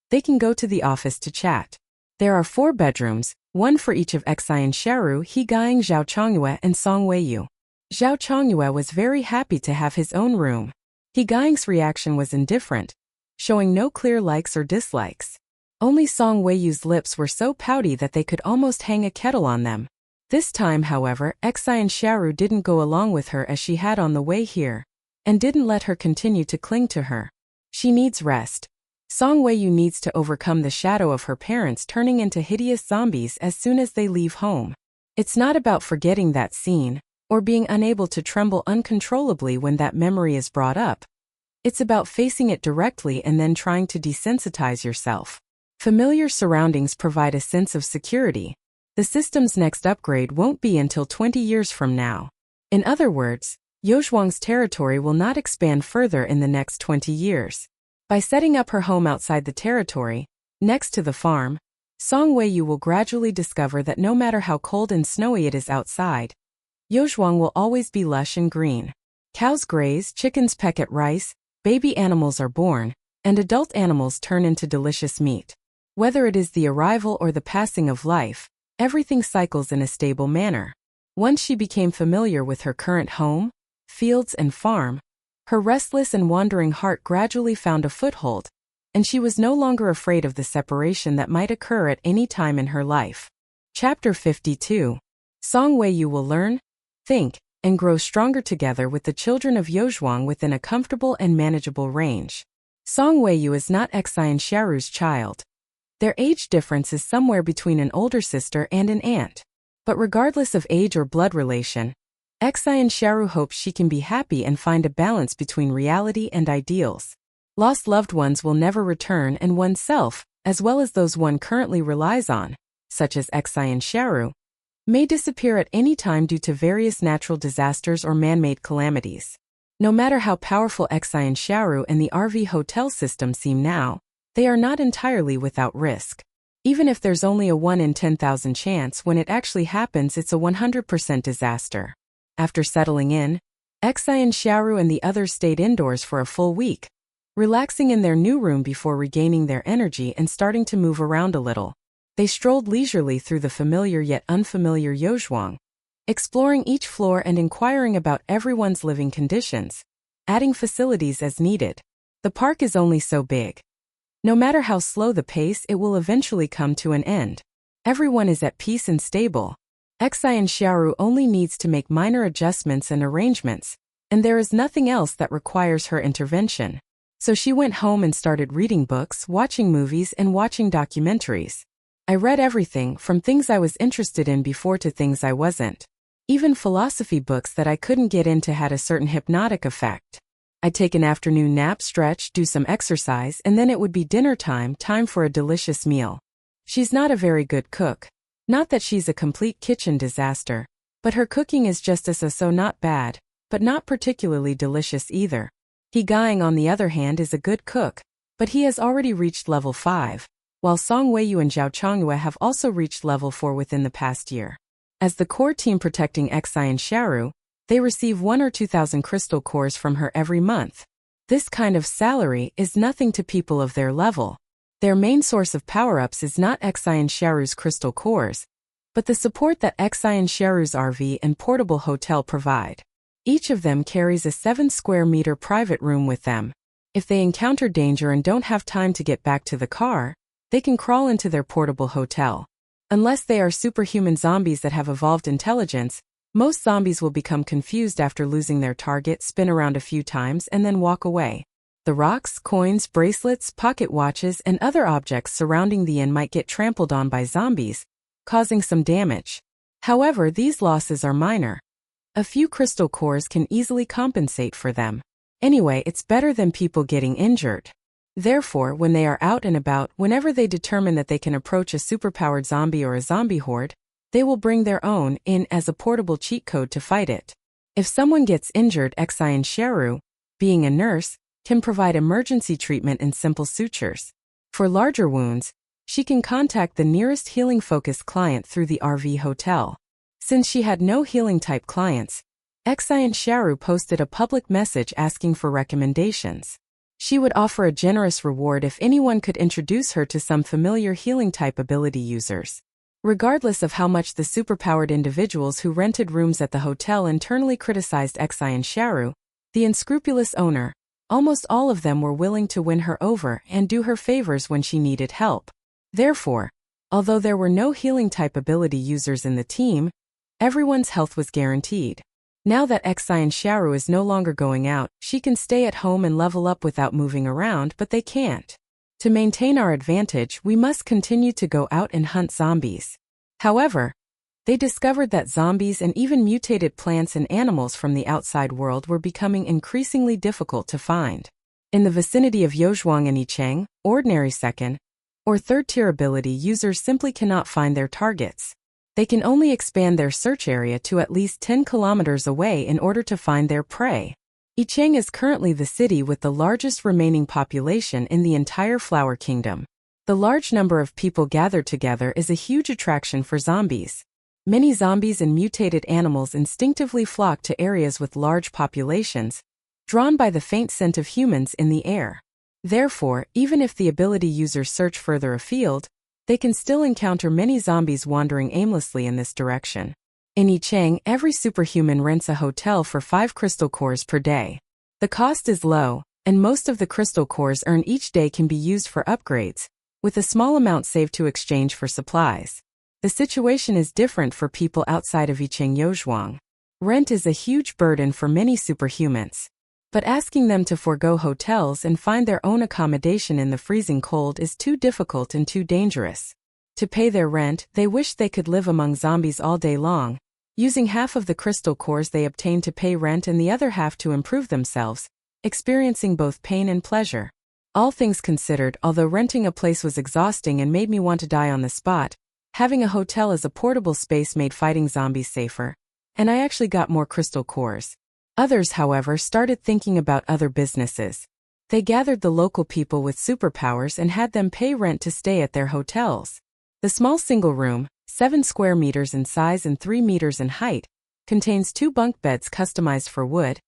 they can go to the office to chat. There are 4 bedrooms, one for each of Xin Xiaoru, He Gaiying, Zhao Chongyue, and Song Weiyu. Zhao Chongyue was very happy to have his own room. He Gaiying's reaction was indifferent, showing no clear likes or dislikes. Only Song Weiyu's lips were so pouty that they could almost hang a kettle on them. This time, however, Xin Xiaoru didn't go along with her as she had on the way here, and didn't let her continue to cling to her. She needs rest. Song Weiyu needs to overcome the shadow of her parents turning into hideous zombies as soon as they leave home. It's not about forgetting that scene, or being unable to tremble uncontrollably when that memory is brought up. It's about facing it directly and then trying to desensitize yourself. Familiar surroundings provide a sense of security. The system's next upgrade won't be until 20 years from now. In other words, Yozhuang's territory will not expand further in the next 20 years. By setting up her home outside the territory, next to the farm, Song Weiyu will gradually discover that no matter how cold and snowy it is outside, Yozhuang will always be lush and green. Cows graze, chickens peck at rice, baby animals are born, and adult animals turn into delicious meat. Whether it is the arrival or the passing of life, everything cycles in a stable manner. Once she became familiar with her current home, fields, and farm, her restless and wandering heart gradually found a foothold, and she was no longer afraid of the separation that might occur at any time in her life. Chapter 52. Song Weiyu will learn, think, and grow stronger together with the children of Yozhuang within a comfortable and manageable range. Song Weiyu is not Xin Xiaoru's child. Their age difference is somewhere between an older sister and an aunt. But regardless of age or blood relation, Xin Xiaoru hopes she can be happy and find a balance between reality and ideals. Lost loved ones will never return, and oneself, as well as those one currently relies on, such as Xin Xiaoru, may disappear at any time due to various natural disasters or man-made calamities. No matter how powerful Xin Xiaoru and the RV hotel system seem now, they are not entirely without risk. Even if there's only a 1 in 10,000 chance, when it actually happens it's a 100% disaster. After settling in, Xin Xiaoru and the others stayed indoors for a full week, relaxing in their new room before regaining their energy and starting to move around a little. They strolled leisurely through the familiar yet unfamiliar Yozhuang, exploring each floor and inquiring about everyone's living conditions, adding facilities as needed. The park is only so big. No matter how slow the pace, it will eventually come to an end. Everyone is at peace and stable. Xin Xiaoru only needs to make minor adjustments and arrangements, and there is nothing else that requires her intervention. So she went home and started reading books, watching movies, and watching documentaries. I read everything, from things I was interested in before to things I wasn't. Even philosophy books that I couldn't get into had a certain hypnotic effect. I'd take an afternoon nap, stretch, do some exercise, and then it would be dinner time for a delicious meal. She's not a very good cook. Not that she's a complete kitchen disaster, but her cooking is just so not bad, but not particularly delicious either. He Guying, on the other hand, is a good cook, but he has already reached level 5, while Song Weiyu and Zhao Chongyue have also reached level 4 within the past year. As the core team protecting Xin Xiaoru, they receive 1 or 2,000 crystal cores from her every month. This kind of salary is nothing to people of their level. Their main source of power-ups is not Xin Xiaoru's crystal cores, but the support that Xin Xiaoru's RV and portable hotel provide. Each of them carries a 7-square-meter private room with them. If they encounter danger and don't have time to get back to the car, they can crawl into their portable hotel. Unless they are superhuman zombies that have evolved intelligence, most zombies will become confused after losing their target, spin around a few times, and then walk away. The rocks, coins, bracelets, pocket watches, and other objects surrounding the inn might get trampled on by zombies, causing some damage. However, these losses are minor. A few crystal cores can easily compensate for them. Anyway, it's better than people getting injured. Therefore, when they are out and about, whenever they determine that they can approach a superpowered zombie or a zombie horde, they will bring their own in as a portable cheat code to fight it. If someone gets injured, Xin Xiaoru, being a nurse, can provide emergency treatment and simple sutures. For larger wounds, she can contact the nearest healing-focused client through the RV hotel. Since she had no healing-type clients, Xin Xiaoru posted a public message asking for recommendations. She would offer a generous reward if anyone could introduce her to some familiar healing-type ability users. Regardless of how much the superpowered individuals who rented rooms at the hotel internally criticized Xin Xiaoru, the unscrupulous owner, almost all of them were willing to win her over and do her favors when she needed help. Therefore, although there were no healing-type ability users in the team, everyone's health was guaranteed. Now that Xin Xiaoru is no longer going out, she can stay at home and level up without moving around, but they can't. To maintain our advantage, we must continue to go out and hunt zombies. However, they discovered that zombies and even mutated plants and animals from the outside world were becoming increasingly difficult to find. In the vicinity of Yozhuang and Yicheng, ordinary second or third-tier ability users simply cannot find their targets. They can only expand their search area to at least 10 kilometers away in order to find their prey. Yicheng is currently the city with the largest remaining population in the entire Flower Kingdom. The large number of people gathered together is a huge attraction for zombies. Many zombies and mutated animals instinctively flock to areas with large populations, drawn by the faint scent of humans in the air. Therefore, even if the ability users search further afield, they can still encounter many zombies wandering aimlessly in this direction. In Yicheng, every superhuman rents a hotel for 5 crystal cores per day. The cost is low, and most of the crystal cores earned each day can be used for upgrades, with a small amount saved to exchange for supplies. The situation is different for people outside of Yicheng Yozhuang. Rent is a huge burden for many superhumans. But asking them to forego hotels and find their own accommodation in the freezing cold is too difficult and too dangerous. To pay their rent, they wish they could live among zombies all day long, using half of the crystal cores they obtain to pay rent and the other half to improve themselves, experiencing both pain and pleasure. All things considered, although renting a place was exhausting and made me want to die on the spot, having a hotel as a portable space made fighting zombies safer, and I actually got more crystal cores. Others, however, started thinking about other businesses. They gathered the local people with superpowers and had them pay rent to stay at their hotels. The small single room, 7 square meters in size and 3 meters in height, contains 2 bunk beds customized for wood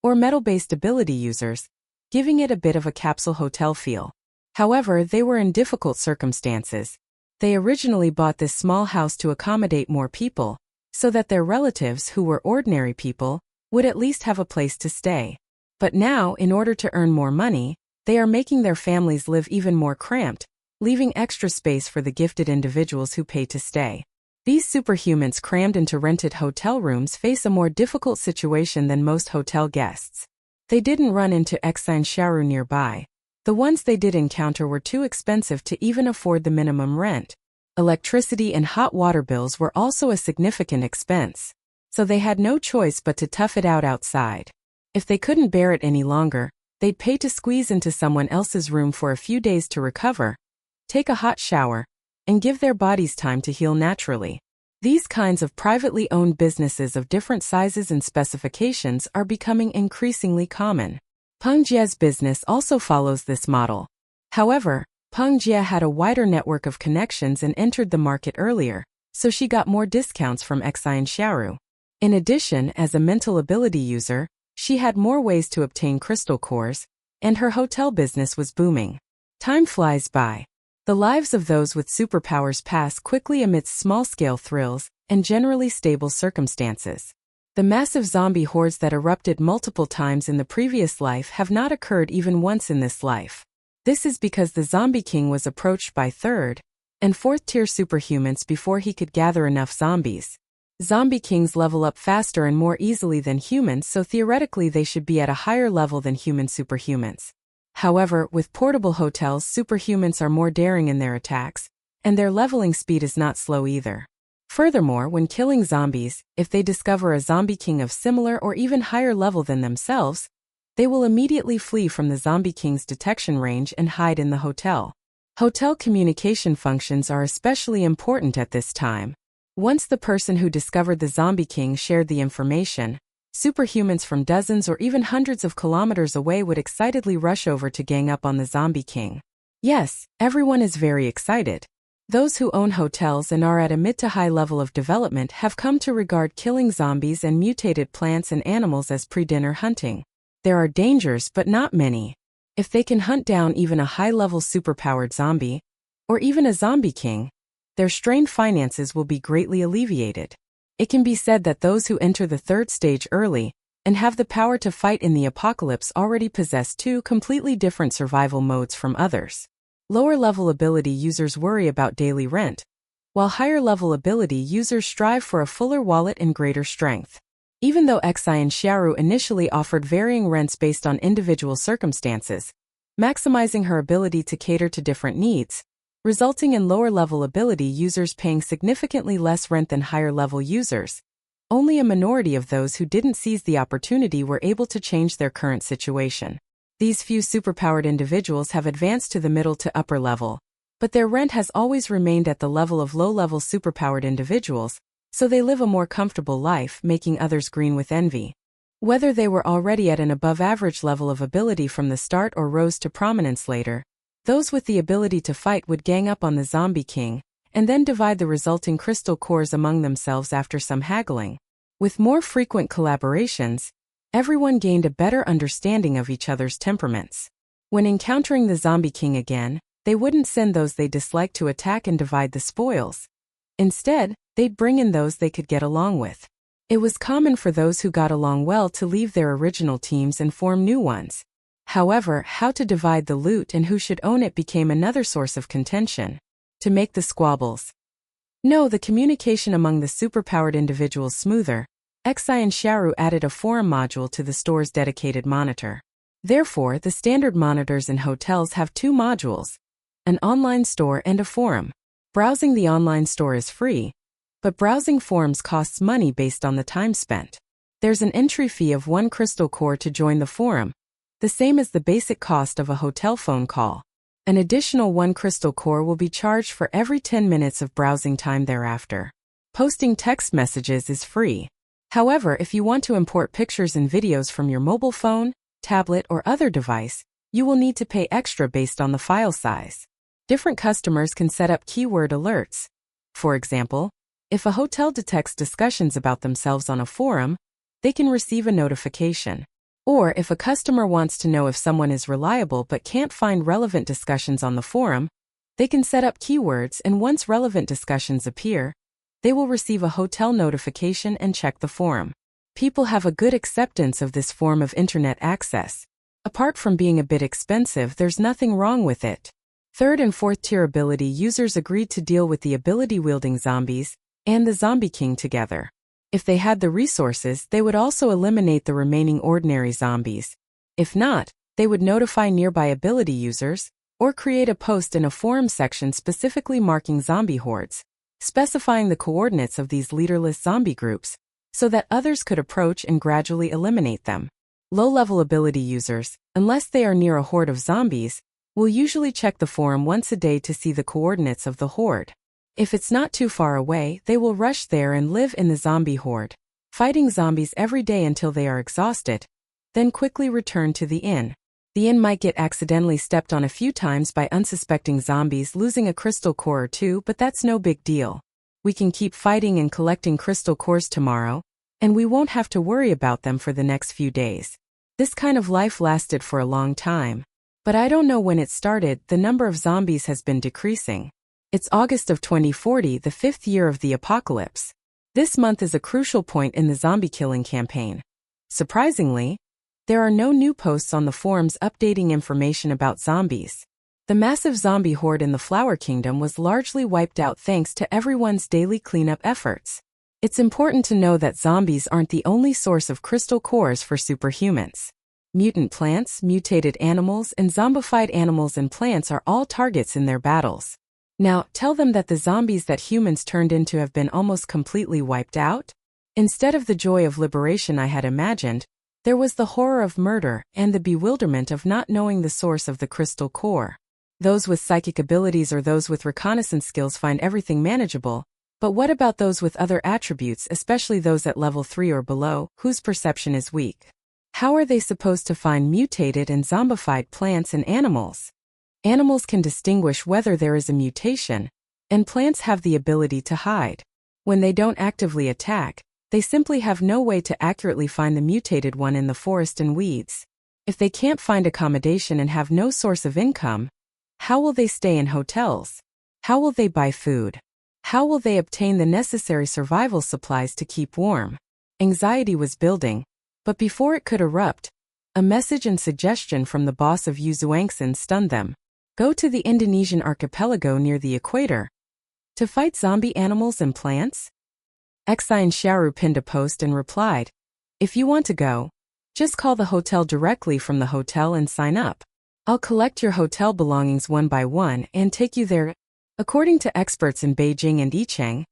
or metal-based ability users, giving it a bit of a capsule hotel feel. However, they were in difficult circumstances. They originally bought this small house to accommodate more people, so that their relatives, who were ordinary people, would at least have a place to stay. But now, in order to earn more money, they are making their families live even more cramped, leaving extra space for the gifted individuals who pay to stay. These superhumans crammed into rented hotel rooms face a more difficult situation than most hotel guests. They didn't run into Xin Xiaoru nearby. The ones they did encounter were too expensive to even afford the minimum rent. Electricity and hot water bills were also a significant expense. so they had no choice but to tough it out outside. If they couldn't bear it any longer, they'd pay to squeeze into someone else's room for a few days to recover, take a hot shower, and give their bodies time to heal naturally. These kinds of privately owned businesses of different sizes and specifications are becoming increasingly common. Peng Jie's business also follows this model. However, Peng Jie had a wider network of connections and entered the market earlier, so she got more discounts from Xin Xiaoru. In addition, as a mental ability user, she had more ways to obtain crystal cores, and her hotel business was booming. Time flies by. The lives of those with superpowers pass quickly amidst small-scale thrills and generally stable circumstances. The massive zombie hordes that erupted multiple times in the previous life have not occurred even once in this life. This is because the Zombie King was approached by third and fourth-tier superhumans before he could gather enough zombies. Zombie Kings level up faster and more easily than humans, so theoretically they should be at a higher level than human superhumans. However, with portable hotels, superhumans are more daring in their attacks, and their leveling speed is not slow either. Furthermore, when killing zombies, if they discover a zombie king of similar or even higher level than themselves, they will immediately flee from the zombie king's detection range and hide in the hotel. Hotel communication functions are especially important at this time. Once the person who discovered the zombie king shared the information, superhumans from dozens or even hundreds of kilometers away would excitedly rush over to gang up on the zombie king. Yes, everyone is very excited. Those who own hotels and are at a mid to high level of development have come to regard killing zombies and mutated plants and animals as pre-dinner hunting. There are dangers, but not many. If they can hunt down even a high-level superpowered zombie, or even a zombie king, their strained finances will be greatly alleviated. It can be said that those who enter the third stage early and have the power to fight in the apocalypse already possess two completely different survival modes from others. Lower-level ability users worry about daily rent, while higher-level ability users strive for a fuller wallet and greater strength. Even though Xin Xiaoru initially offered varying rents based on individual circumstances, maximizing her ability to cater to different needs, resulting in lower-level ability users paying significantly less rent than higher-level users, only a minority of those who didn't seize the opportunity were able to change their current situation. These few superpowered individuals have advanced to the middle to upper level, but their rent has always remained at the level of low-level superpowered individuals, so they live a more comfortable life, making others green with envy. Whether they were already at an above-average level of ability from the start or rose to prominence later, those with the ability to fight would gang up on the zombie king, and then divide the resulting crystal cores among themselves after some haggling. With more frequent collaborations, everyone gained a better understanding of each other's temperaments. When encountering the zombie king again, they wouldn't send those they disliked to attack and divide the spoils. Instead, they'd bring in those they could get along with. It was common for those who got along well to leave their original teams and form new ones. However, how to divide the loot and who should own it became another source of contention. To make the squabbles. No, the communication among the superpowered individuals smoother, Xin Xiaoru added a forum module to the store's dedicated monitor. Therefore, the standard monitors in hotels have two modules, an online store and a forum. Browsing the online store is free, but browsing forums costs money based on the time spent. There's an entry fee of 1 crystal core to join the forum, the same as the basic cost of a hotel phone call. An additional 1 crystal core will be charged for every 10 minutes of browsing time thereafter. Posting text messages is free. However, if you want to import pictures and videos from your mobile phone, tablet, or other device, you will need to pay extra based on the file size. Different customers can set up keyword alerts. For example, if a hotel detects discussions about themselves on a forum, they can receive a notification. Or if a customer wants to know if someone is reliable but can't find relevant discussions on the forum, they can set up keywords, and once relevant discussions appear, they will receive a hotel notification and check the forum. People have a good acceptance of this form of internet access. Apart from being a bit expensive, there's nothing wrong with it. Third and fourth tier ability users agreed to deal with the ability-wielding zombies and the zombie king together. If they had the resources, they would also eliminate the remaining ordinary zombies. If not, they would notify nearby ability users, or create a post in a forum section specifically marking zombie hordes, specifying the coordinates of these leaderless zombie groups, so that others could approach and gradually eliminate them. Low-level ability users, unless they are near a horde of zombies, will usually check the forum once a day to see the coordinates of the horde. If it's not too far away, they will rush there and live in the zombie horde, fighting zombies every day until they are exhausted, then quickly return to the inn. The inn might get accidentally stepped on a few times by unsuspecting zombies losing a crystal core or two, but that's no big deal. We can keep fighting and collecting crystal cores tomorrow, and we won't have to worry about them for the next few days. This kind of life lasted for a long time. But I don't know when it started, the number of zombies has been decreasing. It's August of 2040, the 5th year of the apocalypse. This month is a crucial point in the zombie killing campaign. Surprisingly, there are no new posts on the forums updating information about zombies. The massive zombie horde in the Flower Kingdom was largely wiped out thanks to everyone's daily cleanup efforts. It's important to know that zombies aren't the only source of crystal cores for superhumans. Mutant plants, mutated animals, and zombified animals and plants are all targets in their battles. Now, tell them that the zombies that humans turned into have been almost completely wiped out? Instead of the joy of liberation I had imagined, there was the horror of murder and the bewilderment of not knowing the source of the crystal core. Those with psychic abilities or those with reconnaissance skills find everything manageable, but what about those with other attributes, especially those at level 3 or below, whose perception is weak? How are they supposed to find mutated and zombified plants and animals? Animals can distinguish whether there is a mutation, and plants have the ability to hide. When they don't actively attack, they simply have no way to accurately find the mutated one in the forest and weeds. If they can't find accommodation and have no source of income, how will they stay in hotels? How will they buy food? How will they obtain the necessary survival supplies to keep warm? Anxiety was building. But before it could erupt, a message and suggestion from the boss of Yuzuangsan stunned them. Go to the Indonesian archipelago near the equator. To fight zombie animals and plants? Xin Xiaoru pinned a post and replied, if you want to go, just call the hotel directly from the hotel and sign up. I'll collect your hotel belongings one by one and take you there. According to experts in Beijing and Yicheng,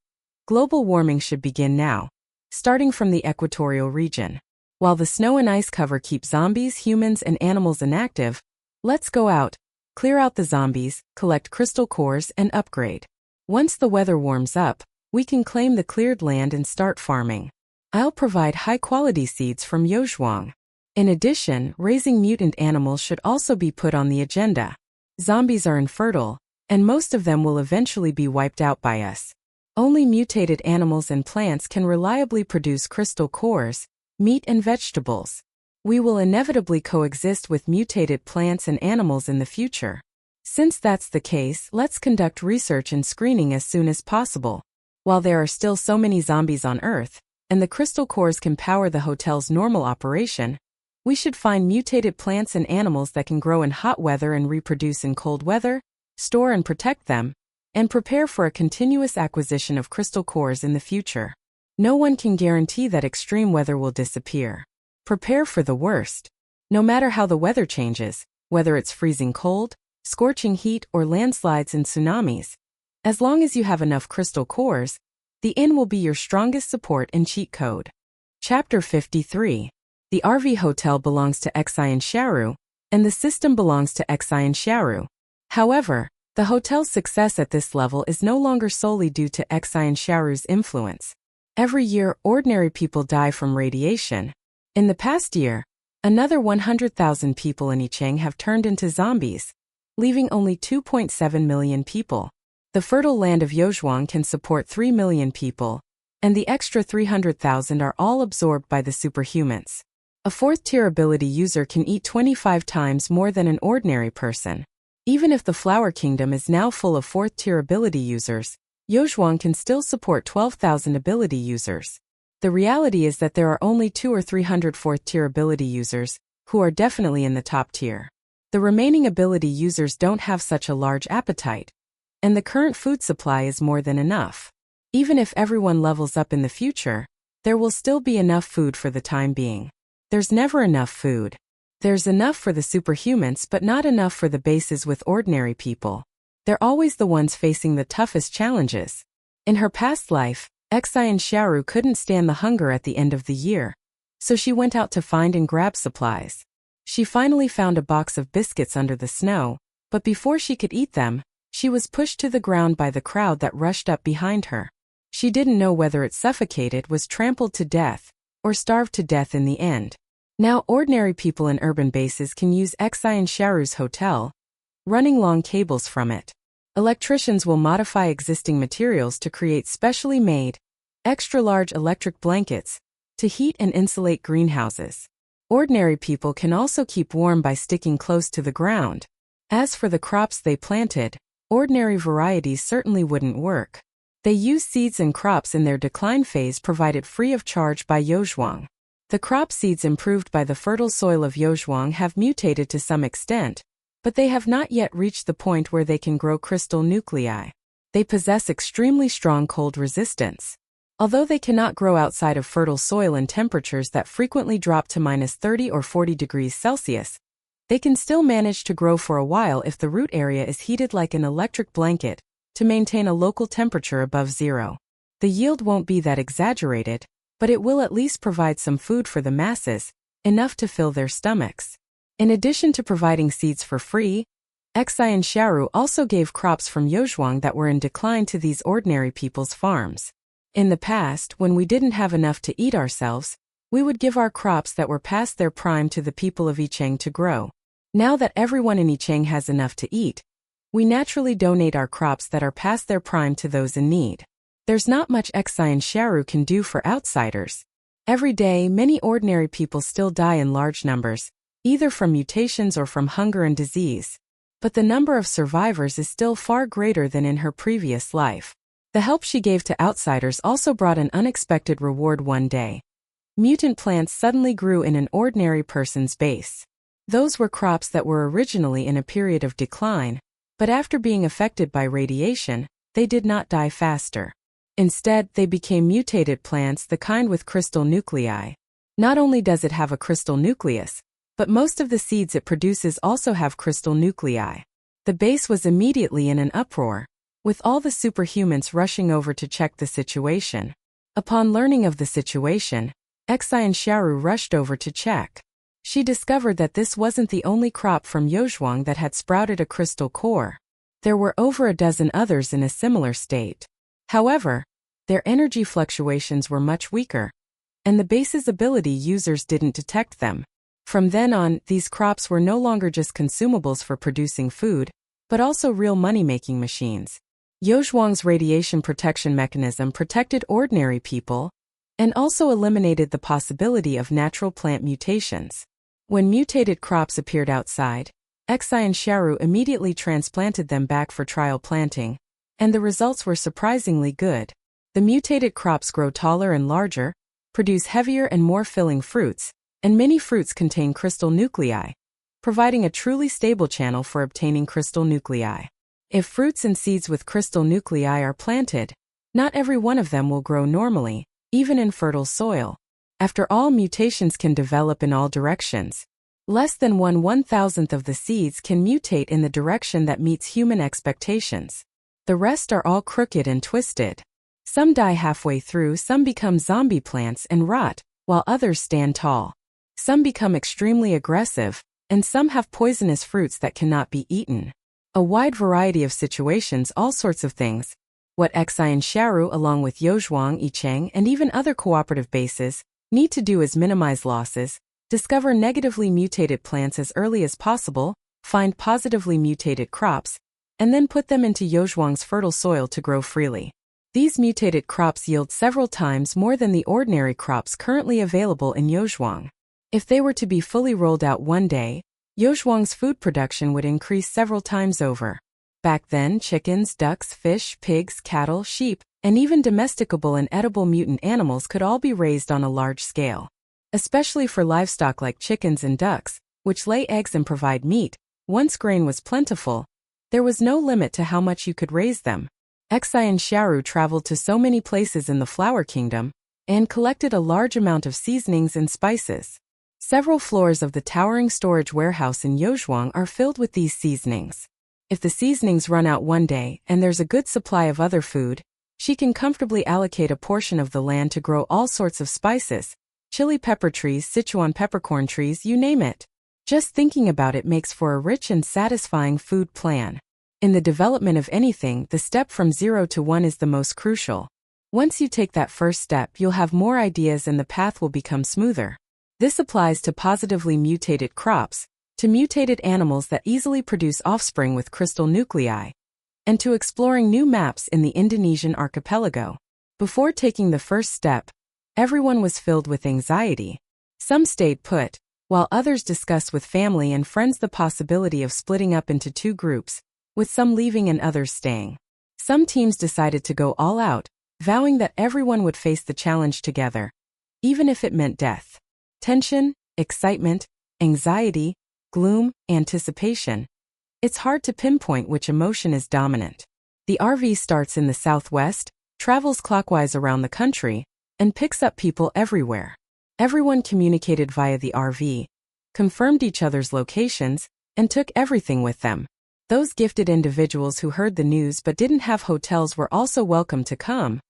global warming should begin now, starting from the equatorial region. While the snow and ice cover keep zombies, humans, and animals inactive, let's go out, clear out the zombies, collect crystal cores, and upgrade. Once the weather warms up, we can claim the cleared land and start farming. I'll provide high-quality seeds from Yozhuang. In addition, raising mutant animals should also be put on the agenda. Zombies are infertile, and most of them will eventually be wiped out by us. Only mutated animals and plants can reliably produce crystal cores, meat and vegetables. We will inevitably coexist with mutated plants and animals in the future. Since that's the case, let's conduct research and screening as soon as possible. While there are still so many zombies on Earth, and the crystal cores can power the hotel's normal operation, we should find mutated plants and animals that can grow in hot weather and reproduce in cold weather, store and protect them, and prepare for a continuous acquisition of crystal cores in the future. No one can guarantee that extreme weather will disappear. Prepare for the worst. No matter how the weather changes, whether it's freezing cold, scorching heat, or landslides and tsunamis, as long as you have enough crystal cores, the inn will be your strongest support and cheat code. Chapter 53. The RV hotel belongs to Xin Xiaoru, and the system belongs to Xin Xiaoru. However, the hotel's success at this level is no longer solely due to Xin Xiaoru's influence. Every year, ordinary people die from radiation. In the past year, another 100,000 people in Yicheng have turned into zombies, leaving only 2.7 million people. The fertile land of Yozhuang can support 3 million people, and the extra 300,000 are all absorbed by the superhumans. A 4th-tier ability user can eat 25 times more than an ordinary person. Even if the Flower Kingdom is now full of 4th-tier ability users, Yozhuang can still support 12,000 ability users. The reality is that there are only 200 or 300 4th-tier ability users, who are definitely in the top tier. The remaining ability users don't have such a large appetite, and the current food supply is more than enough. Even if everyone levels up in the future, there will still be enough food for the time being. There's never enough food. There's enough for the superhumans but not enough for the bases with ordinary people. They're always the ones facing the toughest challenges. In her past life, Xin Xiaoru couldn't stand the hunger at the end of the year, so she went out to find and grab supplies. She finally found a box of biscuits under the snow, but before she could eat them, she was pushed to the ground by the crowd that rushed up behind her. She didn't know whether it suffocated, was trampled to death, or starved to death in the end. Now ordinary people in urban bases can use Xin Xiaoru's hotel, running long cables from it. Electricians will modify existing materials to create specially made, extra-large electric blankets to heat and insulate greenhouses. Ordinary people can also keep warm by sticking close to the ground. As for the crops they planted, ordinary varieties certainly wouldn't work. They use seeds and crops in their decline phase provided free of charge by Yozhuang. The crop seeds improved by the fertile soil of Yozhuang have mutated to some extent, but they have not yet reached the point where they can grow crystal nuclei. They possess extremely strong cold resistance. Although they cannot grow outside of fertile soil in temperatures that frequently drop to -30 or 40 degrees Celsius, they can still manage to grow for a while if the root area is heated like an electric blanket to maintain a local temperature above zero. The yield won't be that exaggerated, but it will at least provide some food for the masses, enough to fill their stomachs. In addition to providing seeds for free, Xin Xiaoru also gave crops from Yozhuang that were in decline to these ordinary people's farms. In the past, when we didn't have enough to eat ourselves, we would give our crops that were past their prime to the people of Yicheng to grow. Now that everyone in Yicheng has enough to eat, we naturally donate our crops that are past their prime to those in need. There's not much Xin Xiaoru can do for outsiders. Every day, many ordinary people still die in large numbers, either from mutations or from hunger and disease. But the number of survivors is still far greater than in her previous life. The help she gave to outsiders also brought an unexpected reward one day. Mutant plants suddenly grew in an ordinary person's base. Those were crops that were originally in a period of decline, but after being affected by radiation, they did not die faster. Instead, they became mutated plants, the kind with crystal nuclei. Not only does it have a crystal nucleus, but most of the seeds it produces also have crystal nuclei. The base was immediately in an uproar, with all the superhumans rushing over to check the situation. Upon learning of the situation, Xin Xiaoru rushed over to check. She discovered that this wasn't the only crop from Yozhuang that had sprouted a crystal core. There were over a dozen others in a similar state. However, their energy fluctuations were much weaker, and the base's ability users didn't detect them. From then on, these crops were no longer just consumables for producing food, but also real money-making machines. Yozhuang's radiation protection mechanism protected ordinary people and also eliminated the possibility of natural plant mutations. When mutated crops appeared outside, Xin Xiaoru immediately transplanted them back for trial planting, and the results were surprisingly good. The mutated crops grow taller and larger, produce heavier and more filling fruits, and many fruits contain crystal nuclei, providing a truly stable channel for obtaining crystal nuclei. If fruits and seeds with crystal nuclei are planted, not every one of them will grow normally, even in fertile soil. After all, mutations can develop in all directions. Less than 1/1000th of the seeds can mutate in the direction that meets human expectations. The rest are all crooked and twisted. Some die halfway through, some become zombie plants and rot, while others stand tall. Some become extremely aggressive, and some have poisonous fruits that cannot be eaten. A wide variety of situations, all sorts of things. What Xin Xiaoru, along with Yozhuang, Yicheng, and even other cooperative bases, need to do is minimize losses, discover negatively mutated plants as early as possible, find positively mutated crops, and then put them into Yozhuang's fertile soil to grow freely. These mutated crops yield several times more than the ordinary crops currently available in Yozhuang. If they were to be fully rolled out one day, Yozhuang's food production would increase several times over. Back then, chickens, ducks, fish, pigs, cattle, sheep, and even domesticable and edible mutant animals could all be raised on a large scale. Especially for livestock like chickens and ducks, which lay eggs and provide meat, once grain was plentiful, there was no limit to how much you could raise them. Xin Xiaoru traveled to so many places in the Flower Kingdom and collected a large amount of seasonings and spices. Several floors of the towering storage warehouse in Yozhuang are filled with these seasonings. If the seasonings run out one day and there's a good supply of other food, She can comfortably allocate a portion of the land to grow all sorts of spices, chili pepper trees, Sichuan peppercorn trees, you name it. Just thinking about it makes for a rich and satisfying food plan. In the development of anything, the step from 0 to 1 is the most crucial. Once you take that first step, you'll have more ideas and the path will become smoother. This applies to positively mutated crops, to mutated animals that easily produce offspring with crystal nuclei, and to exploring new maps in the Indonesian archipelago. Before taking the first step, everyone was filled with anxiety. Some stayed put, while others discussed with family and friends the possibility of splitting up into two groups, with some leaving and others staying. Some teams decided to go all out, vowing that everyone would face the challenge together, even if it meant death. Tension, excitement, anxiety, gloom, anticipation. It's hard to pinpoint which emotion is dominant. The RV starts in the southwest, travels clockwise around the country, and picks up people everywhere. Everyone communicated via the RV, confirmed each other's locations, and took everything with them. Those gifted individuals who heard the news but didn't have hotels were also welcome to come,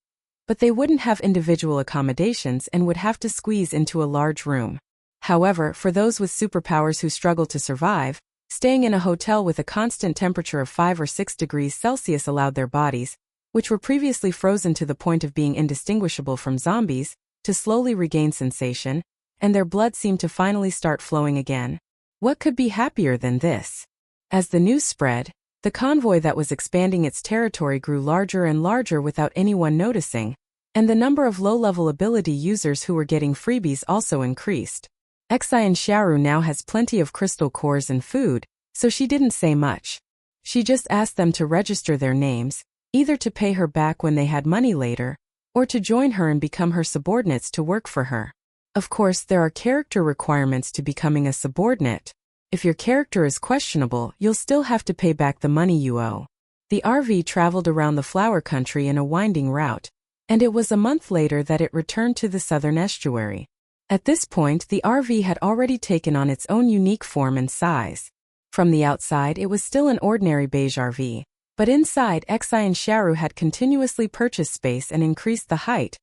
but they wouldn't have individual accommodations and would have to squeeze into a large room. However, for those with superpowers who struggled to survive, staying in a hotel with a constant temperature of 5 or 6 degrees Celsius allowed their bodies, which were previously frozen to the point of being indistinguishable from zombies, to slowly regain sensation, and their blood seemed to finally start flowing again. What could be happier than this? As the news spread, the convoy that was expanding its territory grew larger and larger without anyone noticing, and the number of low-level ability users who were getting freebies also increased. Xin Xiaoru now has plenty of crystal cores and food, so she didn't say much. She just asked them to register their names, either to pay her back when they had money later, or to join her and become her subordinates to work for her. Of course, there are character requirements to becoming a subordinate. If your character is questionable, you'll still have to pay back the money you owe. The RV traveled around the flower country in a winding route, and it was a month later that it returned to the southern estuary. At this point, the RV had already taken on its own unique form and size. From the outside, it was still an ordinary beige RV, but inside, Xin Xiaoru had continuously purchased space and increased the height,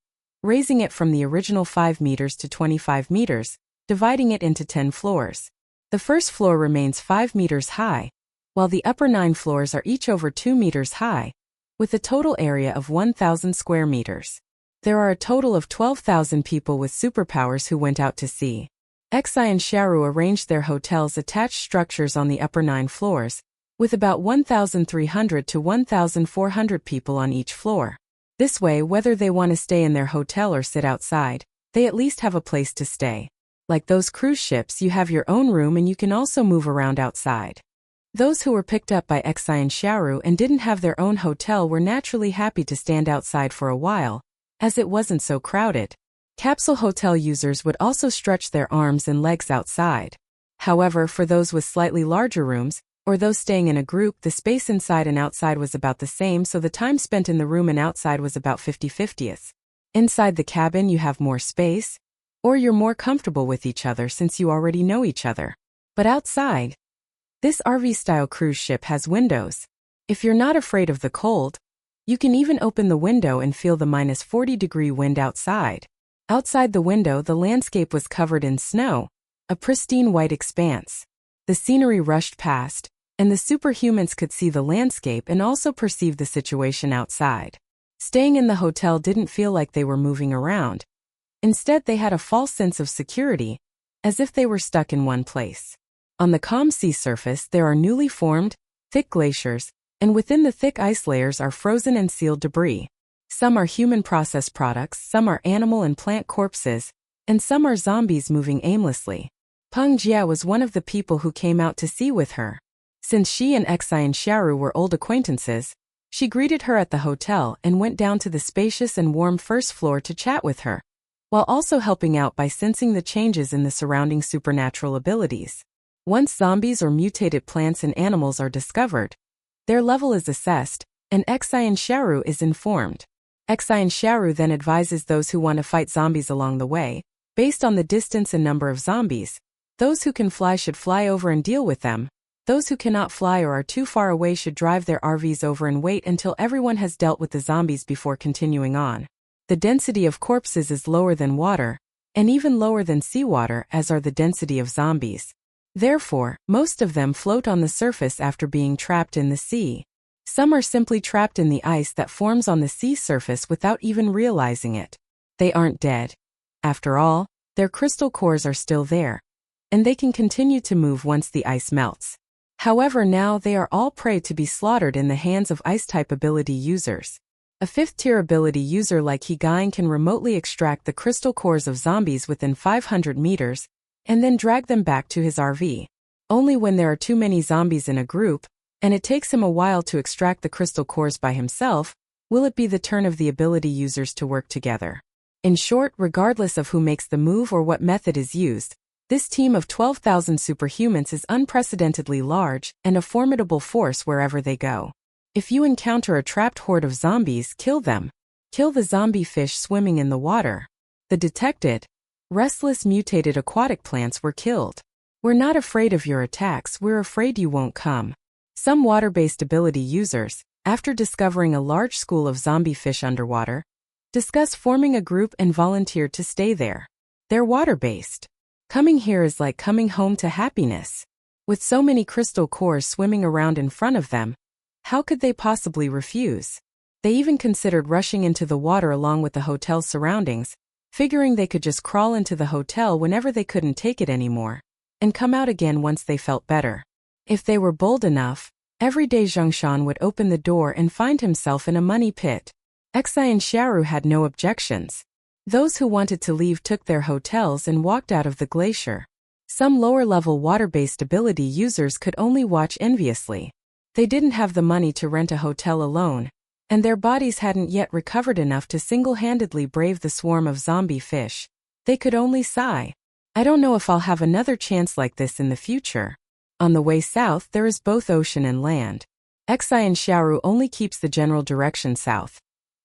raising it from the original 5 meters to 25 meters, dividing it into 10 floors. The first floor remains 5 meters high, while the upper 9 floors are each over 2 meters high, with a total area of 1,000 square meters. There are a total of 12,000 people with superpowers who went out to sea. Xin Xiaoru arranged their hotels attached structures on the upper 9 floors, with about 1,300 to 1,400 people on each floor. This way, whether they want to stay in their hotel or sit outside, they at least have a place to stay. Like those cruise ships, you have your own room and you can also move around outside. Those who were picked up by Xin Xiaoru and didn't have their own hotel were naturally happy to stand outside for a while, as it wasn't so crowded. Capsule hotel users would also stretch their arms and legs outside. However, for those with slightly larger rooms, or those staying in a group, the space inside and outside was about the same, so the time spent in the room and outside was about 50-50. Inside the cabin you have more space, or you're more comfortable with each other since you already know each other. But outside, this RV-style cruise ship has windows. If you're not afraid of the cold, you can even open the window and feel the -40-degree wind outside. Outside the window, the landscape was covered in snow, a pristine white expanse. The scenery rushed past, and the superhumans could see the landscape and also perceive the situation outside. Staying in the hotel didn't feel like they were moving around. Instead, they had a false sense of security, as if they were stuck in one place. On the calm sea surface, there are newly formed, thick glaciers, and within the thick ice layers are frozen and sealed debris. Some are human processed products, some are animal and plant corpses, and some are zombies moving aimlessly. Peng Jia was one of the people who came out to sea with her. Since she and Xin Xiaoru were old acquaintances, she greeted her at the hotel and went down to the spacious and warm first floor to chat with her, while also helping out by sensing the changes in the surrounding supernatural abilities. Once zombies or mutated plants and animals are discovered, their level is assessed, and Xin Xiaoru is informed. Xin Xiaoru then advises those who want to fight zombies along the way, based on the distance and number of zombies. Those who can fly should fly over and deal with them. Those who cannot fly or are too far away should drive their RVs over and wait until everyone has dealt with the zombies before continuing on. The density of corpses is lower than water, and even lower than seawater, as are the density of zombies. Therefore, most of them float on the surface after being trapped in the sea. Some are simply trapped in the ice that forms on the sea surface without even realizing it. They aren't dead. After all, their crystal cores are still there, and they can continue to move once the ice melts. However, now they are all prey to be slaughtered in the hands of ice-type ability users. A fifth-tier ability user like Higain can remotely extract the crystal cores of zombies within 500 meters, and then drag them back to his RV. Only when there are too many zombies in a group, and it takes him a while to extract the crystal cores by himself, will it be the turn of the ability users to work together. In short, regardless of who makes the move or what method is used, this team of 12,000 superhumans is unprecedentedly large and a formidable force wherever they go. If you encounter a trapped horde of zombies, kill them. Kill the zombie fish swimming in the water. The detected, restless mutated aquatic plants were killed. We're not afraid of your attacks, we're afraid you won't come. Some water-based ability users, after discovering a large school of zombie fish underwater, discuss forming a group and volunteer to stay there. They're water-based. Coming here is like coming home to happiness. With so many crystal cores swimming around in front of them, how could they possibly refuse? They even considered rushing into the water along with the hotel's surroundings, figuring they could just crawl into the hotel whenever they couldn't take it anymore, and come out again once they felt better. If they were bold enough, everyday Zhongshan would open the door and find himself in a money pit. Xin Xiaoru had no objections. Those who wanted to leave took their hotels and walked out of the glacier. Some lower-level water-based ability users could only watch enviously. They didn't have the money to rent a hotel alone, and their bodies hadn't yet recovered enough to single-handedly brave the swarm of zombie fish. They could only sigh. I don't know if I'll have another chance like this in the future. On the way south there is both ocean and land. Xin Xiaoru only keeps the general direction south,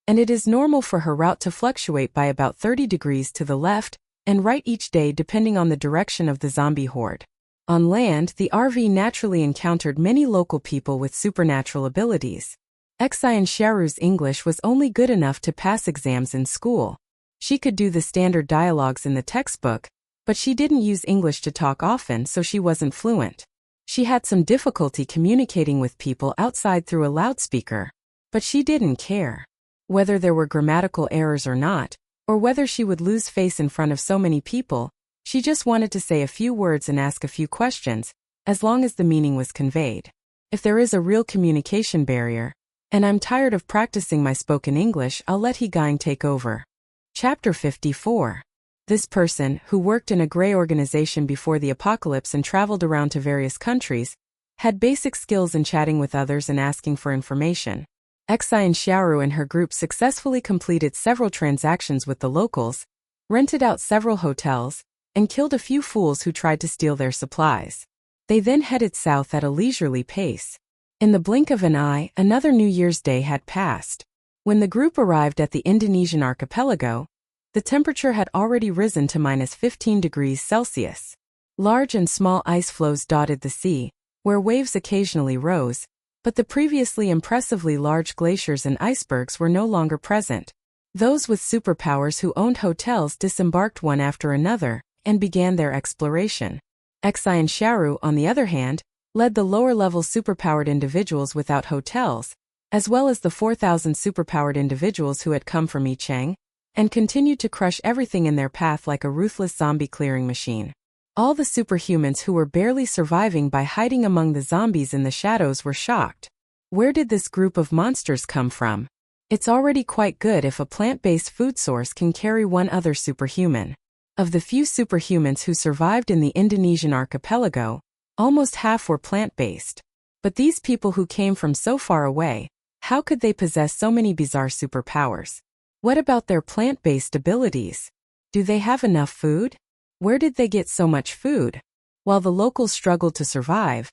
and it is normal for her route to fluctuate by about 30 degrees to the left and right each day depending on the direction of the zombie horde. On land, the RV naturally encountered many local people with supernatural abilities. Xin Xiaoru's English was only good enough to pass exams in school. She could do the standard dialogues in the textbook, but she didn't use English to talk often, so she wasn't fluent. She had some difficulty communicating with people outside through a loudspeaker, but she didn't care. Whether there were grammatical errors or not, or whether she would lose face in front of so many people, she just wanted to say a few words and ask a few questions, as long as the meaning was conveyed. If there is a real communication barrier, and I'm tired of practicing my spoken English, I'll let Higain take over. Chapter 54. This person, who worked in a gray organization before the apocalypse and traveled around to various countries, had basic skills in chatting with others and asking for information. Xin Xiaoru and her group successfully completed several transactions with the locals, rented out several hotels, and killed a few fools who tried to steal their supplies. They then headed south at a leisurely pace. In the blink of an eye, another New Year's Day had passed. When the group arrived at the Indonesian archipelago, the temperature had already risen to -15 degrees Celsius. Large and small ice floes dotted the sea, where waves occasionally rose, but the previously impressively large glaciers and icebergs were no longer present. Those with superpowers who owned hotels disembarked one after another and began their exploration. Xin Xiaoru, on the other hand, led the lower-level superpowered individuals without hotels, as well as the 4,000 superpowered individuals who had come from Yicheng, and continued to crush everything in their path like a ruthless zombie clearing machine. All the superhumans who were barely surviving by hiding among the zombies in the shadows were shocked. Where did this group of monsters come from? It's already quite good if a plant-based food source can carry one other superhuman. Of the few superhumans who survived in the Indonesian archipelago, almost half were plant-based. But these people who came from so far away, how could they possess so many bizarre superpowers? What about their plant-based abilities? Do they have enough food? Where did they get so much food? While the locals struggled to survive,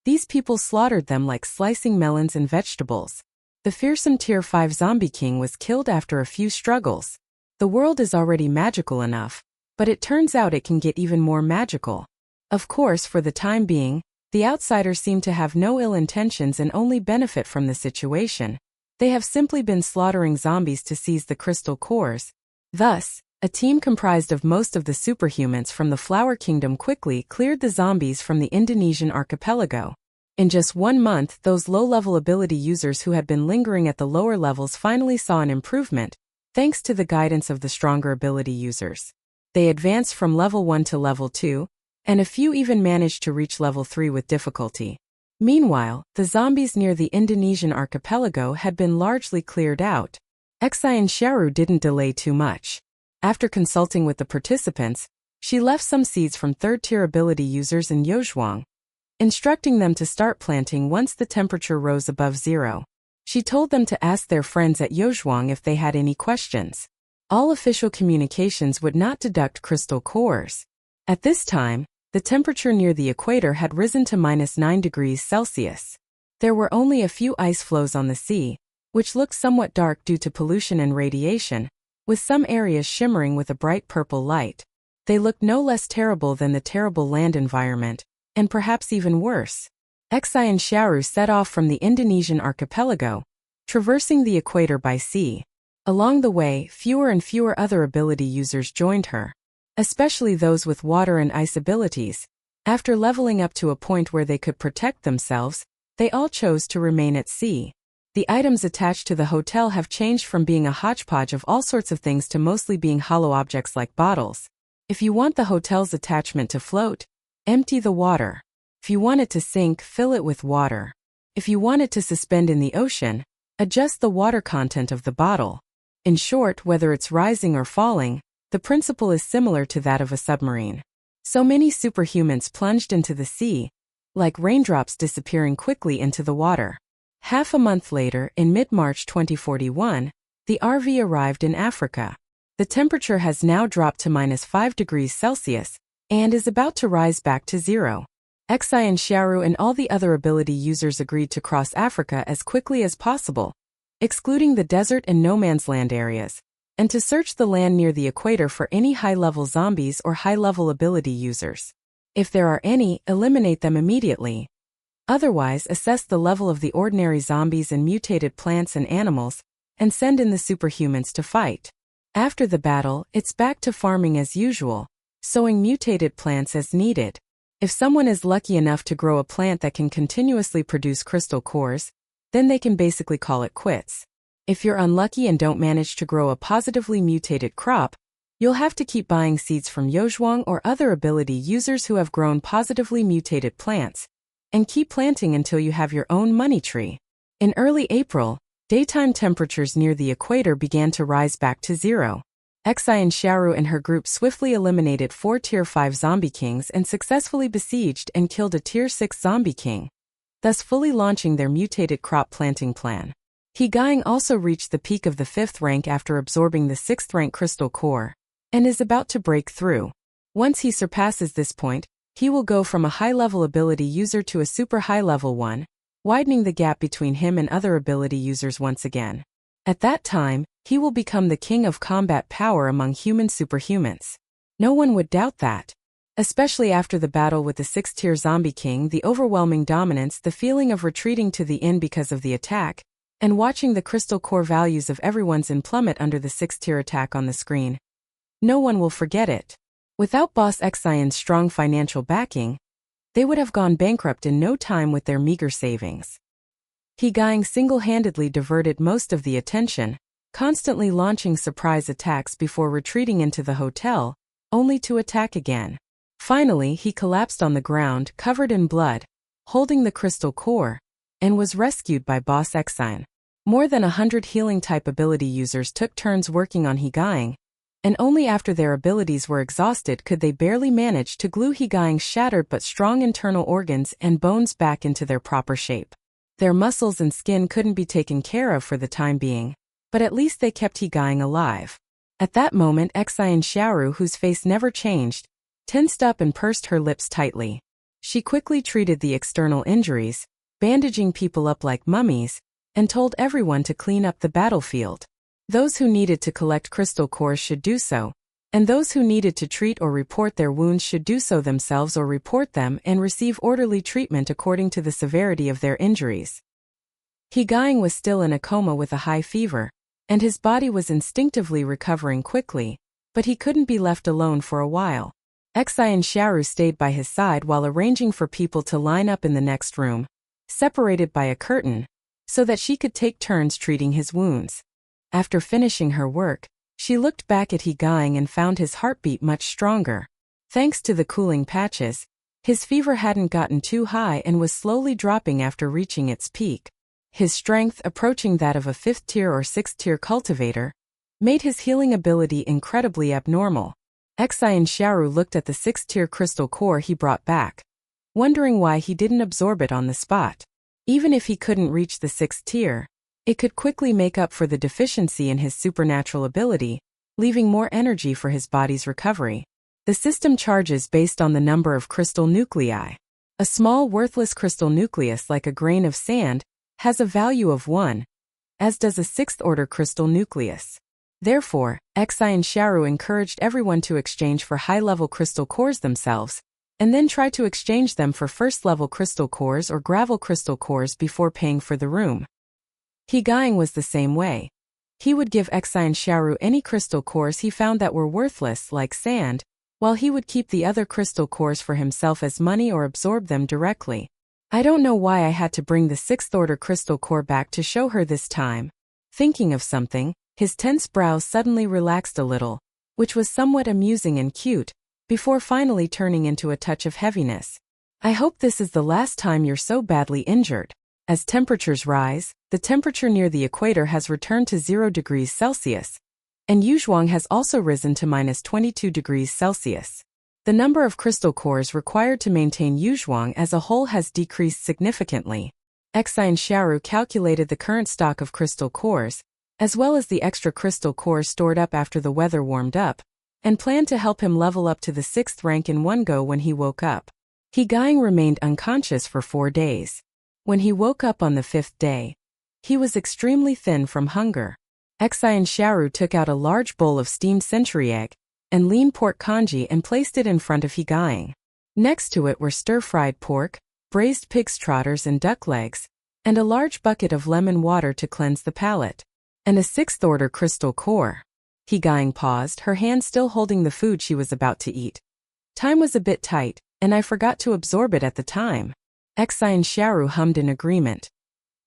these people slaughtered them like slicing melons and vegetables. The fearsome Tier 5 Zombie King was killed after a few struggles. The world is already magical enough, but it turns out it can get even more magical. Of course, for the time being, The outsiders seem to have no ill intentions and only benefit from the situation. They have simply been slaughtering zombies to seize the crystal cores. Thus, a team comprised of most of the superhumans from the Flower Kingdom quickly cleared the zombies from the Indonesian archipelago. In just 1 month, those low-level ability users who had been lingering at the lower levels finally saw an improvement, thanks to the guidance of the stronger ability users. They advanced from level 1 to level 2, and a few even managed to reach level 3 with difficulty. Meanwhile, the zombies near the Indonesian archipelago had been largely cleared out. Xin Xiaoru didn't delay too much. After consulting with the participants, she left some seeds from third-tier ability users in Yozhuang, instructing them to start planting once the temperature rose above 0. She told them to ask their friends at Yozhuang if they had any questions. All official communications would not deduct crystal cores. At this time, the temperature near the equator had risen to -9 degrees Celsius. There were only a few ice floes on the sea, which looked somewhat dark due to pollution and radiation, with some areas shimmering with a bright purple light. They looked no less terrible than the terrible land environment, and perhaps even worse. Xin Xiaoru set off from the Indonesian archipelago, traversing the equator by sea. Along the way, fewer and fewer other ability users joined her, especially those with water and ice abilities. After leveling up to a point where they could protect themselves, they all chose to remain at sea. The items attached to the hotel have changed from being a hodgepodge of all sorts of things to mostly being hollow objects like bottles. If you want the hotel's attachment to float, empty the water. If you want it to sink, fill it with water. If you want it to suspend in the ocean, adjust the water content of the bottle. In short, whether it's rising or falling, the principle is similar to that of a submarine. So many superhumans plunged into the sea, like raindrops disappearing quickly into the water. Half a month later, in mid-March 2041, the RV arrived in Africa. The temperature has now dropped to -5 degrees Celsius, and is about to rise back to 0. Xin Xiaoru and all the other ability users agreed to cross Africa as quickly as possible, excluding the desert and no-man's land areas, and to search the land near the equator for any high-level zombies or high-level ability users. If there are any, eliminate them immediately. Otherwise, assess the level of the ordinary zombies and mutated plants and animals, and send in the superhumans to fight. After the battle, it's back to farming as usual, sowing mutated plants as needed. If someone is lucky enough to grow a plant that can continuously produce crystal cores, then they can basically call it quits. If you're unlucky and don't manage to grow a positively mutated crop, you'll have to keep buying seeds from Yozhuang or other ability users who have grown positively mutated plants, and keep planting until you have your own money tree. In early April, daytime temperatures near the equator began to rise back to 0. Xin Xiaoru and her group swiftly eliminated 4 Tier 5 zombie kings and successfully besieged and killed a Tier 6 zombie king, thus fully launching their mutated crop planting plan. Hegang also reached the peak of the 5th rank after absorbing the 6th rank crystal core, and is about to break through. Once he surpasses this point, he will go from a high-level ability user to a super high-level one, widening the gap between him and other ability users once again. At that time, he will become the king of combat power among human superhumans. No one would doubt that. Especially after the battle with the 6th-tier zombie king, the overwhelming dominance, the feeling of retreating to the inn because of the attack, and watching the crystal core values of everyone's in plummet under the 6th-tier attack on the screen. No one will forget it. Without Boss Xion's strong financial backing, they would have gone bankrupt in no time with their meager savings. Hegang single-handedly diverted most of the attention, constantly launching surprise attacks before retreating into the hotel, only to attack again. Finally, he collapsed on the ground, covered in blood, holding the crystal core, and was rescued by Boss Xion. More than 100 healing-type ability users took turns working on Hegang, and only after their abilities were exhausted could they barely manage to glue Hegang's shattered but strong internal organs and bones back into their proper shape. Their muscles and skin couldn't be taken care of for the time being, but at least they kept Hegang alive. At that moment, Xin Xiaoru, whose face never changed, tensed up and pursed her lips tightly. She quickly treated the external injuries, bandaging people up like mummies, and told everyone to clean up the battlefield. Those who needed to collect crystal cores should do so, and those who needed to treat or report their wounds should do so themselves or report them and receive orderly treatment according to the severity of their injuries. Gang was still in a coma with a high fever, and his body was instinctively recovering quickly, but he couldn't be left alone for a while. Xin Xiaoru stayed by his side while arranging for people to line up in the next room, separated by a curtain, so that she could take turns treating his wounds. After finishing her work, she looked back at Gang and found his heartbeat much stronger. Thanks to the cooling patches, his fever hadn't gotten too high and was slowly dropping after reaching its peak. His strength, approaching that of a 5th-tier or 6th-tier cultivator, made his healing ability incredibly abnormal. Xin Xiaoru looked at the 6th-tier crystal core he brought back, wondering why he didn't absorb it on the spot. Even if he couldn't reach the 6th tier, it could quickly make up for the deficiency in his supernatural ability, leaving more energy for his body's recovery. The system charges based on the number of crystal nuclei. A small worthless crystal nucleus like a grain of sand has a value of 1, as does a 6th-order crystal nucleus. Therefore, Xin Xiaoru encouraged everyone to exchange for high-level crystal cores themselves, and then try to exchange them for first-level crystal cores or gravel crystal cores before paying for the room. Gang was the same way. He would give Xin Xiaoru any crystal cores he found that were worthless like sand, while he would keep the other crystal cores for himself as money or absorb them directly. I don't know why I had to bring the 6th-order crystal core back to show her this time. Thinking of something, his tense brows suddenly relaxed a little, which was somewhat amusing and cute, before finally turning into a touch of heaviness. I hope this is the last time you're so badly injured. As temperatures rise, the temperature near the equator has returned to 0 degrees Celsius, and Yuzhuang has also risen to -22 degrees Celsius. The number of crystal cores required to maintain Yuzhuang as a whole has decreased significantly. Xin Xiaoru calculated the current stock of crystal cores, as well as the extra crystal cores stored up after the weather warmed up, and planned to help him level up to the 6th rank in one go when he woke up. Gang remained unconscious for 4 days. When he woke up on the 5th day, he was extremely thin from hunger. Xin Xiaoru took out a large bowl of steamed century egg and lean pork congee and placed it in front of Gang. Next to it were stir-fried pork, braised pig's trotters and duck legs, and a large bucket of lemon water to cleanse the palate, and a 6th-order crystal core. Gang paused, her hand still holding the food she was about to eat. Time was a bit tight, and I forgot to absorb it at the time. Xin Xiaoru hummed in agreement.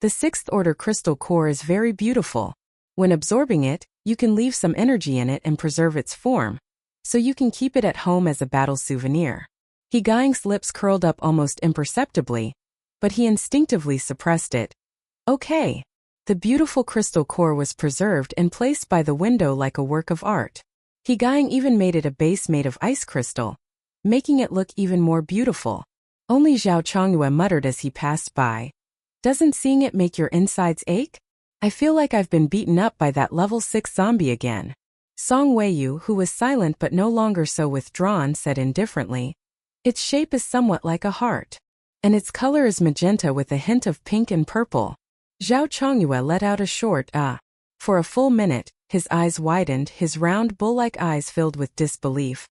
The 6th-order crystal core is very beautiful. When absorbing it, you can leave some energy in it and preserve its form, so you can keep it at home as a battle souvenir. Gang's lips curled up almost imperceptibly, but he instinctively suppressed it. Okay. The beautiful crystal core was preserved and placed by the window like a work of art. Gang even made it a base made of ice crystal, making it look even more beautiful. Only Zhao Chongyue muttered as he passed by. Doesn't seeing it make your insides ache? I feel like I've been beaten up by that level 6 zombie again. Song Weiyu, who was silent but no longer so withdrawn, said indifferently. Its shape is somewhat like a heart, and its color is magenta with a hint of pink and purple. Zhao Chongyue let out a short ah. For a full minute, his eyes widened, his round bull-like eyes filled with disbelief.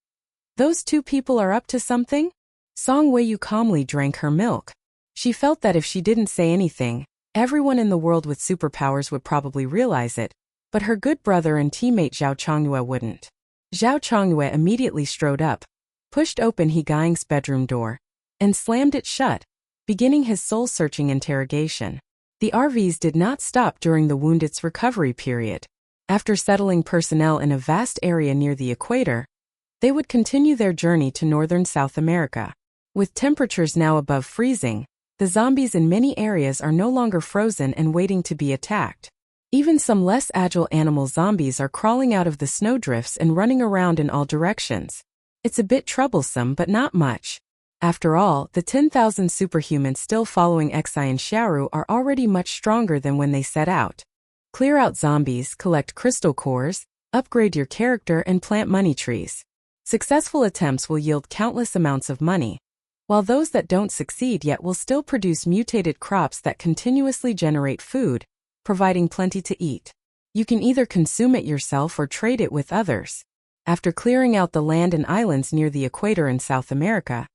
Those two people are up to something? Song Weiyu calmly drank her milk. She felt that if she didn't say anything, everyone in the world with superpowers would probably realize it, but her good brother and teammate Zhao Chongyue wouldn't. Zhao Chongyue immediately strode up, pushed open Gang's bedroom door, and slammed it shut, beginning his soul-searching interrogation. The RVs did not stop during the wounded's recovery period. After settling personnel in a vast area near the equator, they would continue their journey to northern South America. With temperatures now above freezing, the zombies in many areas are no longer frozen and waiting to be attacked. Even some less agile animal zombies are crawling out of the snowdrifts and running around in all directions. It's a bit troublesome but not much. After all, the 10,000 superhumans still following Xin Xiaoru are already much stronger than when they set out. Clear out zombies, collect crystal cores, upgrade your character and plant money trees. Successful attempts will yield countless amounts of money, while those that don't succeed yet will still produce mutated crops that continuously generate food, providing plenty to eat. You can either consume it yourself or trade it with others. After clearing out the land and islands near the equator in South America,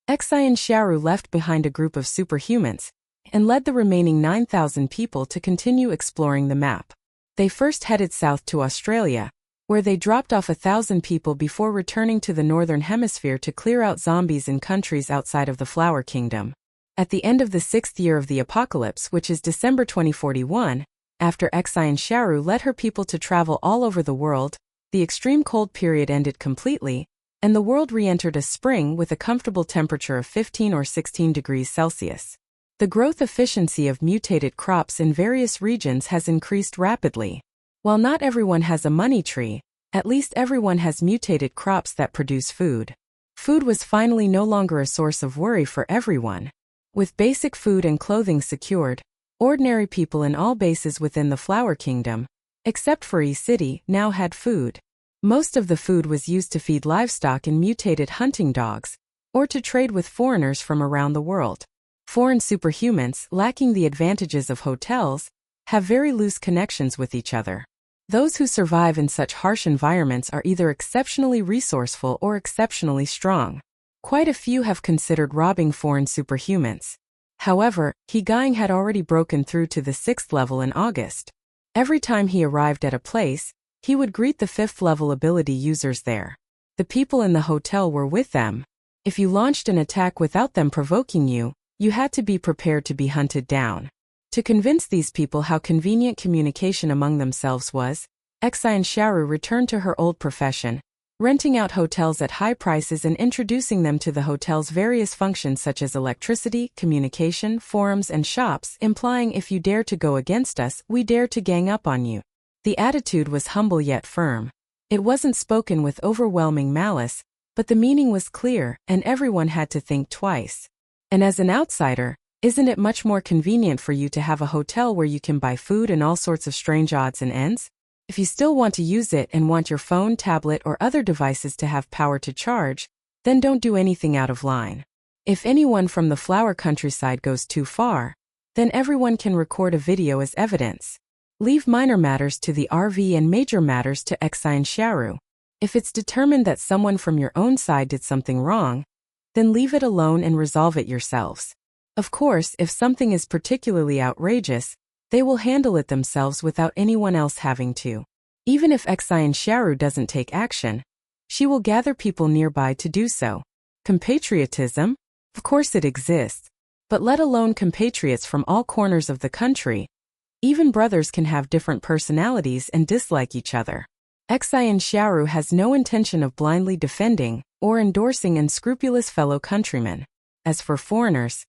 Xin Xiaoru left behind a group of superhumans and led the remaining 9,000 people to continue exploring the map. They first headed south to Australia, where they dropped off 1,000 people before returning to the Northern Hemisphere to clear out zombies in countries outside of the Flower Kingdom. At the end of the 6th year of the apocalypse, which is December 2041, after Xin Xiaoru led her people to travel all over the world, the extreme cold period ended completely, and the world re-entered a spring with a comfortable temperature of 15 or 16 degrees Celsius. The growth efficiency of mutated crops in various regions has increased rapidly. While not everyone has a money tree, at least everyone has mutated crops that produce food. Food was finally no longer a source of worry for everyone. With basic food and clothing secured, ordinary people in all bases within the Flower Kingdom, except for E-City, now had food. Most of the food was used to feed livestock and mutated hunting dogs, or to trade with foreigners from around the world. Foreign superhumans, lacking the advantages of hotels, have very loose connections with each other. Those who survive in such harsh environments are either exceptionally resourceful or exceptionally strong. Quite a few have considered robbing foreign superhumans. However, He Gang had already broken through to the 6th level in August. Every time he arrived at a place, he would greet the 5th level ability users there. The people in the hotel were with them. If you launched an attack without them provoking you, you had to be prepared to be hunted down. To convince these people how convenient communication among themselves was, Xin Xiaoru returned to her old profession, renting out hotels at high prices and introducing them to the hotel's various functions such as electricity, communication, forums and shops, implying if you dare to go against us, we dare to gang up on you. The attitude was humble yet firm. It wasn't spoken with overwhelming malice, but the meaning was clear, and everyone had to think twice. And as an outsider, isn't it much more convenient for you to have a hotel where you can buy food and all sorts of strange odds and ends? If you still want to use it and want your phone, tablet, or other devices to have power to charge, then don't do anything out of line. If anyone from the flower countryside goes too far, then everyone can record a video as evidence. Leave minor matters to the RV and major matters to Xin Xiaoru. If it's determined that someone from your own side did something wrong, then leave it alone and resolve it yourselves. Of course, if something is particularly outrageous, they will handle it themselves without anyone else having to. Even if Xin Xiaoru doesn't take action, she will gather people nearby to do so. Compatriotism? Of course it exists. But let alone compatriots from all corners of the country. Even brothers can have different personalities and dislike each other. Xin Xiaoru has no intention of blindly defending or endorsing unscrupulous fellow countrymen. As for foreigners,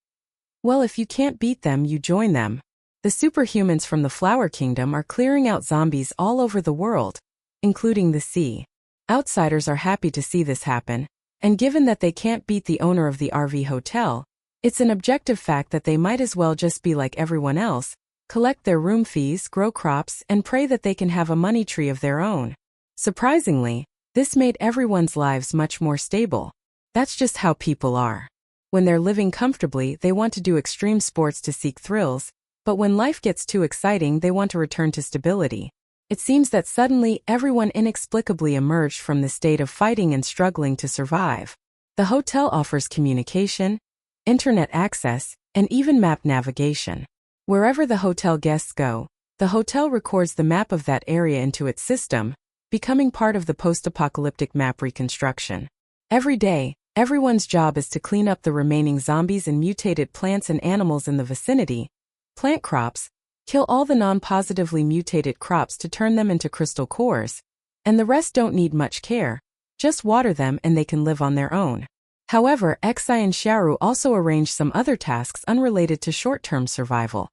well, if you can't beat them, you join them. The superhumans from the Flower Kingdom are clearing out zombies all over the world, including the sea. Outsiders are happy to see this happen, and given that they can't beat the owner of the RV hotel, it's an objective fact that they might as well just be like everyone else, collect their room fees, grow crops, and pray that they can have a money tree of their own. Surprisingly, this made everyone's lives much more stable. That's just how people are. When they're living comfortably, they want to do extreme sports to seek thrills, but when life gets too exciting, they want to return to stability. It seems that suddenly everyone inexplicably emerged from the state of fighting and struggling to survive. The hotel offers communication, internet access, and even map navigation. Wherever the hotel guests go, the hotel records the map of that area into its system, becoming part of the post-apocalyptic map reconstruction. Every day, everyone's job is to clean up the remaining zombies and mutated plants and animals in the vicinity, plant crops, kill all the non-positively mutated crops to turn them into crystal cores, and the rest don't need much care, just water them and they can live on their own. However, Xin Xiaoru also arranged some other tasks unrelated to short-term survival.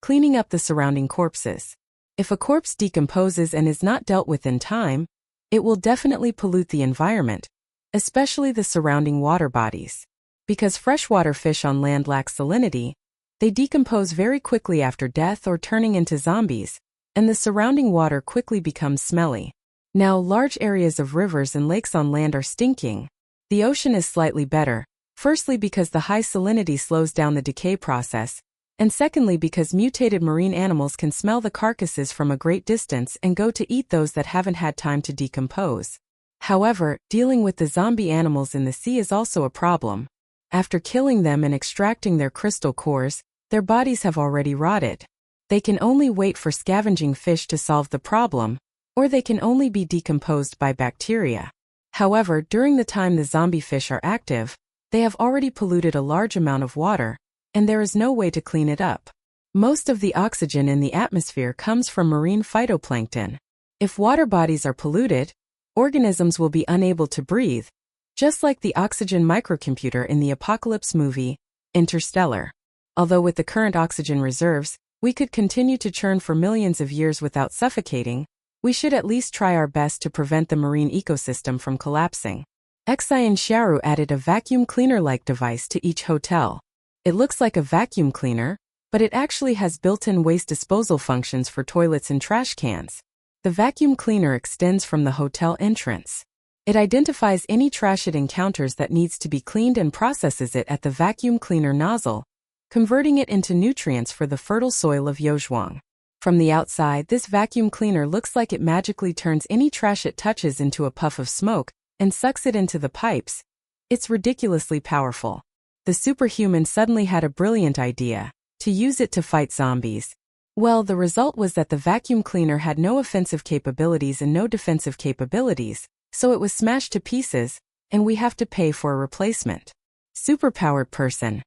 Cleaning up the surrounding corpses. If a corpse decomposes and is not dealt with in time, it will definitely pollute the environment, especially the surrounding water bodies. Because freshwater fish on land lack salinity, they decompose very quickly after death or turning into zombies, and the surrounding water quickly becomes smelly. Now, large areas of rivers and lakes on land are stinking. The ocean is slightly better, firstly because the high salinity slows down the decay process, and secondly because mutated marine animals can smell the carcasses from a great distance and go to eat those that haven't had time to decompose. However, dealing with the zombie animals in the sea is also a problem. After killing them and extracting their crystal cores, their bodies have already rotted. They can only wait for scavenging fish to solve the problem, or they can only be decomposed by bacteria. However, during the time the zombie fish are active, they have already polluted a large amount of water, and there is no way to clean it up. Most of the oxygen in the atmosphere comes from marine phytoplankton. If water bodies are polluted, organisms will be unable to breathe, just like the oxygen microcomputer in the apocalypse movie, Interstellar. Although with the current oxygen reserves, we could continue to churn for millions of years without suffocating, we should at least try our best to prevent the marine ecosystem from collapsing. Xin Xiaoru added a vacuum cleaner-like device to each hotel. It looks like a vacuum cleaner, but it actually has built-in waste disposal functions for toilets and trash cans. The vacuum cleaner extends from the hotel entrance. It identifies any trash it encounters that needs to be cleaned and processes it at the vacuum cleaner nozzle, converting it into nutrients for the fertile soil of Yozhuang. From the outside, this vacuum cleaner looks like it magically turns any trash it touches into a puff of smoke and sucks it into the pipes. It's ridiculously powerful. The superhuman suddenly had a brilliant idea: to use it to fight zombies. Well, the result was that the vacuum cleaner had no offensive capabilities and no defensive capabilities, so it was smashed to pieces, and we have to pay for a replacement. Superpowered person.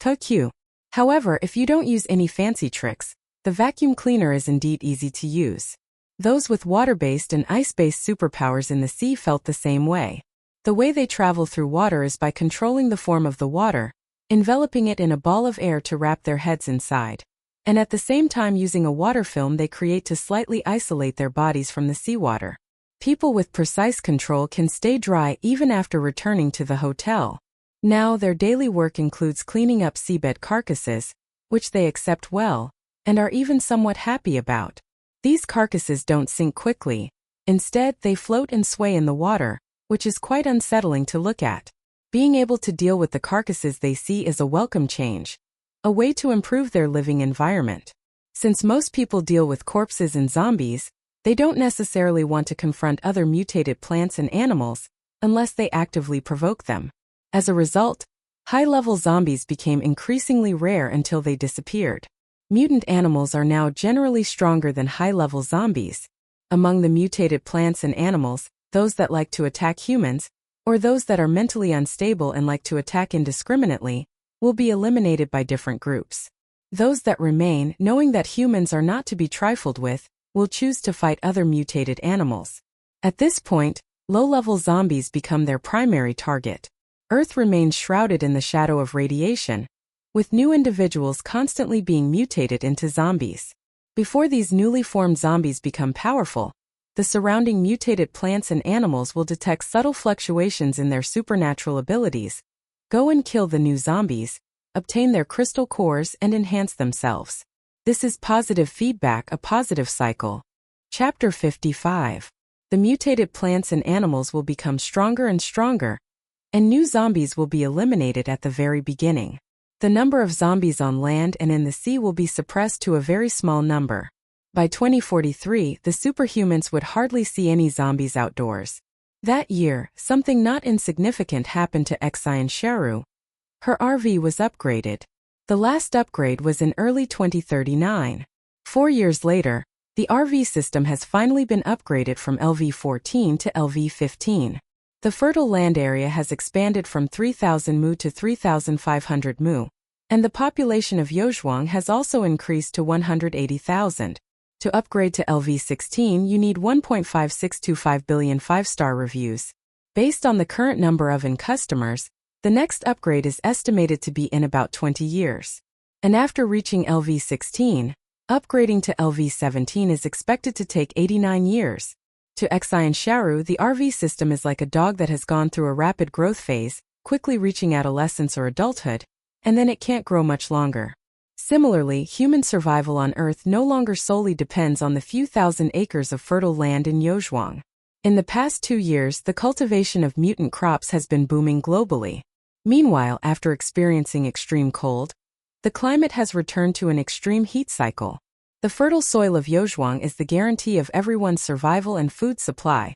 QQ. However, if you don't use any fancy tricks, the vacuum cleaner is indeed easy to use. Those with water-based and ice-based superpowers in the sea felt the same way. The way they travel through water is by controlling the form of the water, enveloping it in a ball of air to wrap their heads inside, and at the same time using a water film they create to slightly isolate their bodies from the seawater. People with precise control can stay dry even after returning to the hotel. Now their daily work includes cleaning up seabed carcasses, which they accept well, and are even somewhat happy about. These carcasses don't sink quickly. Instead, they float and sway in the water, which is quite unsettling to look at. Being able to deal with the carcasses they see is a welcome change, a way to improve their living environment. Since most people deal with corpses and zombies, they don't necessarily want to confront other mutated plants and animals unless they actively provoke them. As a result, high-level zombies became increasingly rare until they disappeared. Mutant animals are now generally stronger than high-level zombies. Among the mutated plants and animals, those that like to attack humans, or those that are mentally unstable and like to attack indiscriminately, will be eliminated by different groups. Those that remain, knowing that humans are not to be trifled with, will choose to fight other mutated animals. At this point, low-level zombies become their primary target. Earth remains shrouded in the shadow of radiation, with new individuals constantly being mutated into zombies. Before these newly formed zombies become powerful, the surrounding mutated plants and animals will detect subtle fluctuations in their supernatural abilities, go and kill the new zombies, obtain their crystal cores and enhance themselves. This is positive feedback, a positive cycle. Chapter 55. The mutated plants and animals will become stronger and stronger, and new zombies will be eliminated at the very beginning. The number of zombies on land and in the sea will be suppressed to a very small number. By 2043, the superhumans would hardly see any zombies outdoors. That year, something not insignificant happened to Xin Xiaoru. Her RV was upgraded. The last upgrade was in early 2039. 4 years later, the RV system has finally been upgraded from LV14 to LV15. The fertile land area has expanded from 3,000 mu to 3,500 mu, and the population of Yozhuang has also increased to 180,000. To upgrade to LV16, you need 1.5625 billion 5-star reviews. Based on the current number of customers, the next upgrade is estimated to be in about 20 years. And after reaching LV16, upgrading to LV17 is expected to take 89 years. To Xin Xiaoru, the RV system is like a dog that has gone through a rapid growth phase, quickly reaching adolescence or adulthood, and then it can't grow much longer. Similarly, human survival on Earth no longer solely depends on the few thousand acres of fertile land in Yozhuang. In the past 2 years, the cultivation of mutant crops has been booming globally. Meanwhile, after experiencing extreme cold, the climate has returned to an extreme heat cycle. The fertile soil of Yozhuang is the guarantee of everyone's survival and food supply.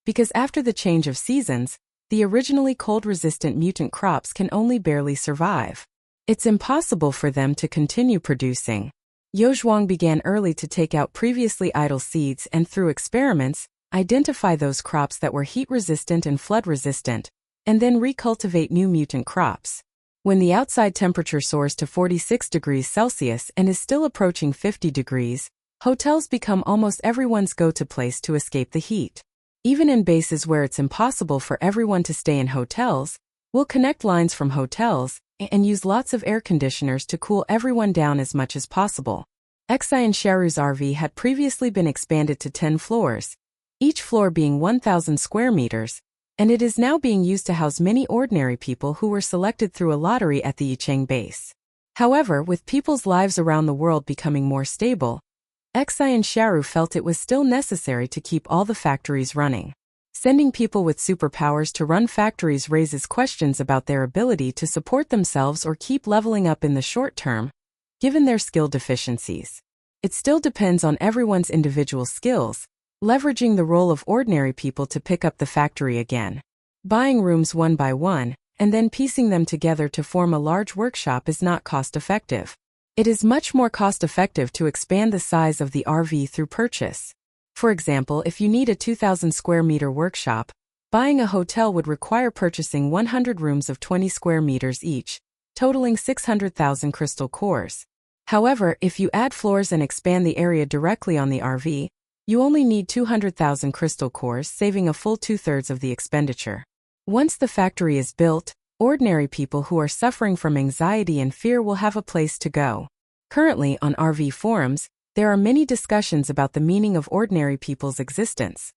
because after the change of seasons, the originally cold-resistant mutant crops can only barely survive. It's impossible for them to continue producing. Yozhuang began early to take out previously idle seeds and through experiments, identify those crops that were heat-resistant and flood-resistant, and then recultivate new mutant crops. When the outside temperature soars to 46 degrees Celsius and is still approaching 50 degrees, hotels become almost everyone's go-to place to escape the heat. Even in bases where it's impossible for everyone to stay in hotels, we'll connect lines from hotels and use lots of air conditioners to cool everyone down as much as possible. Xin Xiaoru's RV had previously been expanded to 10 floors, each floor being 1,000 square meters, and it is now being used to house many ordinary people who were selected through a lottery at the Yicheng base. However, with people's lives around the world becoming more stable, Xin Xiaoru felt it was still necessary to keep all the factories running. Sending people with superpowers to run factories raises questions about their ability to support themselves or keep leveling up in the short term, given their skill deficiencies. It still depends on everyone's individual skills, leveraging the role of ordinary people to pick up the factory again. Buying rooms one by one, and then piecing them together to form a large workshop is not cost-effective. It is much more cost-effective to expand the size of the RV through purchase. For example, if you need a 2,000 square meter workshop, buying a hotel would require purchasing 100 rooms of 20 square meters each, totaling 600,000 crystal cores. However, if you add floors and expand the area directly on the RV, you only need 200,000 crystal cores, saving a full 2/3 of the expenditure. Once the factory is built, ordinary people who are suffering from anxiety and fear will have a place to go. Currently, on RV forums, there are many discussions about the meaning of ordinary people's existence.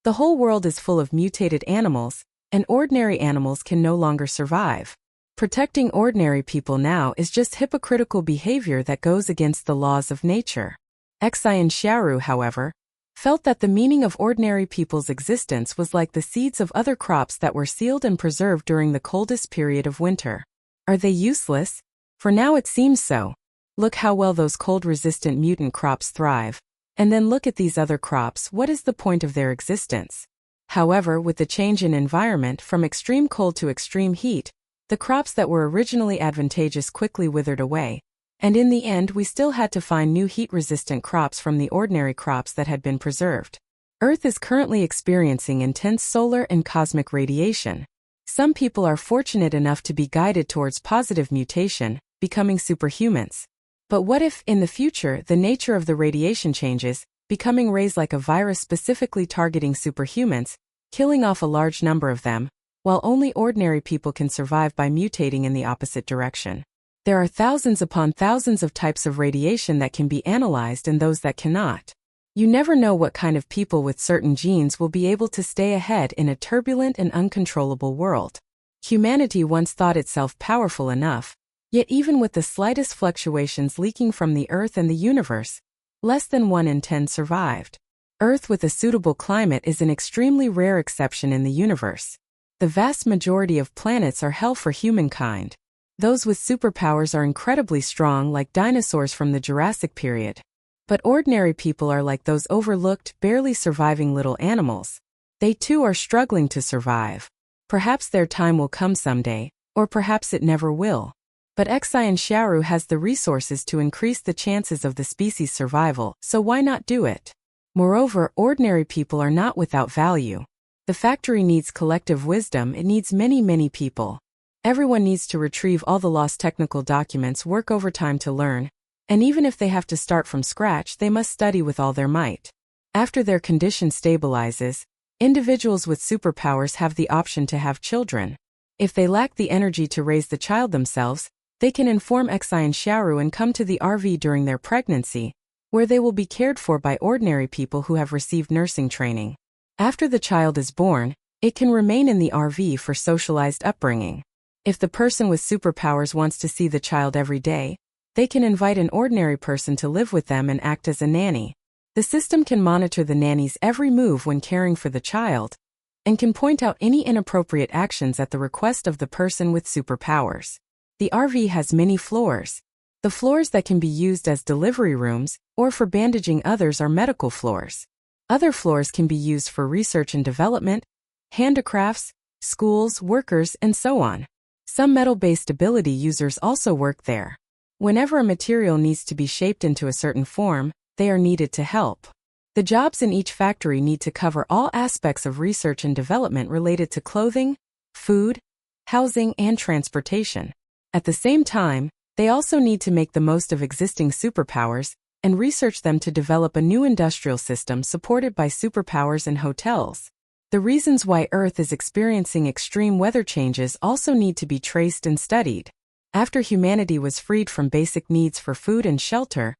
The whole world is full of mutated animals, and ordinary animals can no longer survive. Protecting ordinary people now is just hypocritical behavior that goes against the laws of nature. Xin Xiaoru, however, felt that the meaning of ordinary people's existence was like the seeds of other crops that were sealed and preserved during the coldest period of winter. Are they useless? For now it seems so. Look how well those cold-resistant mutant crops thrive. And then look at these other crops, what is the point of their existence? However, with the change in environment from extreme cold to extreme heat, the crops that were originally advantageous quickly withered away. And in the end, we still had to find new heat-resistant crops from the ordinary crops that had been preserved. Earth is currently experiencing intense solar and cosmic radiation. Some people are fortunate enough to be guided towards positive mutation, becoming superhumans. But what if, in the future, the nature of the radiation changes, becoming rays like a virus specifically targeting superhumans, killing off a large number of them, while only ordinary people can survive by mutating in the opposite direction? There are thousands upon thousands of types of radiation that can be analyzed and those that cannot. You never know what kind of people with certain genes will be able to stay ahead in a turbulent and uncontrollable world. Humanity once thought itself powerful enough, yet even with the slightest fluctuations leaking from the Earth and the universe, less than 1 in 10 survived. Earth with a suitable climate is an extremely rare exception in the universe. The vast majority of planets are hell for humankind. Those with superpowers are incredibly strong, like dinosaurs from the Jurassic period. But ordinary people are like those overlooked, barely surviving little animals. They too are struggling to survive. Perhaps their time will come someday, or perhaps it never will. But Xin Xiaoru has the resources to increase the chances of the species' survival, so why not do it? Moreover, ordinary people are not without value. The factory needs collective wisdom, it needs many people. Everyone needs to retrieve all the lost technical documents, work overtime to learn, and even if they have to start from scratch, they must study with all their might. After their condition stabilizes, individuals with superpowers have the option to have children. If they lack the energy to raise the child themselves, they can inform Xin Xiaoru and come to the RV during their pregnancy, where they will be cared for by ordinary people who have received nursing training. After the child is born, it can remain in the RV for socialized upbringing. If the person with superpowers wants to see the child every day, they can invite an ordinary person to live with them and act as a nanny. The system can monitor the nanny's every move when caring for the child, and can point out any inappropriate actions at the request of the person with superpowers. The RV has many floors. The floors that can be used as delivery rooms, or for bandaging others, are medical floors. Other floors can be used for research and development, handicrafts, schools, workers, and so on. Some metal-based ability users also work there. Whenever a material needs to be shaped into a certain form, they are needed to help. The jobs in each factory need to cover all aspects of research and development related to clothing, food, housing, and transportation. At the same time, they also need to make the most of existing superpowers and research them to develop a new industrial system supported by superpowers and hotels. The reasons why Earth is experiencing extreme weather changes also need to be traced and studied. After humanity was freed from basic needs for food and shelter,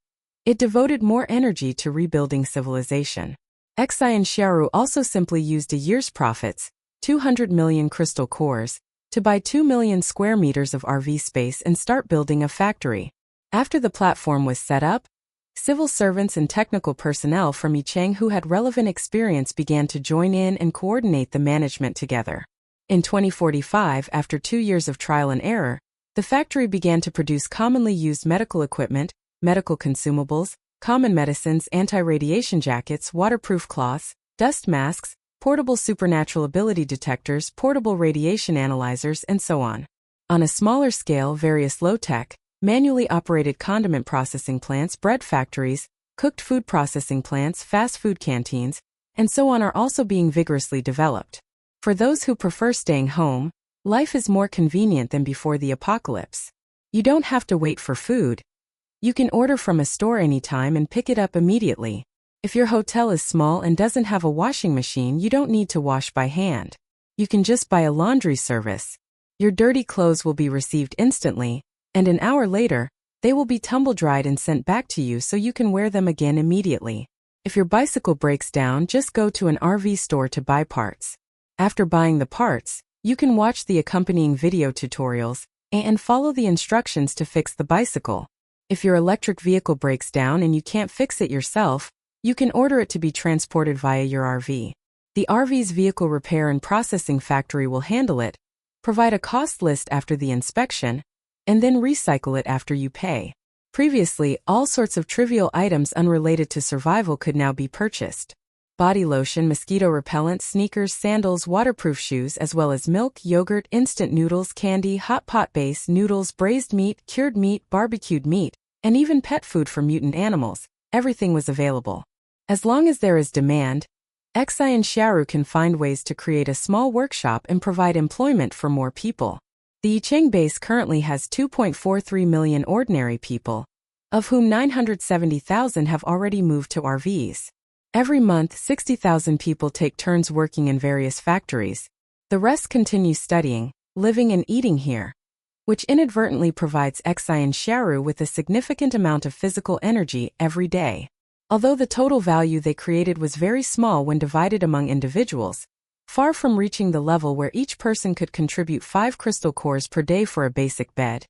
it devoted more energy to rebuilding civilization. Xin Xiaoru also simply used a year's profits, 200 million crystal cores, to buy 2 million square meters of RV space and start building a factory. After the platform was set up, civil servants and technical personnel from Yicheng who had relevant experience began to join in and coordinate the management together. In 2045, after 2 years of trial and error, the factory began to produce commonly used medical equipment, medical consumables, common medicines, anti-radiation jackets, waterproof cloths, dust masks, portable supernatural ability detectors, portable radiation analyzers, and so on. On a smaller scale, various low-tech, manually operated condiment processing plants, bread factories, cooked food processing plants, fast food canteens, and so on are also being vigorously developed. For those who prefer staying home, life is more convenient than before the apocalypse. You don't have to wait for food. You can order from a store anytime and pick it up immediately. If your hotel is small and doesn't have a washing machine, you don't need to wash by hand. You can just buy a laundry service. Your dirty clothes will be received instantly, and an hour later, they will be tumble-dried and sent back to you so you can wear them again immediately. If your bicycle breaks down, just go to an RV store to buy parts. After buying the parts, you can watch the accompanying video tutorials and follow the instructions to fix the bicycle. If your electric vehicle breaks down and you can't fix it yourself, you can order it to be transported via your RV. The RV's vehicle repair and processing factory will handle it, provide a cost list after the inspection, and then recycle it after you pay. Previously, all sorts of trivial items unrelated to survival could now be purchased. Body lotion, mosquito repellent, sneakers, sandals, waterproof shoes, as well as milk, yogurt, instant noodles, candy, hot pot base, noodles, braised meat, cured meat, barbecued meat, and even pet food for mutant animals. Everything was available. As long as there is demand, Xin Xiaoru can find ways to create a small workshop and provide employment for more people. The Yicheng base currently has 2.43 million ordinary people, of whom 970,000 have already moved to RVs. Every month, 60,000 people take turns working in various factories. The rest continue studying, living and eating here, which inadvertently provides Xin Xiaoru with a significant amount of physical energy every day. Although the total value they created was very small when divided among individuals, far from reaching the level where each person could contribute 5 crystal cores per day for a basic bed,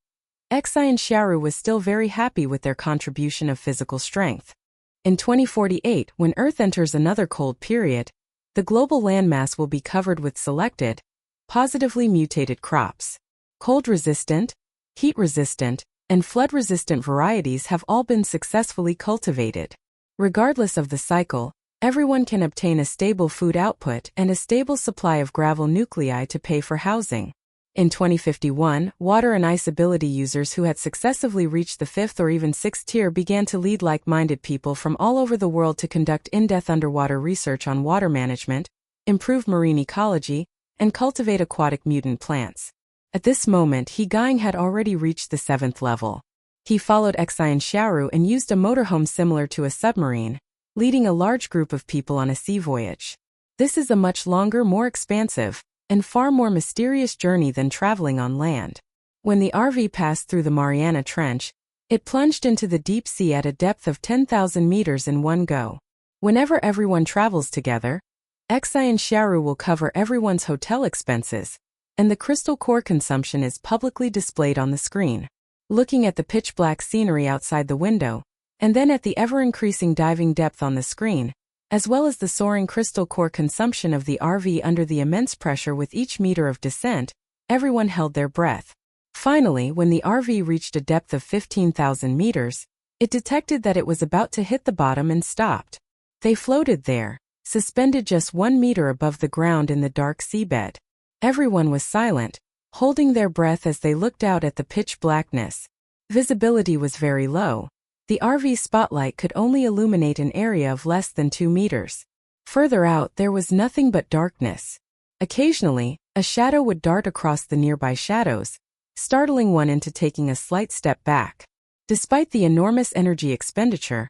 Xin Xiaoru was still very happy with their contribution of physical strength. In 2048, when Earth enters another cold period, the global landmass will be covered with selected, positively mutated crops. Cold-resistant, heat-resistant, and flood-resistant varieties have all been successfully cultivated. Regardless of the cycle, everyone can obtain a stable food output and a stable supply of gravel nuclei to pay for housing. In 2051, water and ice ability users who had successively reached the 5th or even 6th tier began to lead like-minded people from all over the world to conduct in-depth underwater research on water management, improve marine ecology, and cultivate aquatic mutant plants. At this moment, He Gang had already reached the 7th level. He followed Xin Xiaoru and used a motorhome similar to a submarine, leading a large group of people on a sea voyage. This is a much longer, more expansive, and far more mysterious journey than traveling on land. When the RV passed through the Mariana Trench, it plunged into the deep sea at a depth of 10,000 meters in one go. Whenever everyone travels together, Xin Xiaoru will cover everyone's hotel expenses, and the crystal core consumption is publicly displayed on the screen. Looking at the pitch-black scenery outside the window, and then at the ever-increasing diving depth on the screen, as well as the soaring crystal core consumption of the RV under the immense pressure with each meter of descent, everyone held their breath. Finally, when the RV reached a depth of 15,000 meters, it detected that it was about to hit the bottom and stopped. They floated there, suspended just 1 meter above the ground in the dark seabed. Everyone was silent, holding their breath as they looked out at the pitch blackness. Visibility was very low. The RV's spotlight could only illuminate an area of less than 2 meters. Further out, there was nothing but darkness. Occasionally, a shadow would dart across the nearby shadows, startling one into taking a slight step back. Despite the enormous energy expenditure,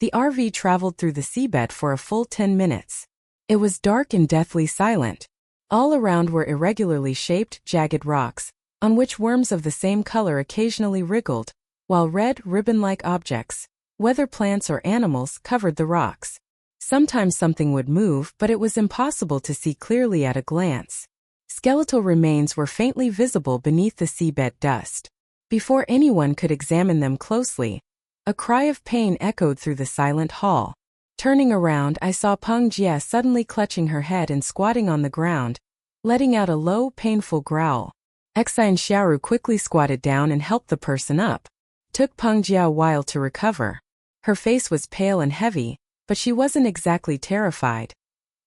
the RV traveled through the seabed for a full 10 minutes. It was dark and deathly silent. All around were irregularly shaped, jagged rocks, on which worms of the same color occasionally wriggled, while red, ribbon-like objects, whether plants or animals, covered the rocks. Sometimes something would move, but it was impossible to see clearly at a glance. Skeletal remains were faintly visible beneath the seabed dust. Before anyone could examine them closely, a cry of pain echoed through the silent hall. Turning around, I saw Peng Jie suddenly clutching her head and squatting on the ground, letting out a low, painful growl. Xin Xiaoru quickly squatted down and helped the person up. Took Peng Jie a while to recover. Her face was pale and heavy, but she wasn't exactly terrified.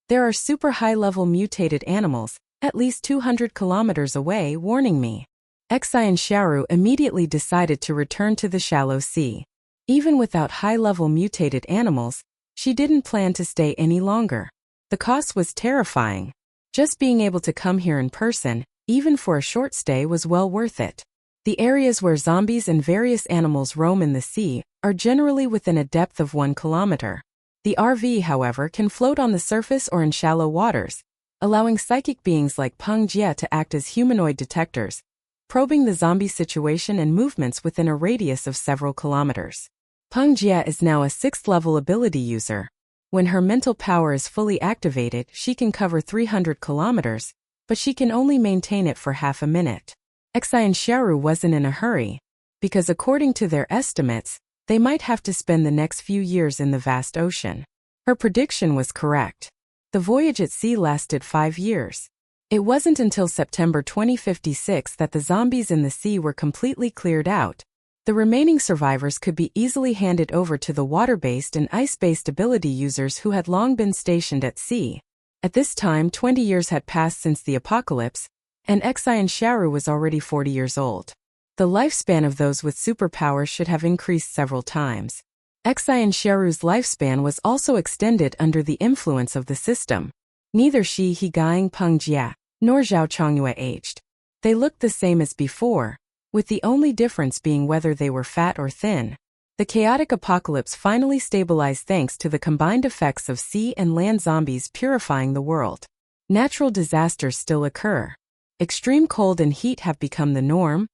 There are super high-level mutated animals, at least 200 kilometers away, warning me. Xin Xiaoru immediately decided to return to the shallow sea. Even without high-level mutated animals, she didn't plan to stay any longer. The cost was terrifying. Just being able to come here in person, even for a short stay, was well worth it. The areas where zombies and various animals roam in the sea are generally within a depth of 1 kilometer. The RV, however, can float on the surface or in shallow waters, allowing psychic beings like Peng Jie to act as humanoid detectors, probing the zombie situation and movements within a radius of several kilometers. Peng Jie is now a 6th-level ability user. When her mental power is fully activated, she can cover 300 kilometers, but she can only maintain it for half a minute. Xin Xiaoru wasn't in a hurry, because according to their estimates, they might have to spend the next few years in the vast ocean. Her prediction was correct. The voyage at sea lasted 5 years. It wasn't until September 2056 that the zombies in the sea were completely cleared out. The remaining survivors could be easily handed over to the water-based and ice-based ability users who had long been stationed at sea. At this time, 20 years had passed since the apocalypse, and Xin Xiaoru was already 40 years old. The lifespan of those with superpowers should have increased several times. Xin Xiaoru's lifespan was also extended under the influence of the system. Neither Shi Higaing Peng Jie nor Zhao Chongyue aged. They looked the same as before, with the only difference being whether they were fat or thin. The chaotic apocalypse finally stabilized thanks to the combined effects of sea and land zombies purifying the world. Natural disasters still occur. Extreme cold and heat have become the norm,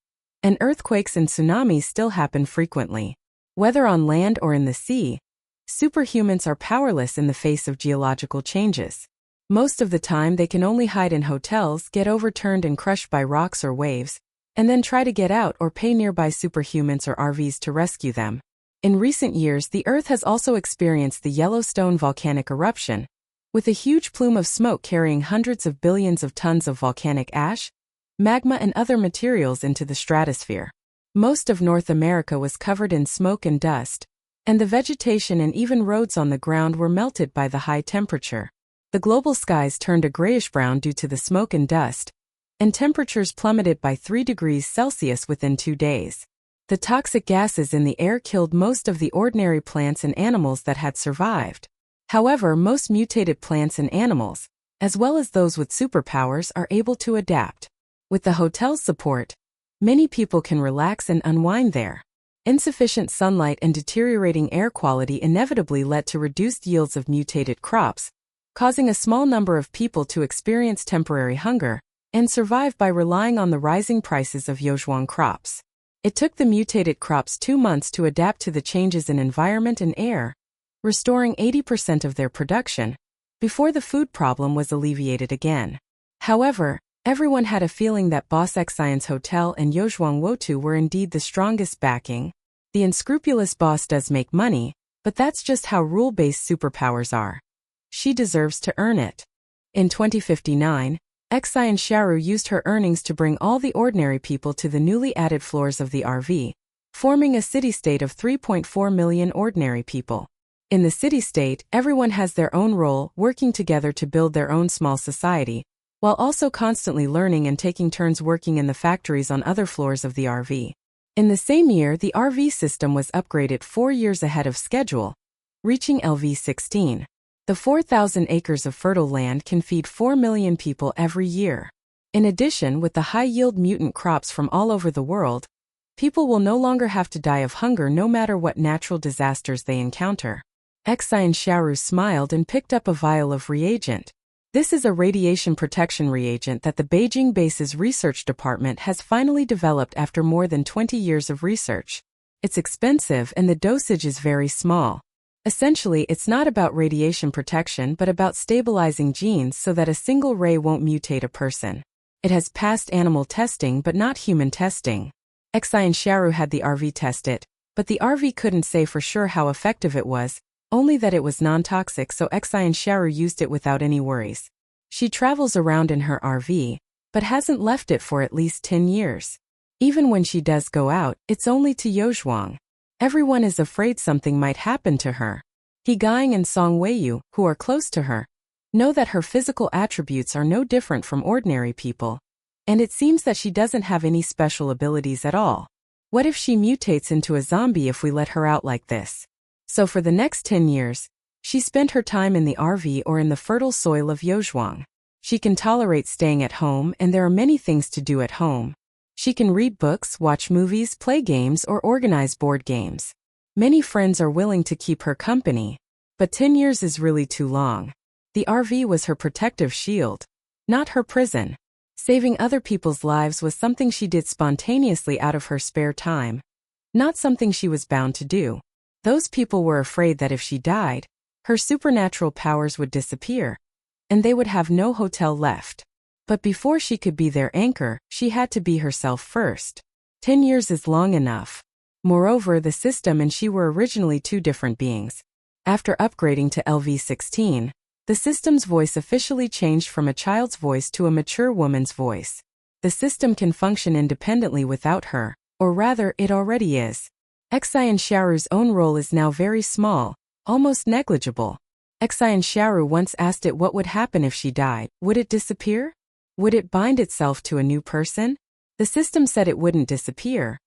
and earthquakes and tsunamis still happen frequently. Whether on land or in the sea, superhumans are powerless in the face of geological changes. Most of the time they can only hide in hotels, get overturned and crushed by rocks or waves, and then try to get out or pay nearby superhumans or RVs to rescue them. In recent years, the Earth has also experienced the Yellowstone volcanic eruption, with a huge plume of smoke carrying hundreds of billions of tons of volcanic ash, magma and other materials into the stratosphere. Most of North America was covered in smoke and dust, and the vegetation and even roads on the ground were melted by the high temperature. The global skies turned a grayish-brown due to the smoke and dust, and temperatures plummeted by 3 degrees Celsius within 2 days. The toxic gases in the air killed most of the ordinary plants and animals that had survived. However, most mutated plants and animals, as well as those with superpowers, are able to adapt. With the hotel's support, many people can relax and unwind there. Insufficient sunlight and deteriorating air quality inevitably led to reduced yields of mutated crops, causing a small number of people to experience temporary hunger and survive by relying on the rising prices of Yozhuang crops. It took the mutated crops 2 months to adapt to the changes in environment and air, restoring 80% of their production, before the food problem was alleviated again. However, everyone had a feeling that Boss Xian's hotel and Yozhuang Wotu were indeed the strongest backing. The unscrupulous boss does make money, but that's just how rule-based superpowers are. She deserves to earn it. In 2059, Xin Xiaoru used her earnings to bring all the ordinary people to the newly added floors of the RV, forming a city-state of 3.4 million ordinary people. In the city-state, everyone has their own role, working together to build their own small society, while also constantly learning and taking turns working in the factories on other floors of the RV. In the same year, the RV system was upgraded 4 years ahead of schedule, reaching LV16. The 4,000 acres of fertile land can feed 4 million people every year. In addition, with the high-yield mutant crops from all over the world, people will no longer have to die of hunger no matter what natural disasters they encounter. Xin Xiaoru smiled and picked up a vial of reagent. This is a radiation protection reagent that the Beijing base's research department has finally developed after more than 20 years of research. It's expensive and the dosage is very small. Essentially, it's not about radiation protection but about stabilizing genes so that a single ray won't mutate a person. It has passed animal testing but not human testing. Xin Xiaoru had the RV test it, but the RV couldn't say for sure how effective it was, only that it was non-toxic, so Xin Xiaoru used it without any worries. She travels around in her RV, but hasn't left it for at least 10 years. Even when she does go out, it's only to Yozhuang. Everyone is afraid something might happen to her. He Gang and Song Weiyu, who are close to her, know that her physical attributes are no different from ordinary people. And it seems that she doesn't have any special abilities at all. What if she mutates into a zombie if we let her out like this? So for the next 10 years, she spent her time in the RV or in the fertile soil of Yozhuang. She can tolerate staying at home, and there are many things to do at home. She can read books, watch movies, play games, or organize board games. Many friends are willing to keep her company, but 10 years is really too long. The RV was her protective shield, not her prison. Saving other people's lives was something she did spontaneously out of her spare time, not something she was bound to do. Those people were afraid that if she died, her supernatural powers would disappear, and they would have no hotel left. But before she could be their anchor, she had to be herself first. 10 years is long enough. Moreover, the system and she were originally two different beings. After upgrading to LV16, the system's voice officially changed from a child's voice to a mature woman's voice. The system can function independently without her, or rather, it already is. Xin Xiaoru's own role is now very small, almost negligible. Xin Xiaoru once asked it what would happen if she died. Would it disappear? Would it bind itself to a new person? The system said it wouldn't disappear,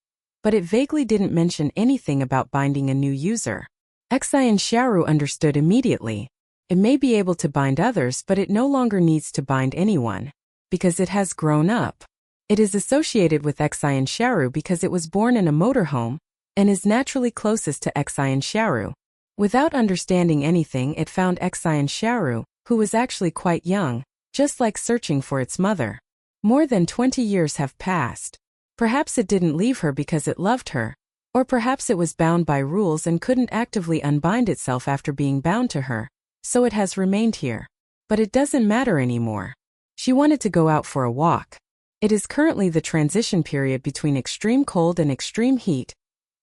but it vaguely didn't mention anything about binding a new user. Xin Xiaoru understood immediately. It may be able to bind others, but it no longer needs to bind anyone, because it has grown up. It is associated with Xin Xiaoru because it was born in a motorhome, and is naturally closest to Xin Xiaoru. Without understanding anything, it found Xin Xiaoru, who was actually quite young, just like searching for its mother. More than 20 years have passed. Perhaps it didn't leave her because it loved her, or perhaps it was bound by rules and couldn't actively unbind itself after being bound to her, so it has remained here. But it doesn't matter anymore. She wanted to go out for a walk. It is currently the transition period between extreme cold and extreme heat,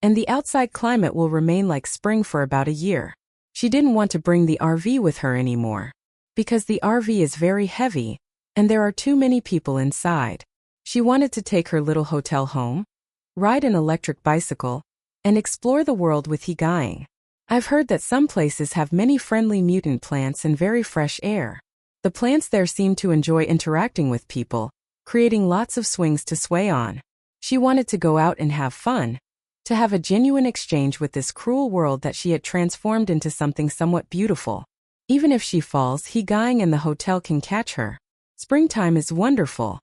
and the outside climate will remain like spring for about a year. She didn't want to bring the RV with her anymore, because the RV is very heavy, and there are too many people inside. She wanted to take her little hotel home, ride an electric bicycle, and explore the world with Higaing. I've heard that some places have many friendly mutant plants and very fresh air. The plants there seem to enjoy interacting with people, creating lots of swings to sway on. She wanted to go out and have fun, to have a genuine exchange with this cruel world that she had transformed into something somewhat beautiful. Even if she falls, Higaing and the hotel can catch her. Springtime is wonderful.